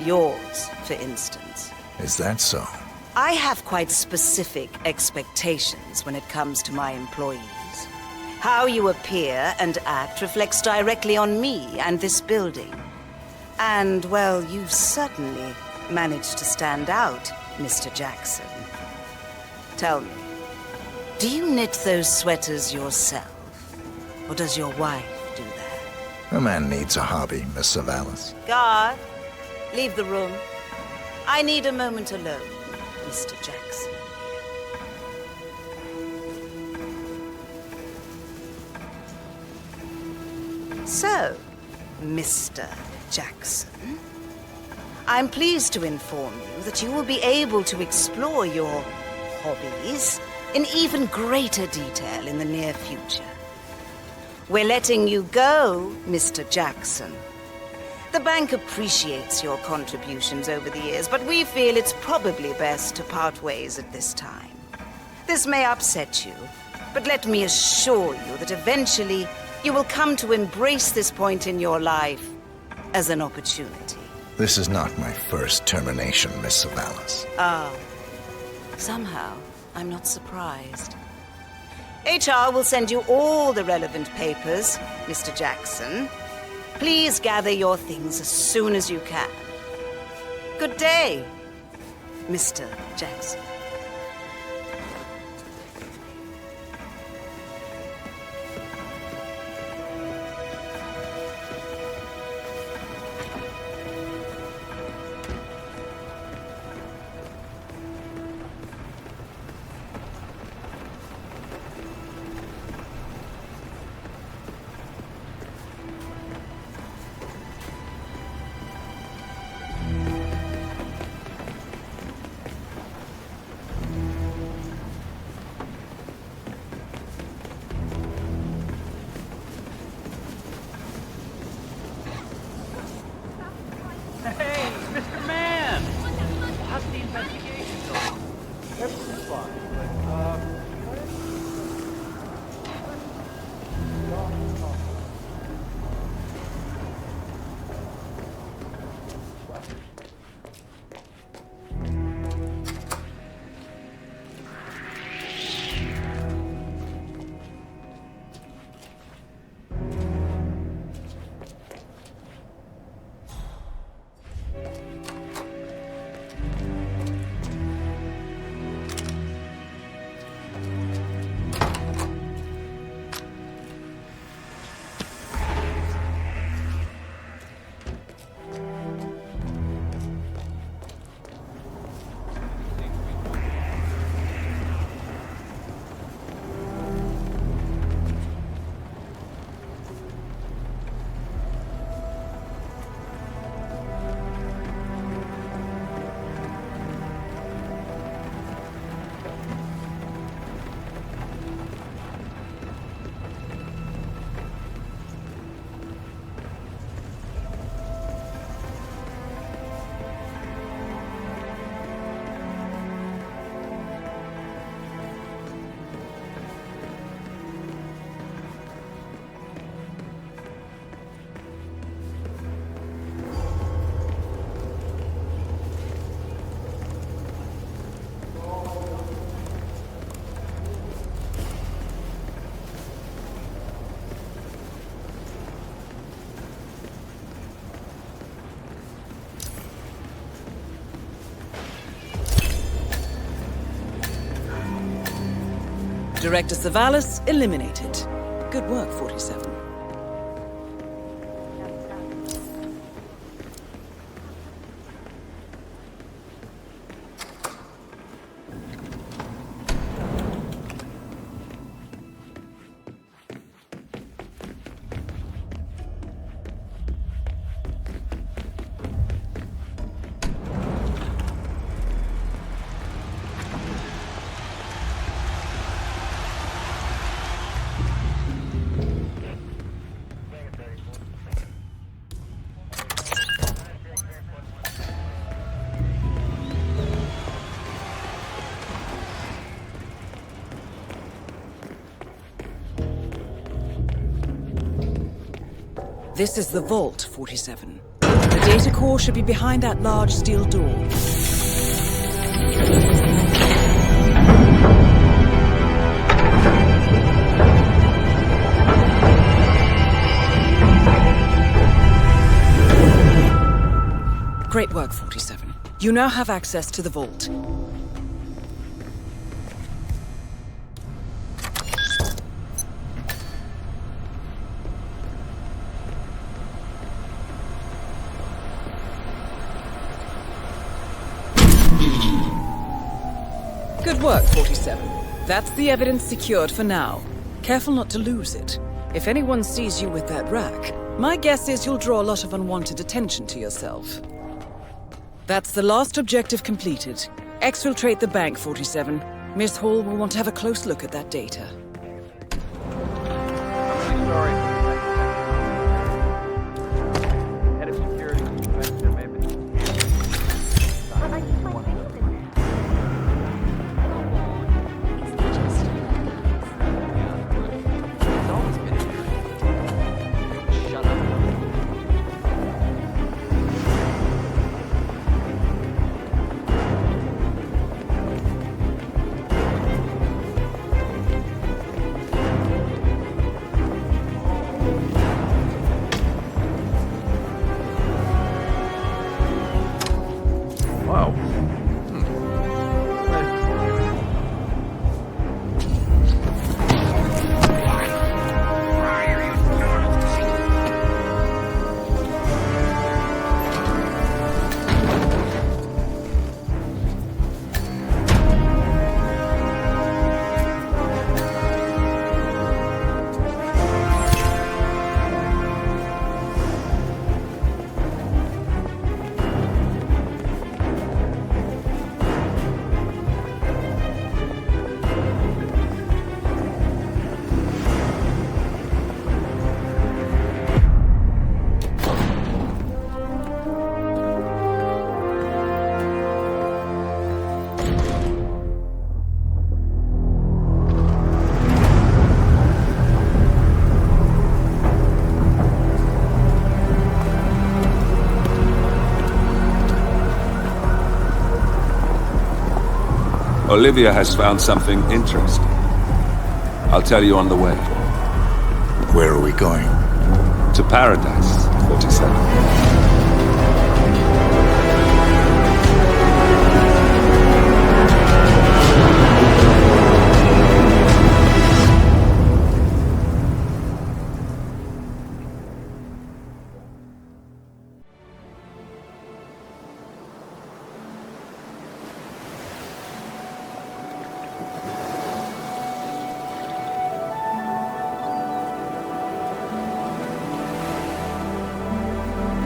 Yours, for instance. Is that so? I have quite specific expectations when it comes to my employees. How you appear and act reflects directly on me and this building. And, well, you've certainly managed to stand out, Mr. Jackson. Tell me, do you knit those sweaters yourself? Or does your wife do that? A man needs a hobby, Miss Savalas. Guard, leave the room. I need a moment alone, Mr. Jackson. So, Mr. Jackson, I'm pleased to inform you that you will be able to explore your hobbies in even greater detail in the near future. We're letting you go, Mr. Jackson. The bank appreciates your contributions over the years, but we feel it's probably best to part ways at this time. This may upset you, but let me assure you that eventually you will come to embrace this point in your life as an opportunity. This is not my first termination, Miss Savalas. Ah, somehow I'm not surprised. HR will send you all the relevant papers, Mr. Jackson. Please gather your things as soon as you can. Good day, Mr. Jackson. Director Savalas eliminated. Good work, 47. This is the vault, 47. The data core should be behind that large steel door. Great work, 47. You now have access to the vault. Good work, 47. That's the evidence secured for now. Careful not to lose it. If anyone sees you with that rack, my guess is you'll draw a lot of unwanted attention to yourself. That's the last objective completed. Exfiltrate the bank, 47. Miss Hall will want to have a close look at that data. Sorry. Head of security. There may have been Olivia has found something interesting. I'll tell you on the way. Where are we going? To Paradise, 47.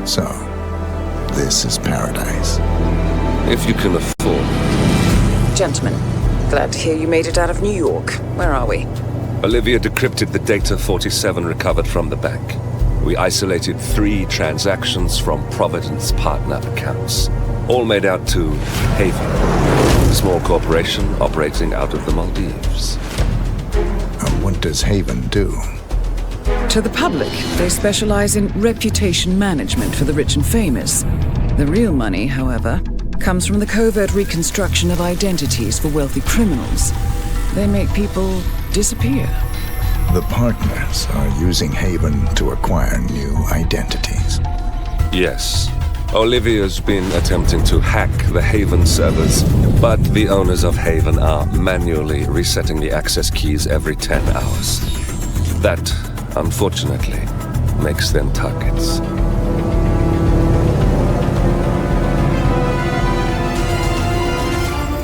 So, this is Paradise. If you can afford. Gentlemen, glad to hear you made it out of New York. Where are we? Olivia decrypted the data 47 recovered from the bank. We isolated 3 transactions from Providence partner accounts, all made out to Haven, a small corporation operating out of the Maldives. And what does Haven do? To the public, they specialize in reputation management for the rich and famous. The real money, however, comes from the covert reconstruction of identities for wealthy criminals. They make people disappear. The partners are using Haven to acquire new identities. Yes. Olivia's been attempting to hack the Haven servers, but the owners of Haven are manually resetting the access keys every 10 hours. That, unfortunately, makes them targets.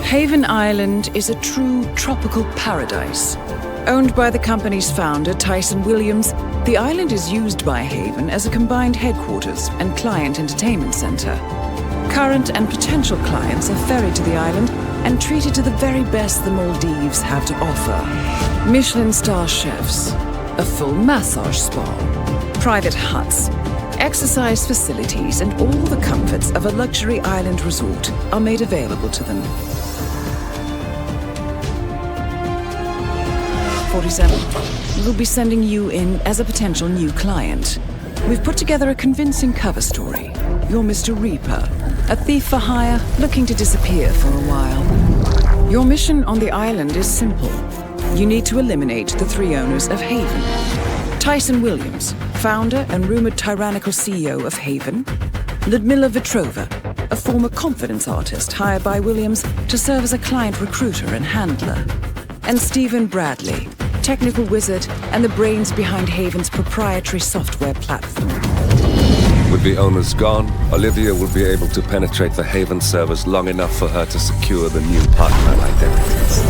Haven Island is a true tropical paradise. Owned by the company's founder, Tyson Williams, the island is used by Haven as a combined headquarters and client entertainment center. Current and potential clients are ferried to the island and treated to the very best the Maldives have to offer. Michelin star chefs, a full massage spa, private huts, exercise facilities, and all the comforts of a luxury island resort are made available to them. 47. We'll be sending you in as a potential new client. We've put together a convincing cover story. You're Mr. Reaper, a thief for hire looking to disappear for a while. Your mission on the island is simple. You need to eliminate the 3 owners of Haven. Tyson Williams, founder and rumored tyrannical CEO of Haven. Ludmila Vetrova, a former confidence artist hired by Williams to serve as a client recruiter and handler. And Stephen Bradley, technical wizard and the brains behind Haven's proprietary software platform. With the owners gone, Olivia will be able to penetrate the Haven servers long enough for her to secure the new partner identities.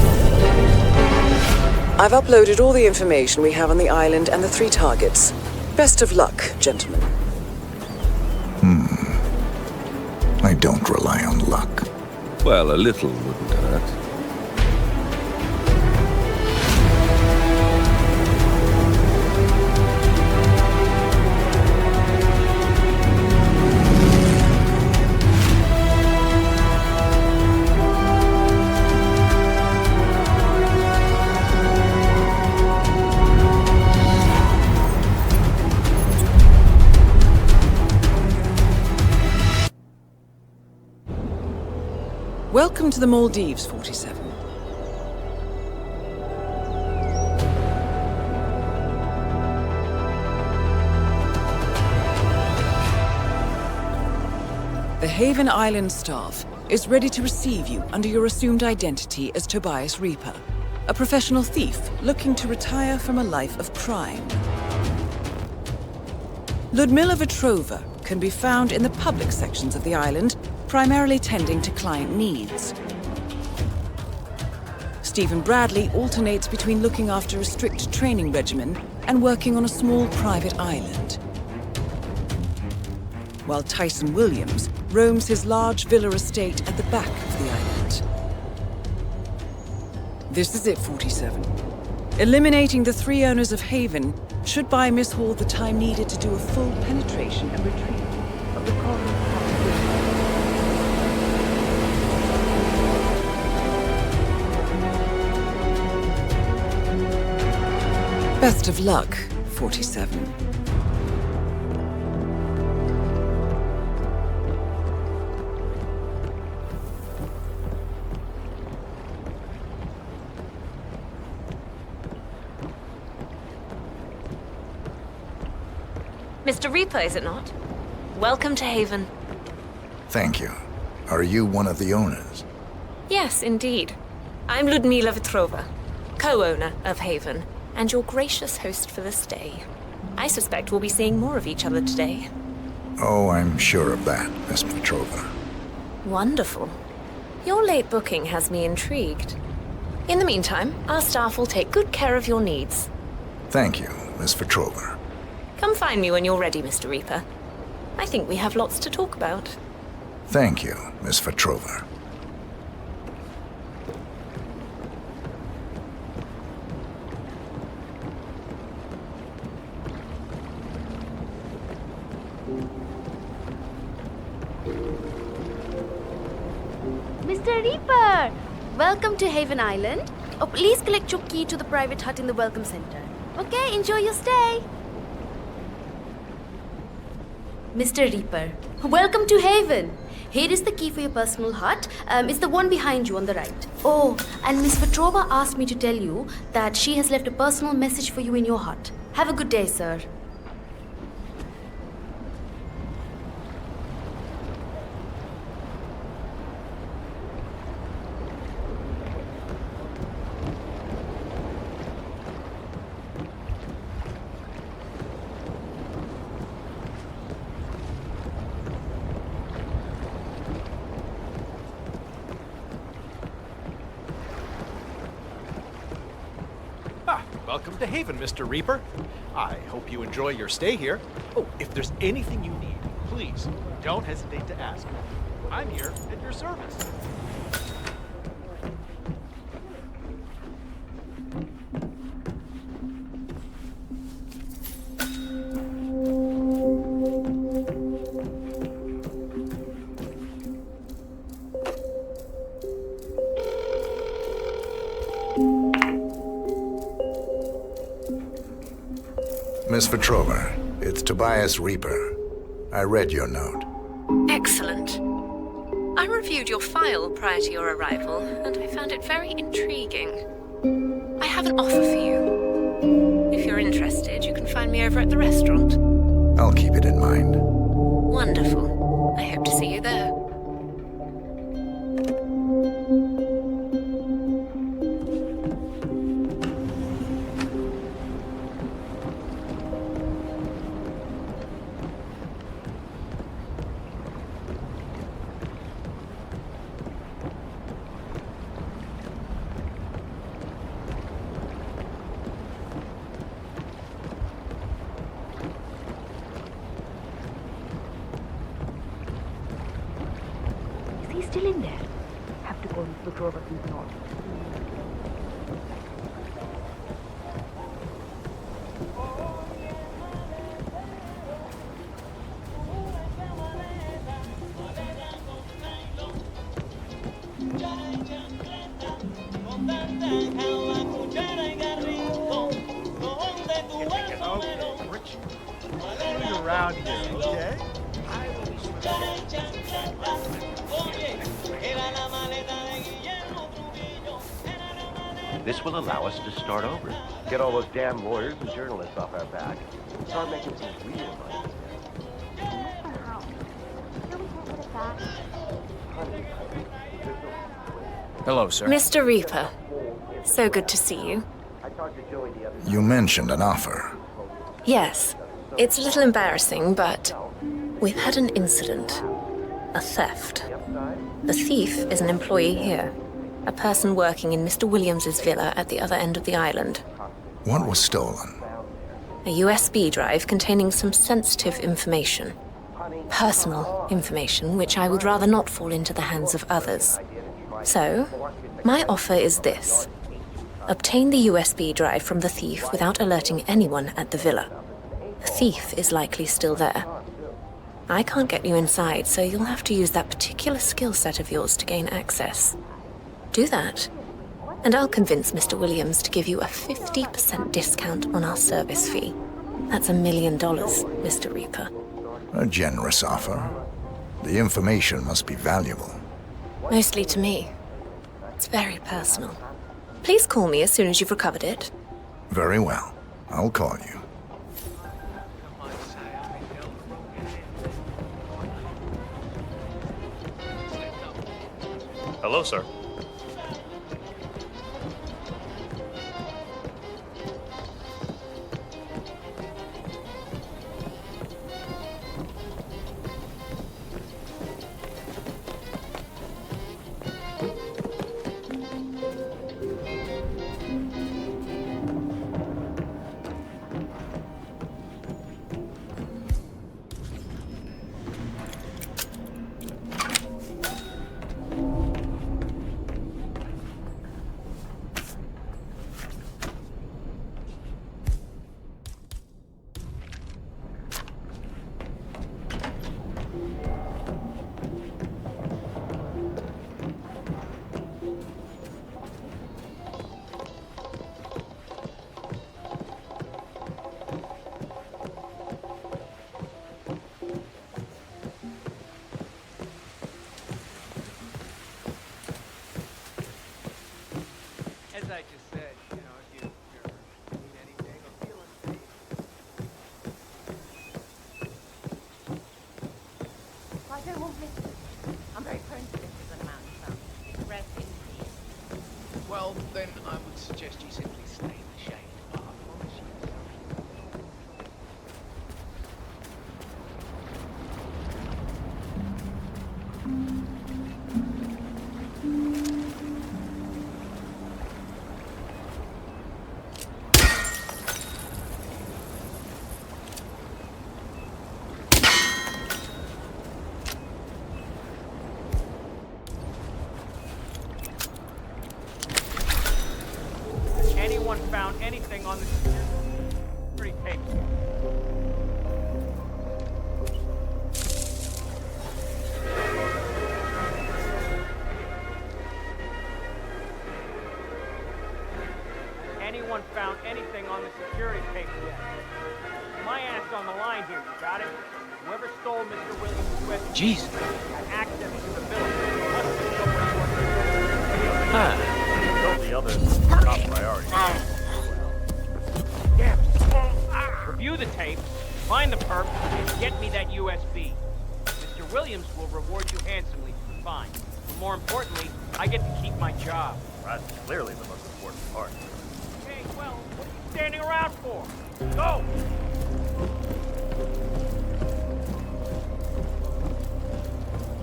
I've uploaded all the information we have on the island and the 3 targets. Best of luck, gentlemen. I don't rely on luck. Well, a little wouldn't hurt. Welcome to the Maldives, 47. The Haven Island staff is ready to receive you under your assumed identity as Tobias Reaper, a professional thief looking to retire from a life of crime. Ludmila Vetrova can be found in the public sections of the island, primarily tending to client needs. Stephen Bradley alternates between looking after a strict training regimen and working on a small private island. While Tyson Williams roams his large villa estate at the back of the island. This is it, 47. Eliminating the 3 owners of Haven should buy Miss Hall the time needed to do a full penetration and retrieval of the colony. Best of luck, 47. Mr. Reaper, is it not? Welcome to Haven. Thank you. Are you one of the owners? Yes, indeed. I'm Ludmila Vetrova, co-owner of Haven, and your gracious host for this day. I suspect we'll be seeing more of each other today. Oh, I'm sure of that, Miss Petrova. Wonderful. Your late booking has me intrigued. In the meantime, our staff will take good care of your needs. Thank you, Miss Petrova. Come find me when you're ready, Mr. Reaper. I think we have lots to talk about. Thank you, Miss Vetrova. Mr. Reaper! Welcome to Haven Island. Oh, please collect your key to the private hut in the Welcome Center. Okay, enjoy your stay. Mr. Reaper, welcome to Haven. Here is the key for your personal hut. It's the one behind you on the right. Oh, and Miss Vetrova asked me to tell you that she has left a personal message for you in your hut. Have a good day, sir. Welcome to Haven, Mr. Reaper. I hope you enjoy your stay here. Oh, if there's anything you need, please don't hesitate to ask. I'm here at your service. Miss Petrova, it's Tobias Reaper. I read your note. Excellent. I reviewed your file prior to your arrival, and I found it very intriguing. I have an offer for you. If you're interested, you can find me over at the restaurant. I'll keep it in mind. Wonderful. I hope to see you there. Still in there. Have to go to the Grover North. Around here, okay? This will allow us to start over. Get all those damn lawyers and journalists off our back. Start making some real money. Hello, sir. Mr. Reaper, so good to see you. You mentioned an offer. Yes, it's a little embarrassing, but we've had an incident. A theft. The thief is an employee here. A person working in Mr. Williams's villa at the other end of the island. What was stolen? A USB drive containing some sensitive information. Personal information which I would rather not fall into the hands of others. So, my offer is this. Obtain the USB drive from the thief without alerting anyone at the villa. The thief is likely still there. I can't get you inside, so you'll have to use that particular skill set of yours to gain access. Do that, and I'll convince Mr. Williams to give you a 50% discount on our service fee. That's $1 million, Mr. Reaper. A generous offer. The information must be valuable. Mostly to me. It's very personal. Please call me as soon as you've recovered it. Very well. I'll call you. Hello, sir. anything on the security tape. Anyone found anything on the security tape yet? My ass on the line here, you got it? Whoever stole Mr. Williams' USB Jeez. had access to the building. The others are top priority. Damn. Review the tape, find the perp, and get me that USB. Mr. Williams will reward you handsomely for the fine. But more importantly, I get to keep my job. That's clearly the most important part. Okay, well, what are you standing around for? Go!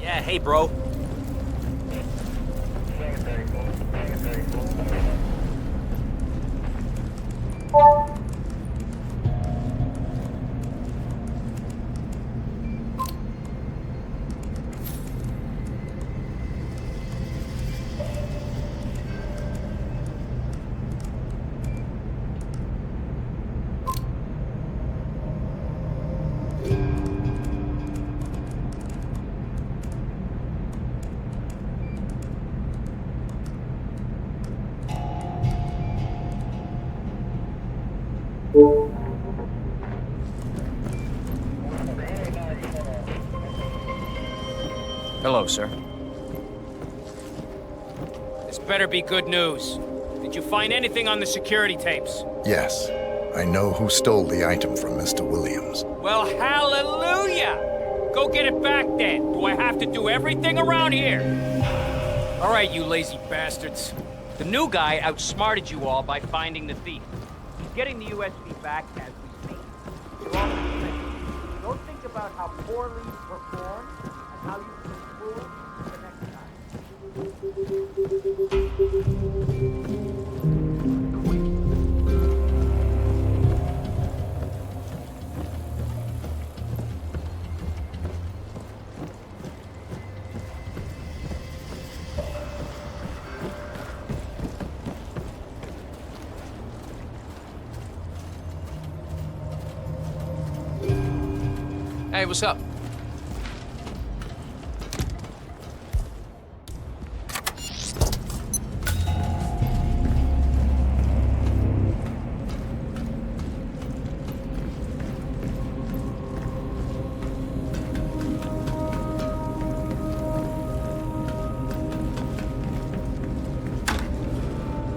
Yeah, hey, bro. Hello, sir. This better be good news. Did you find anything on the security tapes? Yes, I know who stole the item from Mr. Williams. Well, hallelujah! Go get it back then. Do I have to do everything around here? All right, you lazy bastards. The new guy outsmarted you all by finding the thief. He's getting the USB back as we speak. You're all listening. Don't think about how poorly you performed and how you can improve the next time. Hey, what's up?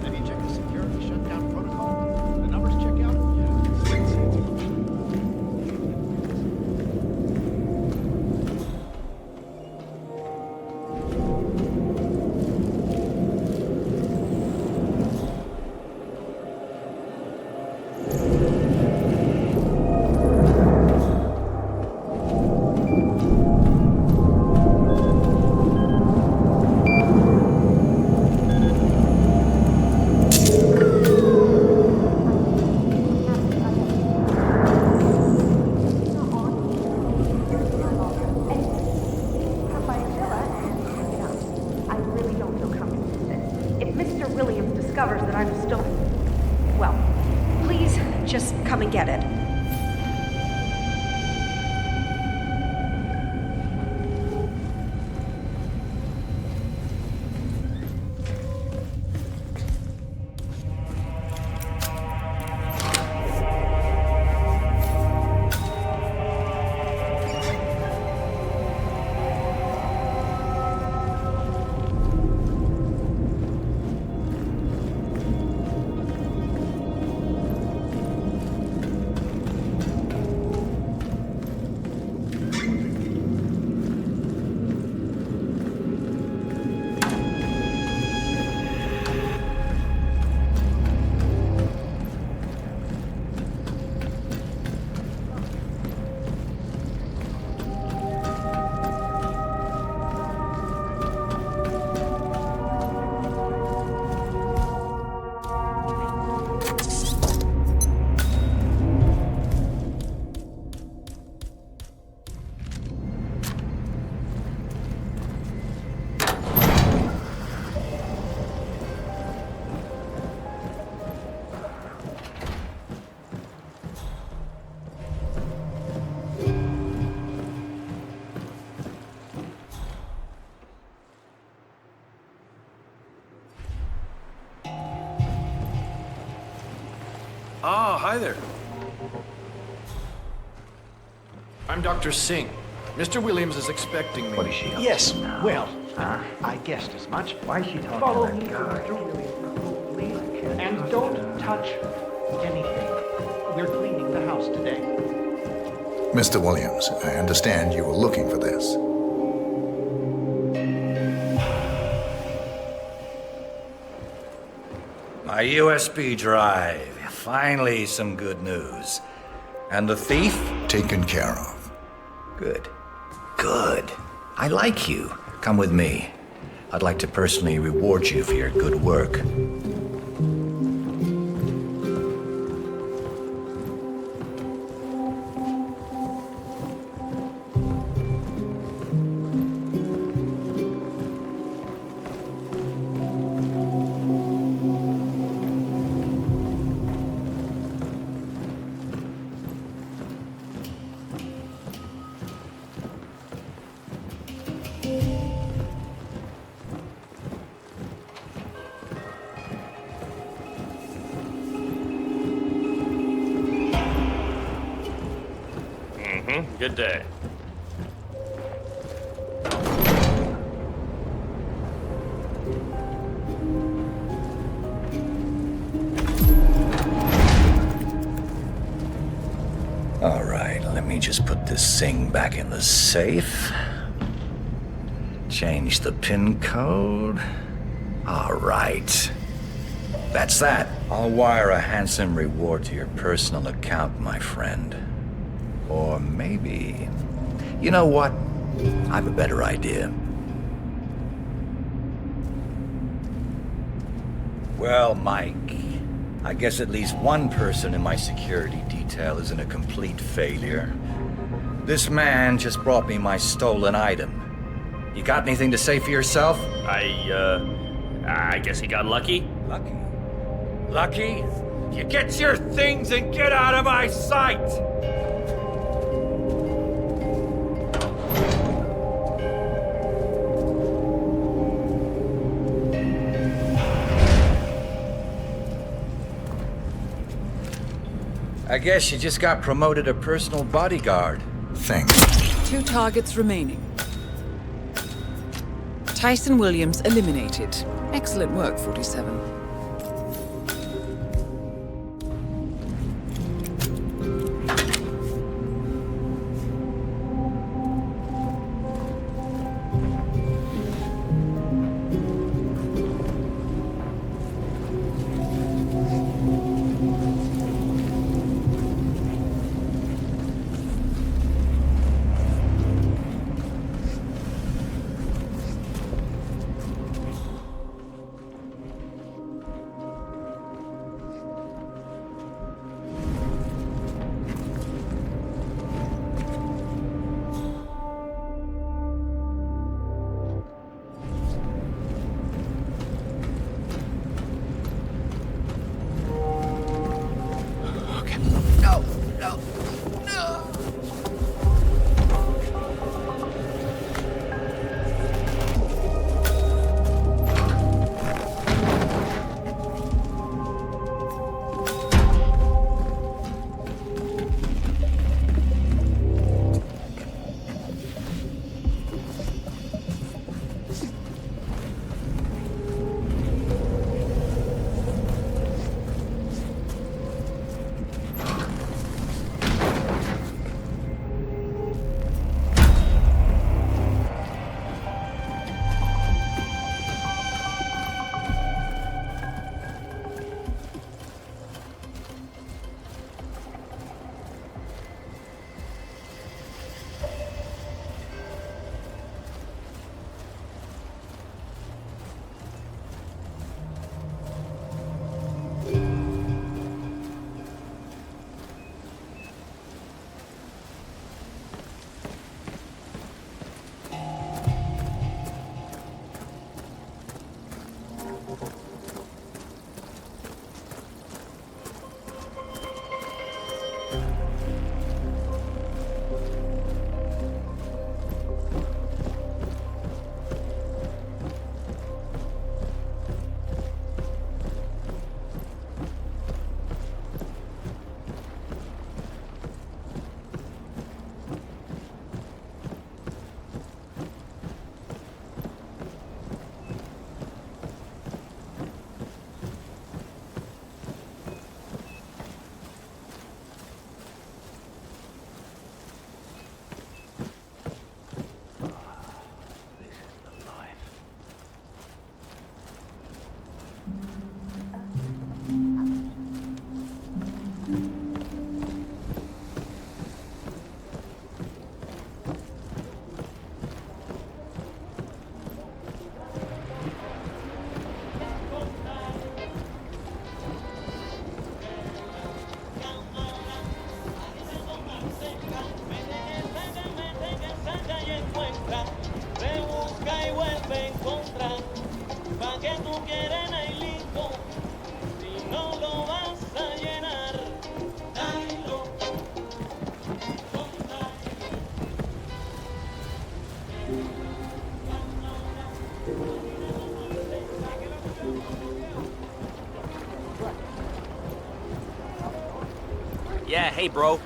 Have you checked the security shutdown protocol? The numbers check out? I really don't feel comfortable with this. If Mr. Williams discovers that I'm still... Well, please just come and get it. Ah, hi there. I'm Dr. Singh. Mr. Williams is expecting me. What is she up Yes, to now? well, I guessed as much. Why is she talking Follow to me, that guy? Mr. Williams, please. And don't touch anything. We're cleaning the house today. Mr. Williams, I understand you were looking for this. My USB drive. Finally, some good news. And the thief? Taken care of. Good. Good. I like you. Come with me. I'd like to personally reward you for your good work. Good day. All right, let me just put this thing back in the safe. Change the PIN code. All right. That's that. I'll wire a handsome reward to your personal account, my friend. Or maybe... You know what? I have a better idea. Well, Mike, I guess at least one person in my security detail isn't a complete failure. This man just brought me my stolen item. You got anything to say for yourself? I guess he got lucky. Lucky? Lucky? You get your things and get out of my sight! I guess you just got promoted to personal bodyguard. Thanks. 2 targets remaining. Tyson Williams eliminated. Excellent work, 47. Yeah, hey, bro.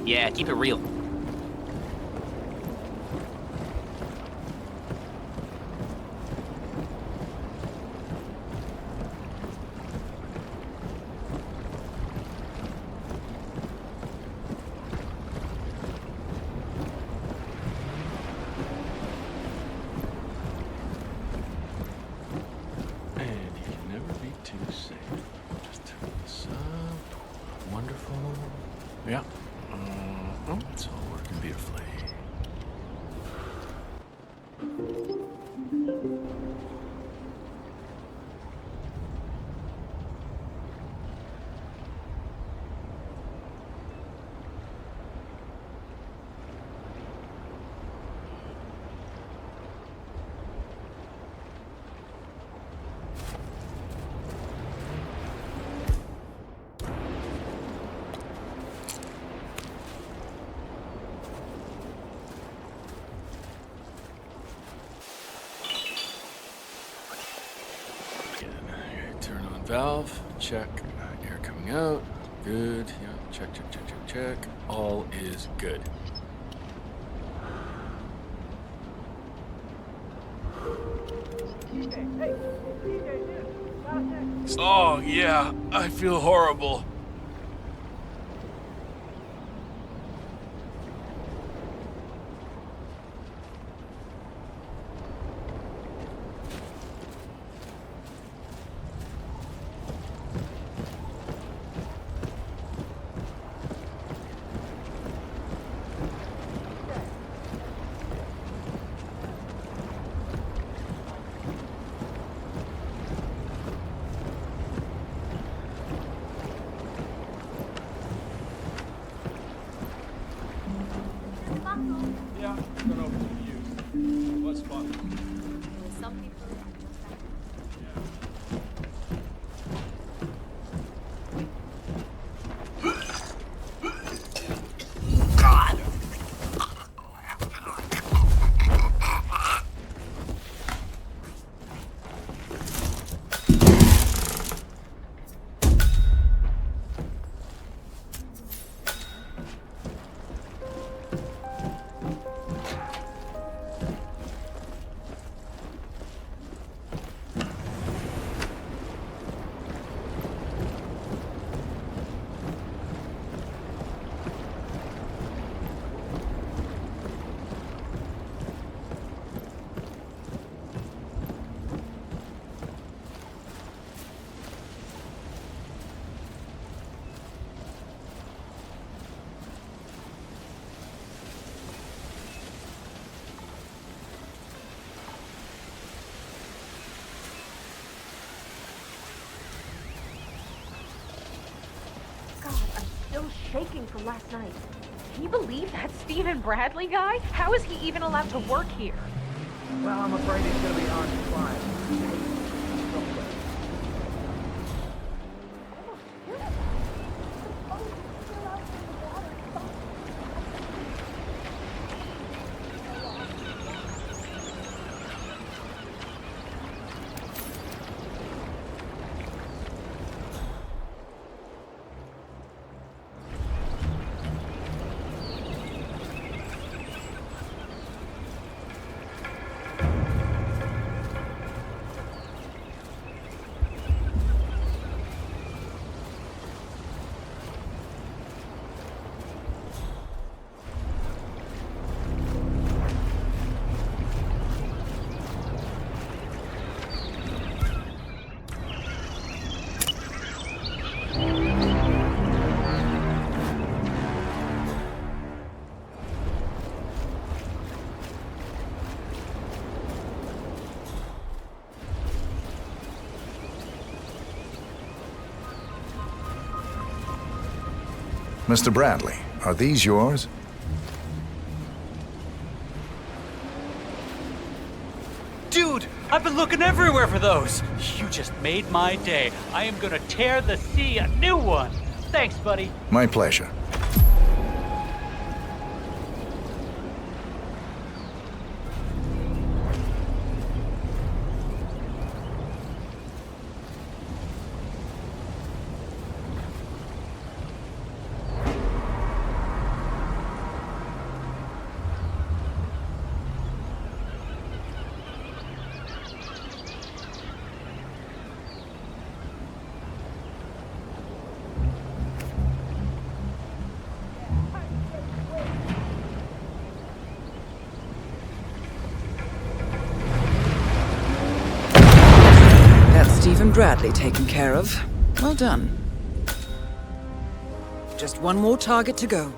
Yeah, keep it real. And you can never be too safe. Just turn this up. Wonderful. Yeah. Oh, it's all working beautifully. Turn on valve, check, air coming out, good, yeah, check, check, check, check, check, all is good. Oh, yeah, I feel horrible. Yeah, got over to you. What's fun? Some people. Still shaking from last night. Can you believe that Stephen Bradley guy? How is he even allowed to work here? Well, I'm afraid he's going to be hard to find. Mr. Bradley, are these yours? Dude, I've been looking everywhere for those. You just made my day. I am gonna tear the sea a new one. Thanks, buddy. My pleasure. Stephen Bradley taken care of. Well done. Just one more target to go.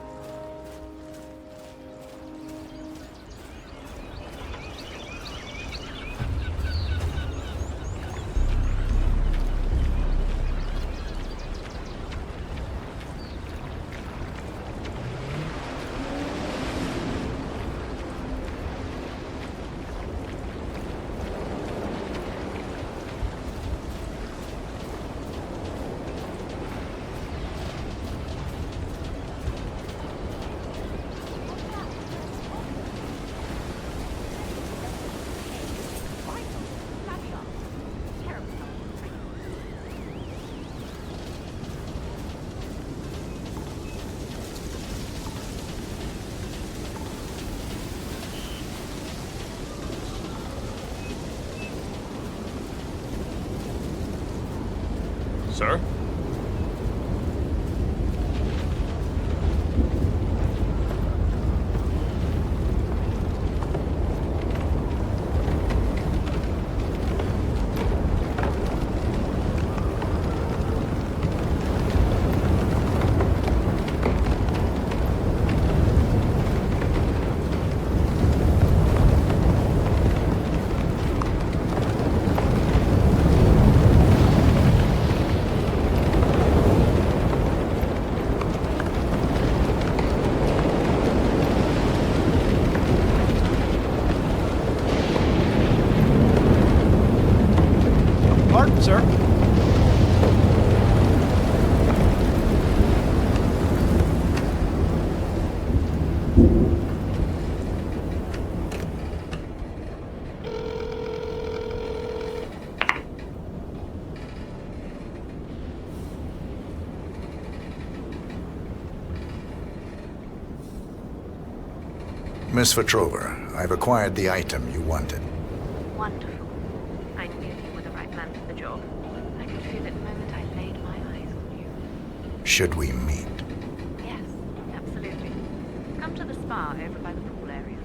Sir? Pardon, sir. Miss Petrova, I've acquired the item you wanted. Wonderful. I knew you were the right man for the job. I could feel it the moment I laid my eyes on you. Should we meet? Yes, absolutely. Come to the spa over by the pool area.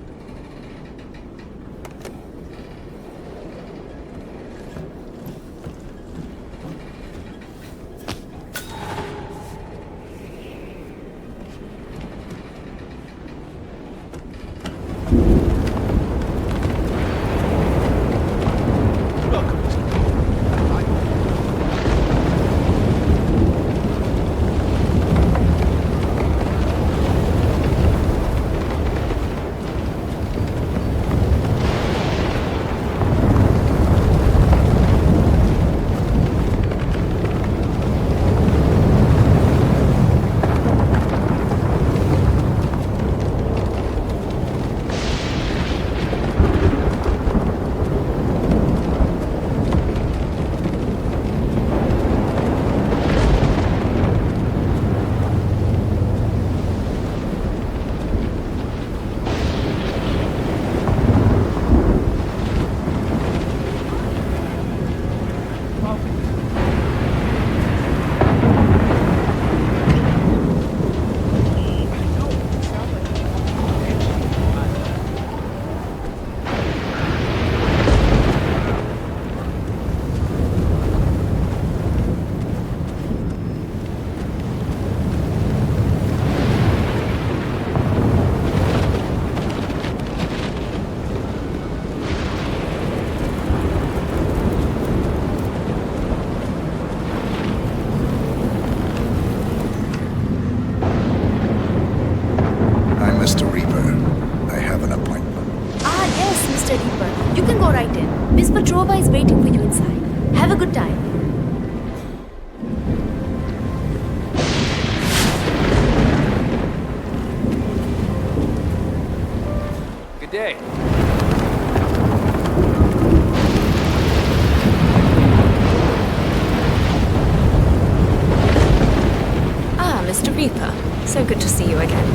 Reaper, so good to see you again.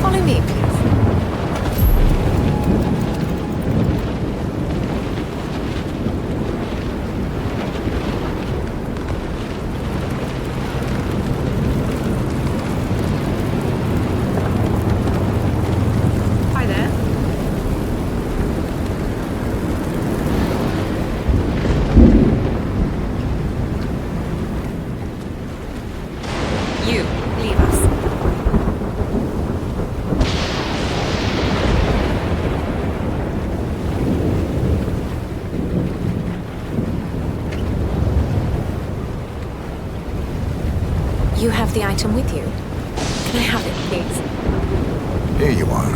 Follow me, please. Hi there. You, leave us. You have the item with you. Can I have it, please? Here you are.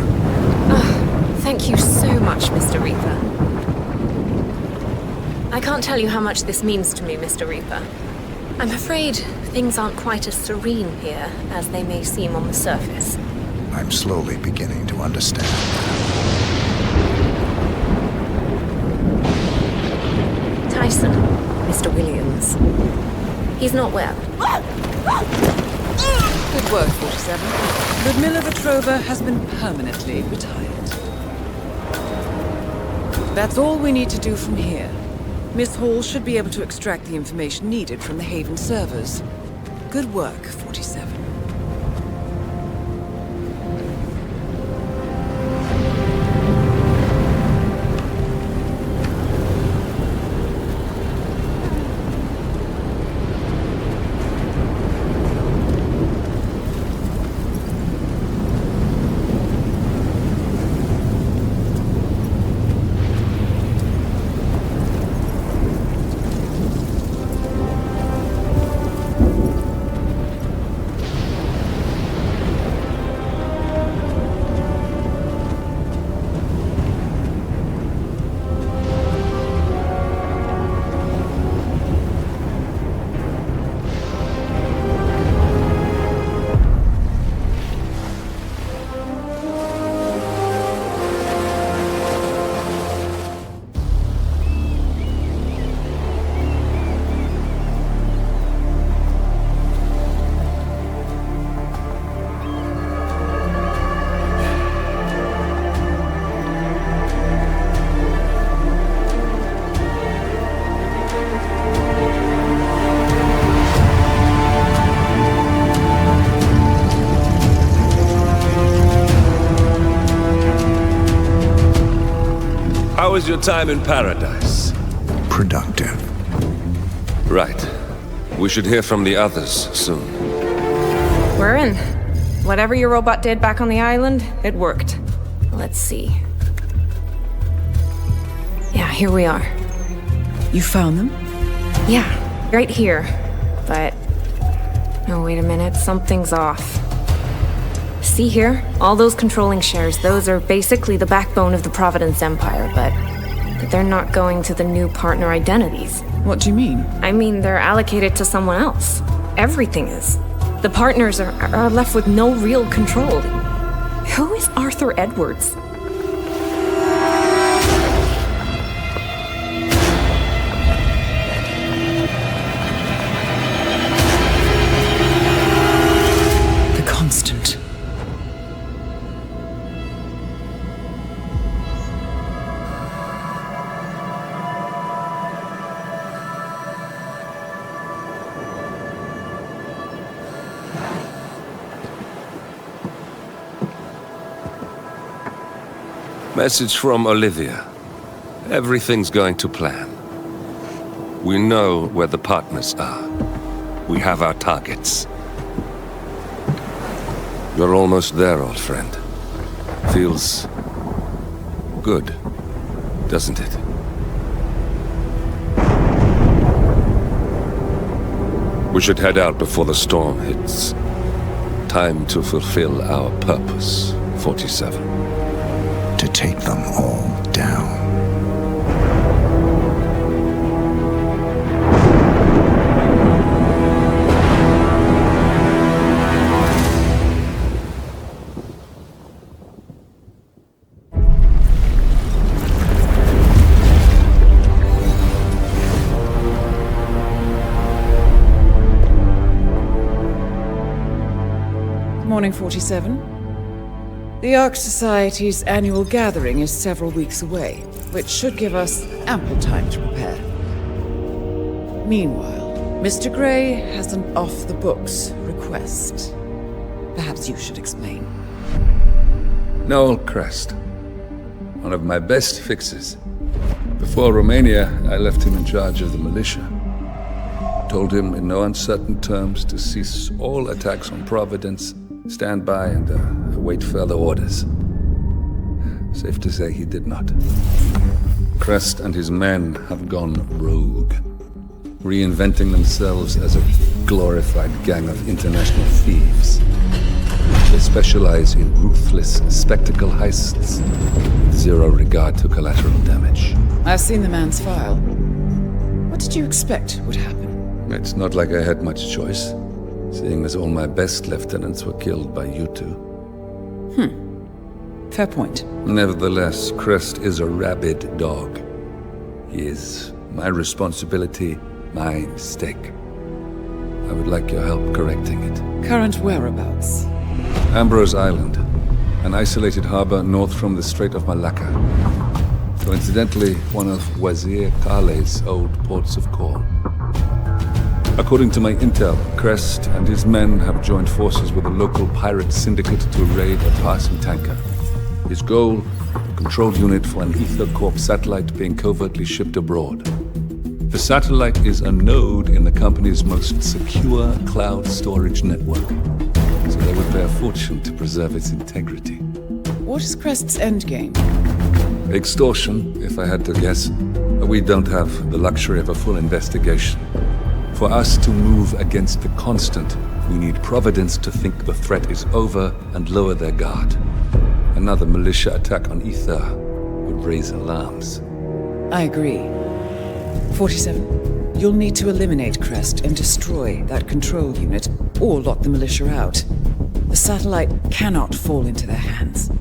Thank you so much, Mr. Reaper. I can't tell you how much this means to me, Mr. Reaper. I'm afraid things aren't quite as serene here as they may seem on the surface. I'm slowly beginning to understand. Tyson, Mr. Williams. He's not well. Good work, 47. Ludmilla Vetrova has been permanently retired. That's all we need to do from here. Miss Hall should be able to extract the information needed from the Haven servers. Good work, 47. How was your time in paradise? Productive. Right. We should hear from the others soon. We're in. Whatever your robot did back on the island, it worked. Let's see. Yeah, here we are. You found them? Yeah, right here. But... oh, wait a minute. Something's off. See here? All those controlling shares, those are basically the backbone of the Providence Empire, but they're not going to the new partner identities. What do you mean? I mean, they're allocated to someone else. Everything is. The partners are left with no real control. Who is Arthur Edwards? The Constant. Message from Olivia. Everything's going to plan. We know where the partners are. We have our targets. You're almost there, old friend. Feels good, doesn't it? We should head out before the storm hits. Time to fulfill our purpose, 47. To take them all down. morning, 47. The Ark Society's annual gathering is several weeks away, which should give us ample time to prepare. Meanwhile, Mr. Gray has an off-the-books request. Perhaps you should explain. Noel Crest. One of my best fixes. Before Romania, I left him in charge of the militia. Told him in no uncertain terms to cease all attacks on Providence, stand by and await further orders. Safe to say he did not. Crest and his men have gone rogue, reinventing themselves as a glorified gang of international thieves. They specialize in ruthless spectacle heists, with zero regard to collateral damage. I've seen the man's file. What did you expect would happen? It's not like I had much choice, seeing as all my best lieutenants were killed by you two. Fair point. Nevertheless, Crest is a rabid dog. He is my responsibility, my stake. I would like your help correcting it. Current whereabouts? Ambrose Island, an isolated harbor north from the Strait of Malacca. Coincidentally, one of Wazir Kale's old ports of call. According to my intel, Crest and his men have joined forces with a local pirate syndicate to raid a passing tanker. His goal, a control unit for an Ether Corp satellite being covertly shipped abroad. The satellite is a node in the company's most secure cloud storage network, so they would pay a fortune to preserve its integrity. What is Crest's endgame? Extortion, if I had to guess. We don't have the luxury of a full investigation. For us to move against the constant, we need Providence to think the threat is over and lower their guard. Another militia attack on Ether would raise alarms. I agree. 47. You'll need to eliminate Crest and destroy that control unit, or lock the militia out. The satellite cannot fall into their hands.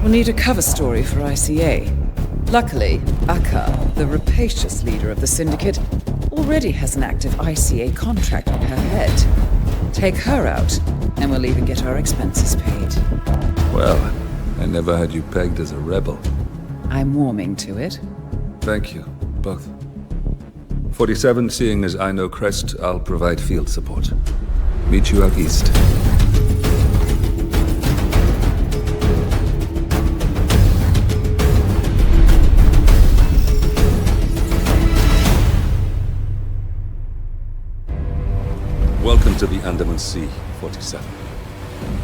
We'll need a cover story for ICA. Luckily, Akka, the rapacious leader of the syndicate, already has an active ICA contract on her head. Take her out, and we'll even get our expenses paid. Well, I never had you pegged as a rebel. I'm warming to it. Thank you, both. 47, seeing as I know Crest, I'll provide field support. Meet you out east. Welcome to the Andaman Sea, 47.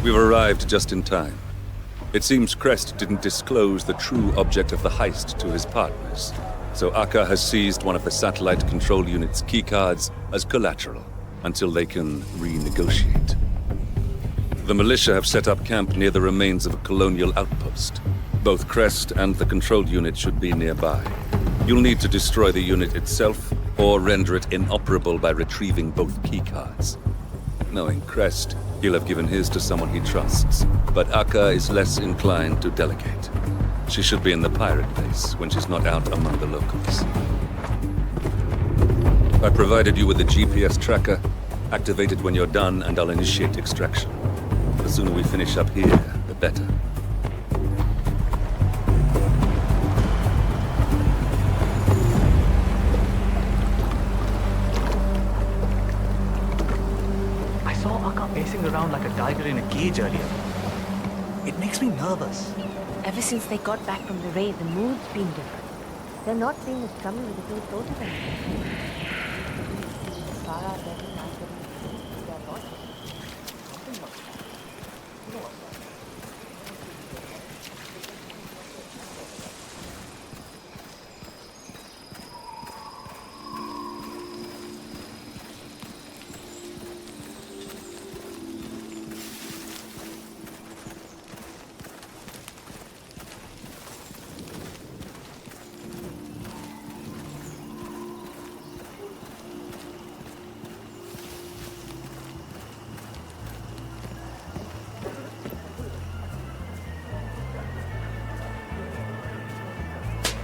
We've arrived just in time. It seems Crest didn't disclose the true object of the heist to his partners, so Akka has seized one of the satellite control unit's keycards as collateral until they can renegotiate. The militia have set up camp near the remains of a colonial outpost. Both Crest and the control unit should be nearby. You'll need to destroy the unit itself or render it inoperable by retrieving both keycards. Knowing Crest, he'll have given his to someone he trusts, but Akka is less inclined to delegate. She should be in the pirate base when she's not out among the locals. I provided you with a GPS tracker. Activate it when you're done and I'll initiate extraction. The sooner we finish up here, the better. I saw Akka pacing around like a tiger in a cage earlier. It makes me nervous. Ever since they got back from the raid, the mood's been different. They're not being as chummy with the two them.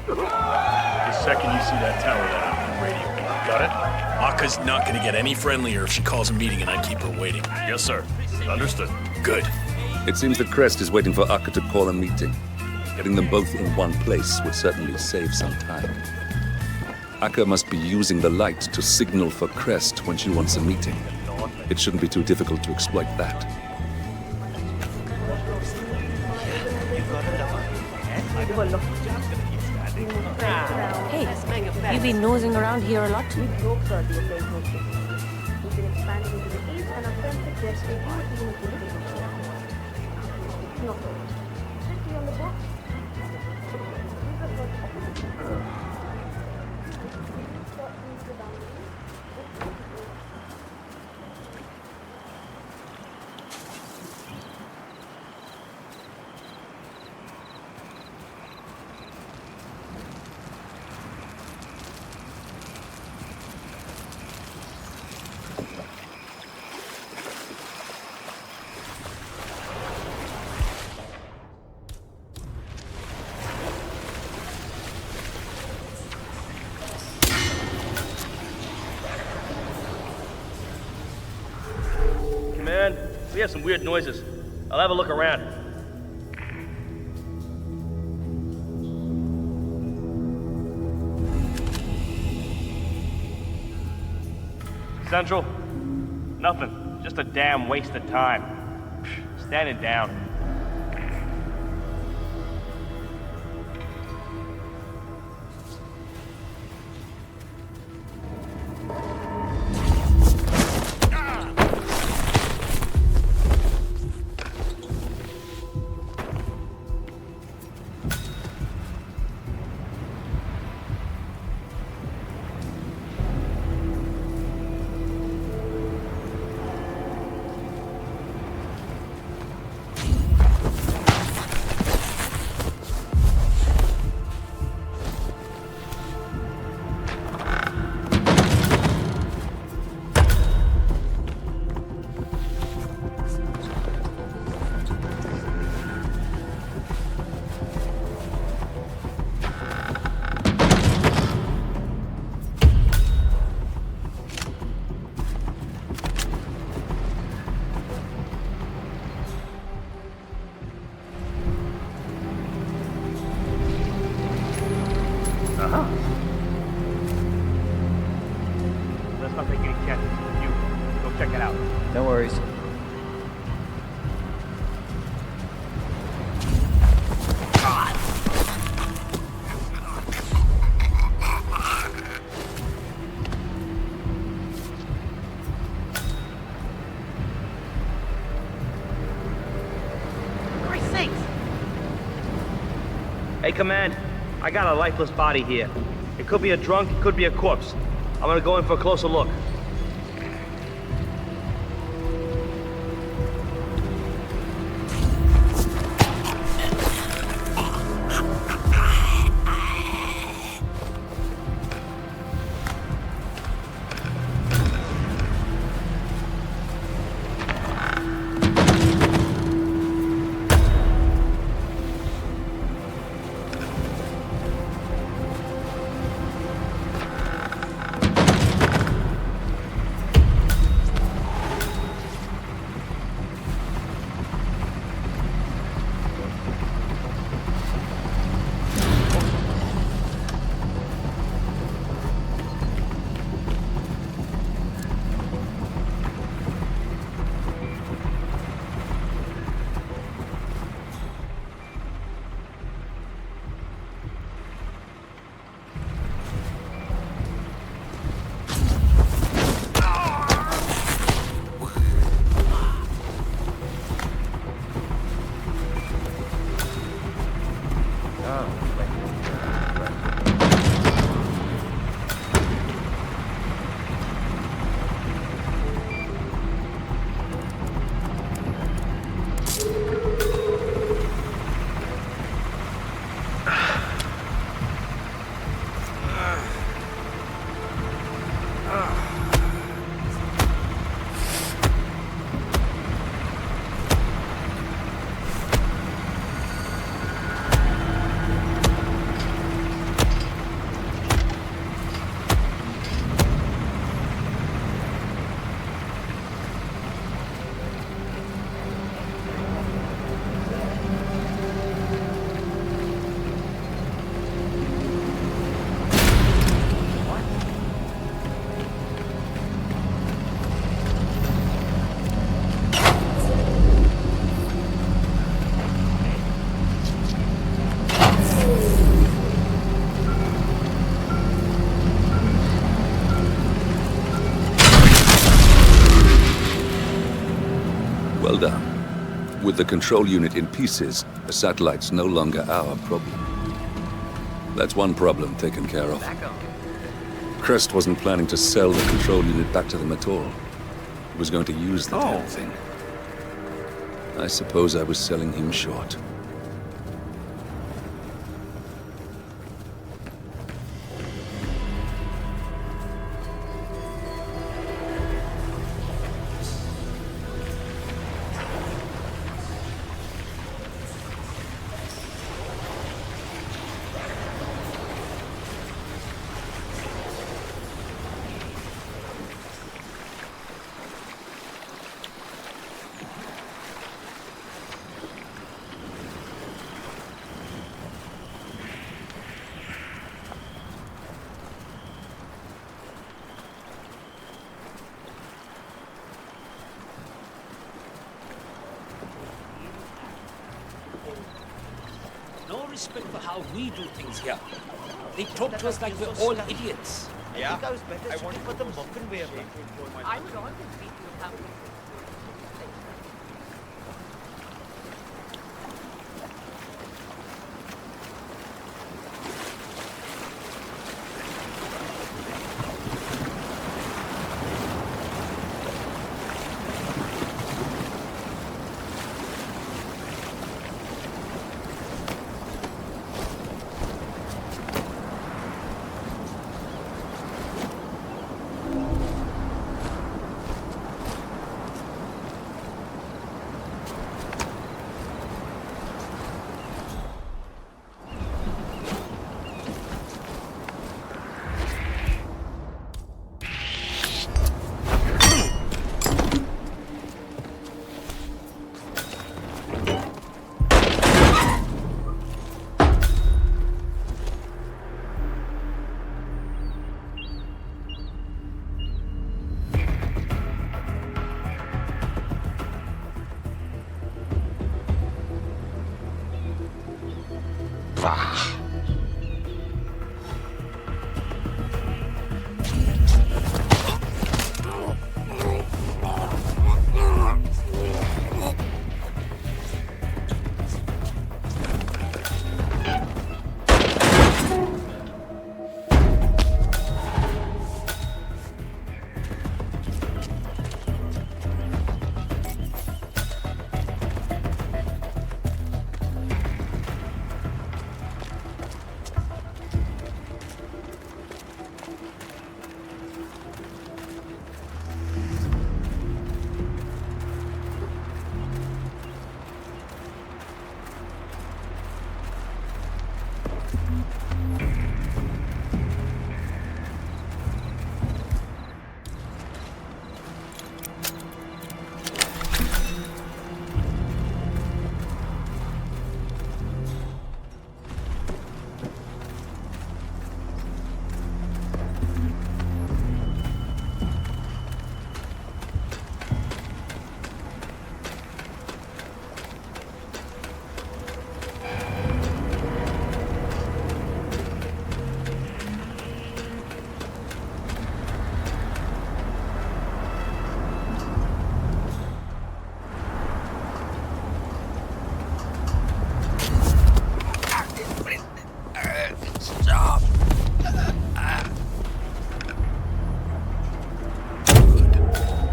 The second you see that tower, that radio, got it? Akka's not gonna get any friendlier if she calls a meeting and I keep her waiting. Yes, sir. Understood. Good. It seems the Crest is waiting for Akka to call a meeting. Getting them both in one place would certainly save some time. Akka must be using the light to signal for Crest when she wants a meeting. It shouldn't be too difficult to exploit that. Hey, you've been nosing around here a lot? Command, we have some weird noises. I'll have a look around. Central? Nothing. Just a damn waste of time. Standing down. Let's not take any chances. You, go check it out. No worries. Christ's sakes! Hey, Command. I got a lifeless body here. It could be a drunk, it could be a corpse. I'm gonna go in for a closer look. Well done. With the control unit in pieces, the satellite's no longer our problem. That's one problem taken care of. Crest wasn't planning to sell the control unit back to them at all. He was going to use the damn thing. I suppose I was selling him short. No respect for how we do things here. They talk to us like we're all idiots. Yeah, I want to put them up and wear them. I would always beat you up.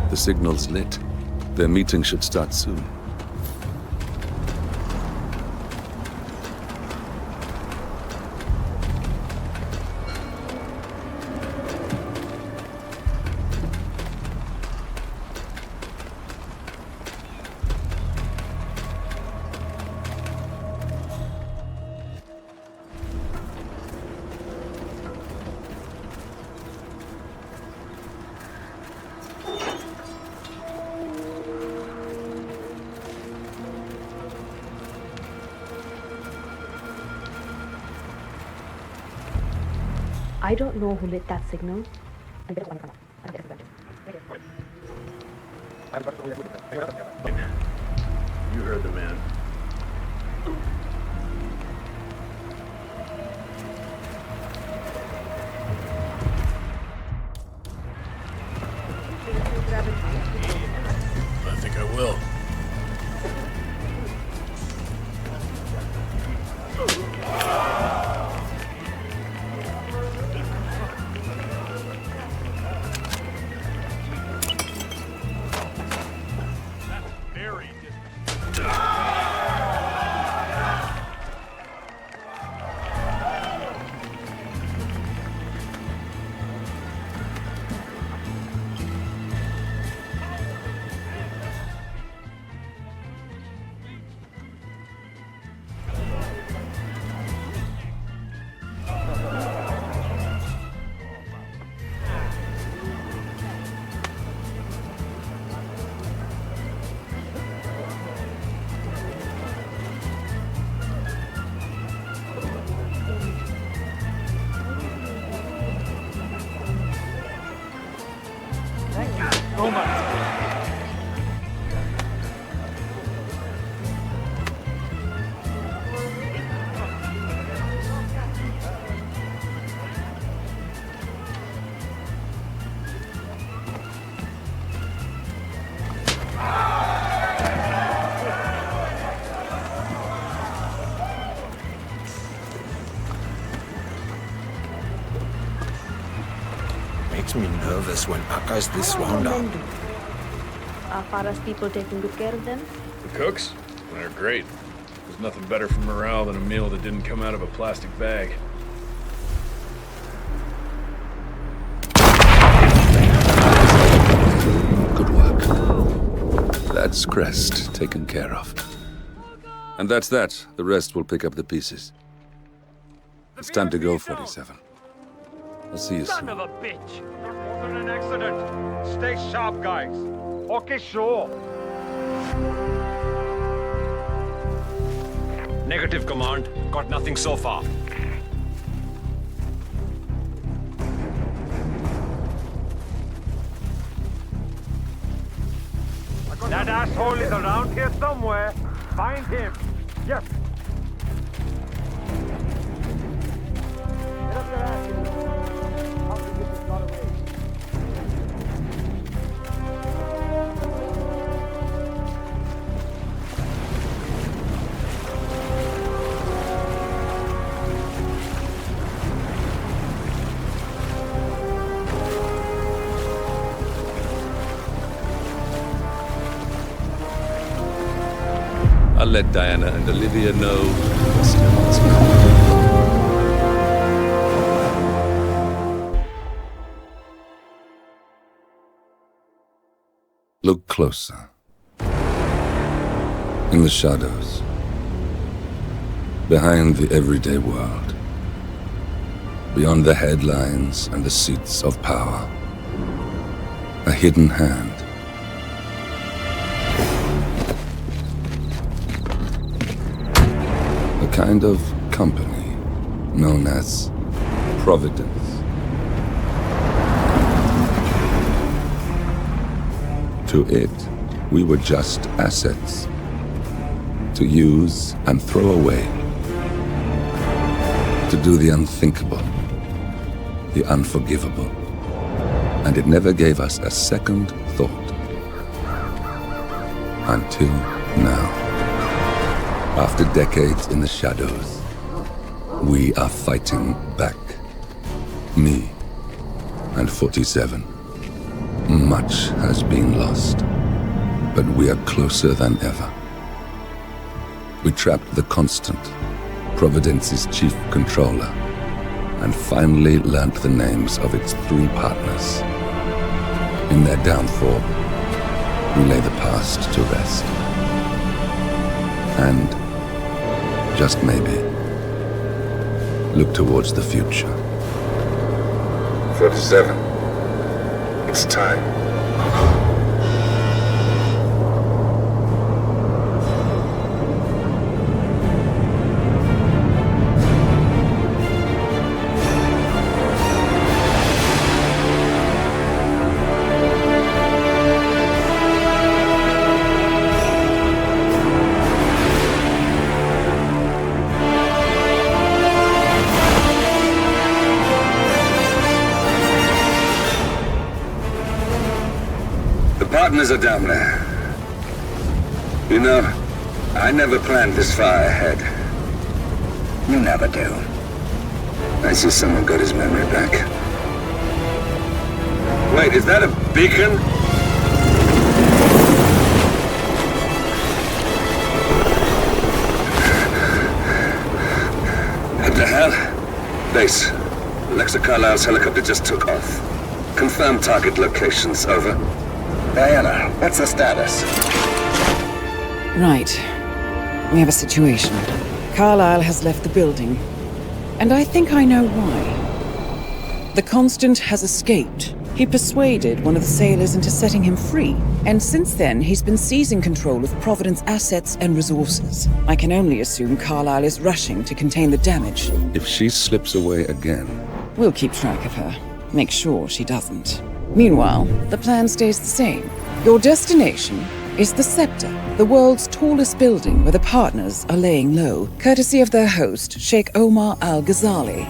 The signal's lit. Their meeting should start soon. I don't know who lit that signal. You heard the man. I think I will. Makes me nervous when Aka's this wound up. Are Farah's people taking good care of them? The cooks? They're great. There's nothing better for morale than a meal that didn't come out of a plastic bag. Good work. That's Crest taken care of. And that's that. The rest will pick up the pieces. It's time to go, 47. I'll see you Son soon. of a bitch! Wasn't an accident. Stay sharp, guys. Okay, sure. Negative, Command. Got nothing so far. That asshole is around here somewhere. Find him. Yes. Get up your ass, you know. How to get this got away. I'll let Diana and Olivia know what's coming. Look closer. In the shadows. Behind the everyday world. Beyond the headlines and the seats of power. A hidden hand. A kind of company known as Providence. To it, we were just assets. To use and throw away. To do the unthinkable. The unforgivable. And it never gave us a second thought. Until now. After decades in the shadows, we are fighting back. Me and 47. Much has been lost, but we are closer than ever. We trapped the Constant, Providence's chief controller, and finally learnt the names of its 3 partners. In their downfall, we lay the past to rest. And, just maybe, look towards the future. 47. It's time. Partners are down there. You know, I never planned this far ahead. You never do. I see someone got his memory back. Wait, is that a beacon? What the hell? Base. Alexa Carlisle's helicopter just took off. Confirm target locations, over. Diana, what's the status? Right. We have a situation. Carlisle has left the building. And I think I know why. The Constant has escaped. He persuaded one of the sailors into setting him free. And since then, he's been seizing control of Providence assets and resources. I can only assume Carlisle is rushing to contain the damage. If she slips away again... We'll keep track of her. Make sure she doesn't. Meanwhile, the plan stays the same. Your destination is the Scepter, the world's tallest building where the partners are laying low, courtesy of their host, Sheikh Omar Al-Ghazali.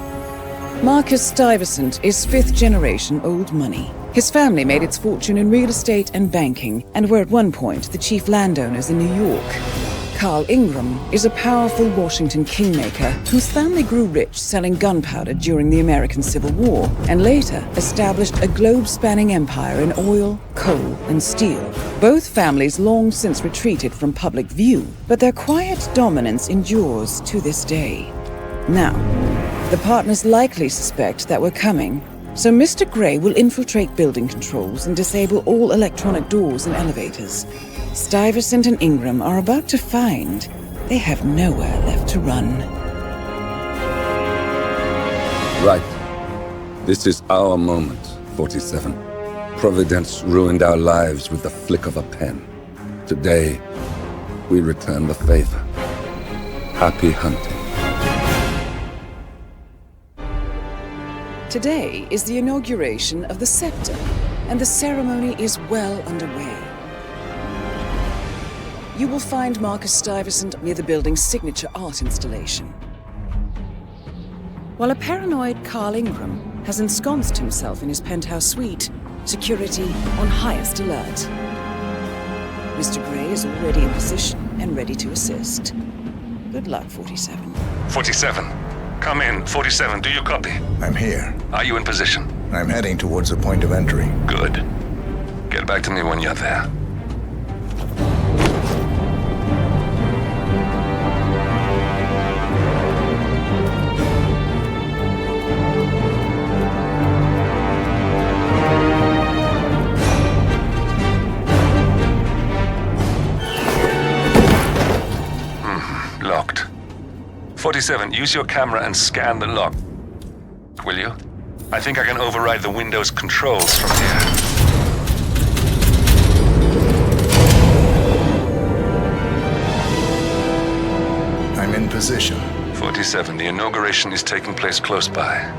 Marcus Stuyvesant is 5th-generation old money. His family made its fortune in real estate and banking, and were at one point the chief landowners in New York. Carl Ingram is a powerful Washington kingmaker whose family grew rich selling gunpowder during the American Civil War and later established a globe-spanning empire in oil, coal, and steel. Both families long since retreated from public view, but their quiet dominance endures to this day. Now, the partners likely suspect that we're coming, so Mr. Gray will infiltrate building controls and disable all electronic doors and elevators. Stuyvesant and Ingram are about to find they have nowhere left to run. Right. This is our moment, 47. Providence ruined our lives with the flick of a pen. Today, we return the favor. Happy hunting. Today is the inauguration of the scepter, and the ceremony is well underway. You will find Marcus Stuyvesant near the building's signature art installation, while a paranoid Carl Ingram has ensconced himself in his penthouse suite, security on highest alert. Mr. Gray is already in position and ready to assist. Good luck, 47. 47. Come in. 47, do you copy? I'm here. Are you in position? I'm heading towards the point of entry. Good. Get back to me when you're there. Locked. 47, use your camera and scan the lock. Will you? I think I can override the Windows controls from here. I'm in position. 47, the inauguration is taking place close by.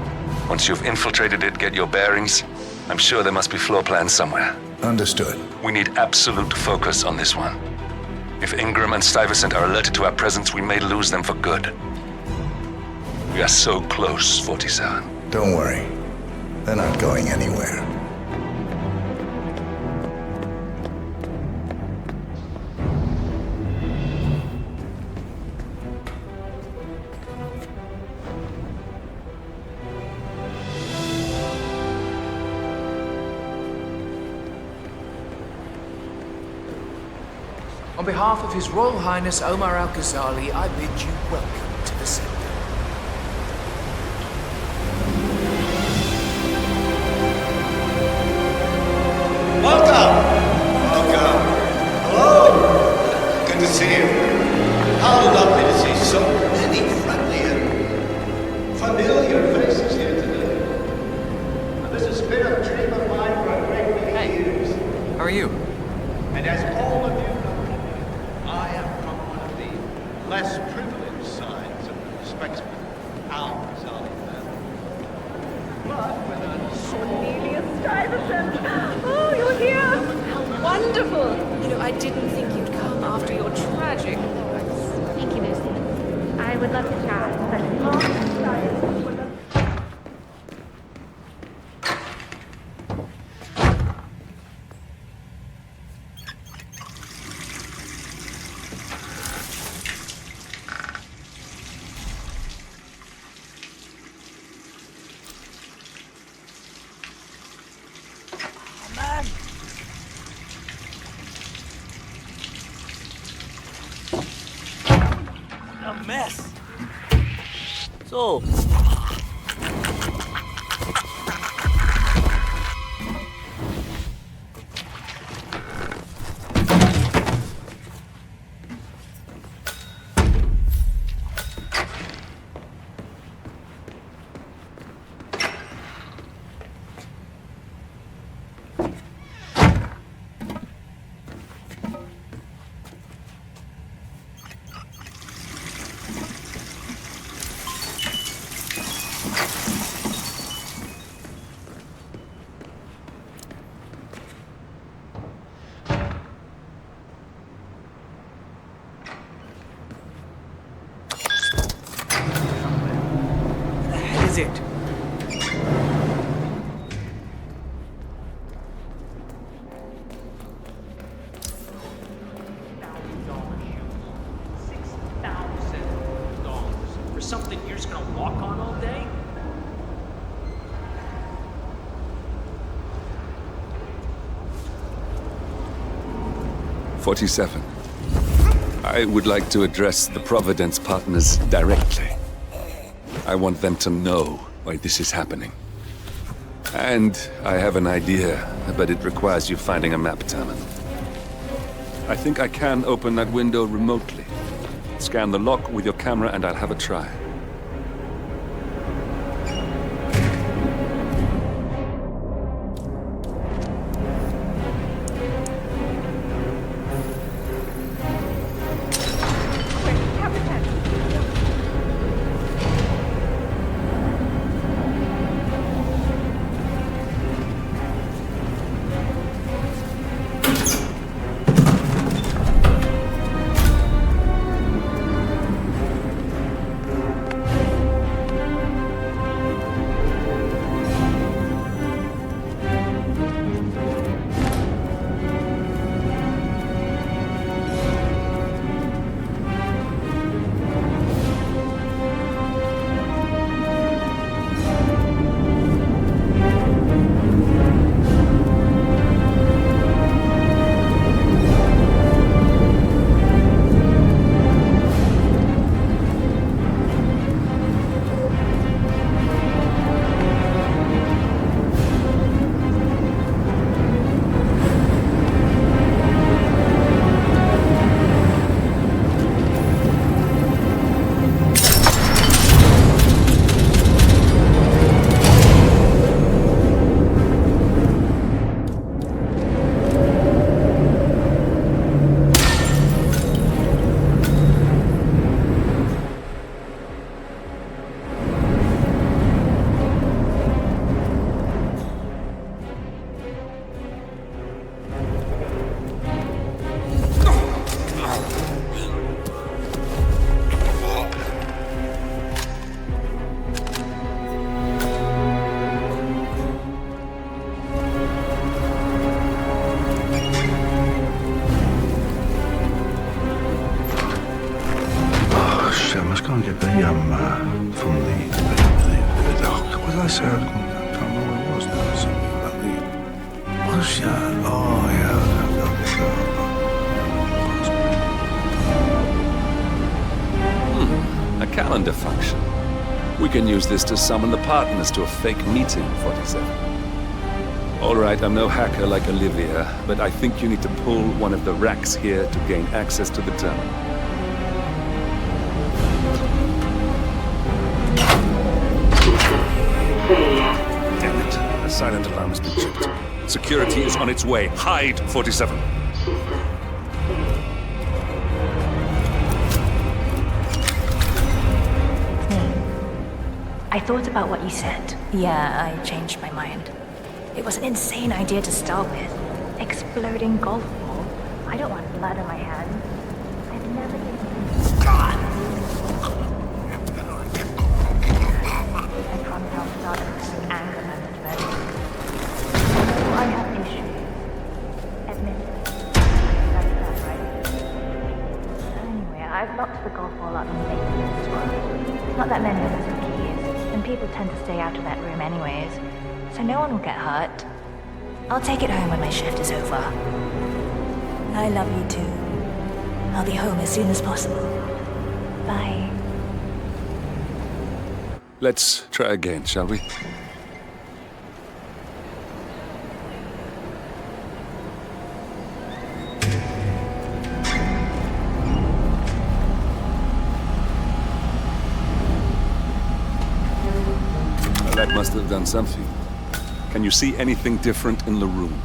Once you've infiltrated it, get your bearings. I'm sure there must be floor plans somewhere. Understood. We need absolute focus on this one. If Ingram and Stuyvesant are alerted to our presence, we may lose them for good. We are so close, 47. Don't worry. They're not going anywhere. On behalf of His Royal Highness Omar Al-Ghazali, I bid you welcome to the center. Welcome! Hello! Good to see you. How lovely to see so many friendly and familiar faces here today. Now, this has been a dream of mine for a great many years. How are you? And as all of you know, I am from one of the less privileged sides of the respectable Al-Ghazali family. But with a Cornelius Stuyvesant! Oh, you're here! How wonderful! You know, I didn't think you'd come after your tragic loss. Thank you, Lucy. I would love to chat, but Marcus Stuyvesant would love. A mess. So, is it? something you're just gonna walk on all day? 47. I would like to address the Providence partners directly. I want them to know why this is happening. And I have an idea, but it requires you finding a map terminal. I think I can open that window remotely. Scan the lock with your camera and I'll have a try. Calendar function. We can use this to summon the partners to a fake meeting, 47. All right, I'm no hacker like Olivia, but I think you need to pull one of the racks here to gain access to the terminal. Damn it. A silent alarm has been tripped. Security is on its way. Hide, 47. I thought about what you said. Yeah, I changed my mind. It was an insane idea to start with. Exploding golf ball. I don't want blood on my hands. I've never been... God! I promise I'll start with some anger management. I have issues. Admit it. That's that, right? Anyway, I've locked the golf ball up in the basement as well. Not that many of us have keys. And people tend to stay out of that room anyways, so no one will get hurt. I'll take it home when my shift is over. I love you too. I'll be home as soon as possible. Bye. Let's try again, shall we? That must have done something. Can you see anything different in the room?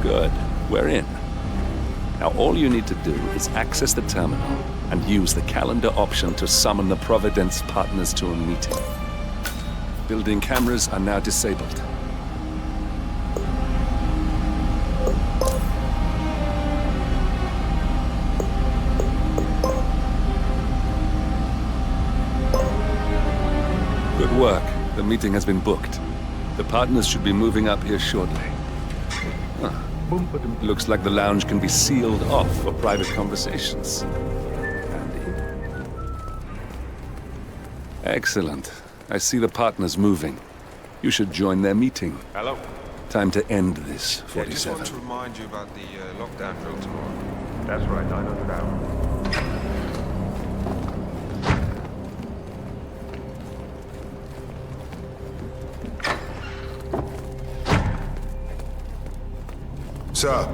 Good. We're in. Now all you need to do is access the terminal and use the calendar option to summon the Providence partners to a meeting. Building cameras are now disabled. Good work. The meeting has been booked. The partners should be moving up here shortly. Huh. Looks like the lounge can be sealed off for private conversations. Excellent. I see the partners moving. You should join their meeting. Hello. Time to end this, Yeah, I just 47. want to remind you about the lockdown drill tomorrow. That's right, I know that. Sir.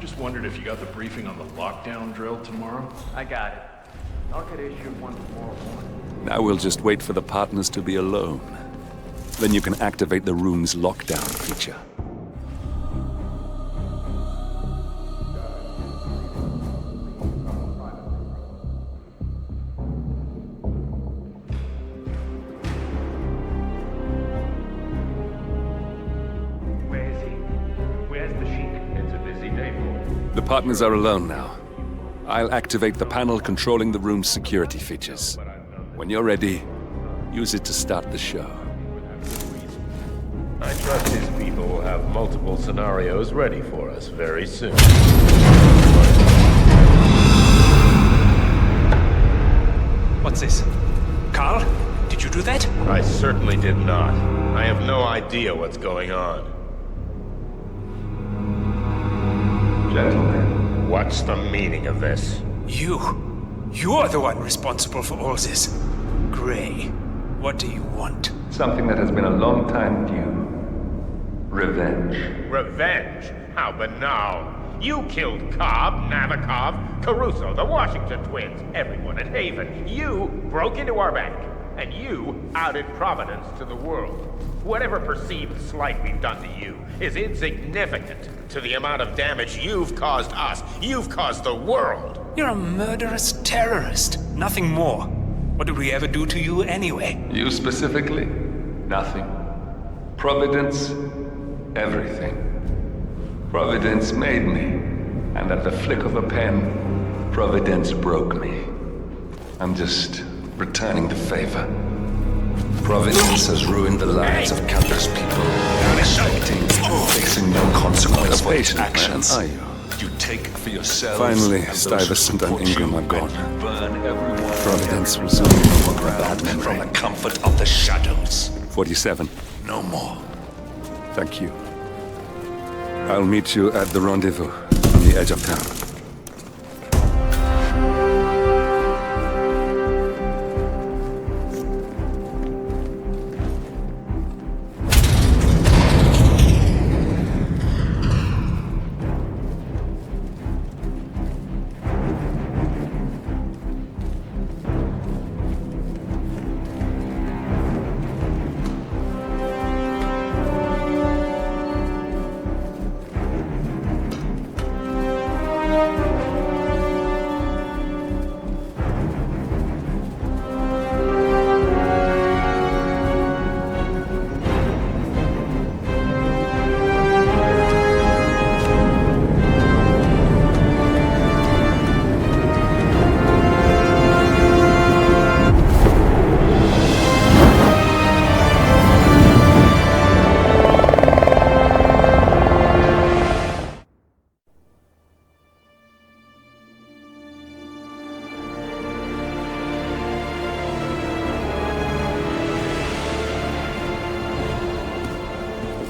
Just wondered if you got the briefing on the lockdown drill tomorrow? I got it. I'll get issued one tomorrow morning. Now we'll just wait for the partners to be alone. Then you can activate the room's lockdown feature. Where is he? Where's the Sheik? It's a busy day for him. The partners are alone now. I'll activate the panel controlling the room's security features. When you're ready, use it to start the show. I trust his people will have multiple scenarios ready for us very soon. What's this? Carl? Did you do that? I certainly did not. I have no idea what's going on. Gentlemen, what's the meaning of this? You're the one responsible for all this. Gray, what do you want? Something that has been a long time due. Revenge. Revenge? How banal. You killed Cobb, Navikov, Caruso, the Washington twins, everyone at Haven. You broke into our bank, and you outed Providence to the world. Whatever perceived slight we've done to you is insignificant to the amount of damage you've caused us. You've caused the world. You're a murderous terrorist, nothing more. What did we ever do to you anyway? You specifically? Nothing. Providence? Everything. Providence made me, and at the flick of a pen, Providence broke me. I'm just returning the favor. Providence has ruined the lives of countless people, expecting, facing no consequence for its actions. Are you? You take for yourselves. Finally, and those who Stuyvesant and support Ingram you, are gone. and burn everyone Providence resumed from a bad from memory. the comfort of the shadows. 47. No more. Thank you. I'll meet you at the rendezvous on the edge of town.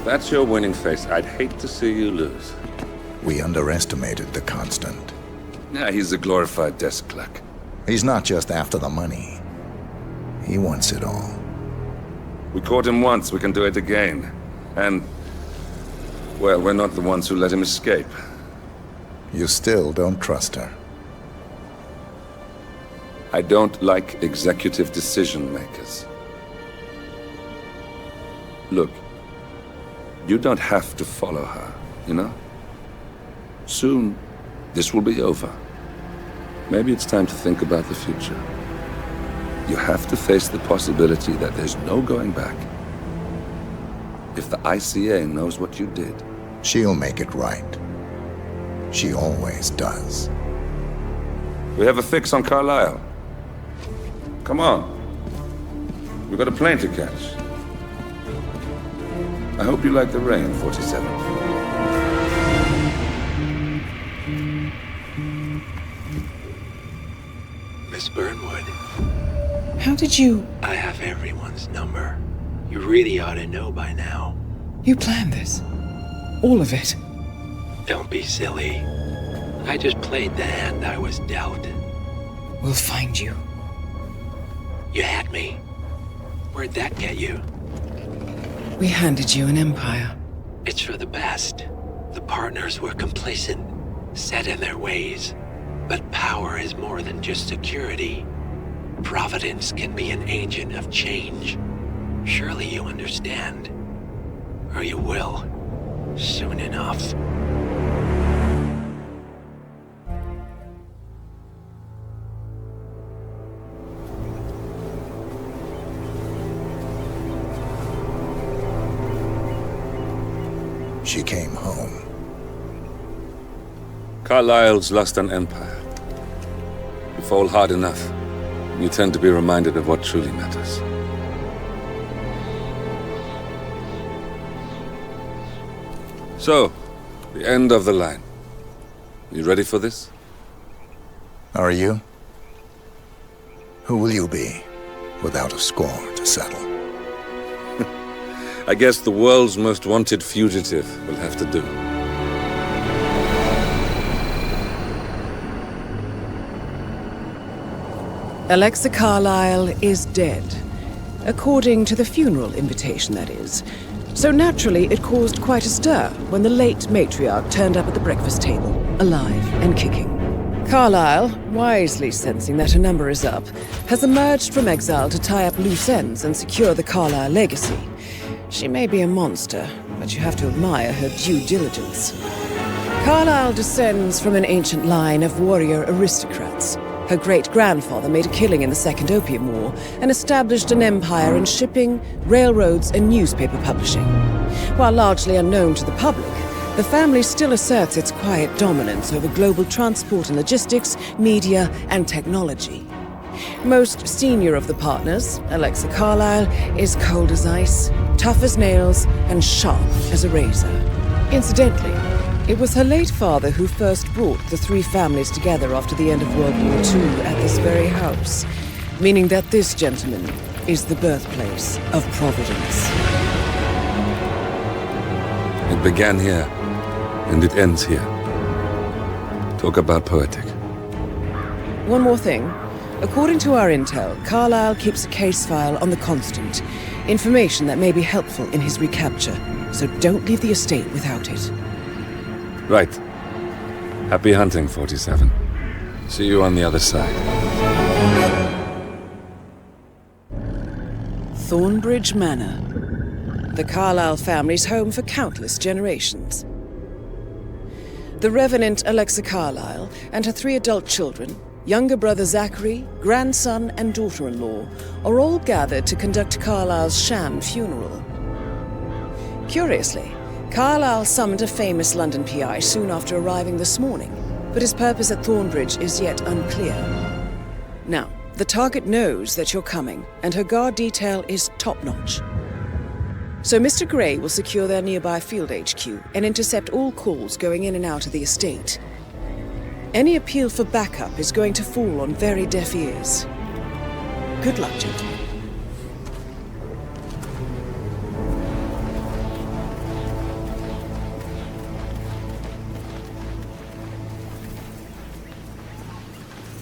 That's your winning face. I'd hate to see you lose. We underestimated the Constant. Yeah, he's a glorified desk clerk. He's not just after the money. He wants it all. We caught him once, we can do it again. And, well, we're not the ones who let him escape. You still don't trust her. I don't like executive decision makers. Look, You don't have to follow her, you know? Soon, this will be over. Maybe it's time to think about the future. You have to face the possibility that there's no going back. If the ICA knows what you did, she'll make it right. She always does. we have a fix on Carlisle. Come on. We've got a plane to catch. I hope you like the rain, 47. Miss Burnwood. How did you... I have everyone's number. You really ought to know by now. You planned this? All of it? Don't be silly. I just played the hand I was dealt. We'll find you. You had me. Where'd that get you? We handed you an empire. It's for the best. The partners were complacent, set in their ways. But power is more than just security. Providence can be an agent of change. Surely you understand. Or you will. Soon enough. She came home. Carlisle's lost an empire. You fall hard enough, and you tend to be reminded of what truly matters. So, the end of the line. You ready for this? Are you? Who will you be, without a score to settle? I guess the world's most wanted fugitive will have to do. Alexa Carlisle is dead. According to the funeral invitation, that is. So naturally, it caused quite a stir when the late matriarch turned up at the breakfast table, alive and kicking. Carlisle, wisely sensing that her number is up, has emerged from exile to tie up loose ends and secure the Carlisle legacy. She may be a monster, but you have to admire her due diligence. Carlisle descends from an ancient line of warrior aristocrats. Her great-grandfather made a killing in the Second Opium War and established an empire in shipping, railroads, and newspaper publishing. While largely unknown to the public, the family still asserts its quiet dominance over global transport and logistics, media, and technology. Most senior of the partners, Alexa Carlisle, is cold as ice, tough as nails, and sharp as a razor. Incidentally, it was her late father who first brought the three families together after the end of World War II at this very house, meaning that this gentleman is the birthplace of Providence. It began here, and it ends here. Talk about poetic. One more thing. According to our intel, Carlisle keeps a case file on the Constant. Information that may be helpful in his recapture, so don't leave the estate without it. Right. Happy hunting, 47. See you on the other side. Thornbridge Manor. The Carlisle family's home for countless generations. The Revenant Alexa Carlisle and her 3 adult children, younger brother Zachary, grandson, and daughter-in-law, are all gathered to conduct Carlisle's sham funeral. Curiously, Carlisle summoned a famous London PI soon after arriving this morning, but his purpose at Thornbridge is yet unclear. Now, the target knows that you're coming, and her guard detail is top-notch. So Mr. Gray will secure their nearby field HQ and intercept all calls going in and out of the estate. Any appeal for backup is going to fall on very deaf ears. Good luck, gentlemen.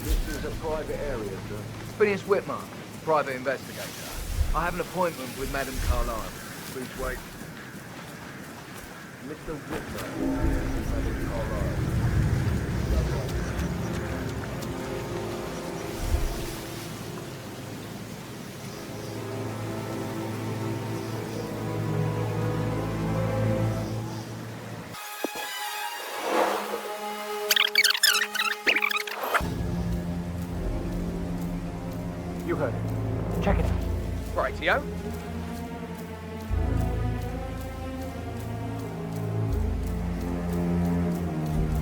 This is a private area, sir. Phineas Whitman, private investigator. I have an appointment with Madame Carlisle. Please wait. Mr. Whitman, Madame Carlisle. Scorpio.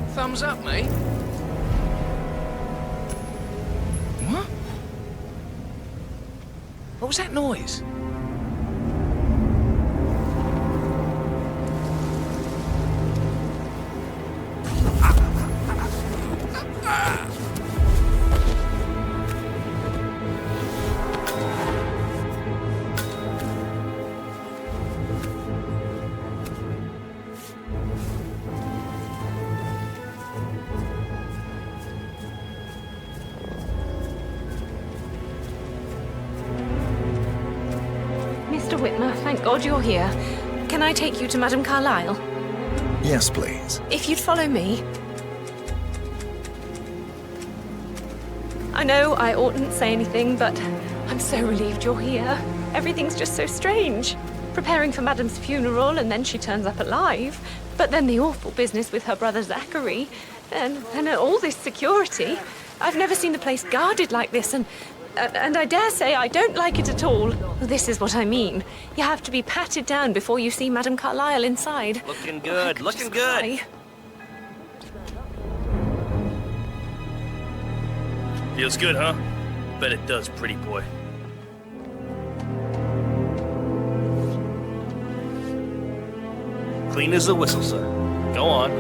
Thumbs up, mate. What? What was that noise? Mr. Whitmer, thank God you're here. Can I take you to Madame Carlyle? Yes, please. If you'd follow me. I know I oughtn't say anything, but I'm so relieved you're here. Everything's just so strange. Preparing for Madame's funeral, and then she turns up alive. But then the awful business with her brother Zachary, and all this security. I've never seen the place guarded like this, and I dare say I don't like it at all. This is what I mean. You have to be patted down before you see Madame Carlyle inside. Looking good, looking good. Feels good, huh? Bet it does, pretty boy. Clean as a whistle, sir. Go on.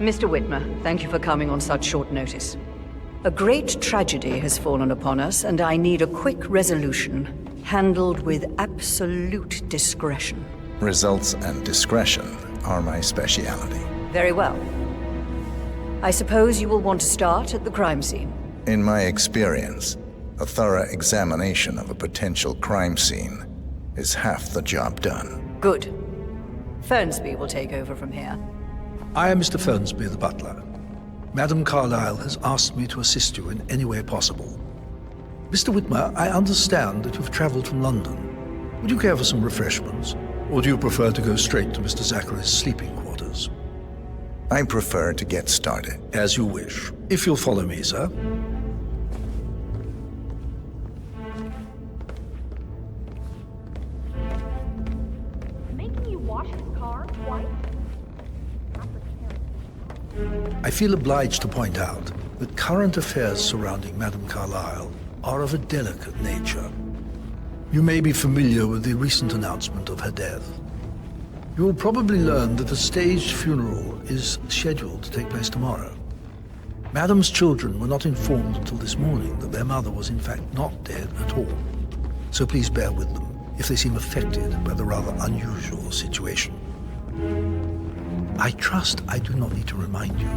Mr. Whitmer, thank you for coming on such short notice. A great tragedy has fallen upon us, and I need a quick resolution, handled with absolute discretion. Results and discretion are my speciality. Very well. I suppose you will want to start at the crime scene. In my experience, a thorough examination of a potential crime scene is half the job done. Good. Fernsby will take over from here. I am Mr. Fernsby, the butler. Madame Carlyle has asked me to assist you in any way possible. Mr. Whitmer, I understand that you've traveled from London. Would you care for some refreshments? Or do you prefer to go straight to Mr. Zachary's sleeping quarters? I prefer to get started. As you wish. If you'll follow me, sir. Making you wash his car twice? I feel obliged to point out that current affairs surrounding Madame Carlyle are of a delicate nature. You may be familiar with the recent announcement of her death. You will probably learn that a staged funeral is scheduled to take place tomorrow. Madame's children were not informed until this morning that their mother was in fact not dead at all. So please bear with them if they seem affected by the rather unusual situation. I trust I do not need to remind you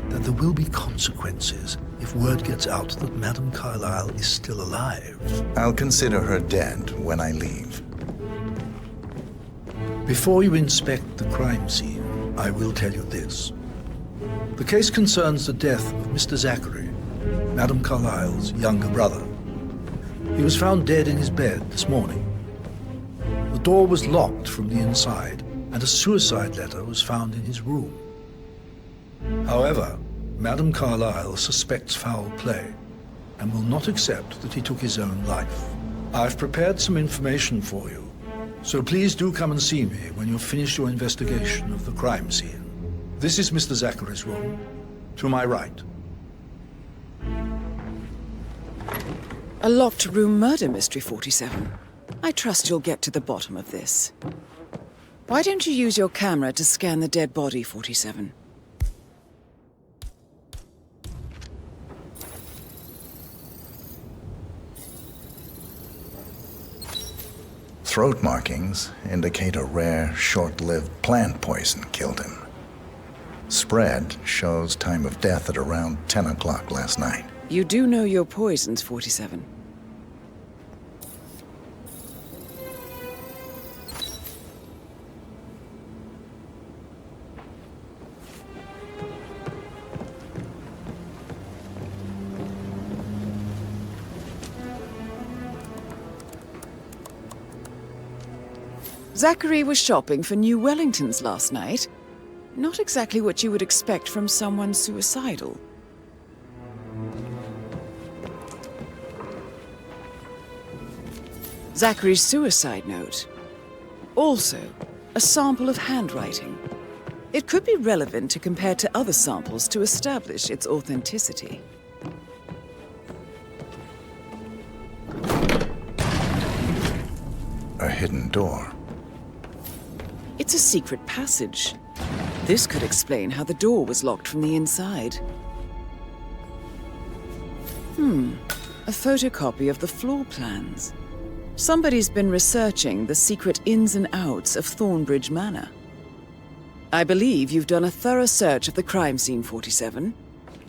that there will be consequences if word gets out that Madame Carlyle is still alive. I'll consider her dead when I leave. Before you inspect the crime scene, I will tell you this. The case concerns the death of Mr. Zachary, Madame Carlyle's younger brother. He was found dead in his bed this morning. The door was locked from the inside, and a suicide letter was found in his room. However, Madame Carlyle suspects foul play and will not accept that he took his own life. I've prepared some information for you, so please do come and see me when you've finished your investigation of the crime scene. This is Mr. Zachary's room, to my right. A locked room murder mystery, 47. I trust you'll get to the bottom of this. Why don't you use your camera to scan the dead body, 47? Throat markings indicate a rare, short-lived plant poison killed him. Spread shows time of death at around 10 o'clock last night. You do know your poisons, 47. Zachary was shopping for new Wellingtons last night. Not exactly what you would expect from someone suicidal. Zachary's suicide note. Also, a sample of handwriting. It could be relevant to compare to other samples to establish its authenticity. A hidden door. It's a secret passage. This could explain how the door was locked from the inside. A photocopy of the floor plans. Somebody's been researching the secret ins and outs of Thornbridge Manor. I believe you've done a thorough search of the crime scene, 47.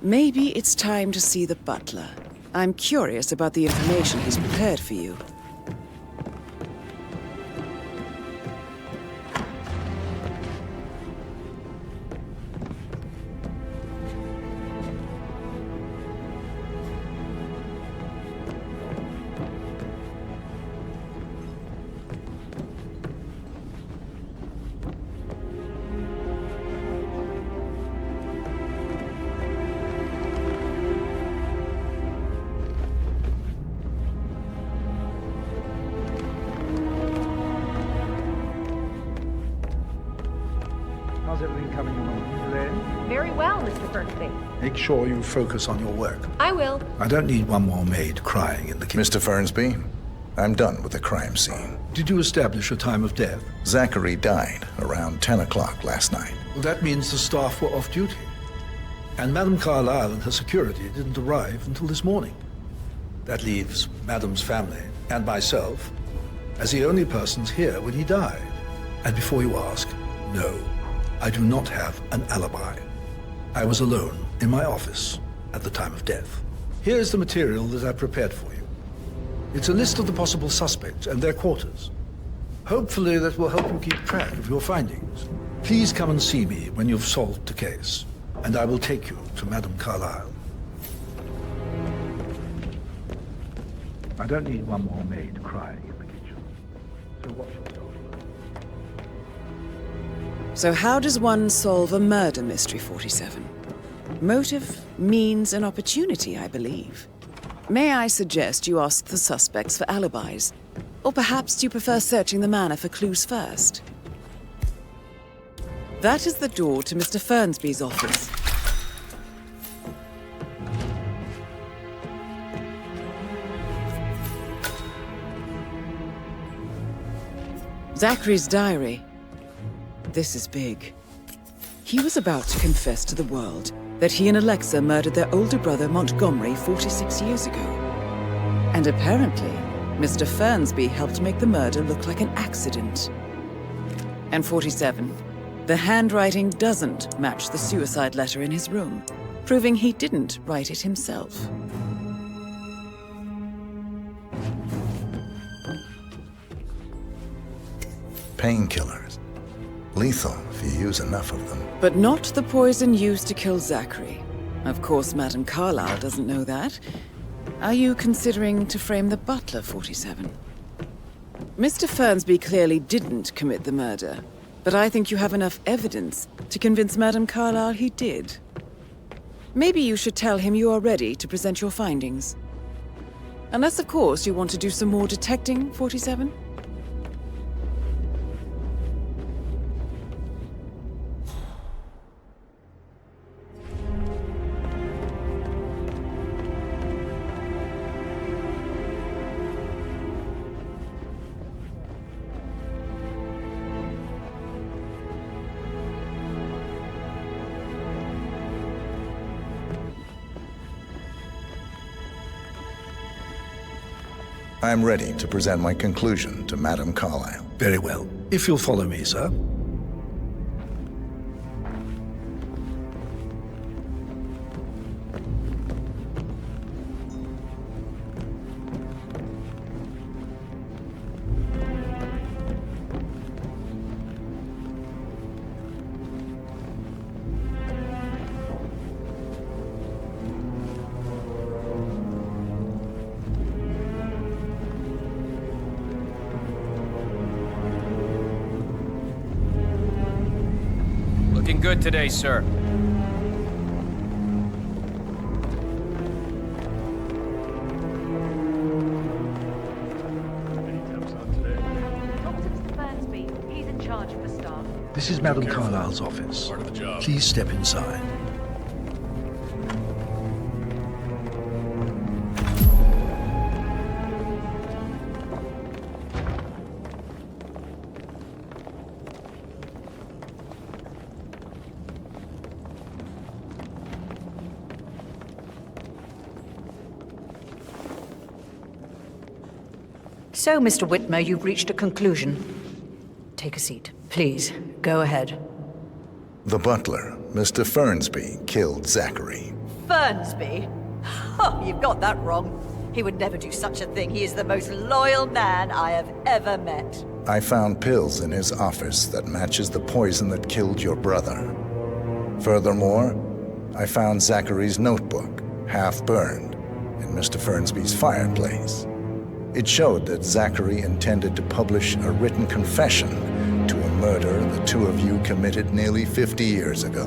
Maybe it's time to see the butler. I'm curious about the information he's prepared for you. How's everything coming along, Elaine? Very well, Mr. Fernsby. Make sure you focus on your work. I will. I don't need one more maid crying in the kitchen. Mr. Fernsby, I'm done with the crime scene. Did you establish a time of death? Zachary died around 10 o'clock last night. Well, that means the staff were off duty. And Madame Carlyle and her security didn't arrive until this morning. That leaves Madame's family and myself as the only persons here when he died. And before you ask, no, I do not have an alibi. I was alone in my office at the time of death. Here's the material that I prepared for you. It's a list of the possible suspects and their quarters. Hopefully that will help you keep track of your findings. Please come and see me when you've solved the case, and I will take you to Madame Carlyle. I don't need one more maid crying in the kitchen, so watch yourself. So how does one solve a murder mystery, 47? Motive, means, and opportunity, I believe. May I suggest you ask the suspects for alibis? Or perhaps you prefer searching the manor for clues first? That is the door to Mr. Fernsby's office. Zachary's diary. This is big. He was about to confess to the world that he and Alexa murdered their older brother Montgomery 46 years ago. And apparently, Mr. Fernsby helped make the murder look like an accident. And 47, the handwriting doesn't match the suicide letter in his room, proving he didn't write it himself. Painkillers. Lethal if you use enough of them. But not the poison used to kill Zachary. Of course, Madame Carlyle doesn't know that. Are you considering to frame the butler, 47? Mr. Fernsby clearly didn't commit the murder, but I think you have enough evidence to convince Madame Carlyle he did. Maybe you should tell him you are ready to present your findings. Unless, of course, you want to do some more detecting, 47? I'm ready to present my conclusion to Madame Carlyle. Very well. If you'll follow me, sir. looking good today, sir. He's in charge of the staff. This is Madame Carlyle's office. Please step inside. So, Mr. Whitmer, you've reached a conclusion. Take a seat. Please, go ahead. The butler, Mr. Fernsby, killed Zachary. Fernsby? Oh, you've got that wrong. He would never do such a thing. He is the most loyal man I have ever met. I found pills in his office that matches the poison that killed your brother. Furthermore, I found Zachary's notebook, half burned, in Mr. Fernsby's fireplace. It showed that Zachary intended to publish a written confession to a murder the two of you committed nearly 50 years ago.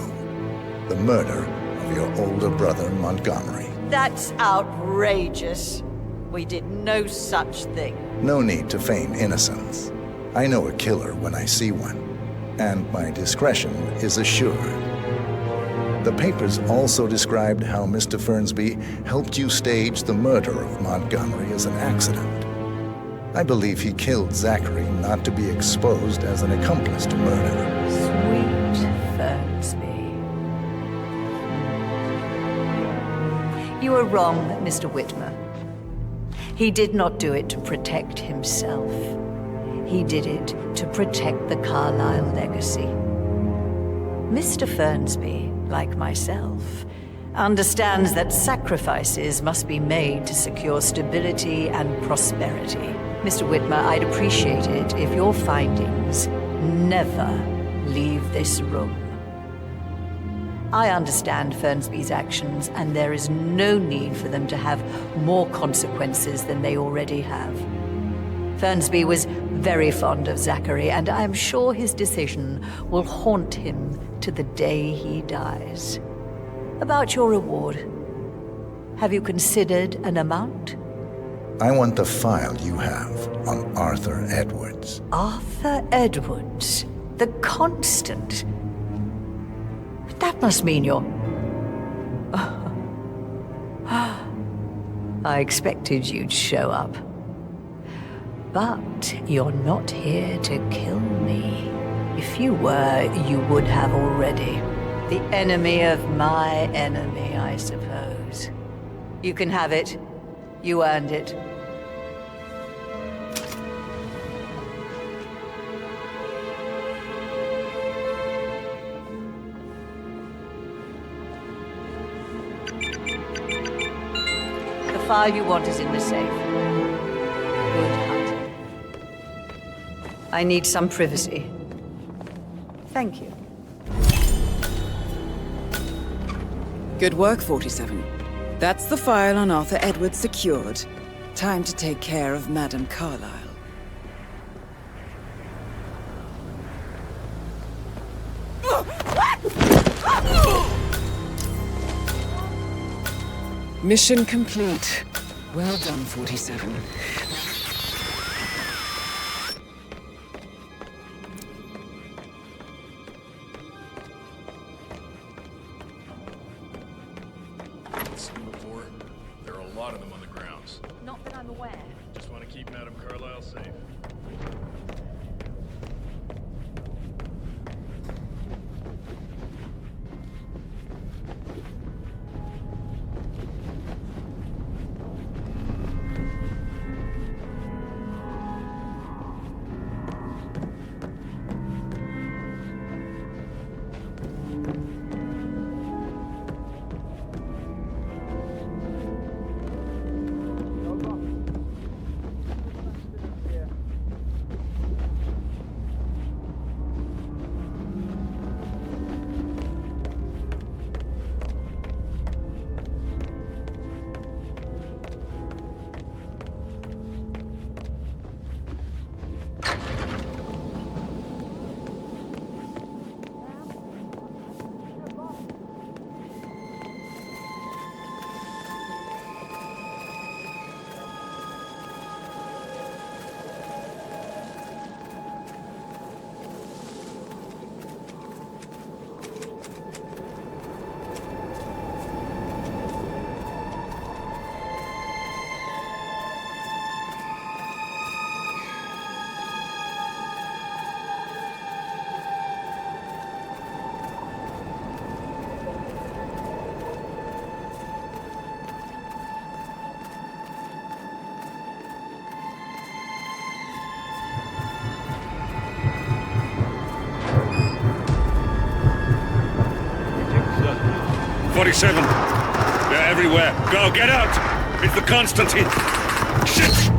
The murder of your older brother, Montgomery. That's outrageous. We did no such thing. No need to feign innocence. I know a killer when I see one, and my discretion is assured. The papers also described how Mr. Fernsby helped you stage the murder of Montgomery as an accident. I believe he killed Zachary not to be exposed as an accomplice to murder. Sweet Fernsby. You are wrong, Mr. Whitmer. He did not do it to protect himself. He did it to protect the Carlyle legacy. Mr. Fernsby, like myself, understands that sacrifices must be made to secure stability and prosperity. Mr. Whitmer, I'd appreciate it if your findings never leave this room. I understand Fernsby's actions, and there is no need for them to have more consequences than they already have. Fernsby was very fond of Zachary, and I'm sure his decision will haunt him to the day he dies. About your reward, have you considered an amount? I want the file you have on Arthur Edwards. Arthur Edwards, the Constant. That must mean you're... I expected you'd show up. But you're not here to kill me. If you were, you would have already. The enemy of my enemy, I suppose. You can have it. You earned it. The file you want is in the safe. Good hunting. I need some privacy. Thank you. Good work, 47. That's the file on Arthur Edwards secured. Time to take care of Madame Carlyle. Mission complete. Well done, 47. Seen before? There are a lot of them on the grounds. Not that I'm aware. Just want to keep Madame Carlyle safe. 47. They're everywhere. Go, get out! It's the Constantine. Shit!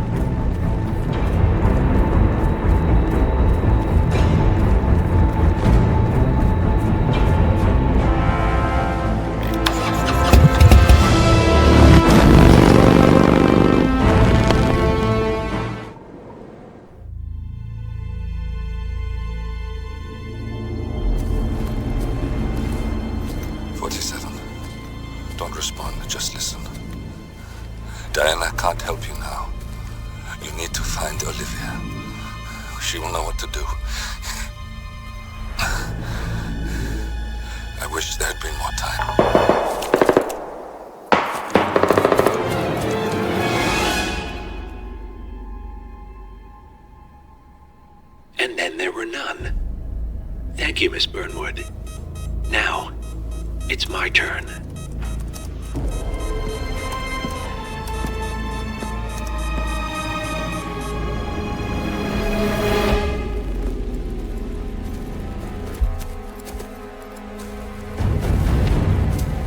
Diana can't help you now. You need to find Olivia. She will know what to do. I wish there had been more time. And then there were none. Thank you, Miss Burnwood. Now, it's my turn.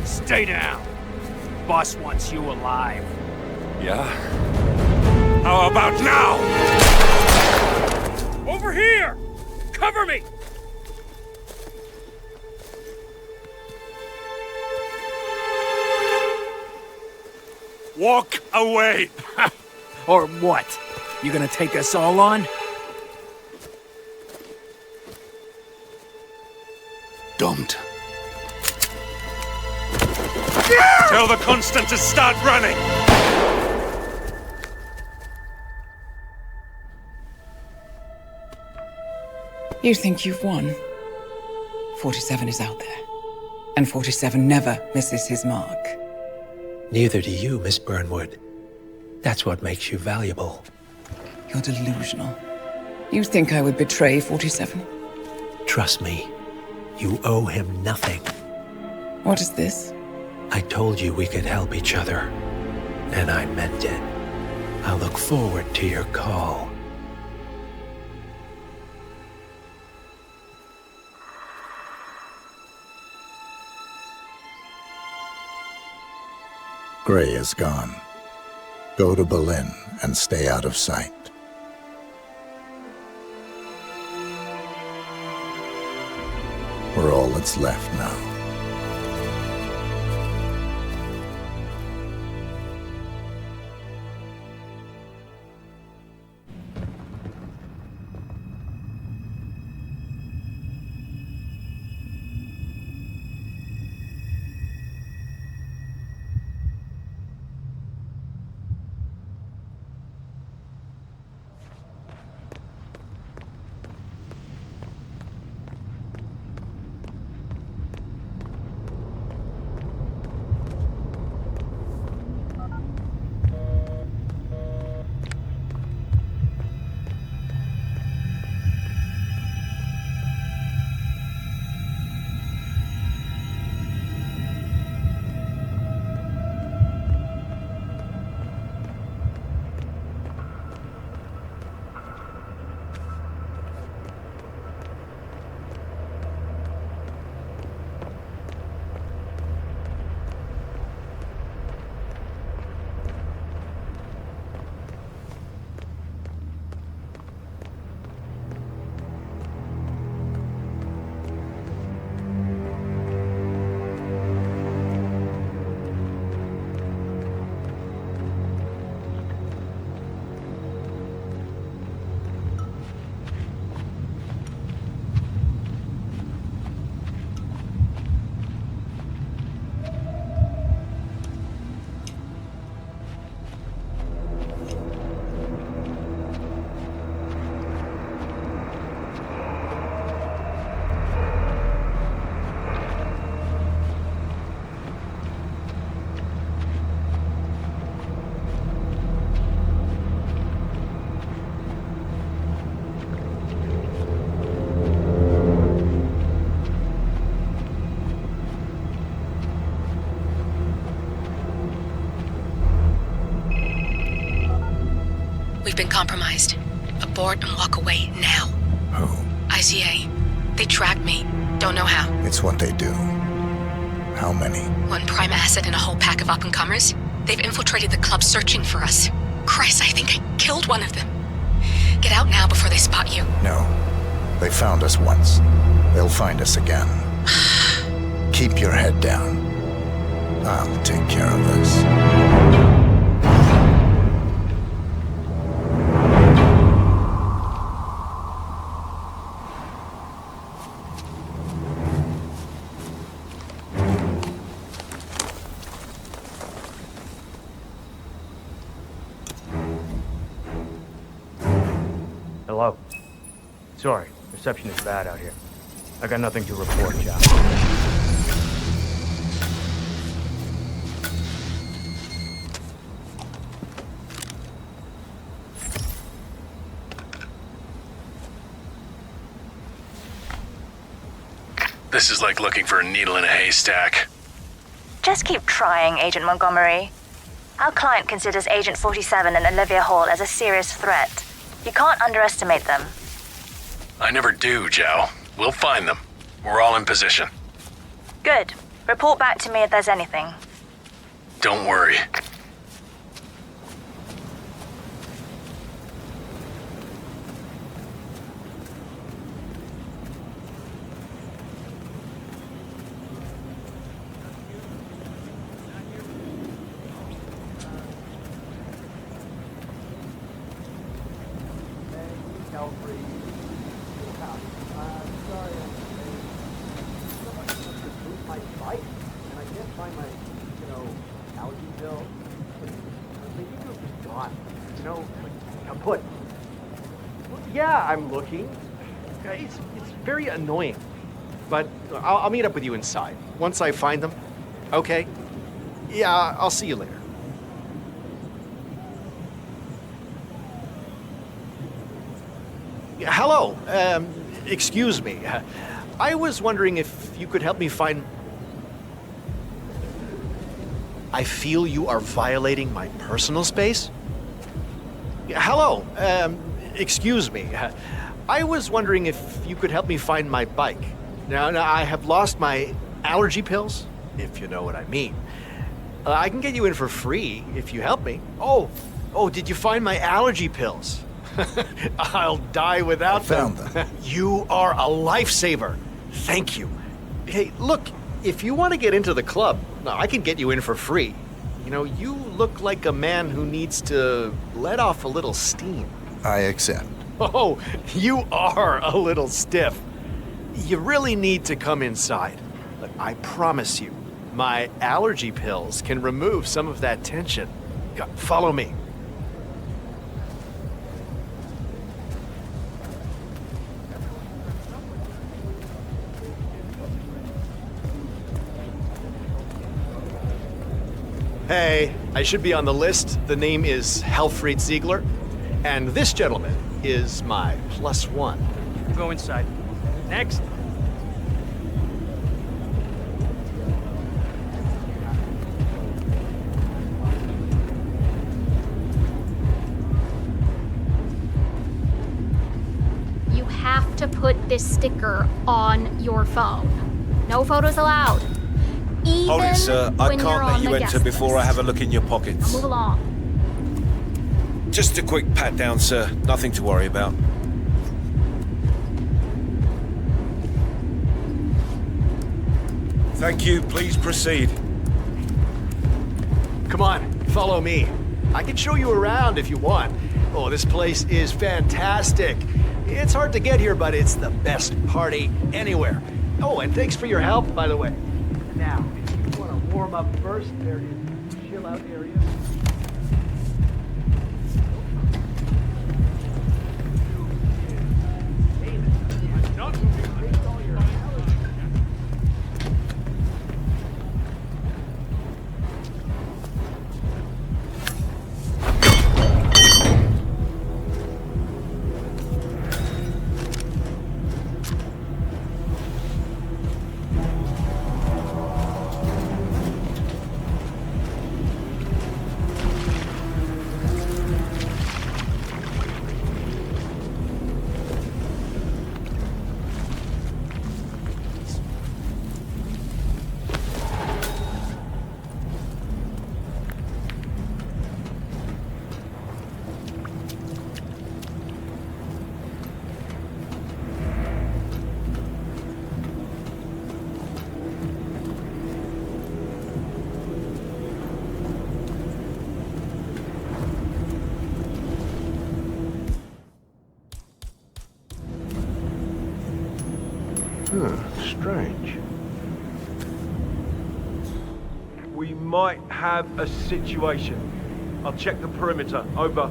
Stay down. Boss wants you alive. Yeah? How about now? Over here! Cover me! Walk away! Or what? You gonna take us all on? Don't. Tell the Constant to start running! You think you've won? 47 is out there. And 47 never misses his mark. Neither do you, Miss Burnwood. That's what makes you valuable. You're delusional. You think I would betray 47? Trust me, you owe him nothing. What is this? I told you we could help each other, and I meant it. I'll look forward to your call. Gray is gone. Go to Berlin and stay out of sight. We're all that's left now. We've been compromised. Abort and walk away now. Who? ICA. They tracked me. Don't know how. It's what they do. How many? One prime asset and a whole pack of up-and-comers. They've infiltrated the club searching for us. Christ, I think I killed one of them. Get out now before they spot you. No. They found us once. They'll find us again. Keep your head down. I'll take care of this. Hello. Sorry, reception is bad out here. I got nothing to report, Joe. This is like looking for a needle in a haystack. Just keep trying, Agent Montgomery. Our client considers Agent 47 and Olivia Hall as a serious threat. You can't underestimate them. I never do, Joe. We'll find them. We're all in position. Good. Report back to me if there's anything. Don't worry. Yeah, I'm looking. It's very annoying. But I'll meet up with you inside. Once I find them. Okay? Yeah, I'll see you later. Hello. Excuse me. I was wondering if you could help me find... I feel you are violating my personal space? Hello. Excuse me. I was wondering if you could help me find my bike. Now, I have lost my allergy pills, if you know what I mean. I can get you in for free if you help me. Oh, did you find my allergy pills? I'll die without them. I found them. You are a lifesaver. Thank you. Hey, look, if you want to get into the club, I can get you in for free. You know, you look like a man who needs to let off a little steam. I accept. Oh, you are a little stiff. You really need to come inside. Look, I promise you, my allergy pills can remove some of that tension. Follow me. Hey, I should be on the list. The name is Helfried Ziegler, and this gentleman is my +1. Go inside. Next. You have to put this sticker on your phone. No photos allowed. Even Hold it, sir. I when can't you're let on you the enter guest before I list. have a look in your Now pockets. move along. Just a quick pat down, sir. Nothing to worry about. Thank you. Please proceed. Come on, follow me. I can show you around if you want. Oh, this place is fantastic. It's hard to get here, but it's the best party anywhere. Oh, and thanks for your help, by the way. Now, if you want to warm up first, there is a chill-out area. Strange. We might have a situation. I'll check the perimeter. Over.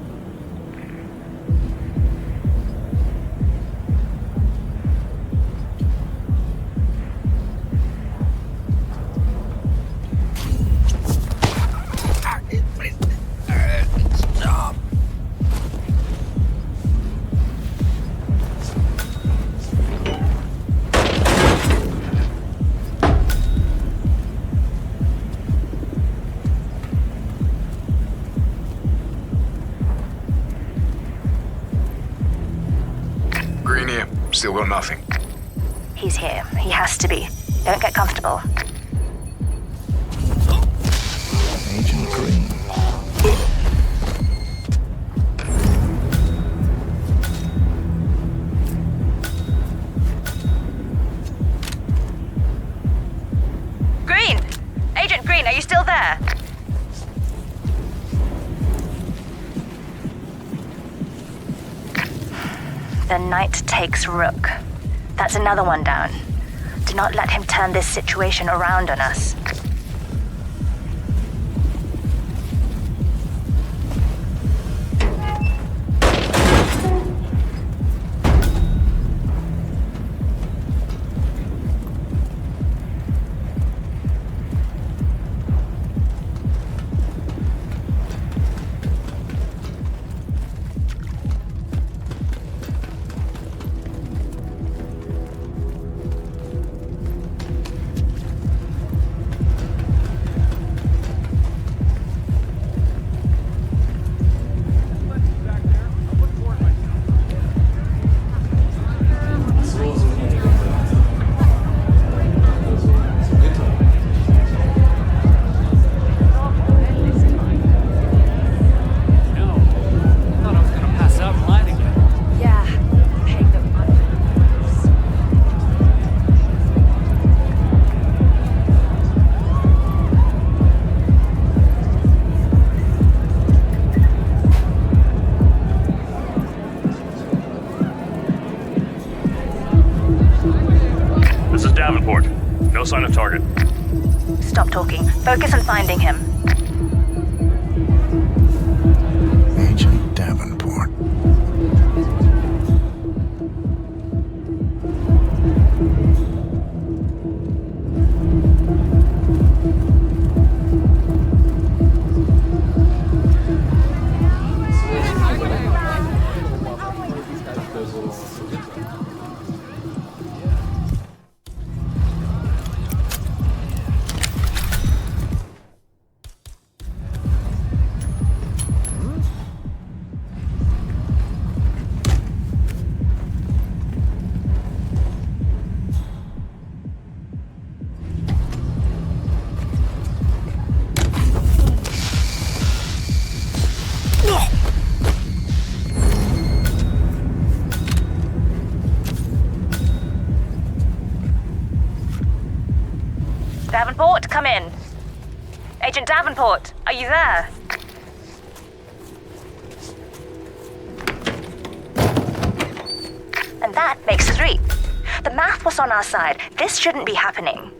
Stop. Green here. Still got nothing. He's here. He has to be. Don't get comfortable. Agent Green. Green! Agent Green, are you still there? The knight takes rook. That's another one down. Do not let him turn this situation around on us. No sign of target. Stop talking. Focus on finding him. Agent Davenport. Davenport, come in. Agent Davenport, are you there? And that makes 3. The math was on our side. This shouldn't be happening.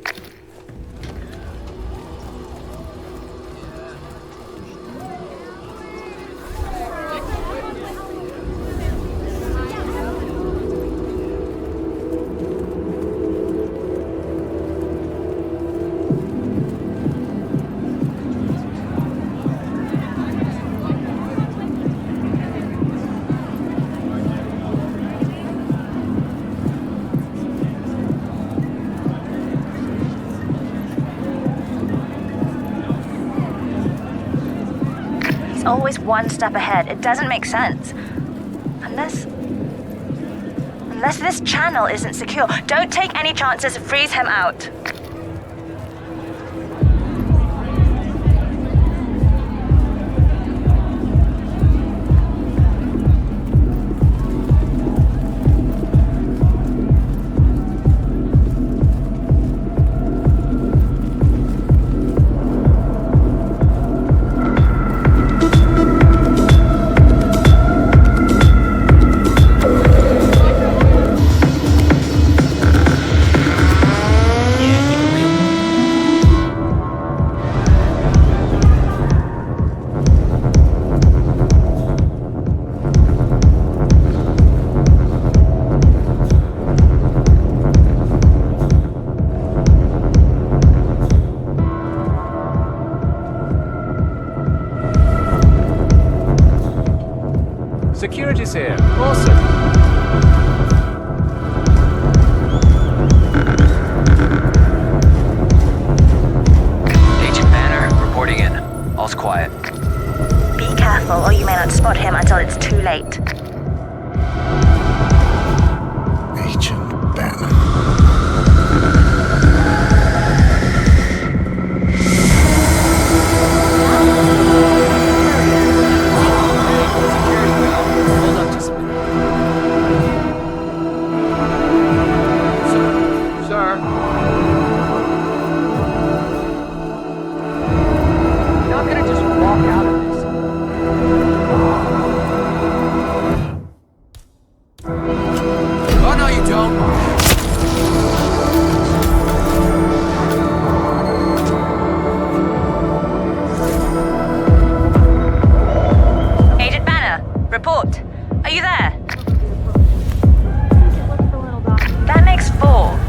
Always one step ahead. It doesn't make sense. Unless this channel isn't secure. Don't take any chances. Freeze him out. sir. You're not gonna just walk out of this. Oh, no, you don't. Agent Banner, report. Are you there? That makes 4.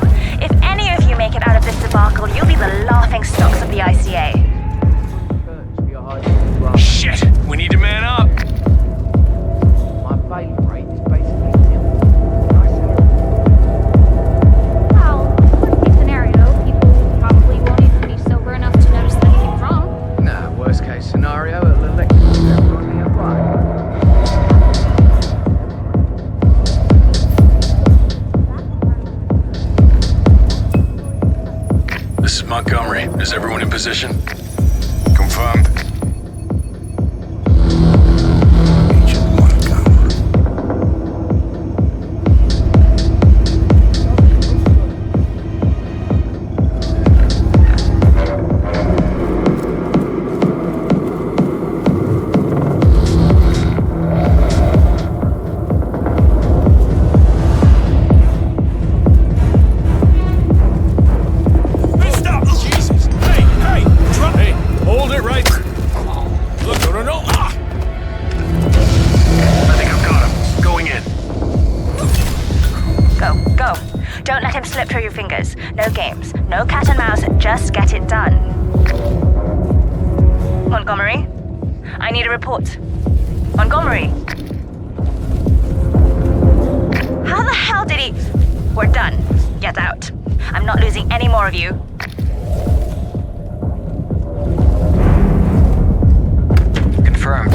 If any of you make it out of this debacle, you'll be the laughing stocks of the ICA. Shit! We need to man up! My failure rate is basically nil. Well, worst case scenario, people probably won't even be sober enough to notice that anything's wrong. Nah, worst case scenario, it'll electrocute everyone nearby. This is Montgomery. Is everyone in position? Confirmed. Hold it right. Look, no. Ah! I think I've got him. Going in. Go. Don't let him slip through your fingers. No games, no cat and mouse, just get it done. Montgomery? I need a report. Montgomery? How the hell did he... We're done. Get out. I'm not losing any more of you. Confirmed.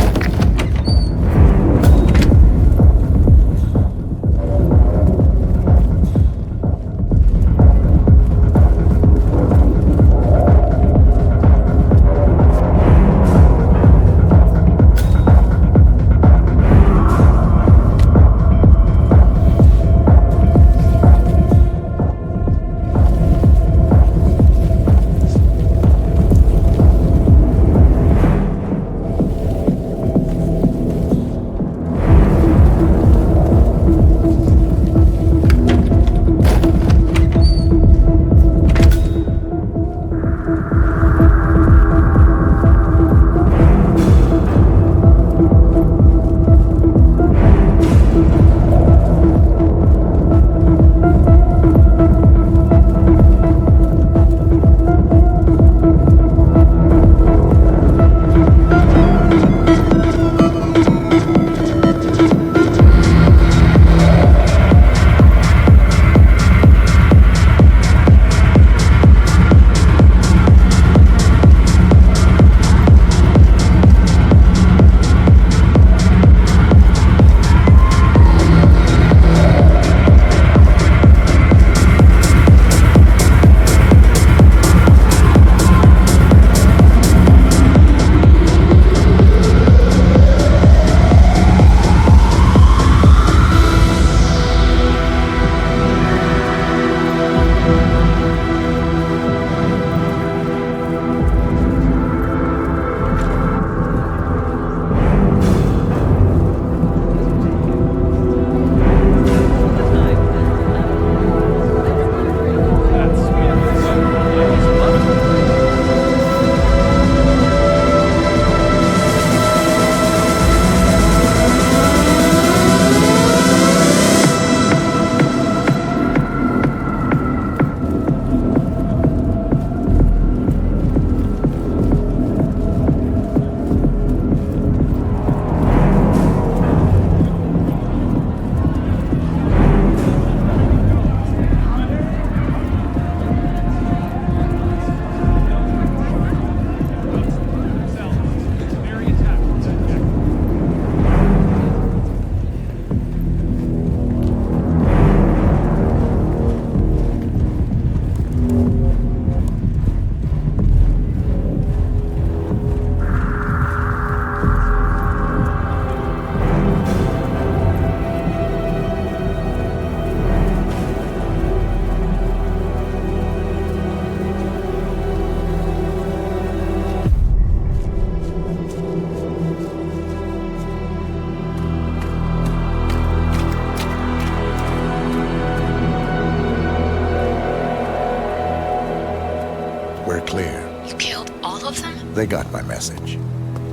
clear. You killed all of them? They got my message.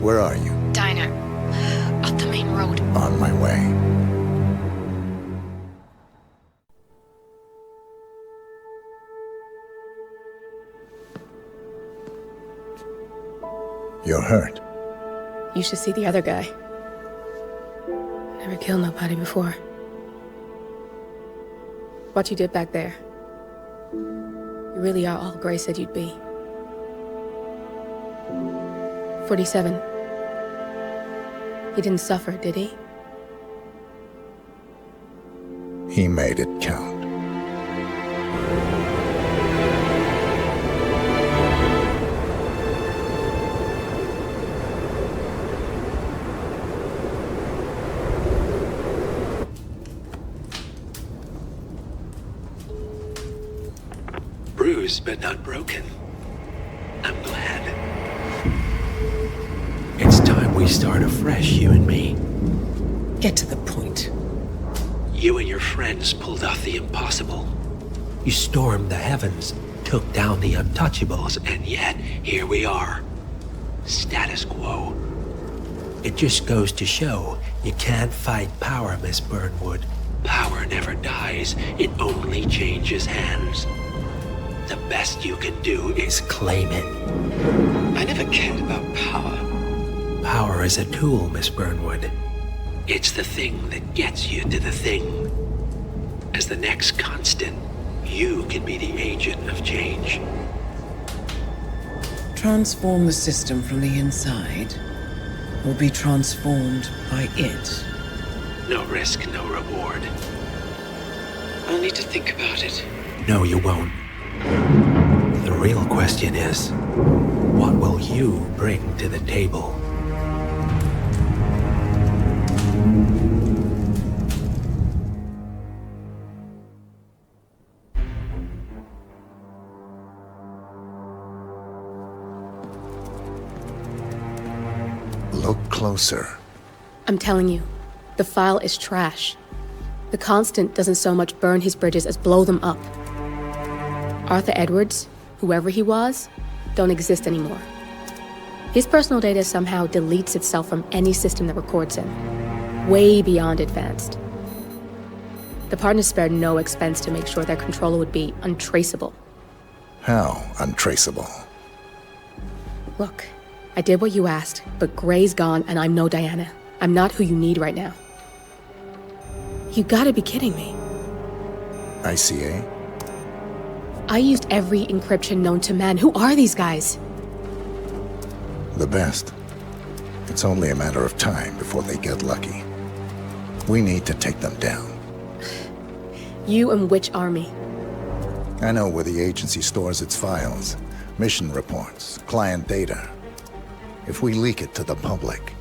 Where are you? Diner. Up the main road. On my way. You're hurt. You should see the other guy. Never killed nobody before. What you did back there. You really are all Gray said you'd be. 47. He didn't suffer, did he? He made it count. Bruised but not broken. I'm glad. It's time we start afresh, you and me. Get to the point. You and your friends pulled off the impossible. You stormed the heavens, took down the untouchables, And yet, here we are. Status quo. it just goes to show you can't fight power, Miss Burnwood. Power never dies, it only changes hands. The best you can do is claim it. I never cared about power. Power is a tool, Miss Burnwood. It's the thing that gets you to the thing. As the next constant, you can be the agent of change. Transform the system from the inside, or be transformed by it. No risk, no reward. I'll need to think about it. No, you won't. The real question is, what will you bring to the table? Look closer. I'm telling you, the file is trash. The Constant doesn't so much burn his bridges as blow them up. Arthur Edwards, whoever he was, don't exist anymore. His personal data somehow deletes itself from any system that records him. Way beyond advanced. The partners spared no expense to make sure their controller would be untraceable. How untraceable? Look, I did what you asked, but Gray's gone and I'm no Diana. I'm not who you need right now. You gotta be kidding me. ICA? I used every encryption known to man. Who are these guys? The best. It's only a matter of time before they get lucky. We need to take them down. You and which army? I know where the agency stores its files, mission reports, client data. If we leak it to the public...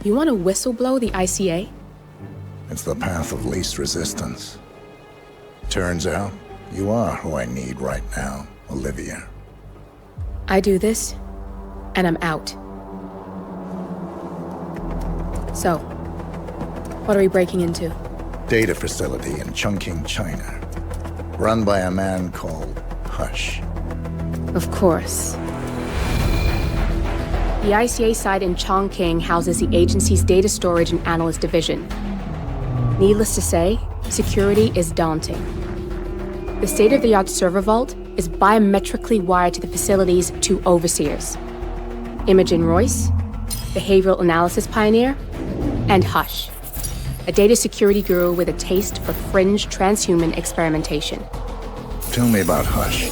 You want to whistleblow the ICA? It's the path of least resistance. Turns out, you are who I need right now, Olivia. I do this, and I'm out. So, what are we breaking into? Data facility in Chongqing, China. Run by a man called Hush. Of course. The ICA site in Chongqing houses the agency's data storage and analyst division. Needless to say, security is daunting. The state-of-the-art server vault is biometrically wired to the facility's two overseers. Imogen Royce, behavioral analysis pioneer, and Hush, a data security guru with a taste for fringe transhuman experimentation. Tell me about Hush.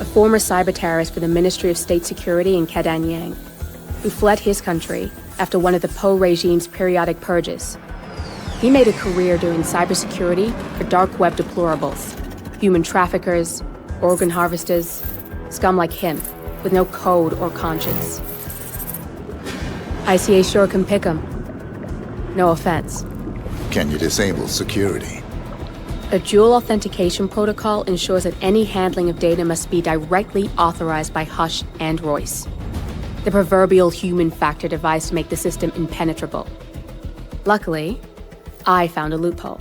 A former cyber terrorist for the Ministry of State Security in Kadanyang, who fled his country after one of the Po regime's periodic purges. He made a career doing cybersecurity for dark web deplorables, human traffickers, organ harvesters, scum like him, with no code or conscience. ICA sure can pick 'em. No offense. Can you disable security? A dual authentication protocol ensures that any handling of data must be directly authorized by Hush and Royce. The proverbial human factor device to make the system impenetrable. Luckily, I found a loophole.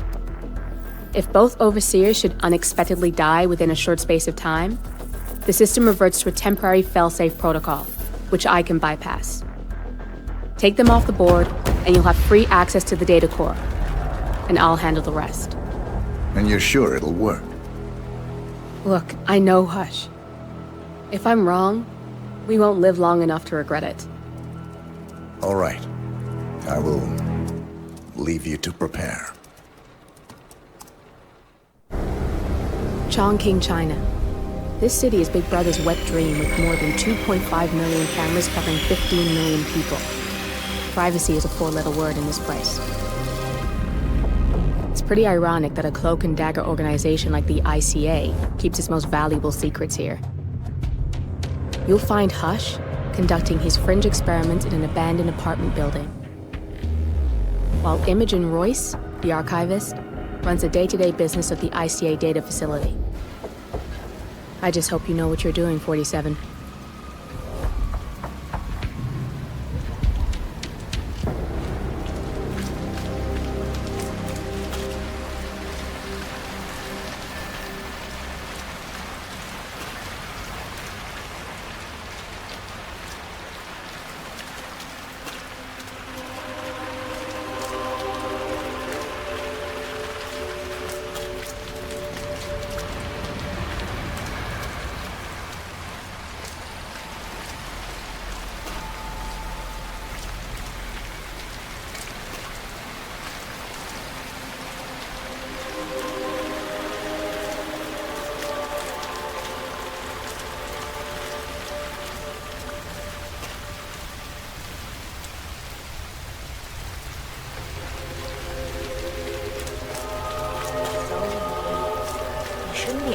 If both overseers should unexpectedly die within a short space of time, the system reverts to a temporary failsafe protocol, which I can bypass. Take them off the board, and you'll have free access to the data core. And I'll handle the rest. And you're sure it'll work? Look, I know Hush. If I'm wrong, we won't live long enough to regret it. All right. I will leave you to prepare. Chongqing, China. This city is Big Brother's wet dream with more than 2.5 million cameras covering 15 million people. Privacy is a four-letter word in this place. It's pretty ironic that a cloak and dagger organization like the ICA keeps its most valuable secrets here. You'll find Hush conducting his fringe experiments in an abandoned apartment building, while Imogen Royce, the archivist, runs the day-to-day business of the ICA data facility. I just hope you know what you're doing, 47.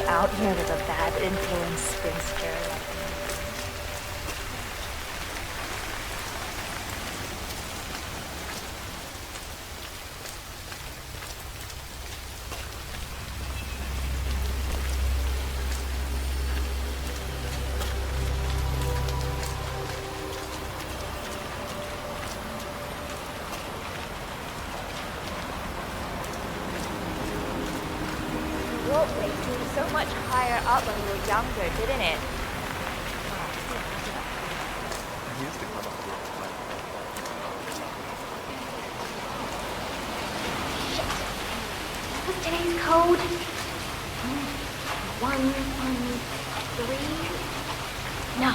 Out here with a bad influence spinster like me. So much higher up when we were younger, didn't it? Shit. What's today's code? 113? No.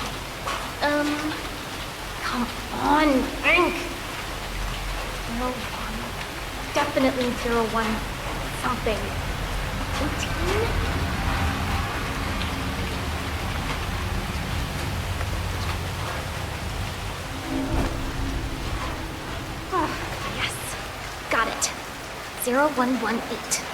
Come on, think! 01. Definitely 01 something. 18? Yes, got it. 0118.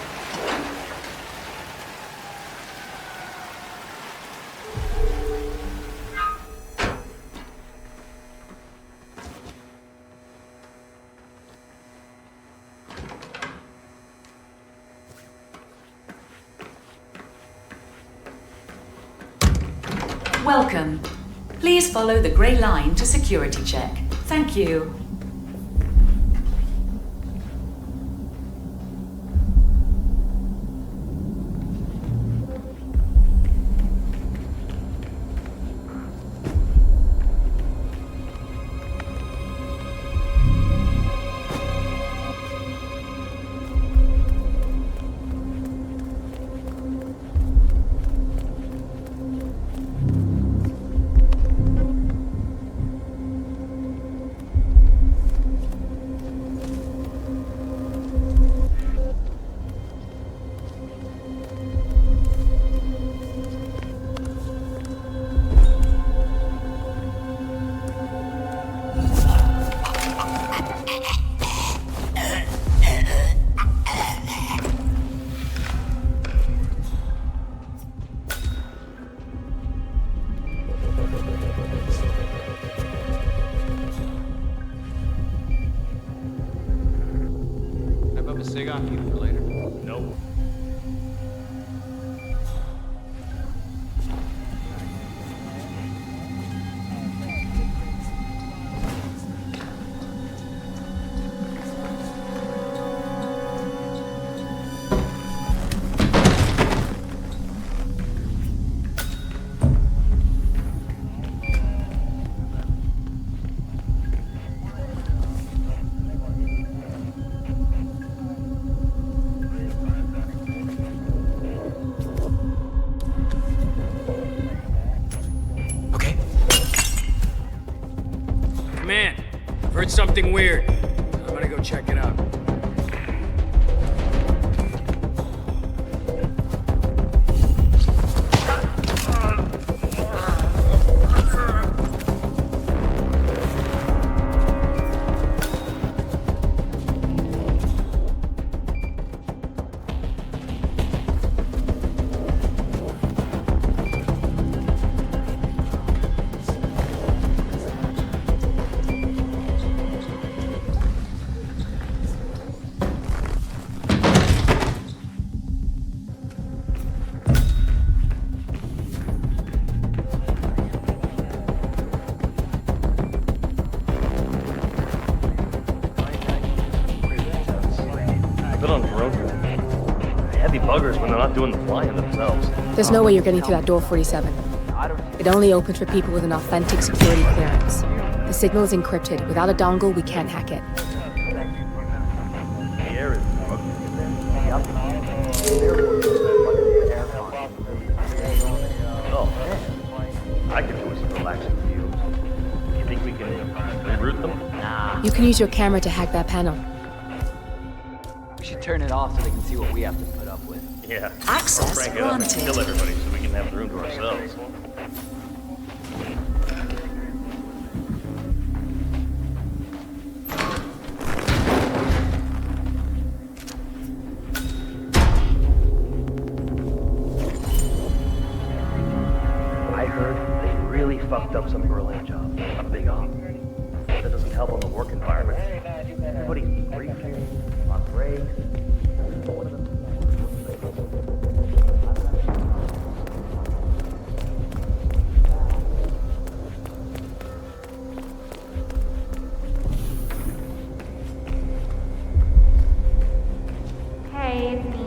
Welcome. Please follow the grey line to security check. Thank you. Heard something weird. I'm gonna go check it out. When they're not doing the flying themselves. There's no way you're getting through that door 47. It only opens for people with an authentic security clearance. The signal is encrypted. Without a dongle, we can't hack it. The air is Oh, man. I could do with some relaxing views. You think we can reroute them? Nah. You can use your camera to hack that panel. We should turn it off so they can see what we have to put up with. Yeah. Access crank it up and granted. kill everybody so we can have the room to ourselves. I heard they really fucked up some Berlin job. A big op. That doesn't help on the work environment. Everybody's briefing on breaks. Hey, it's me.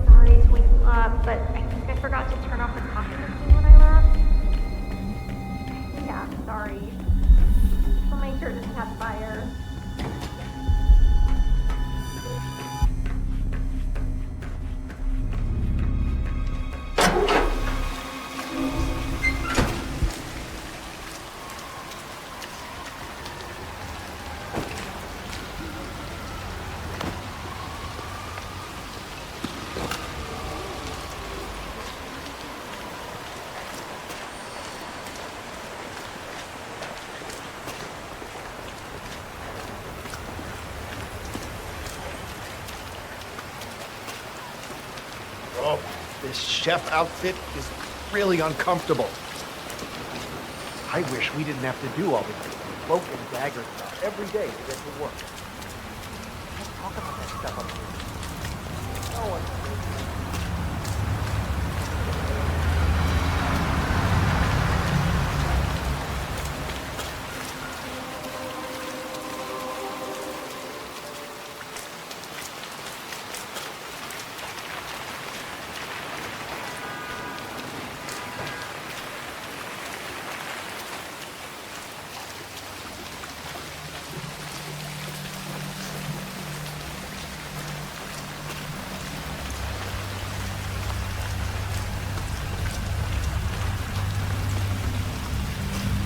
Sorry to wake you up, but I think I forgot to turn off the coffee machine when I left. Yeah, sorry. I'll make sure it doesn't have fire. This chef outfit is really uncomfortable. I wish we didn't have to do all this cloak and dagger stuff every day to get to work. Let's talk about that stuff up here. No one.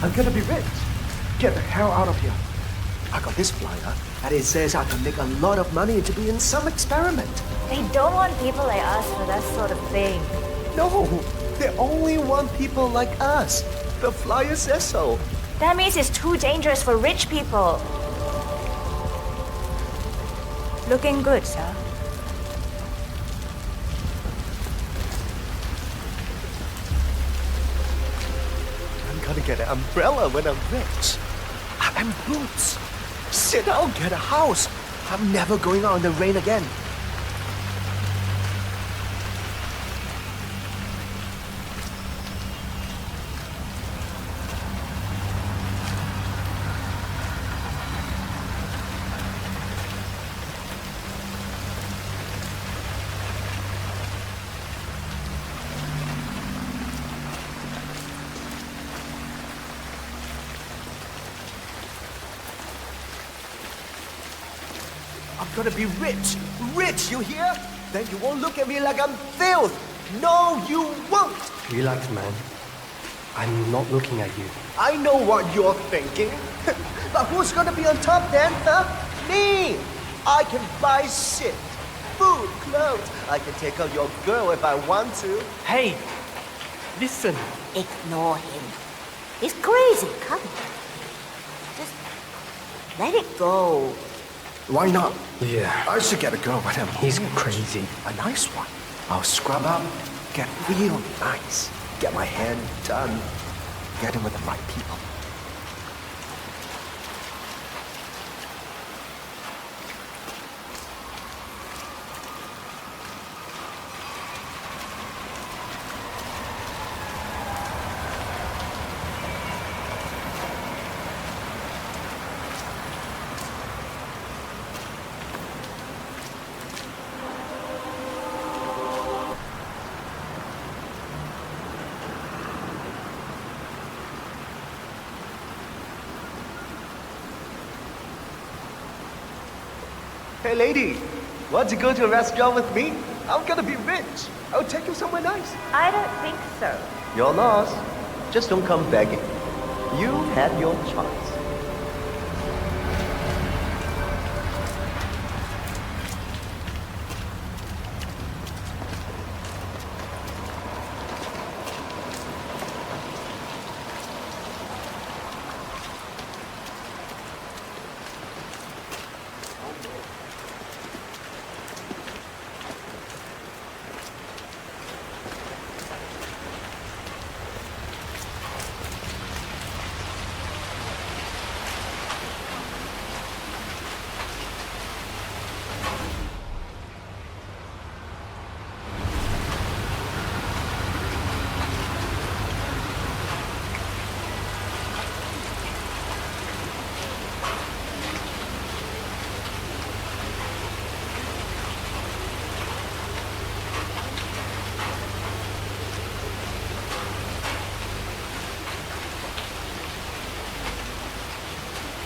I'm gonna be rich. Get the hell out of here. I got this flyer, and it says I can make a lot of money to be in some experiment. They don't want people like us for that sort of thing. No, they only want people like us. The flyer says so. That means it's too dangerous for rich people. Looking good, sir. I'm gonna get an umbrella when I'm rich. And boots. Sit down, get a house. I'm never going out in the rain again. I'm gonna be rich. Rich, you hear? Then you won't look at me like I'm filth. No, you won't. Relax, man. I'm not looking at you. I know what you're thinking. But who's gonna be on top then, huh? Me! I can buy shit. Food, clothes. I can take out your girl if I want to. Hey! Listen! Ignore him. He's crazy, come on. Just let it go. Why not? Yeah. I should get a girl with him. He's crazy. A nice one. I'll scrub up, get real nice, get my hair done, get him with the right people. Hey lady, want to go to a restaurant with me? I'm gonna be rich. I'll take you somewhere nice. I don't think so. Your loss. Just don't come begging. You had your chance.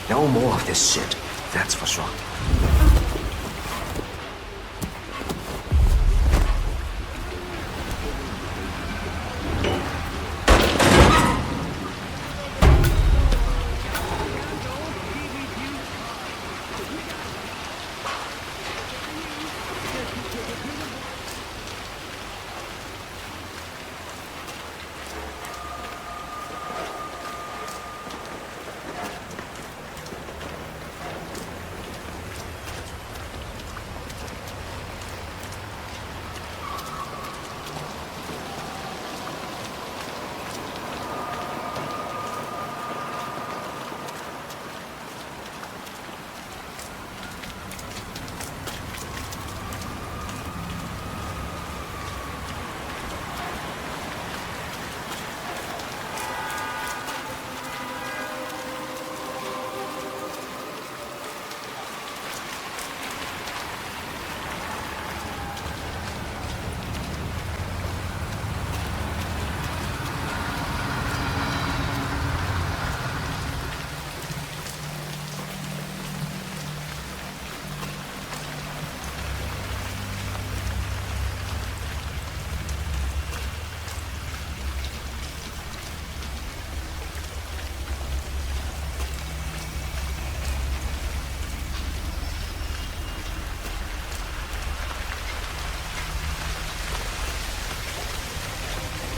No more of this shit, that's for sure.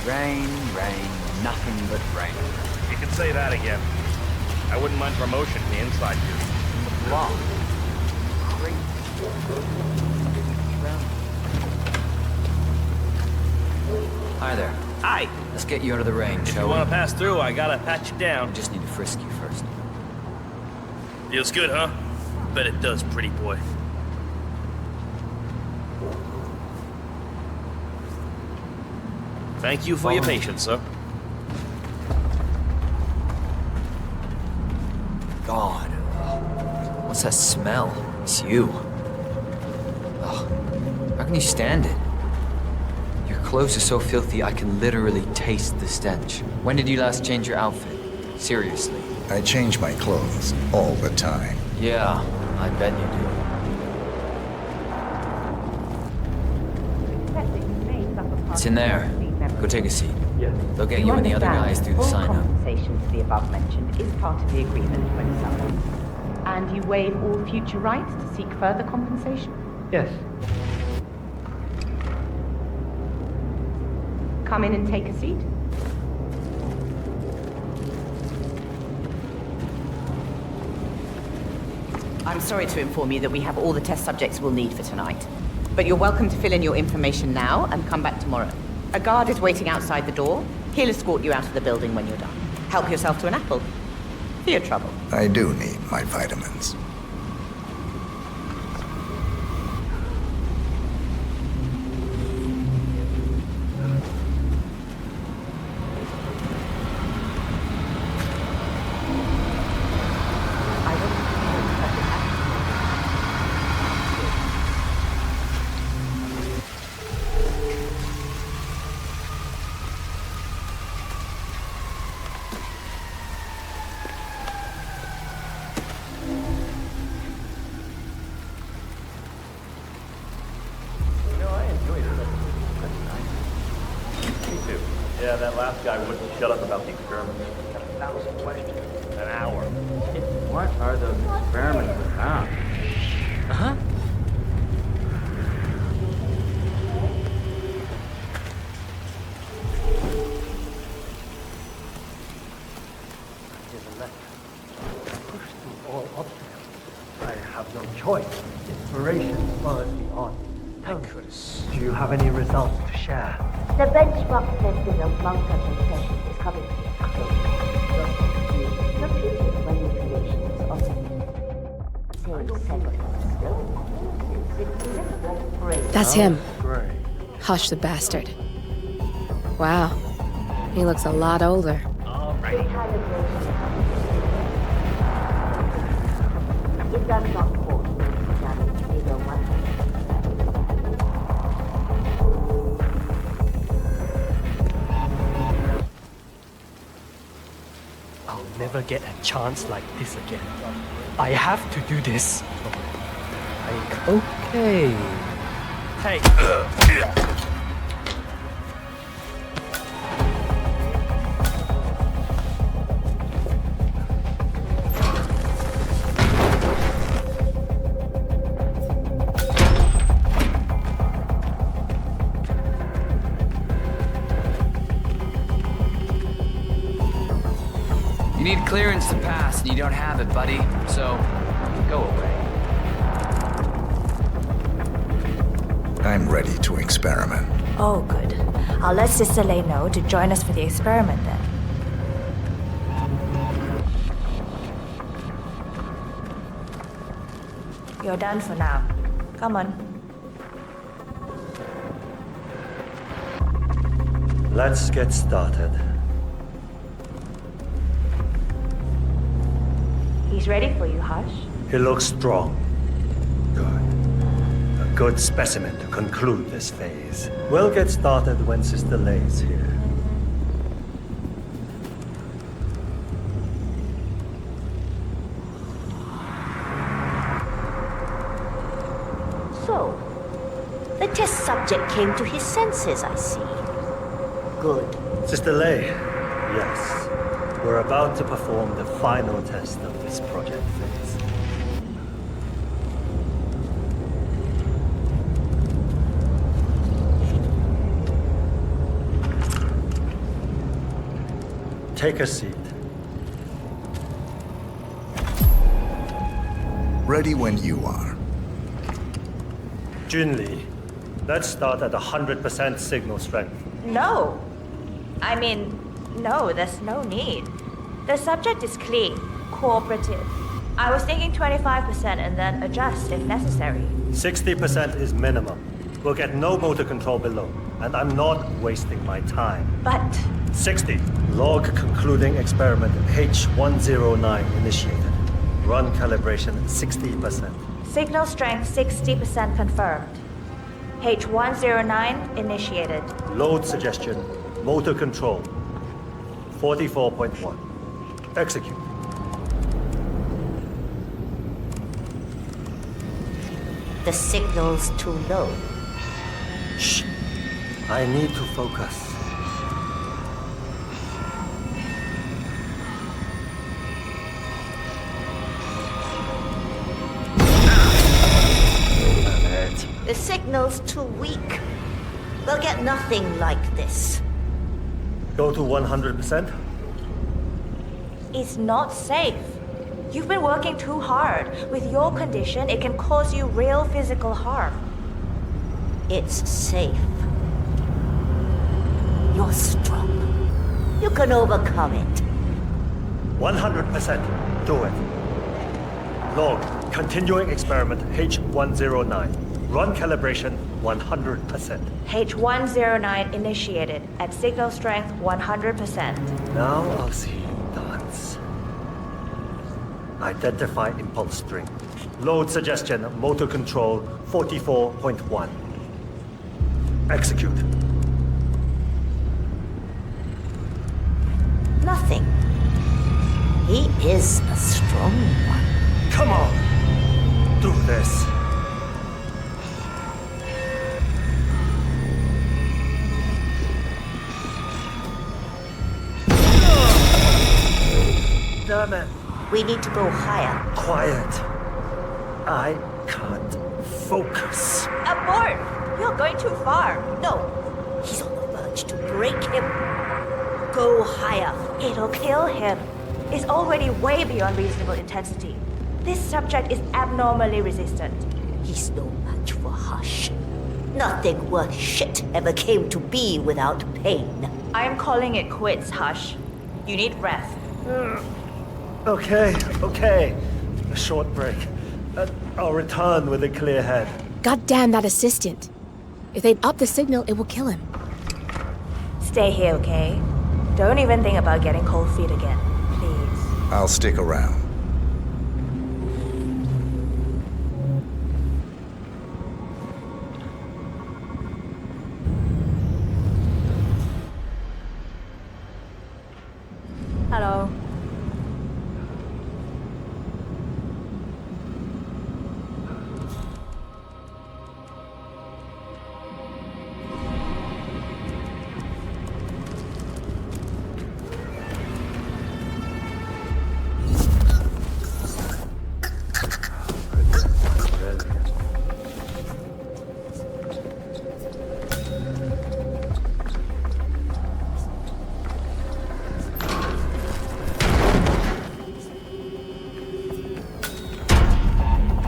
Rain, rain, nothing but rain. You can say that again. I wouldn't mind promotion in the inside here. The block. Great. Hi there. Hi. Let's get you out of the rain, If shall you we? want to pass through, I gotta pat you down. We just need to frisk you first. Feels good, huh? Bet it does, pretty boy. Thank you for your patience, sir. God. What's that smell? It's you. Ugh. How can you stand it? Your clothes are so filthy I can literally taste the stench. When did you last change your outfit? Seriously. I change my clothes all the time. Yeah, I bet you do. It's in there. Go take a seat. They'll get you and the other guys through the full sign-up. compensation for the above mentioned is part of the agreement when signed. And you waive all future rights to seek further compensation? Yes. Come in and take a seat. I'm sorry to inform you that we have all the test subjects we'll need for tonight. But you're welcome to fill in your information now and come back tomorrow. A guard is waiting outside the door. He'll escort you out of the building when you're done. Help yourself to an apple. For your trouble. I do need my vitamins. Yeah, that last guy wouldn't shut up about the experiment. Got 1,000 questions. An hour. What are those experiments about? Uh-huh. Push through all obstacles. I have no choice. Inspiration spurs me on. Tell me, do you have any results to share? The benchmark testing of long-term session is coming to a close. Repeated manipulations of same segments. That's him. Hush the bastard. Wow. He looks a lot older. It does not cause damage either one. I'll never get a chance like this again. I have to do this. Okay. Hey. You need clearance to pass, and you don't have it, buddy. So, go away. I'm ready to experiment. Oh, good. I'll let Sister Lei know to join us for the experiment then. You're done for now. Come on. Let's get started. He's ready for you, Hush. He looks strong. Good. A good specimen to conclude this phase. We'll get started when Sister Lei's here. So, the test subject came to his senses, I see. Good. Sister Lei, yes. We're about to perform the final test of this project phase. Take a seat. Ready when you are. Junli, let's start at 100% signal strength. No. I mean, no, there's no need. The subject is clean, cooperative. I was thinking 25% and then adjust if necessary. 60% is minimum. We'll get no motor control below, and I'm not wasting my time. But 60. Log concluding experiment H109 initiated. Run calibration 60%. signal strength 60% confirmed. H109 initiated. Load suggestion, motor control 44.1. Execute. The signal's too low. Shh. I need to focus. signal's too weak. We'll get nothing like this. Go to 100%? It's not safe. You've been working too hard. With your condition, it can cause you real physical harm. It's safe. You're strong. You can overcome it. 100%. Do it. Log, continuing experiment H109. Run calibration 100%. H109 initiated at signal strength 100%. Now I'll see you dance. Identify impulse string. Load suggestion motor control 44.1. Execute. Nothing. He is a strong one. Come on! Do this. Damn it. We need to go higher. Quiet. I can't focus. Abort! You're going too far. No. He's on the verge to break him. Go higher. It'll kill him. It's already way beyond reasonable intensity. This subject is abnormally resistant. He's no match for Hush. Nothing worth shit ever came to be without pain. I am calling it quits, Hush. You need rest. Okay. A short break. I'll return with a clear head. God damn that assistant. If they'd up the signal, it will kill him. Stay here, okay? Don't even think about getting cold feet again, please. I'll stick around. Hello.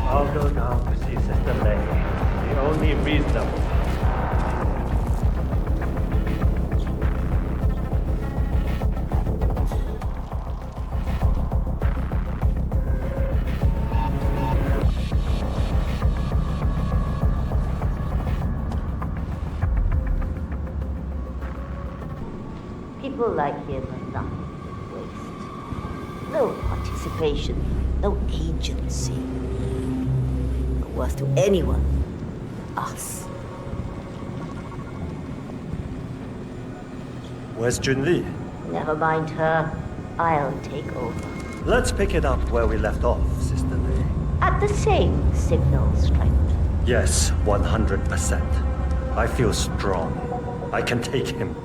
I'll go down to see Sister Lei. The only reasonable. People like him are nothing but waste. No participation, no agency. No worth to anyone. Us. Where's Junli? Never mind her. I'll take over. Let's pick it up where we left off, Sister Lei. At the same signal strength. Yes, 100%. I feel strong. I can take him.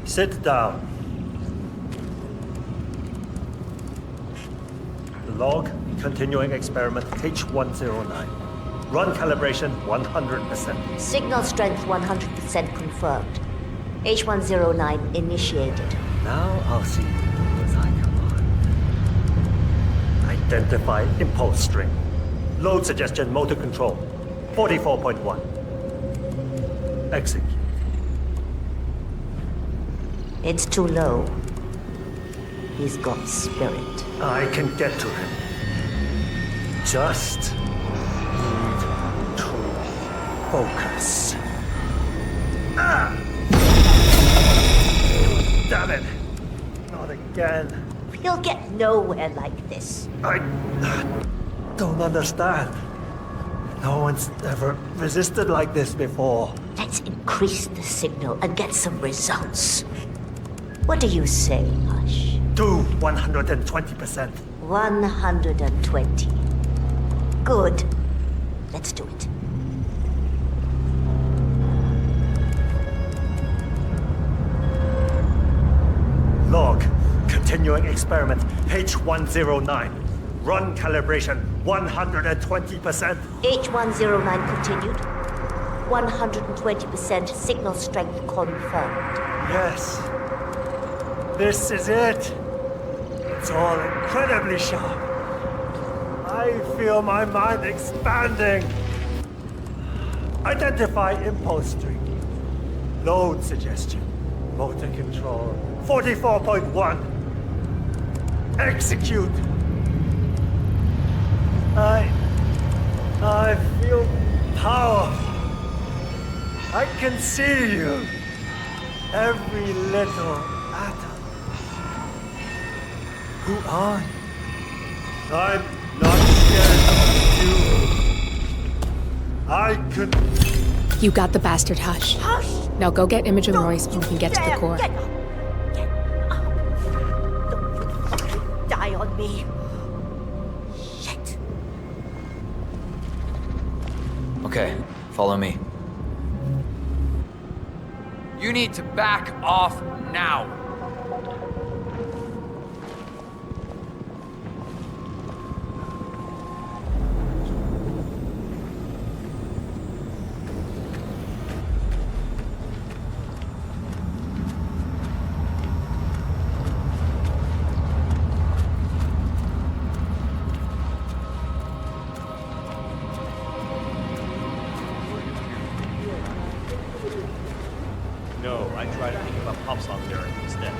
Sit down. Log, continuing experiment H109. Run calibration 100%. Signal strength 100% confirmed. H109 initiated. Now I'll see you as I command. Identify impulse string. Load suggestion motor control 44.1. Execute. It's too low. He's got spirit. I can get to him. Just need to focus. Ah! Damn it! Not again. We'll get nowhere like this. I don't understand. No one's ever resisted like this before. Let's increase the signal and get some results. What do you say, Hush? Do 120%. 120. Good. Let's do it. Log. Continuing experiment H109. Run calibration 120%. H109 continued. 120% signal strength confirmed. Yes. This is it. It's all incredibly sharp. I feel my mind expanding. Identify impulse string. Load suggestion. Motor control 44.1. Execute. I feel power. I can see you. Every little atom. Who are you? I'm not scared of you. I could... You got the bastard, Hush. Hush! Now go get Imogen Royce and we can get to the core. Get up. Don't fucking die on me. Shit. Okay, follow me. You need to back off now. No, I tried to think about pumps on there instead.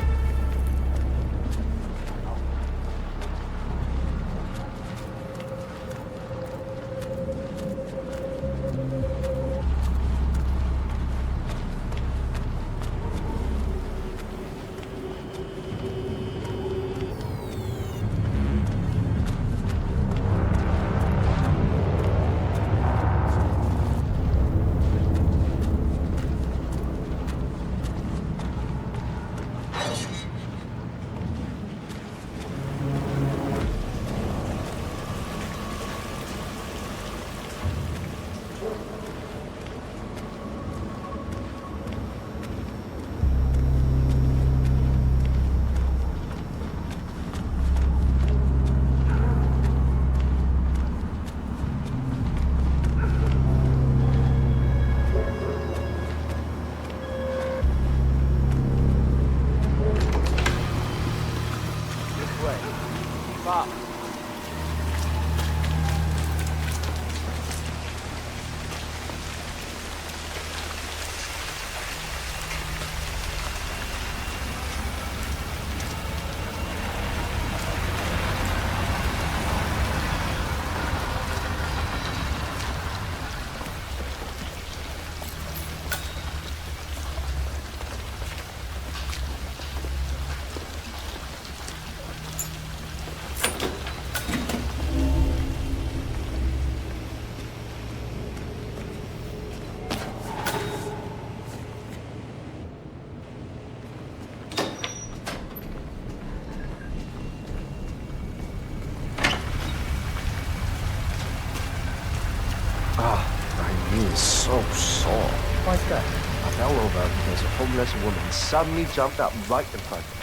So sore. Like that. I fell over because a homeless woman suddenly jumped up right in front of me.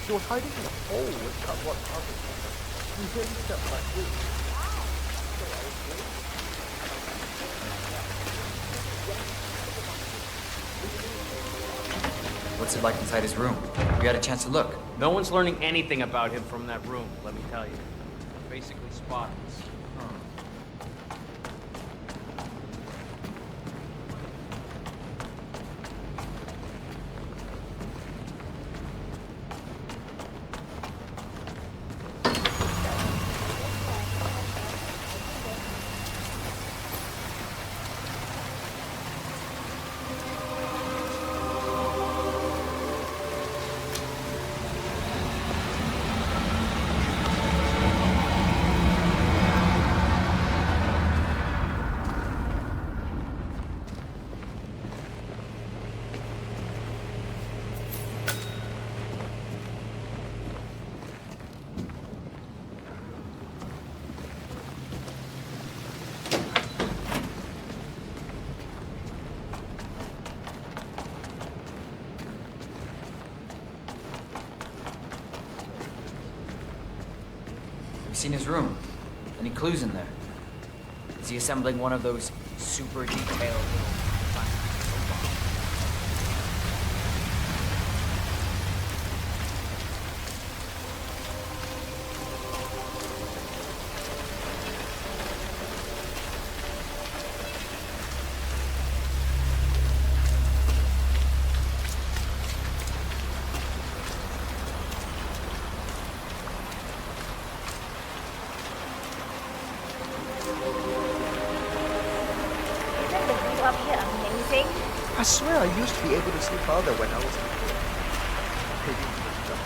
She was hiding in a hole with cardboard covers. She really felt like this. What's it like inside his room? We had a chance to look. No one's learning anything about him from that room, let me tell you. Basically spotless. seen his room? Any clues in there? Is he assembling one of those super detailed little... I swear I used to be able to see farther when I was a kid. Maybe it was just...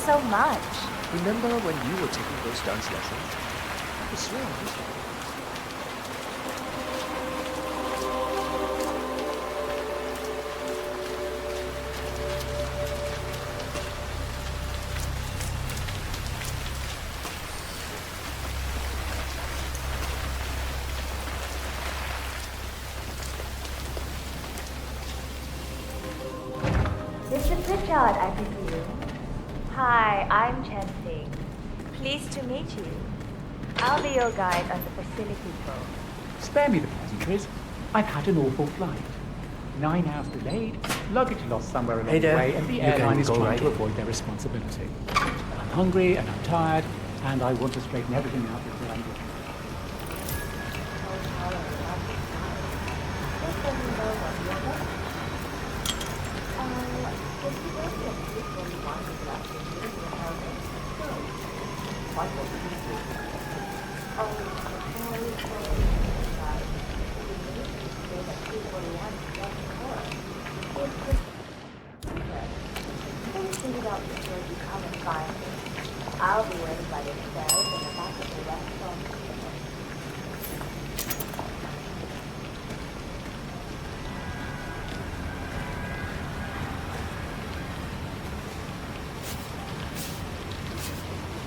So much. Remember when you were taking those dance lessons? I swear I used to. Mr. Pritchard, I presume. Hi, I'm Chansey. Pleased to meet you. I'll be your guide on the facility tour. Spare me the pleasantries. I've had an awful flight. 9 hours delayed, luggage lost somewhere along the way, and the airline is trying to avoid their responsibility. I'm hungry and I'm tired, and I want to straighten everything out before I'm getting. I'll be waiting by the stairs in the back of the restaurant.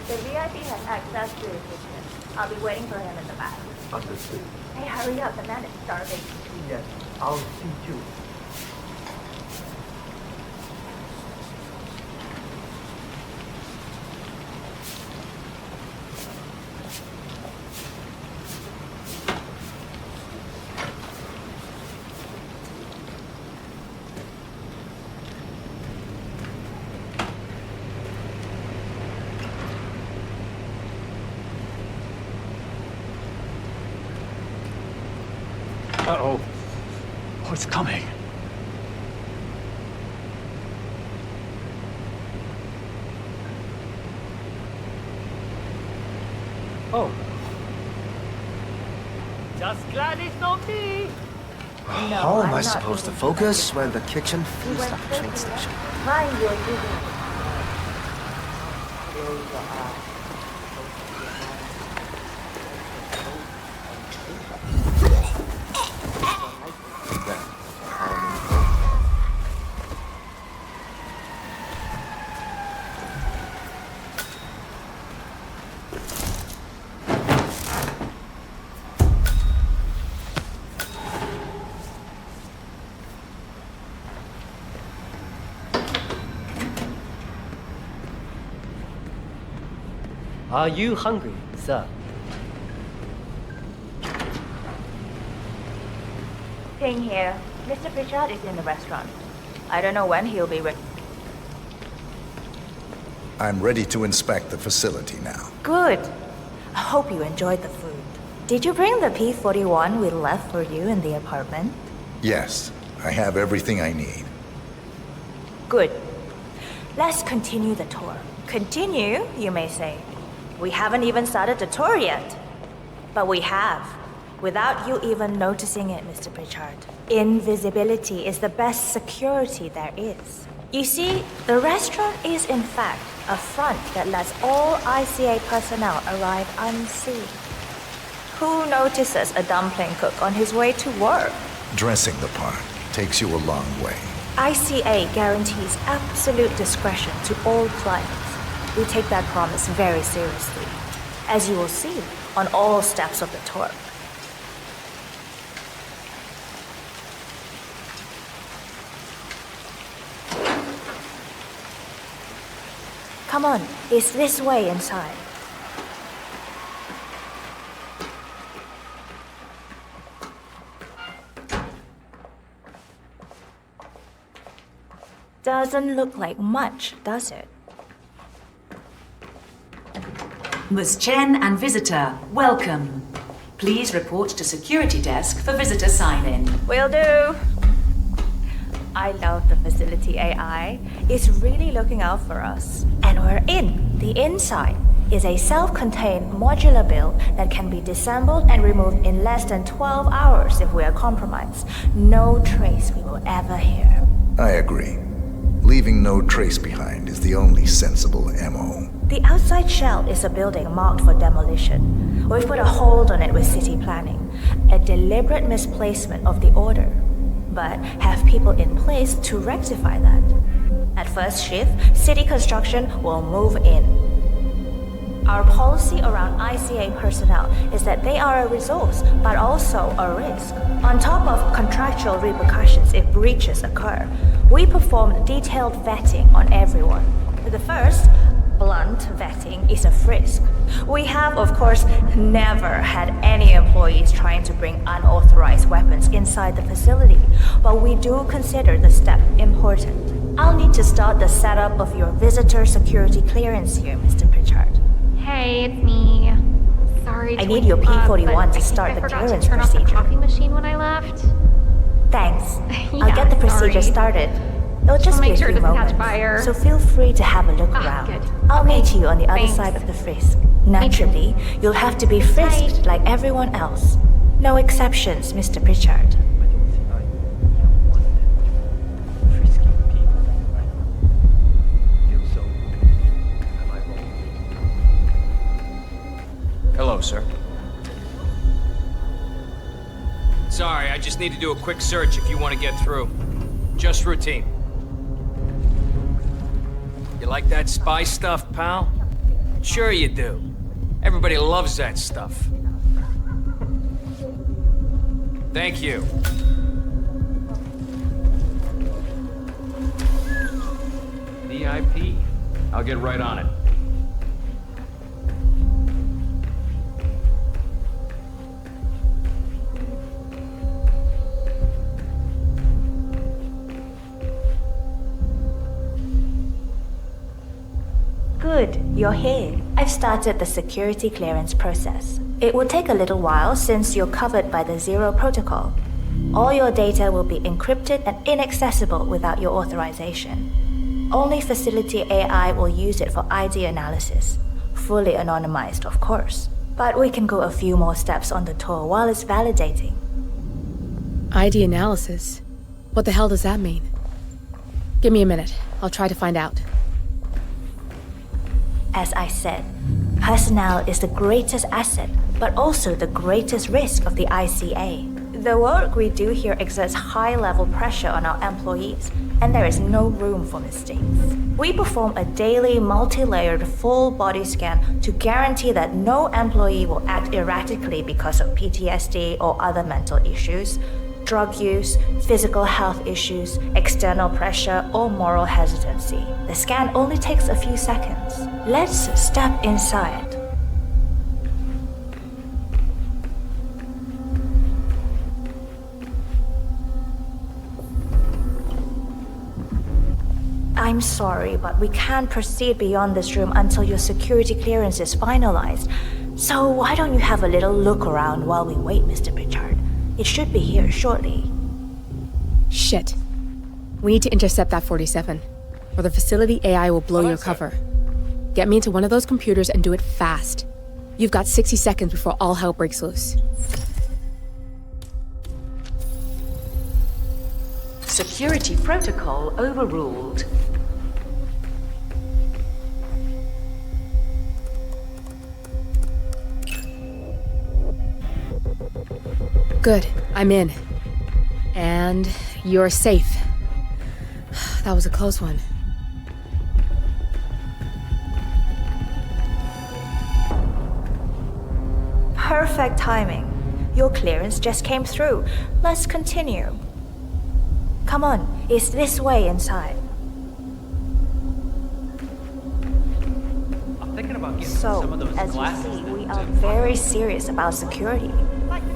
The VIP has access to the kitchen. I'll be waiting for him in the back. Understood. Hey, hurry up, the man is starving. Yes, I'll see you. Uh-oh. Oh, it's coming. Oh. Just glad it's not me. How am I supposed to focus when the kitchen feels like a train station? Mind your business. Are you hungry, sir? Thing here. Mr. Pritchard is in the restaurant. I don't know when he'll be I'm ready to inspect the facility now. Good. I hope you enjoyed the food. Did you bring the P-41 we left for you in the apartment? Yes, I have everything I need. Good. Let's continue the tour. Continue, you may say. We haven't even started the tour yet. But we have, without you even noticing it, Mr. Pritchard. Invisibility is the best security there is. You see, the restaurant is in fact a front that lets all ICA personnel arrive unseen. Who notices a dumpling cook on his way to work? Dressing the part takes you a long way. ICA guarantees absolute discretion to all clients. We take that promise very seriously, as you will see on all steps of the tour. Come on, it's this way inside. Doesn't look like much, does it? Ms. Chen and visitor, welcome. Please report to security desk for visitor sign-in. Will do. I love the facility AI. It's really looking out for us. And we're in. The inside is a self-contained modular build that can be disassembled and removed in less than 12 hours if we are compromised. No trace we will ever hear. I agree. Leaving no trace behind is the only sensible MO. The outside shell is a building marked for demolition. We've put a hold on it with city planning. A deliberate misplacement of the order. But have people in place to rectify that. At first shift, city construction will move in. Our policy around ICA personnel is that they are a resource, but also a risk. On top of contractual repercussions if breaches occur, we perform detailed vetting on everyone. The first, blunt vetting, is a frisk. We have, of course, never had any employees trying to bring unauthorized weapons inside the facility, but we do consider the step important. I'll need to start the setup of your visitor security clearance here, Mr. Pritchard. Hey, it's me. Sorry to I need your wake you up, P-41 but to start I the forgot clearance to turn procedure. off the coffee machine when I left. Thanks. Yeah, I'll get the procedure sorry. started. It'll just I'll be make a sure it few doesn't catch moments, fire. so feel free to have a look around. Good. I'll meet you on the other Thanks. side of the frisk. Naturally, you'll have to be frisked like everyone else. No exceptions, Mr. Pritchard. Hello, sir. Sorry, I just need to do a quick search if you want to get through. Just routine. You like that spy stuff, pal? Sure you do. Everybody loves that stuff. Thank you. VIP. I'll get right on it. Good, you're here. I've started the security clearance process. It will take a little while since you're covered by the Zero Protocol. All your data will be encrypted and inaccessible without your authorization. Only facility AI will use it for ID analysis. Fully anonymized, of course. But we can go a few more steps on the tour while it's validating. ID analysis? What the hell does that mean? Give me a minute. I'll try to find out. As I said, personnel is the greatest asset, but also the greatest risk of the ICA. The work we do here exerts high-level pressure on our employees, and there is no room for mistakes. We perform a daily, multi-layered, full-body scan to guarantee that no employee will act erratically because of PTSD or other mental issues, drug use, physical health issues, external pressure, or moral hesitancy. The scan only takes a few seconds. Let's step inside. I'm sorry, but we can't proceed beyond this room until your security clearance is finalized. So why don't you have a little look around while we wait, Mr. Pritchard? It should be here shortly. Shit. We need to intercept that 47, or the facility AI will blow your cover. Get me into one of those computers and do it fast. You've got 60 seconds before all hell breaks loose. Security protocol overruled. Good, I'm in. And you're safe. That was a close one. Perfect timing. Your clearance just came through. Let's continue. Come on, it's this way inside. I'm thinking about getting So, some of those as you glasses. see, we are very serious about security.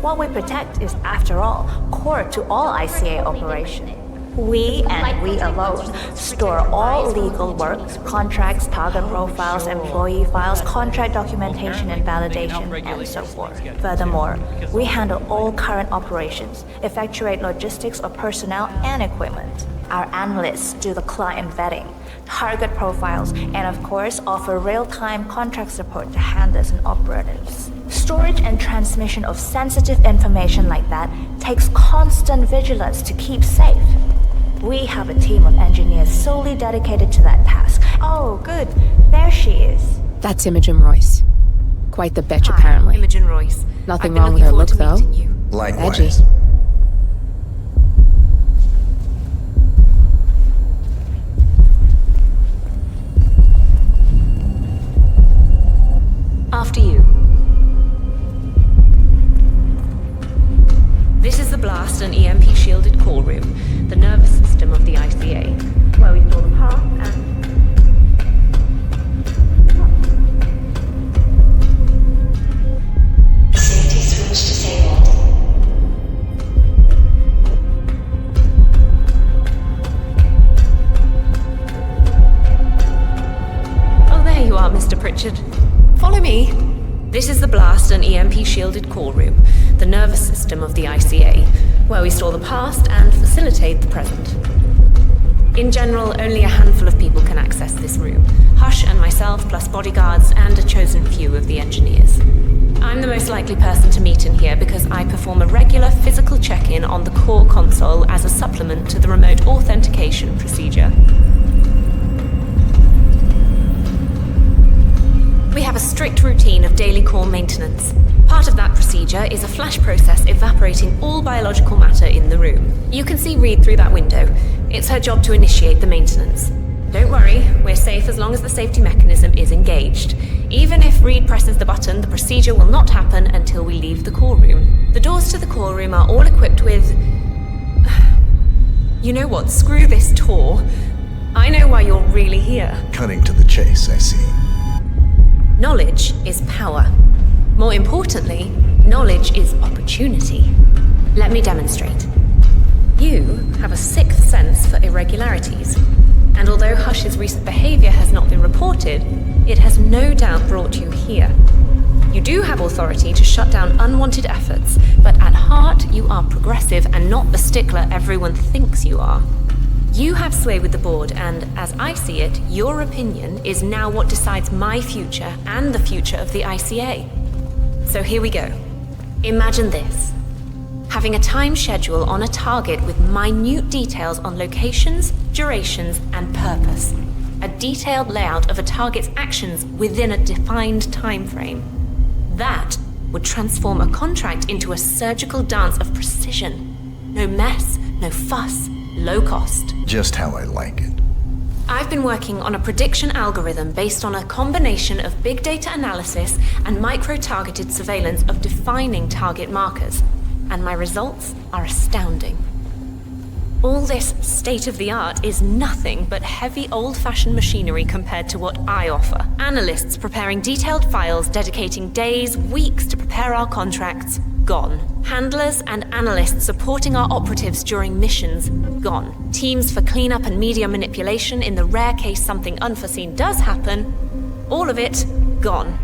What we protect is, after all, core to all ICA operations. We, and we alone, store all legal work, contracts, target profiles, employee files, contract documentation and validation, and so forth. Furthermore, we handle all current operations, effectuate logistics of personnel and equipment. Our analysts do the client vetting, target profiles, and of course offer real-time contract support to handlers and operatives. Storage and transmission of sensitive information like that takes constant vigilance to keep safe. We have a team of engineers solely dedicated to that task. Oh, good. There she is. That's Imogen Royce. Quite the bitch, apparently. Imogen Royce. Nothing wrong with her look, though. Likewise. Edgy. After you. This is the blast and EMP-shielded call room, the nervous system of the ICA, where we store the parts and... Safety switch disabled. Oh, there you are, Mr. Pritchard. Follow me. This is the blast and EMP-shielded call room, the nervous system of the ICA, where we store the past and facilitate the present. In general, only a handful of people can access this room. Hush and myself, plus bodyguards and a chosen few of the engineers. I'm the most likely person to meet in here because I perform a regular physical check-in on the core console as a supplement to the remote authentication procedure. We have a strict routine of daily core maintenance. Part of that procedure is a flash process evaporating all biological matter in the room. You can see Reed through that window. It's her job to initiate the maintenance. Don't worry, we're safe as long as the safety mechanism is engaged. Even if Reed presses the button, the procedure will not happen until we leave the core room. The doors to the core room are all equipped with... You know what? Screw this tour. I know why you're really here. Cutting to the chase, I see. Knowledge is power. More importantly, knowledge is opportunity. Let me demonstrate. You have a sixth sense for irregularities, and although Hush's recent behavior has not been reported, it has no doubt brought you here. You do have authority to shut down unwanted efforts, but at heart you are progressive and not the stickler everyone thinks you are. You have sway with the board, and as I see it, your opinion is now what decides my future and the future of the ICA. So here we go. Imagine this. Having a time schedule on a target with minute details on locations, durations, and purpose. A detailed layout of a target's actions within a defined time frame. That would transform a contract into a surgical dance of precision. No mess, no fuss, low cost. Just how I like it. I've been working on a prediction algorithm based on a combination of big data analysis and micro-targeted surveillance of defining target markers, and my results are astounding. All this state-of-the-art is nothing but heavy old-fashioned machinery compared to what I offer. Analysts preparing detailed files dedicating days, weeks to prepare our contracts. gone. Handlers and analysts supporting our operatives during missions, gone. Teams for cleanup and media manipulation in the rare case something unforeseen does happen, all of it, gone.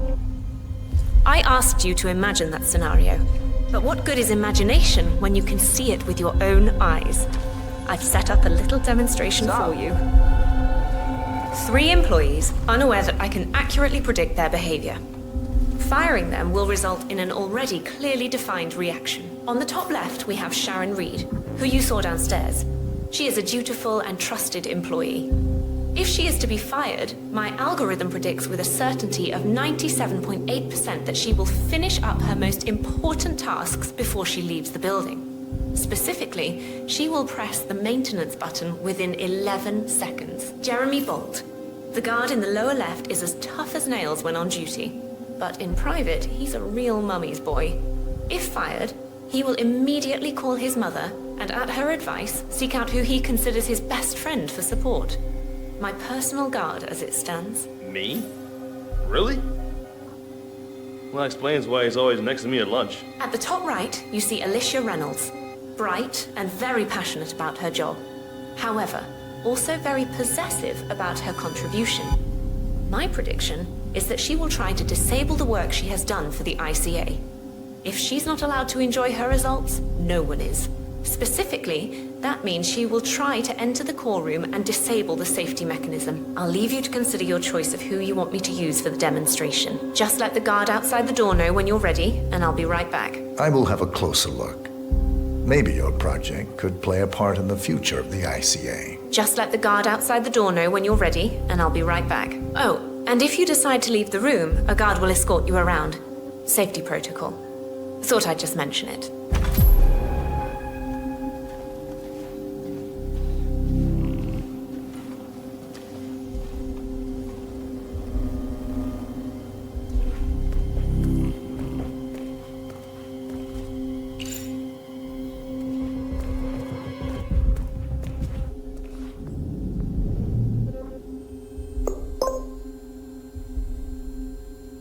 I asked you to imagine that scenario, but what good is imagination when you can see it with your own eyes? I've set up a little demonstration for you. 3 employees, unaware that I can accurately predict their behavior. Firing them will result in an already clearly defined reaction. On the top left, we have Sharon Reed, who you saw downstairs. She is a dutiful and trusted employee. If she is to be fired, my algorithm predicts with a certainty of 97.8% that she will finish up her most important tasks before she leaves the building. Specifically, she will press the maintenance button within 11 seconds. Jeremy Bolt, the guard in the lower left, is as tough as nails when on duty. But in private, he's a real mummy's boy. If fired, he will immediately call his mother and, at her advice, seek out who he considers his best friend for support. My personal guard as it stands. Me? Really? Well, that explains why he's always next to me at lunch. At the top right, you see Alicia Reynolds. Bright and very passionate about her job. However, also very possessive about her contribution. My prediction is that she will try to disable the work she has done for the ICA. If she's not allowed to enjoy her results, no one is. Specifically, that means she will try to enter the core room and disable the safety mechanism. I'll leave you to consider your choice of who you want me to use for the demonstration. Just let the guard outside the door know when you're ready, and I'll be right back. I will have a closer look. Maybe your project could play a part in the future of the ICA. Just let the guard outside the door know when you're ready, and I'll be right back. Oh, and if you decide to leave the room, a guard will escort you around. Safety protocol. Thought I'd just mention it.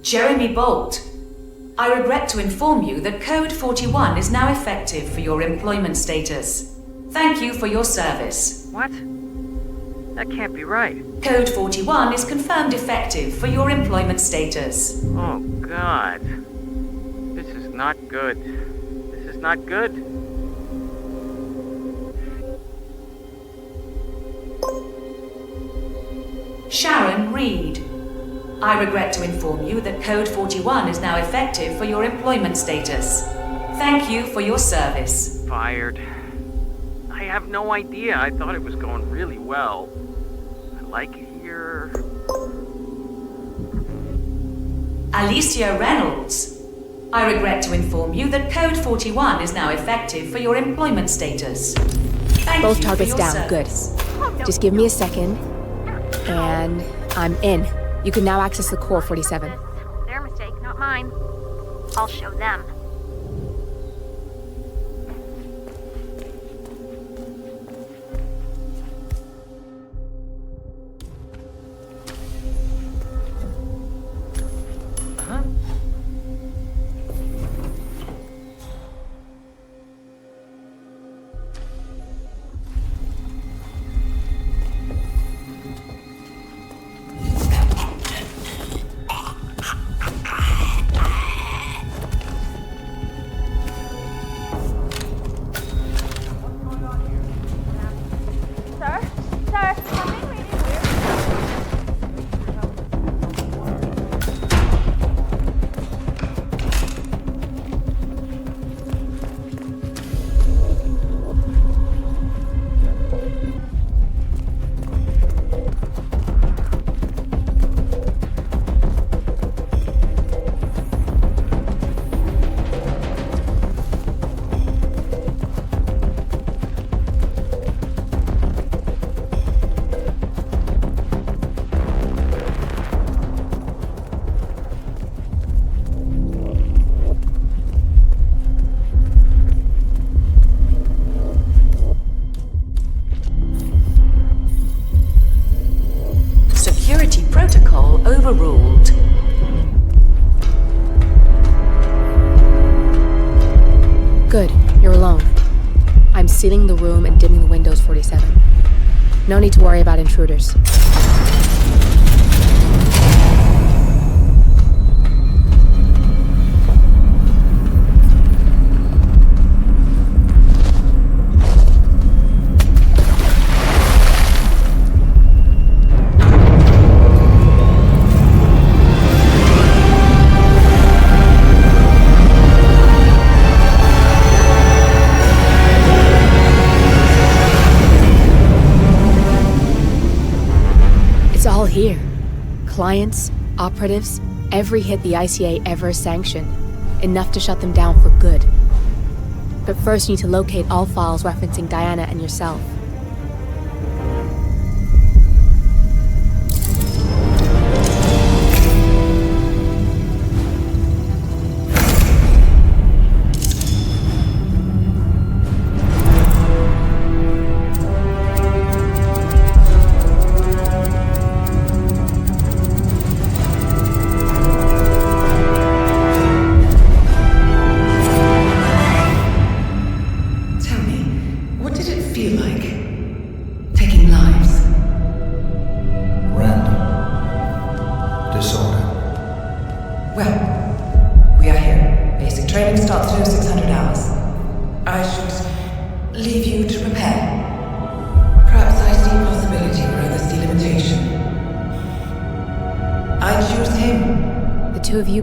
Jeremy Bolt, I regret to inform you that Code 41 is now effective for your employment status. Thank you for your service. What? That can't be right. Code 41 is confirmed effective for your employment status. Oh, God. This is not good. This is not good. Sharon Reed, I regret to inform you that Code 41 is now effective for your employment status. Thank you for your service. Fired. I have no idea. I thought it was going really well. I like it here. Alicia Reynolds, I regret to inform you that Code 41 is now effective for your employment status. Thank Both you targets for your down. service. Good. Just give me a second, and I'm in. You can now access the core 47. Their mistake, not mine. I'll show them. sealing the room and dimming the windows, 47. No need to worry about intruders. Here. Clients, operatives, every hit the ICA ever sanctioned. Enough to shut them down for good. But first you need to locate all files referencing Diana and yourself.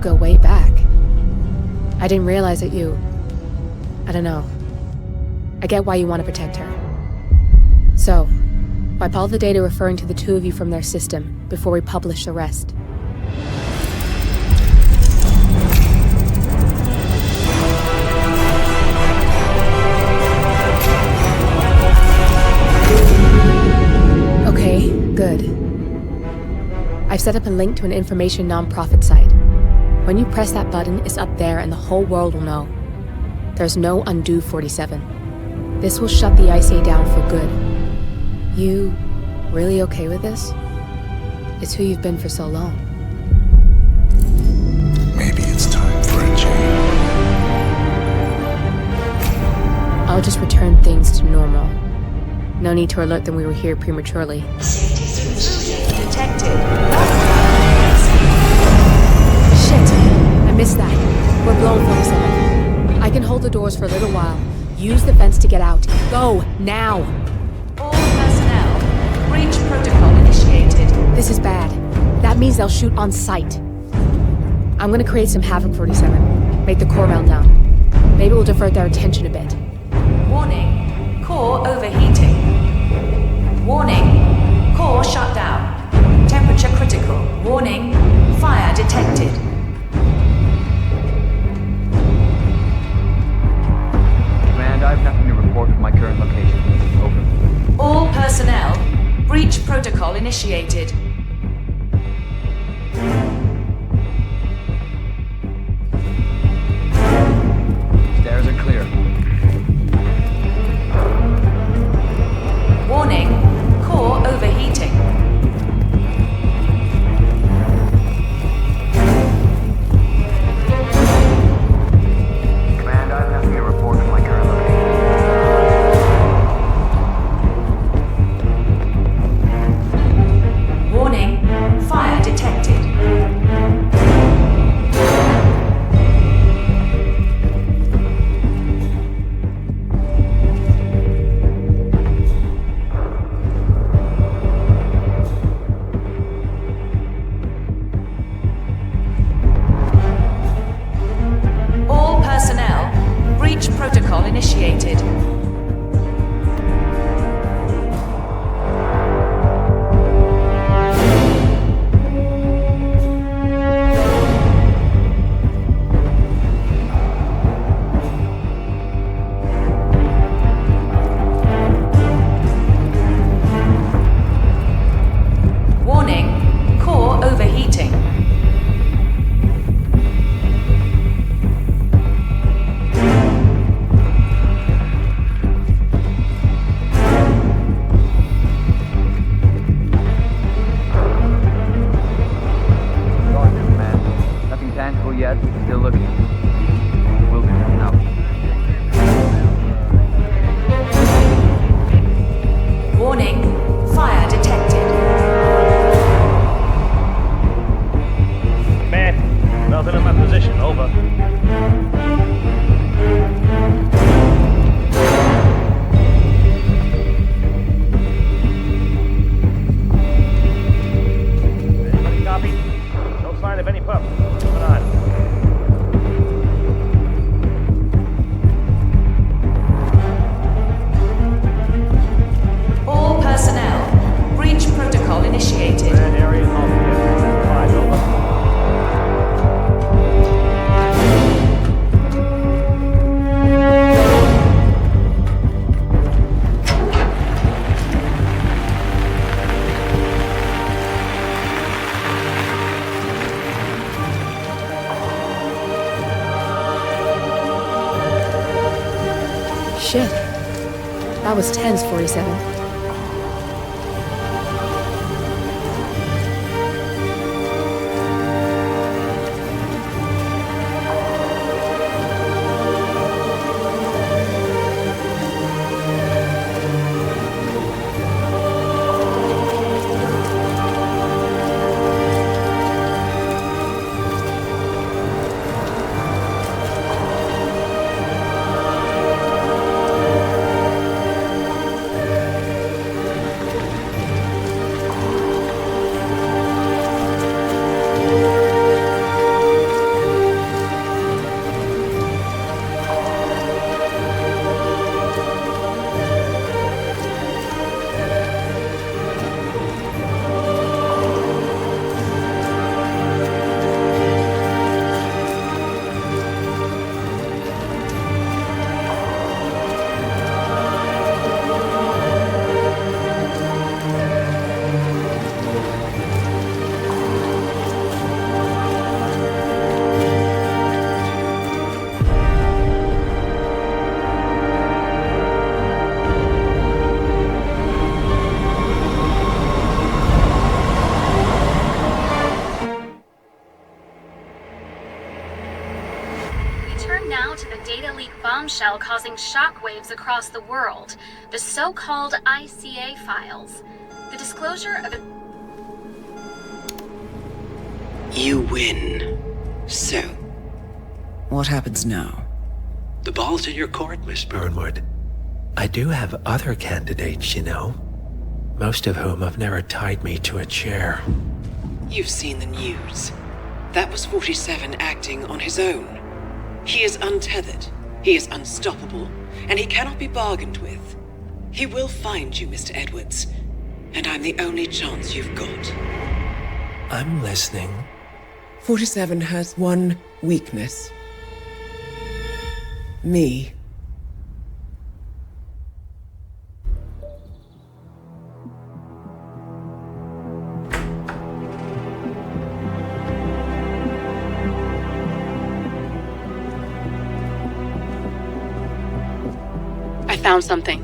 Go way back. I didn't realize that you... I don't know. I get why you want to protect her. So, wipe all the data referring to the two of you from their system before we publish the rest. Okay, good. I've set up a link to an information non-profit site. When you press that button, it's up there and the whole world will know. There's no undo, 47. This will shut the ICA down for good. You really okay with this? It's who you've been for so long. Maybe it's time for a change. I'll just return things to normal. No need to alert them we were here prematurely. Detected. Shit! I missed that. We're blown, 47. I can hold the doors for a little while. Use the fence to get out. Go, now! All personnel, breach protocol initiated. This is bad. That means they'll shoot on sight. I'm gonna create some havoc, 47. Make the core meltdown. Maybe we'll divert their attention a bit. Warning, core overheating. Warning, core shut down. Temperature critical. Warning, fire detected. Command, I have nothing to report from my current location. Over. All personnel, breach protocol initiated. Stairs are clear. Warning, core overheating. Command, I have nothing to report from my current location. Warning, fire detected. All personnel, breach protocol initiated. Warning, core overheating. Roger, Command. Nothing tangible yet. Still looking. Will do. Out. Warning, fire detected. Man, nothing in my position, over. Anybody copy? No sign of any pup. Moving on. All personnel, breach protocol initiated. Red area is all clear. Stand by, over. Shit. That was tense, 47. Bombshell causing shockwaves across the world. The so-called ICA files. The disclosure of a... You win. So, what happens now? The ball's in your court, Miss Burnwood. I do have other candidates, you know. Most of whom have never tied me to a chair. You've seen the news. That was 47 acting on his own. He is untethered. He is unstoppable, and he cannot be bargained with. He will find you, Mr. Edwards, and I'm the only chance you've got. I'm listening. 47 has one weakness. Me. Found something.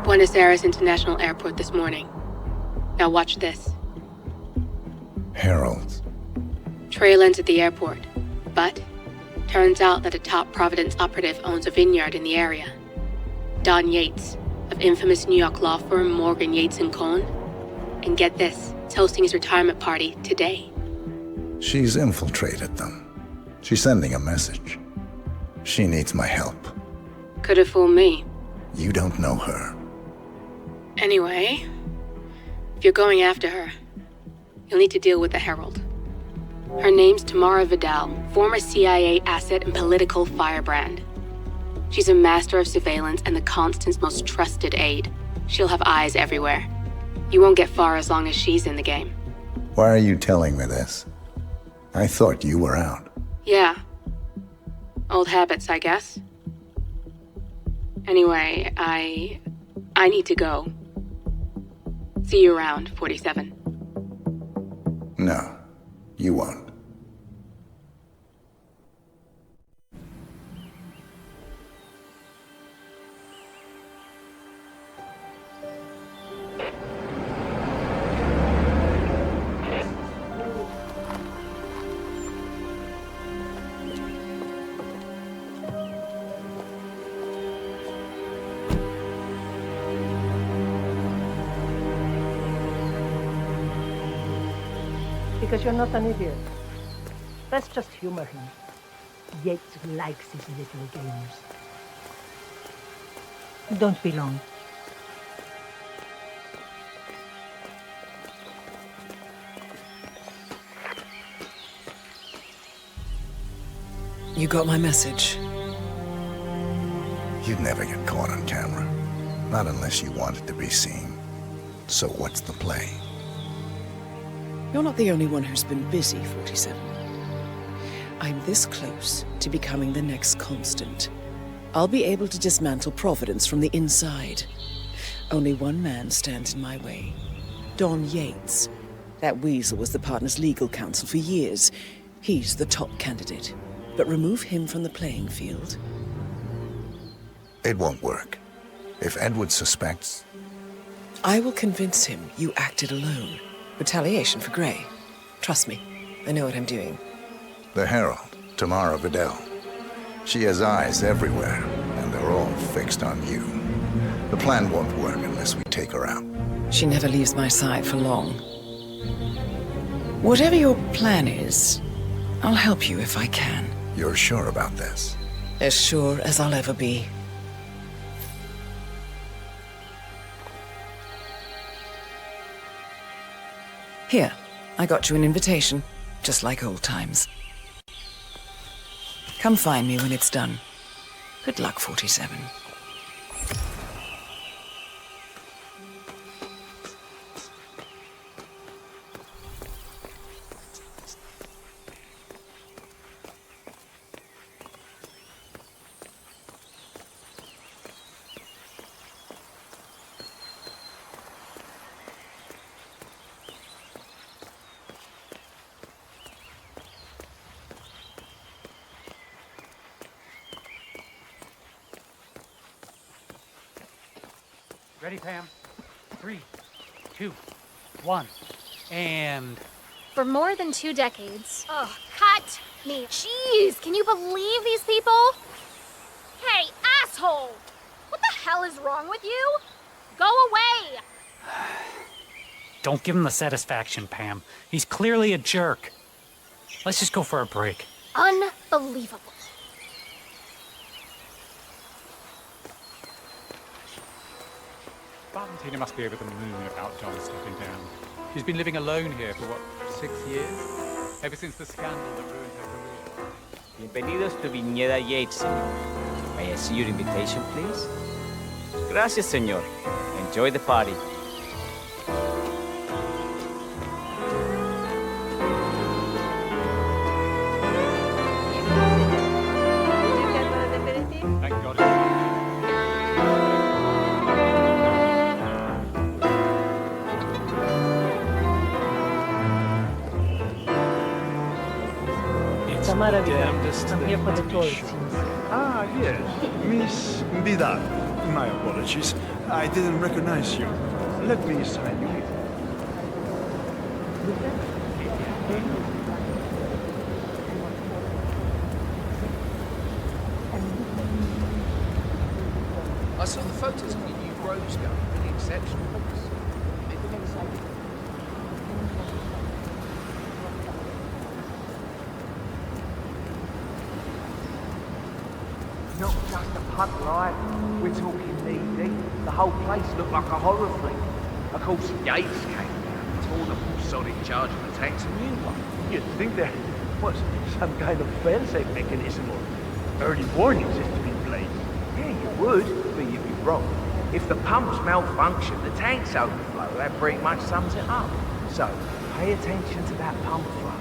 Buenos Aires International Airport this morning. Now watch this. Heralds. Trail ends at the airport, but turns out that a top Providence operative owns a vineyard in the area. Don Yates, of infamous New York law firm Morgan, Yates & Cohn. And get this, is hosting his retirement party today. She's infiltrated them. She's sending a message. She needs my help. Could have fooled me. You don't know her. Anyway, if you're going after her, you'll need to deal with the Herald. Her name's Tamara Vidal, former CIA asset and political firebrand. She's a master of surveillance and the Constant's most trusted aide. She'll have eyes everywhere. You won't get far as long as she's in the game. Why are you telling me this? I thought you were out. Yeah. Old habits, I guess. Anyway, I need to go. See you around, 47. No, you won't. Because you're not an idiot. Let's just humor him. Yates likes his little games. Don't be long. You got my message. You'd never get caught on camera. Not unless you wanted to be seen. So what's the play? You're not the only one who's been busy, 47. I'm this close to becoming the next constant. I'll be able to dismantle Providence from the inside. Only one man stands in my way. Don Yates. That weasel was the partner's legal counsel for years. He's the top candidate. But remove him from the playing field. It won't work. If Edward suspects... I will convince him you acted alone. Retaliation for Gray. Trust me, I know what I'm doing. The Herald, Tamara Vidal. She has eyes everywhere, and they're all fixed on you. The plan won't work unless we take her out. She never leaves my side for long. Whatever your plan is, I'll help you if I can. You're sure about this? As sure as I'll ever be. Here, I got you an invitation, just like old times. Come find me when it's done. Good luck, 47. Ready, Pam? 3, 2, 1, and... For more than 2 decades... Oh, cut me. Jeez, can you believe these people? Hey, asshole! What the hell is wrong with you? Go away! Don't give him the satisfaction, Pam. He's clearly a jerk. Let's just go for a break. Unbelievable. Valentina must be over the moon about John stepping down. She's been living alone here for, what, 6 years? Ever since the scandal that ruined her career. Bienvenidos to Viñeda Yates, señor. May I see your invitation, please? Gracias, señor. Enjoy the party. Thank God. Tamara Vidal. I'm here for the tour, it seems. Ah, yes. Miss Vidal. My apologies. I didn't recognize you. Let me sign you in. I saw the photos of your new rose garden. Really exceptional. Not just a pub, right? We're talking knee-deep. The whole place looked like a horror film. Of course, Yates came down, tore the full solid charge of the tanks and new one. You'd think there was some kind of fail-safe mechanism or early warning system in place. Yeah, you would, but you'd be wrong. If the pumps malfunction, the tanks overflow, that pretty much sums it up. So, pay attention to that pump flow.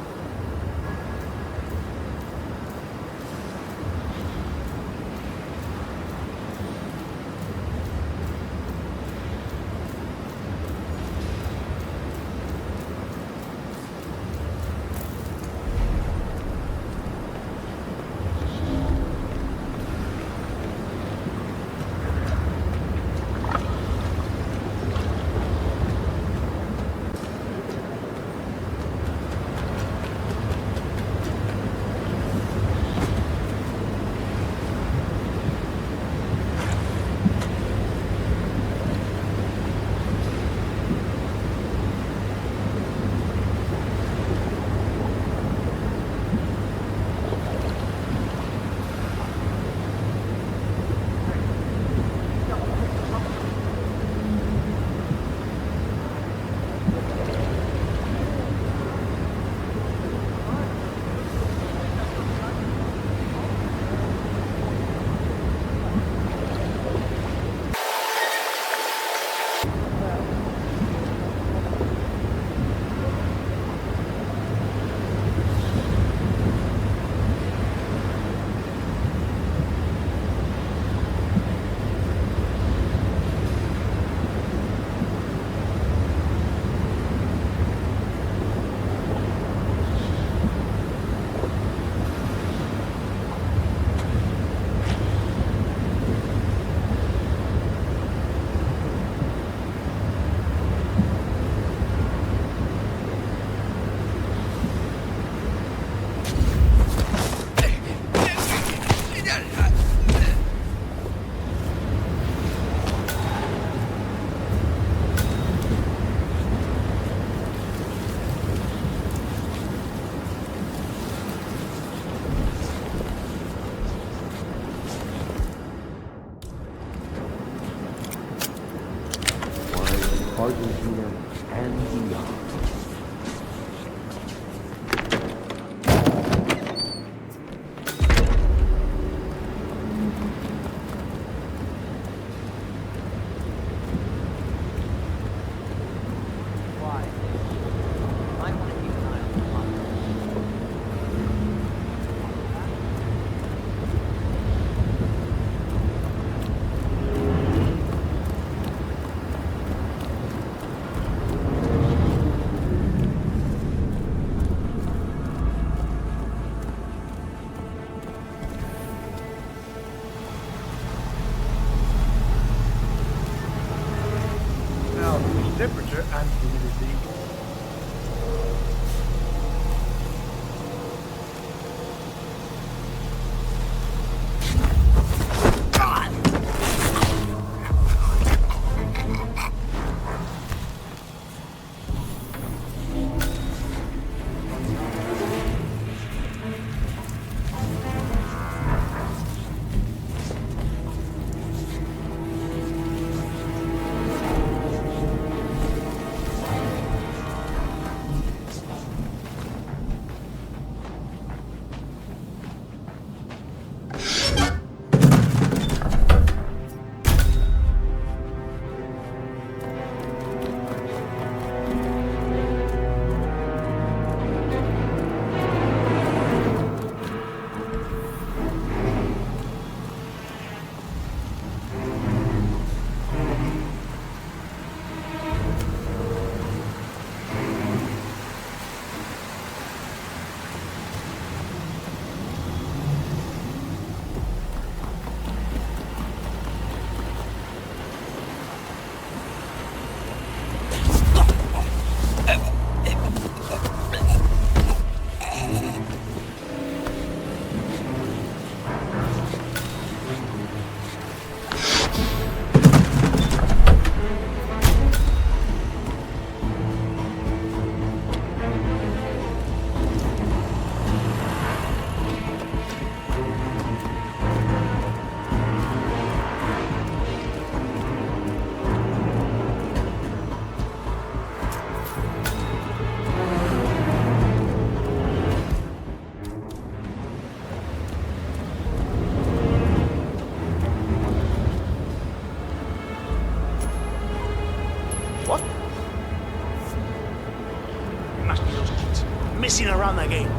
messing around again.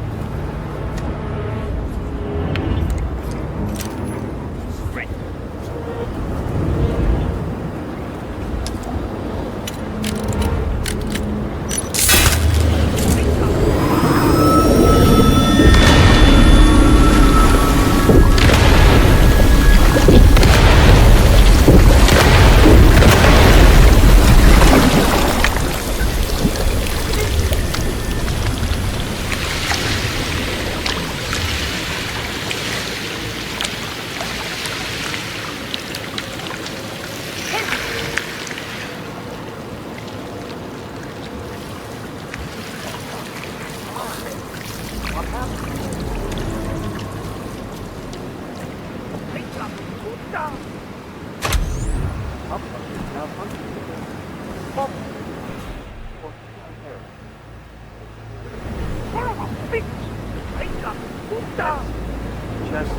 Just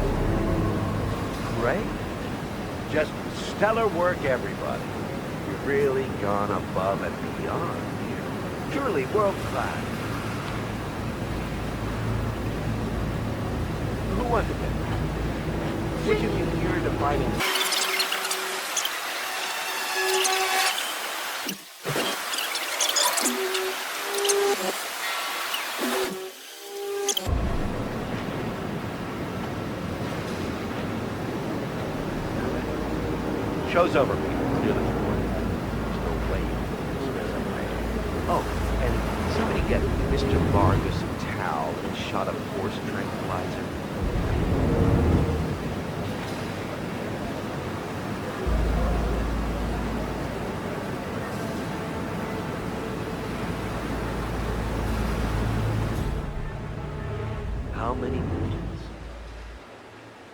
great. Just stellar work, everybody. You've really gone above and beyond here. Truly world class. Who was it then? Which of you here to fighting? Show's over, people. Clear the floor. There's no way you can do this resume. Oh, and somebody get Mr. Vargas a towel and a shot of force tranquilizer. How many minutes?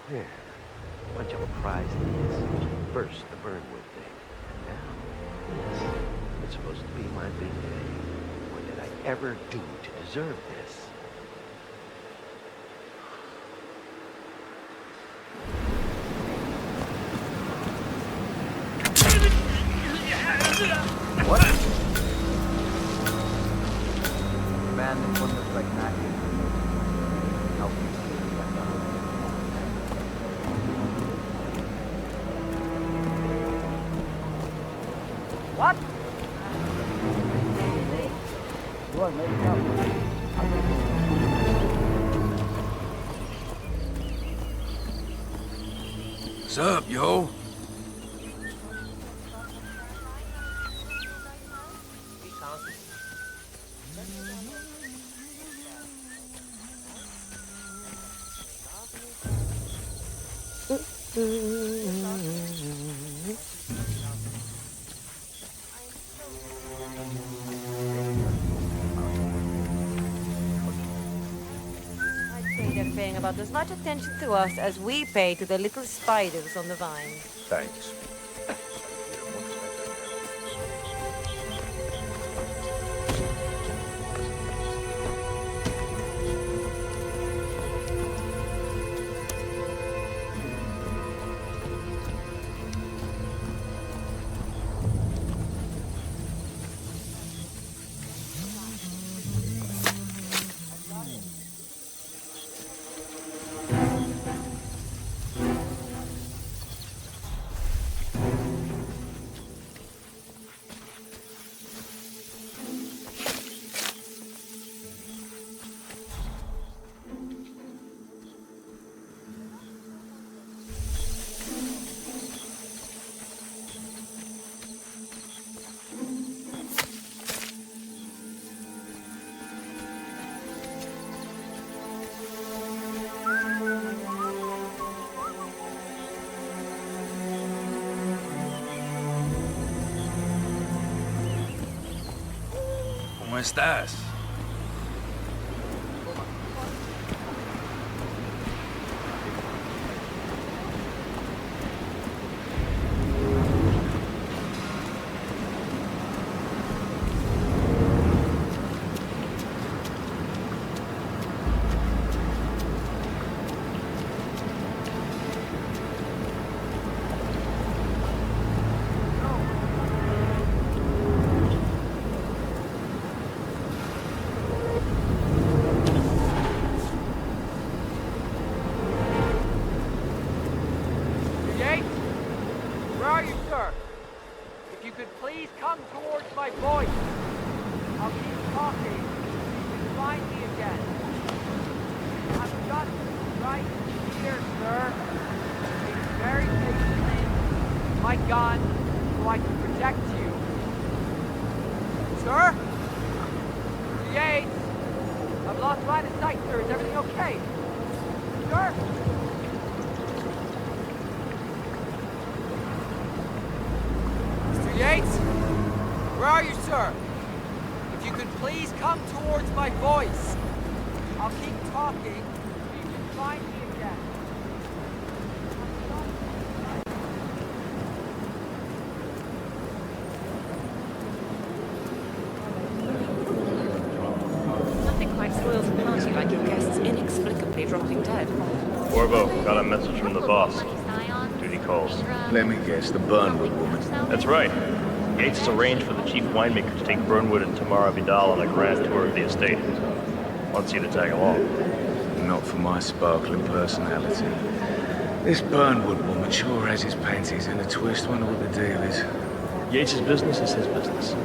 There. Bunch of prize things. First, the Burnwood thing. And now, this. It's supposed to be my big day. What did I ever do to deserve this? What? Man, this one looks like magic. Help me. What? Well, maybe not. What's up, yo? They're paying about as much attention to us as we pay to the little spiders on the vine. Thanks. ¿Cómo estás? gun so I can protect you. Sir? Mr. Yates? I've lost line of sight, sir. Is everything okay? Sir? Mr. Yates? Where are you, sir? If you could please come towards my voice. I'll keep talking so you can find me again. Nothing quite spoils a party like your guests inexplicably dropping dead. Corvo, got a message from the boss. Duty calls. Let me guess, the Burnwood woman. That's right. Yates has arranged for the chief winemaker to take Burnwood and Tamara Vidal on a grand tour of the estate. Wants you to tag along. Not for my sparkling personality. This Burnwood woman sure has his panties in a twist. Wonder what the deal is. Yates' business is his business.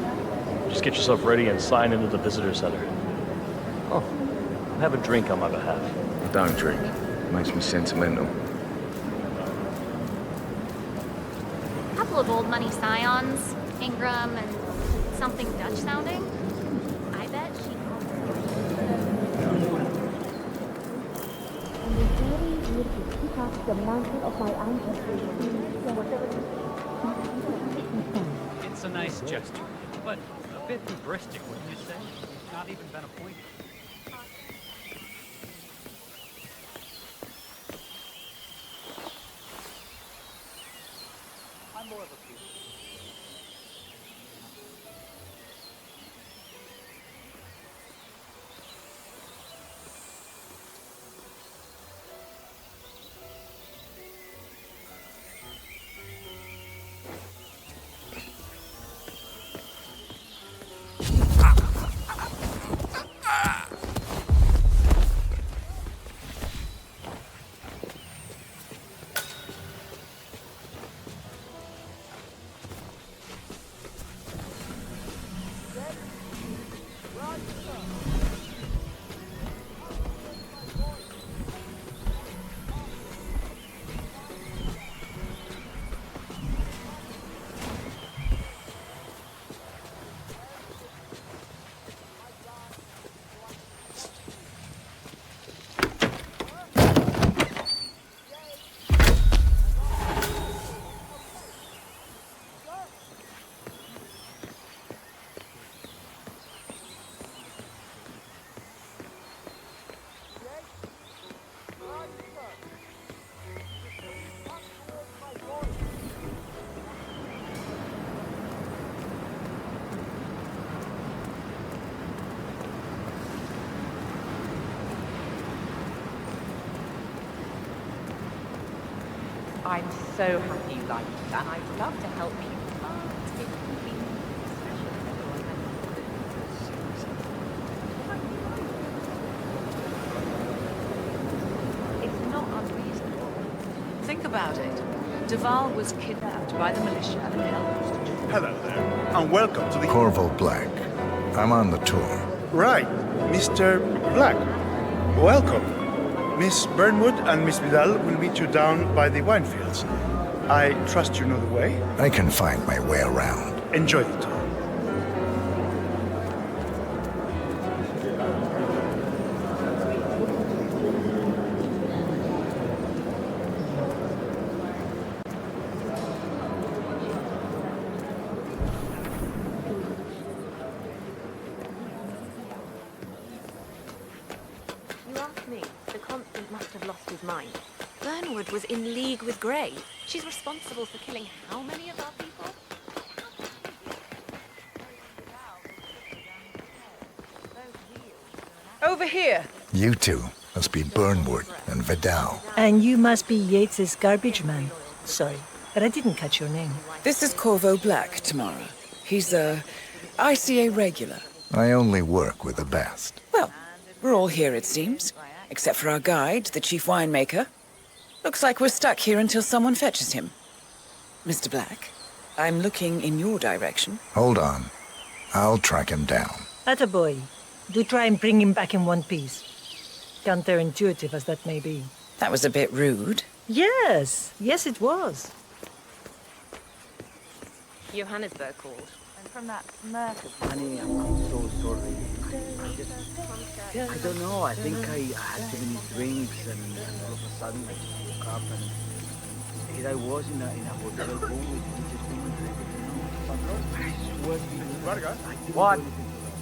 Just get yourself ready and sign into the visitor center. Oh, have a drink on my behalf. Don't drink. Makes me sentimental. A couple of old money scions, Ingram and something Dutch sounding. I bet she It's a nice gesture, but a bit hubristic, wouldn't you say? Not even been appointed. I'm more of a people. I'm so happy you like it, and I'd love to help you, but it would be special if everyone had It's not unreasonable. Think about it. Duval was kidnapped by the militia and held. Hello there, and welcome to the... Corvo Black. I'm on the tour. Right, Mr. Black. Welcome. Miss Burnwood and Miss Vidal will meet you down by the wine fields. I trust you know the way? I can find my way around. Enjoy the tour. Burnwood was in league with Grey. She's responsible for killing how many of our people? Over here. You two must be Burnwood and Vidal. And you must be Yates's garbage man. Sorry, but I didn't catch your name. This is Corvo Black, Tamara. He's a ICA regular. I only work with the best. Well, we're all here, it seems. Except for our guide, the chief winemaker. Looks like we're stuck here until someone fetches him. Mr. Black, I'm looking in your direction. Hold on. I'll track him down. Attaboy. Do try and bring him back in one piece. Counterintuitive as that may be. That was a bit rude. Yes. Yes, it was. Johannesburg called. And from that murder. Honey, I'm so sorry. I don't know. I think I had too many drinks, and all of a sudden I just woke up, and here I was in a hotel room with just women drinking. I swear to you. What?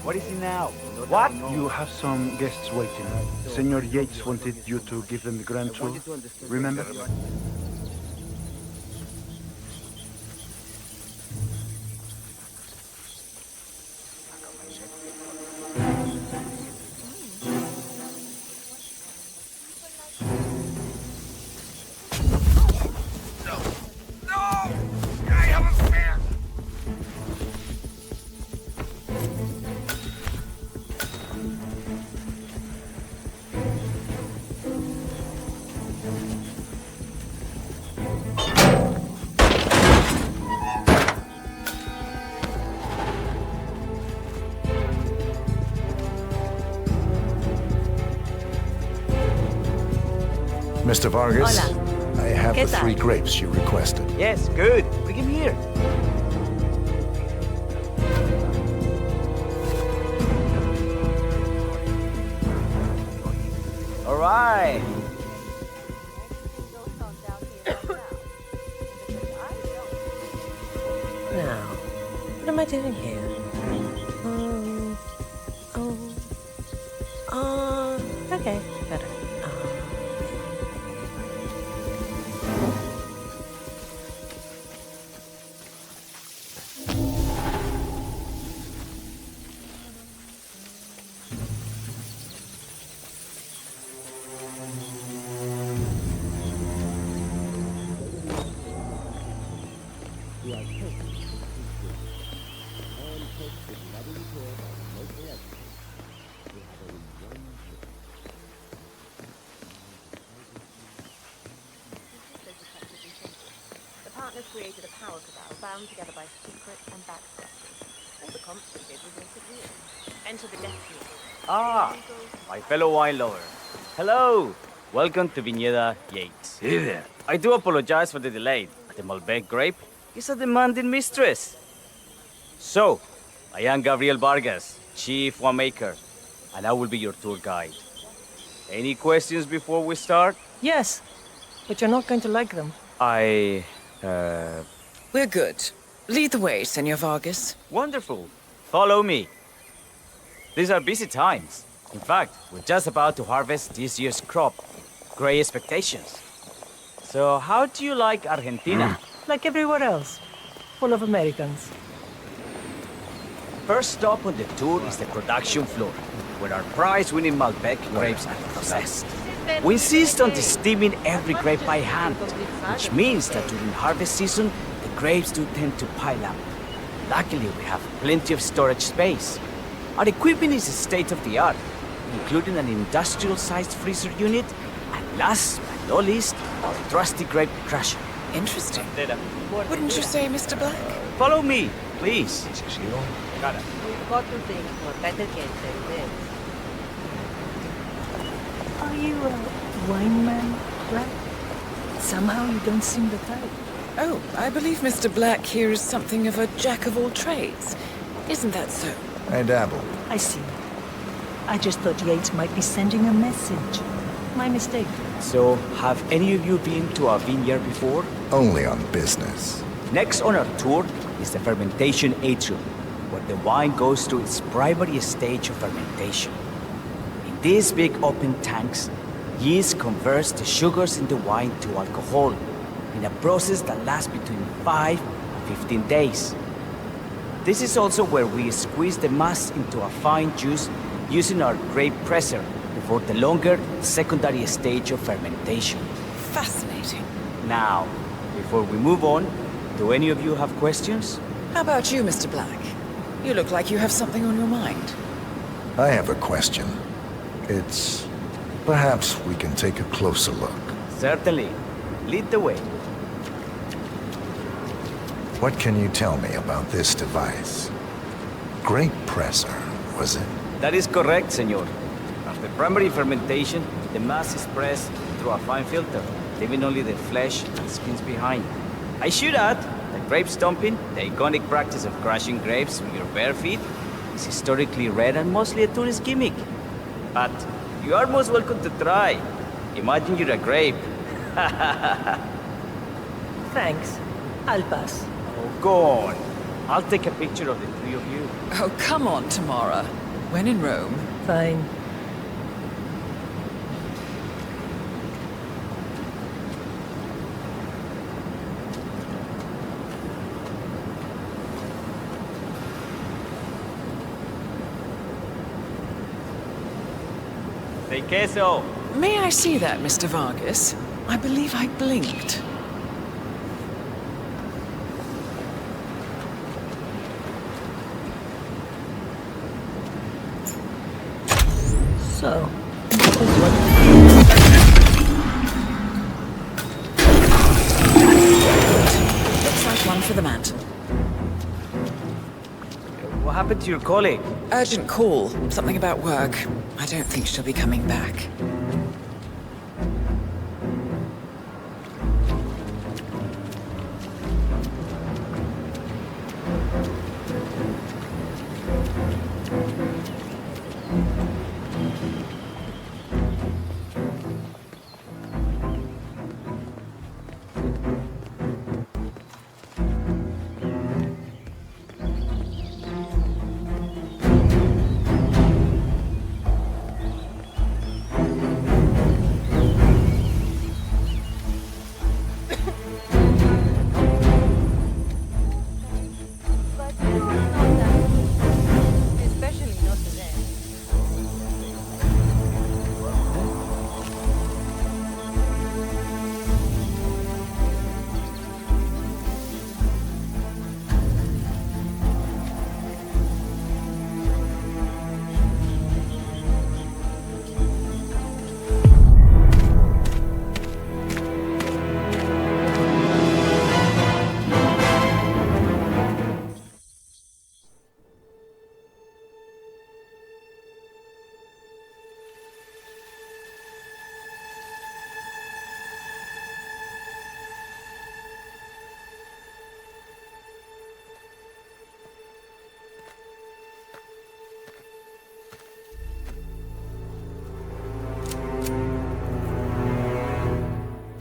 What is it now? What? You have some guests waiting. Senor Yates wanted you to give them the grand tour. Remember? Mr. Vargas, Hola. I have ¿Qué the tal? 3 grapes you requested. Yes, good. Bring him here. All right. Now, what am I doing here? Okay, better. The partners created a power cabal bound together by secrets and backstretchers. All the constant did was make it real. Enter the destiny. Ah, my fellow wine lover. Hello. Welcome to Viñeda Yates. Hey there. I do apologize for the delay. The Malbec grape is a demanding mistress. So, I am Gabriel Vargas, Chief Winemaker, and I will be your tour guide. Any questions before we start? Yes, but you're not going to like them. We're good. Lead the way, Senor Vargas. Wonderful. Follow me. These are busy times. In fact, we're just about to harvest this year's crop. Great expectations. So, how do you like Argentina? Like everywhere else. Full of Americans. First stop on the tour is the production floor, where our prize-winning Malbec grapes are processed. We insist on steaming every grape by hand, which means that during harvest season, the grapes do tend to pile up. Luckily, we have plenty of storage space. Our equipment is state-of-the-art, including an industrial-sized freezer unit, and last but not least, our trusty grape crusher. Interesting. Wouldn't you say, Mr. Black? Follow me, please. We've got to think for better games than this. Are you a wine man, Black? Somehow you don't seem the type. Oh, I believe Mr. Black here is something of a jack of all trades. Isn't that so? I dabble. I see. I just thought Yates might be sending a message. My mistake. So, have any of you been to a vineyard before? Only on business. Next on our tour is the fermentation atrium, where the wine goes through its primary stage of fermentation. In these big open tanks, yeast converts the sugars in the wine to alcohol, in a process that lasts between 5 and 15 days. This is also where we squeeze the mass into a fine juice using our grape presser before the longer secondary stage of fermentation. Fascinating. Now, before we move on, do any of you have questions? How about you, Mr. Black? You look like you have something on your mind. I have a question. It's... perhaps we can take a closer look. Certainly. Lead the way. What can you tell me about this device? Grape presser, was it? That is correct, senor. After primary fermentation, the mass is pressed through a fine filter, leaving only the flesh and skins behind. I should add that Grape stomping, the iconic practice of crushing grapes with your bare feet, is historically rare and mostly a tourist gimmick. But you are most welcome to try. Imagine you're a grape. Thanks. I'll pass. Oh, go on. I'll take a picture of the three of you. Oh, come on, Tamara. When in Rome. Fine. Say queso. May I see that, Mr. Vargas? I believe I blinked. So, looks like one for the mantle. What happened to your colleague? Urgent call. Something about work. I don't think she'll be coming back.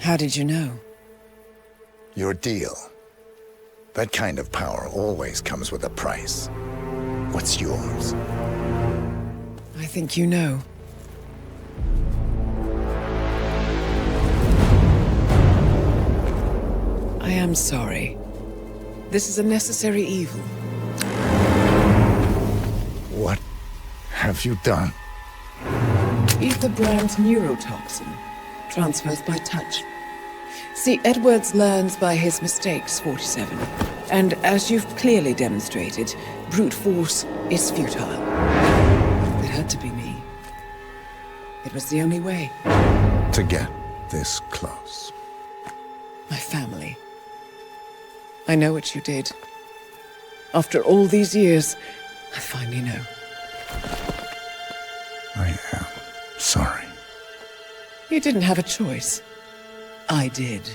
How did you know? Your deal. That kind of power always comes with a price. What's yours? I think you know. I am sorry. This is a necessary evil. What have you done? Ether brand neurotoxin. Transfers by touch. See, Edwards learns by his mistakes, 47. And as you've clearly demonstrated, brute force is futile. It had to be me. It was the only way. To get this close. My family. I know what you did. After all these years, I finally know. I am sorry. You didn't have a choice. I did.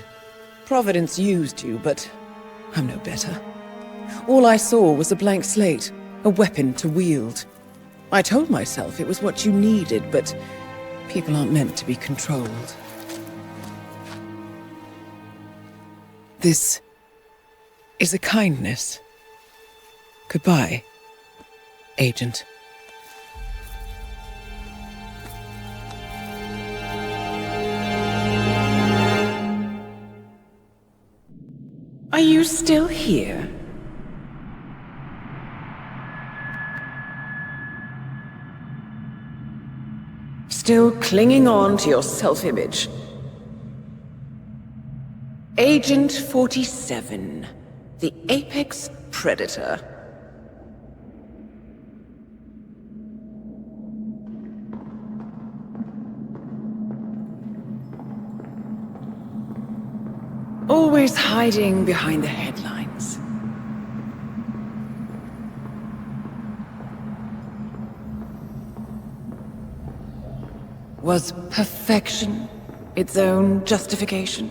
Providence used you, but I'm no better. All I saw was a blank slate, a weapon to wield. I told myself it was what you needed, but people aren't meant to be controlled. This is a kindness. Goodbye, Agent. Are you still here? Still clinging on to your self-image? Agent 47, the apex predator. Always hiding behind the headlines. Was perfection its own justification?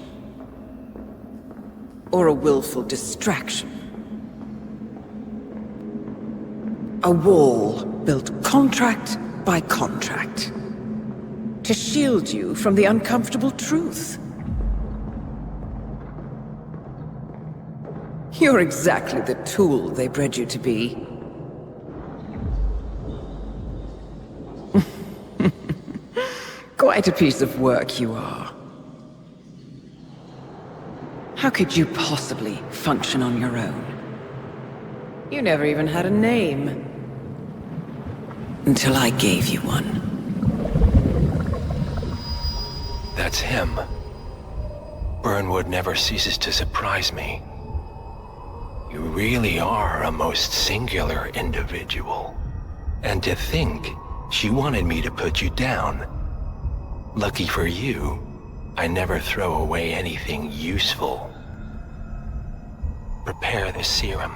or a willful distraction. A wall built contract by contract to shield you from the uncomfortable truth. You're exactly the tool they bred you to be. Quite a piece of work you are. How could you possibly function on your own? You never even had a name. Until I gave you one. That's him. Burnwood never ceases to surprise me. You really are a most singular individual. And to think she wanted me to put you down. Lucky for you, I never throw away anything useful. Prepare the serum.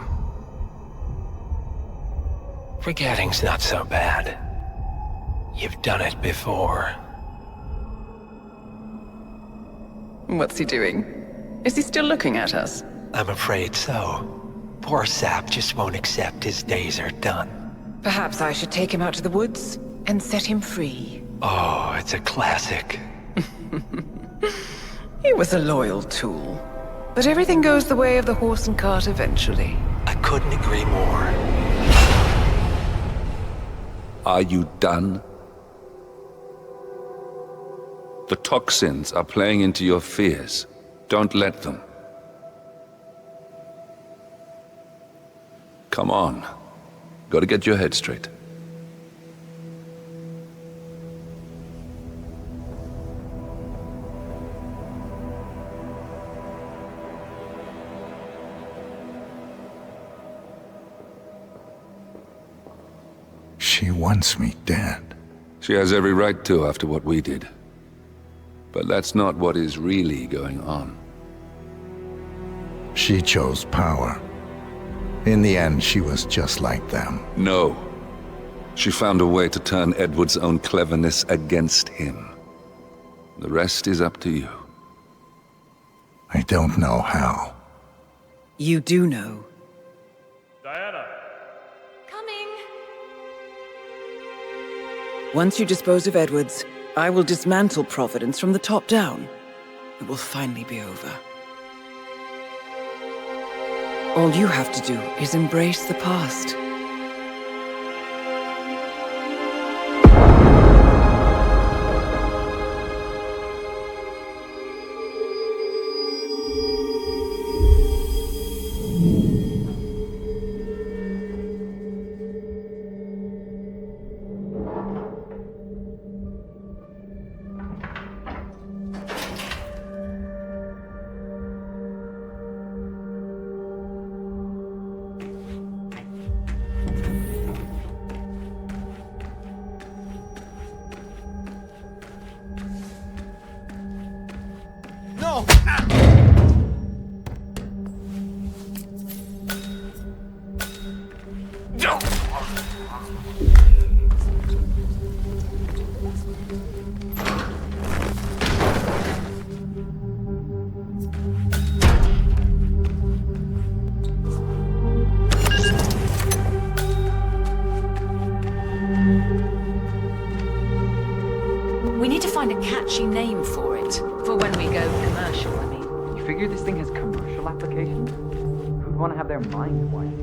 Forgetting's not so bad. You've done it before. What's he doing? Is he still looking at us? I'm afraid so. Poor sap just won't accept his days are done. Perhaps I should take him out to the woods and set him free. Oh, it's a classic. He was a loyal tool. But everything goes the way of the horse and cart eventually. I couldn't agree more. Are you done? The toxins are playing into your fears. Don't let them. Come on. Gotta get your head straight. She wants me dead. She has every right to after what we did. But that's not what is really going on. She chose power. In the end, she was just like them. No. She found a way to turn Edward's own cleverness against him. The rest is up to you. I don't know how. You do know. Diana! Coming! Once you dispose of Edwards, I will dismantle Providence from the top down. It will finally be over. All you have to do is embrace the past. We need to find a catchy name for it, for when we go commercial, I mean. You figure this thing has commercial applications? Who'd want to have their mind wiped?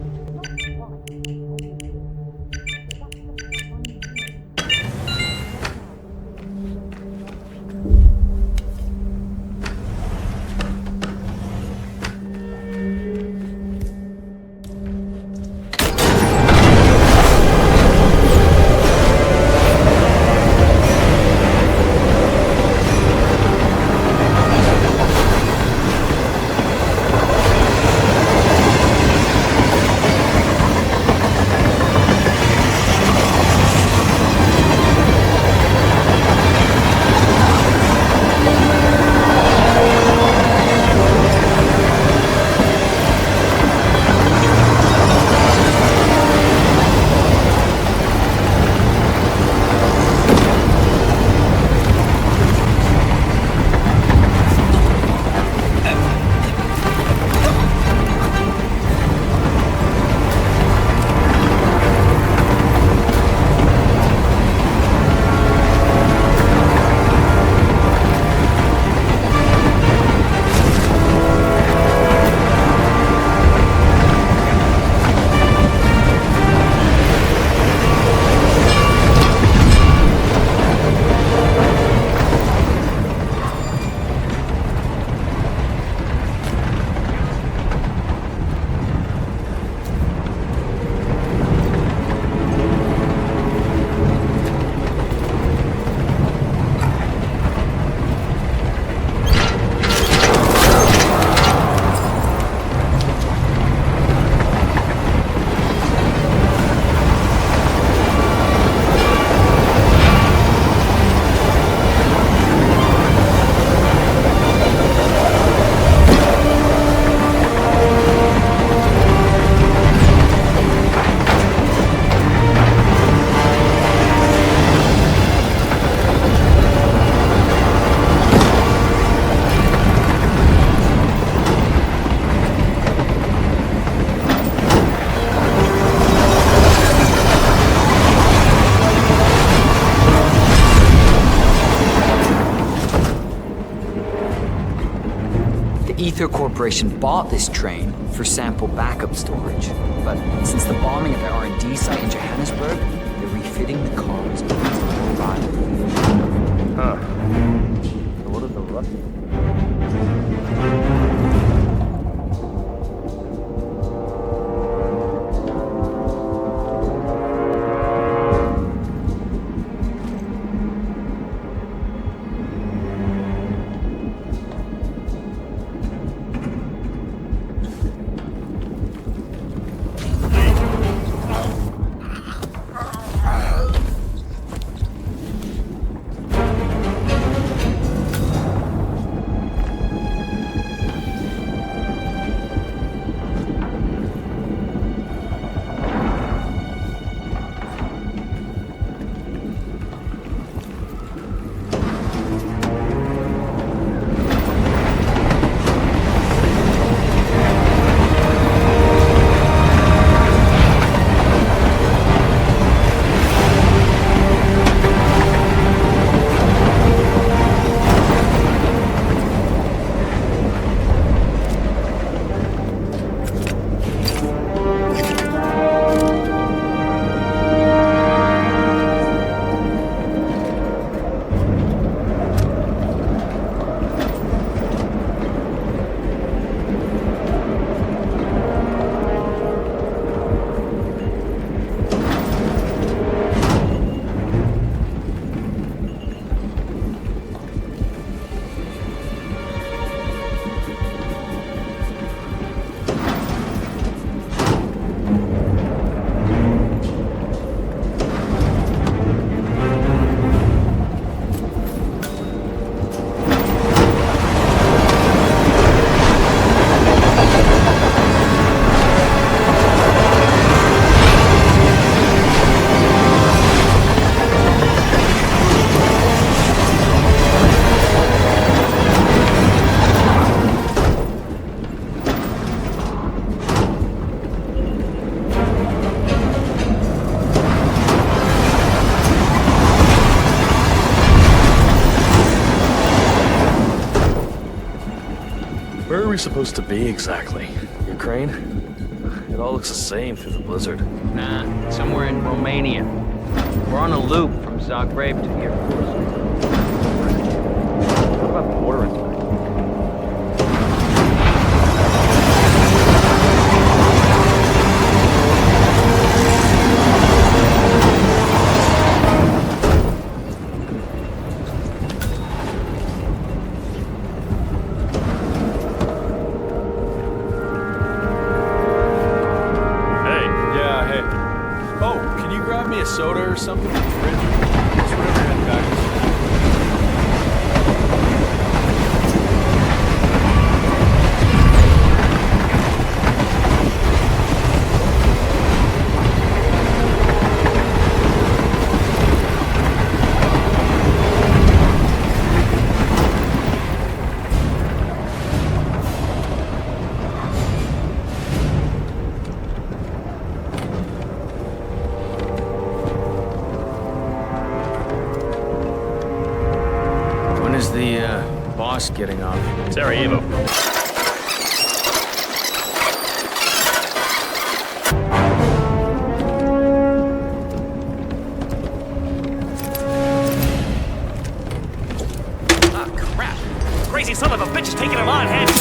Ether Corporation bought this train for sample backup storage. But since the bombing of the R&D site in Johannesburg, they're refitting the cars with mobile. Huh. So what is the rush? Where are we supposed to be exactly? Ukraine? It all looks the same through the blizzard. Nah, somewhere in Romania. We're on a loop from Zagreb to here. What about the border inside? Soda or something in the fridge? It's whatever you had back. Boss getting off. Sarajevo. Ah, crap! Crazy son of a bitch is taking him on, head!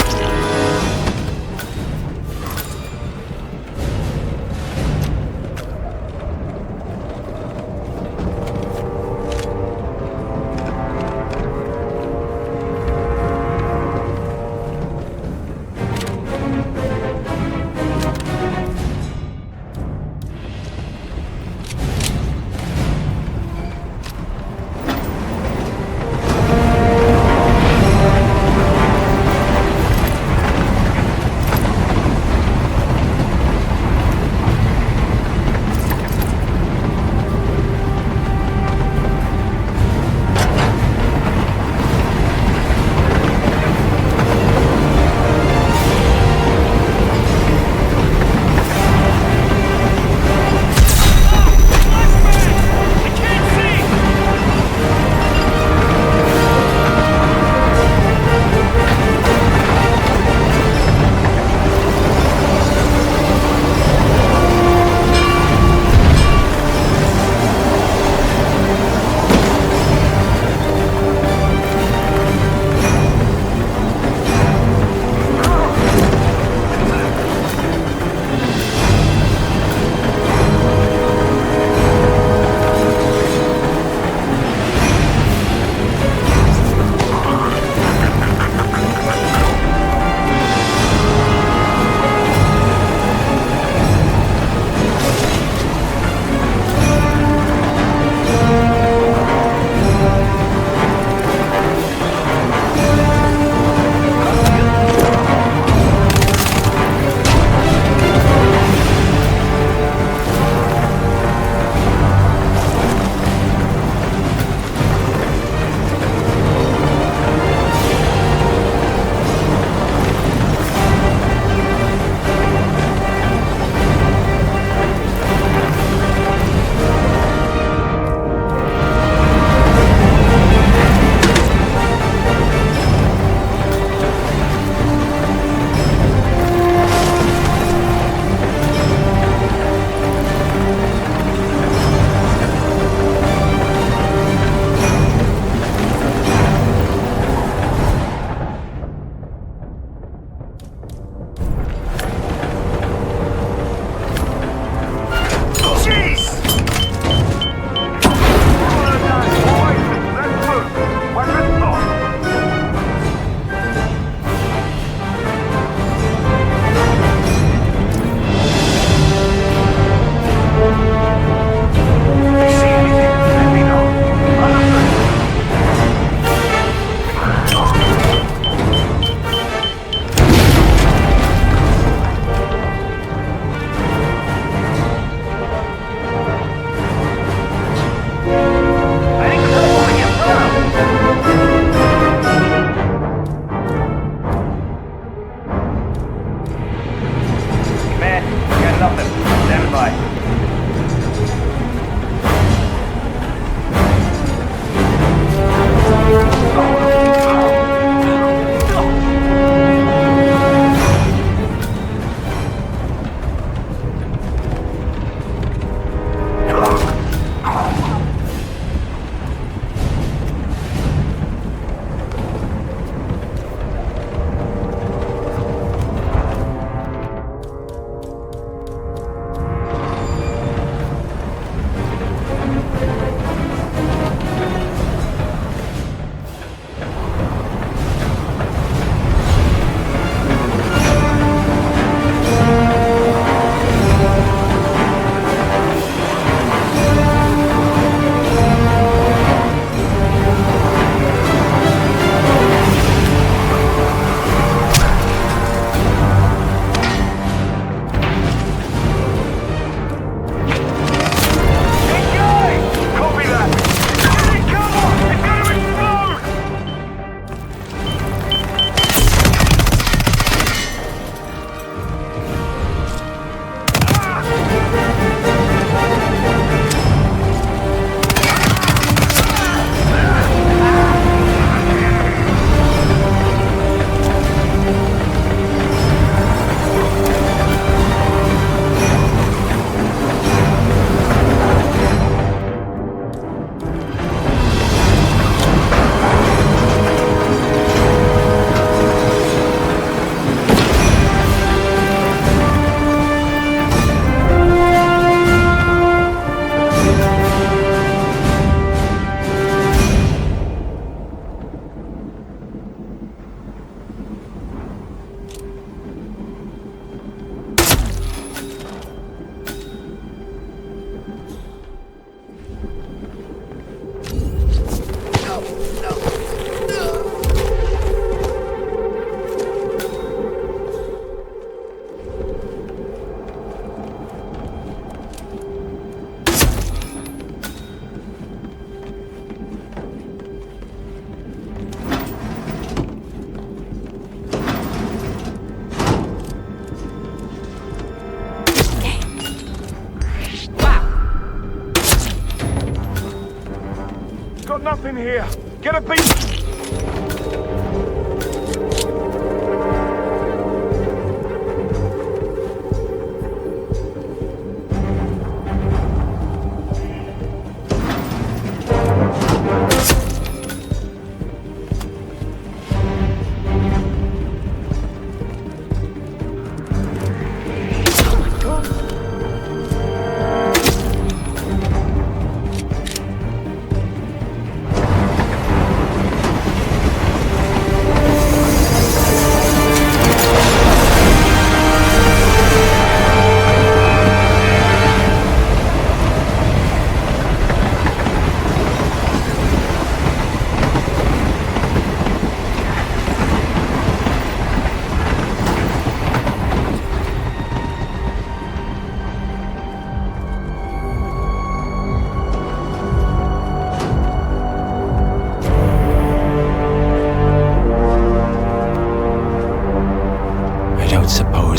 nothing here. Get a beat.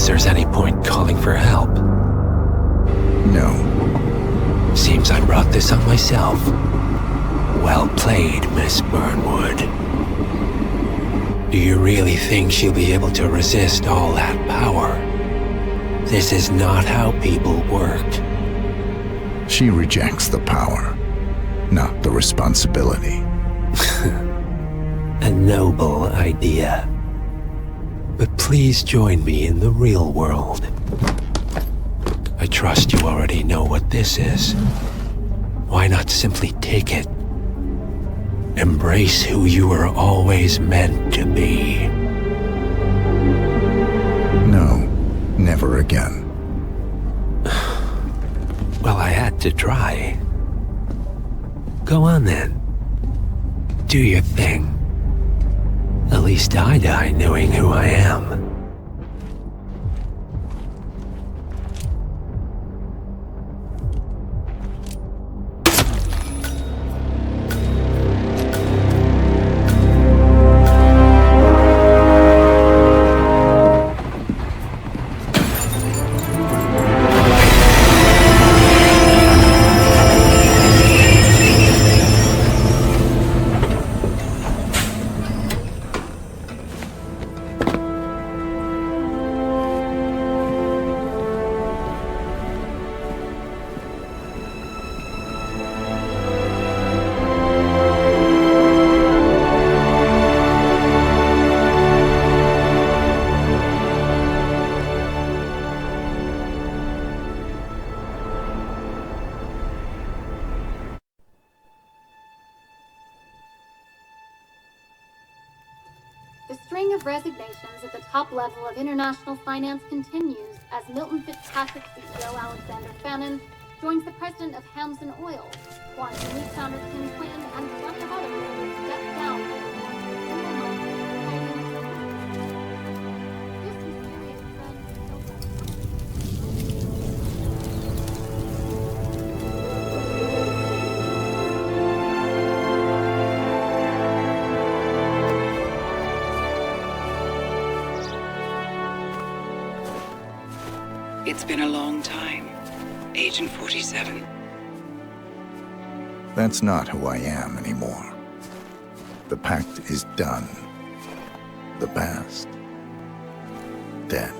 There's any point calling for help? No. Seems I brought this up myself. Well played, Miss Burnwood. Do you really think she'll be able to resist all that power? This is not how people work. She rejects the power, not the responsibility. A noble idea. But please join me in the real world. I trust you already know what this is. Why not simply take it? Embrace who you were always meant to be. No, never again. Well, I had to try. Go on then. Do your thing. At least I die knowing who I am. The string of resignations at the top level of international finance continues as Milton Fitzpatrick CEO Alexander Fannin joins the president of Hamson Oil, Quantum Leap founder Tim Quinn, and a bunch of other people step down from the board of a single month. This mysterious trend is so It's been a long time, Agent 47. That's not who I am anymore. The pact is done. The past, dead.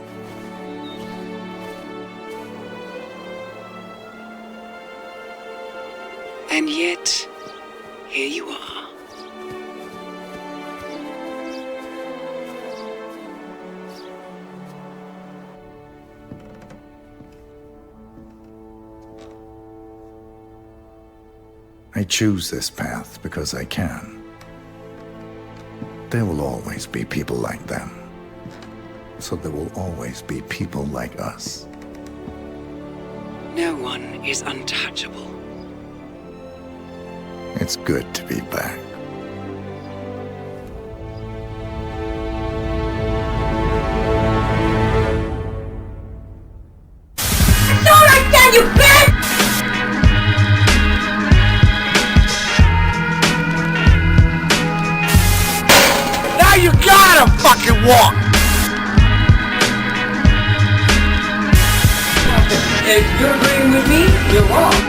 And yet, here you are. I choose this path because I can. There will always be people like them. So there will always be people like us. No one is untouchable. It's good to be back. Not again, you bitch! Now you gotta fucking walk! If you're agreeing with me, you're wrong.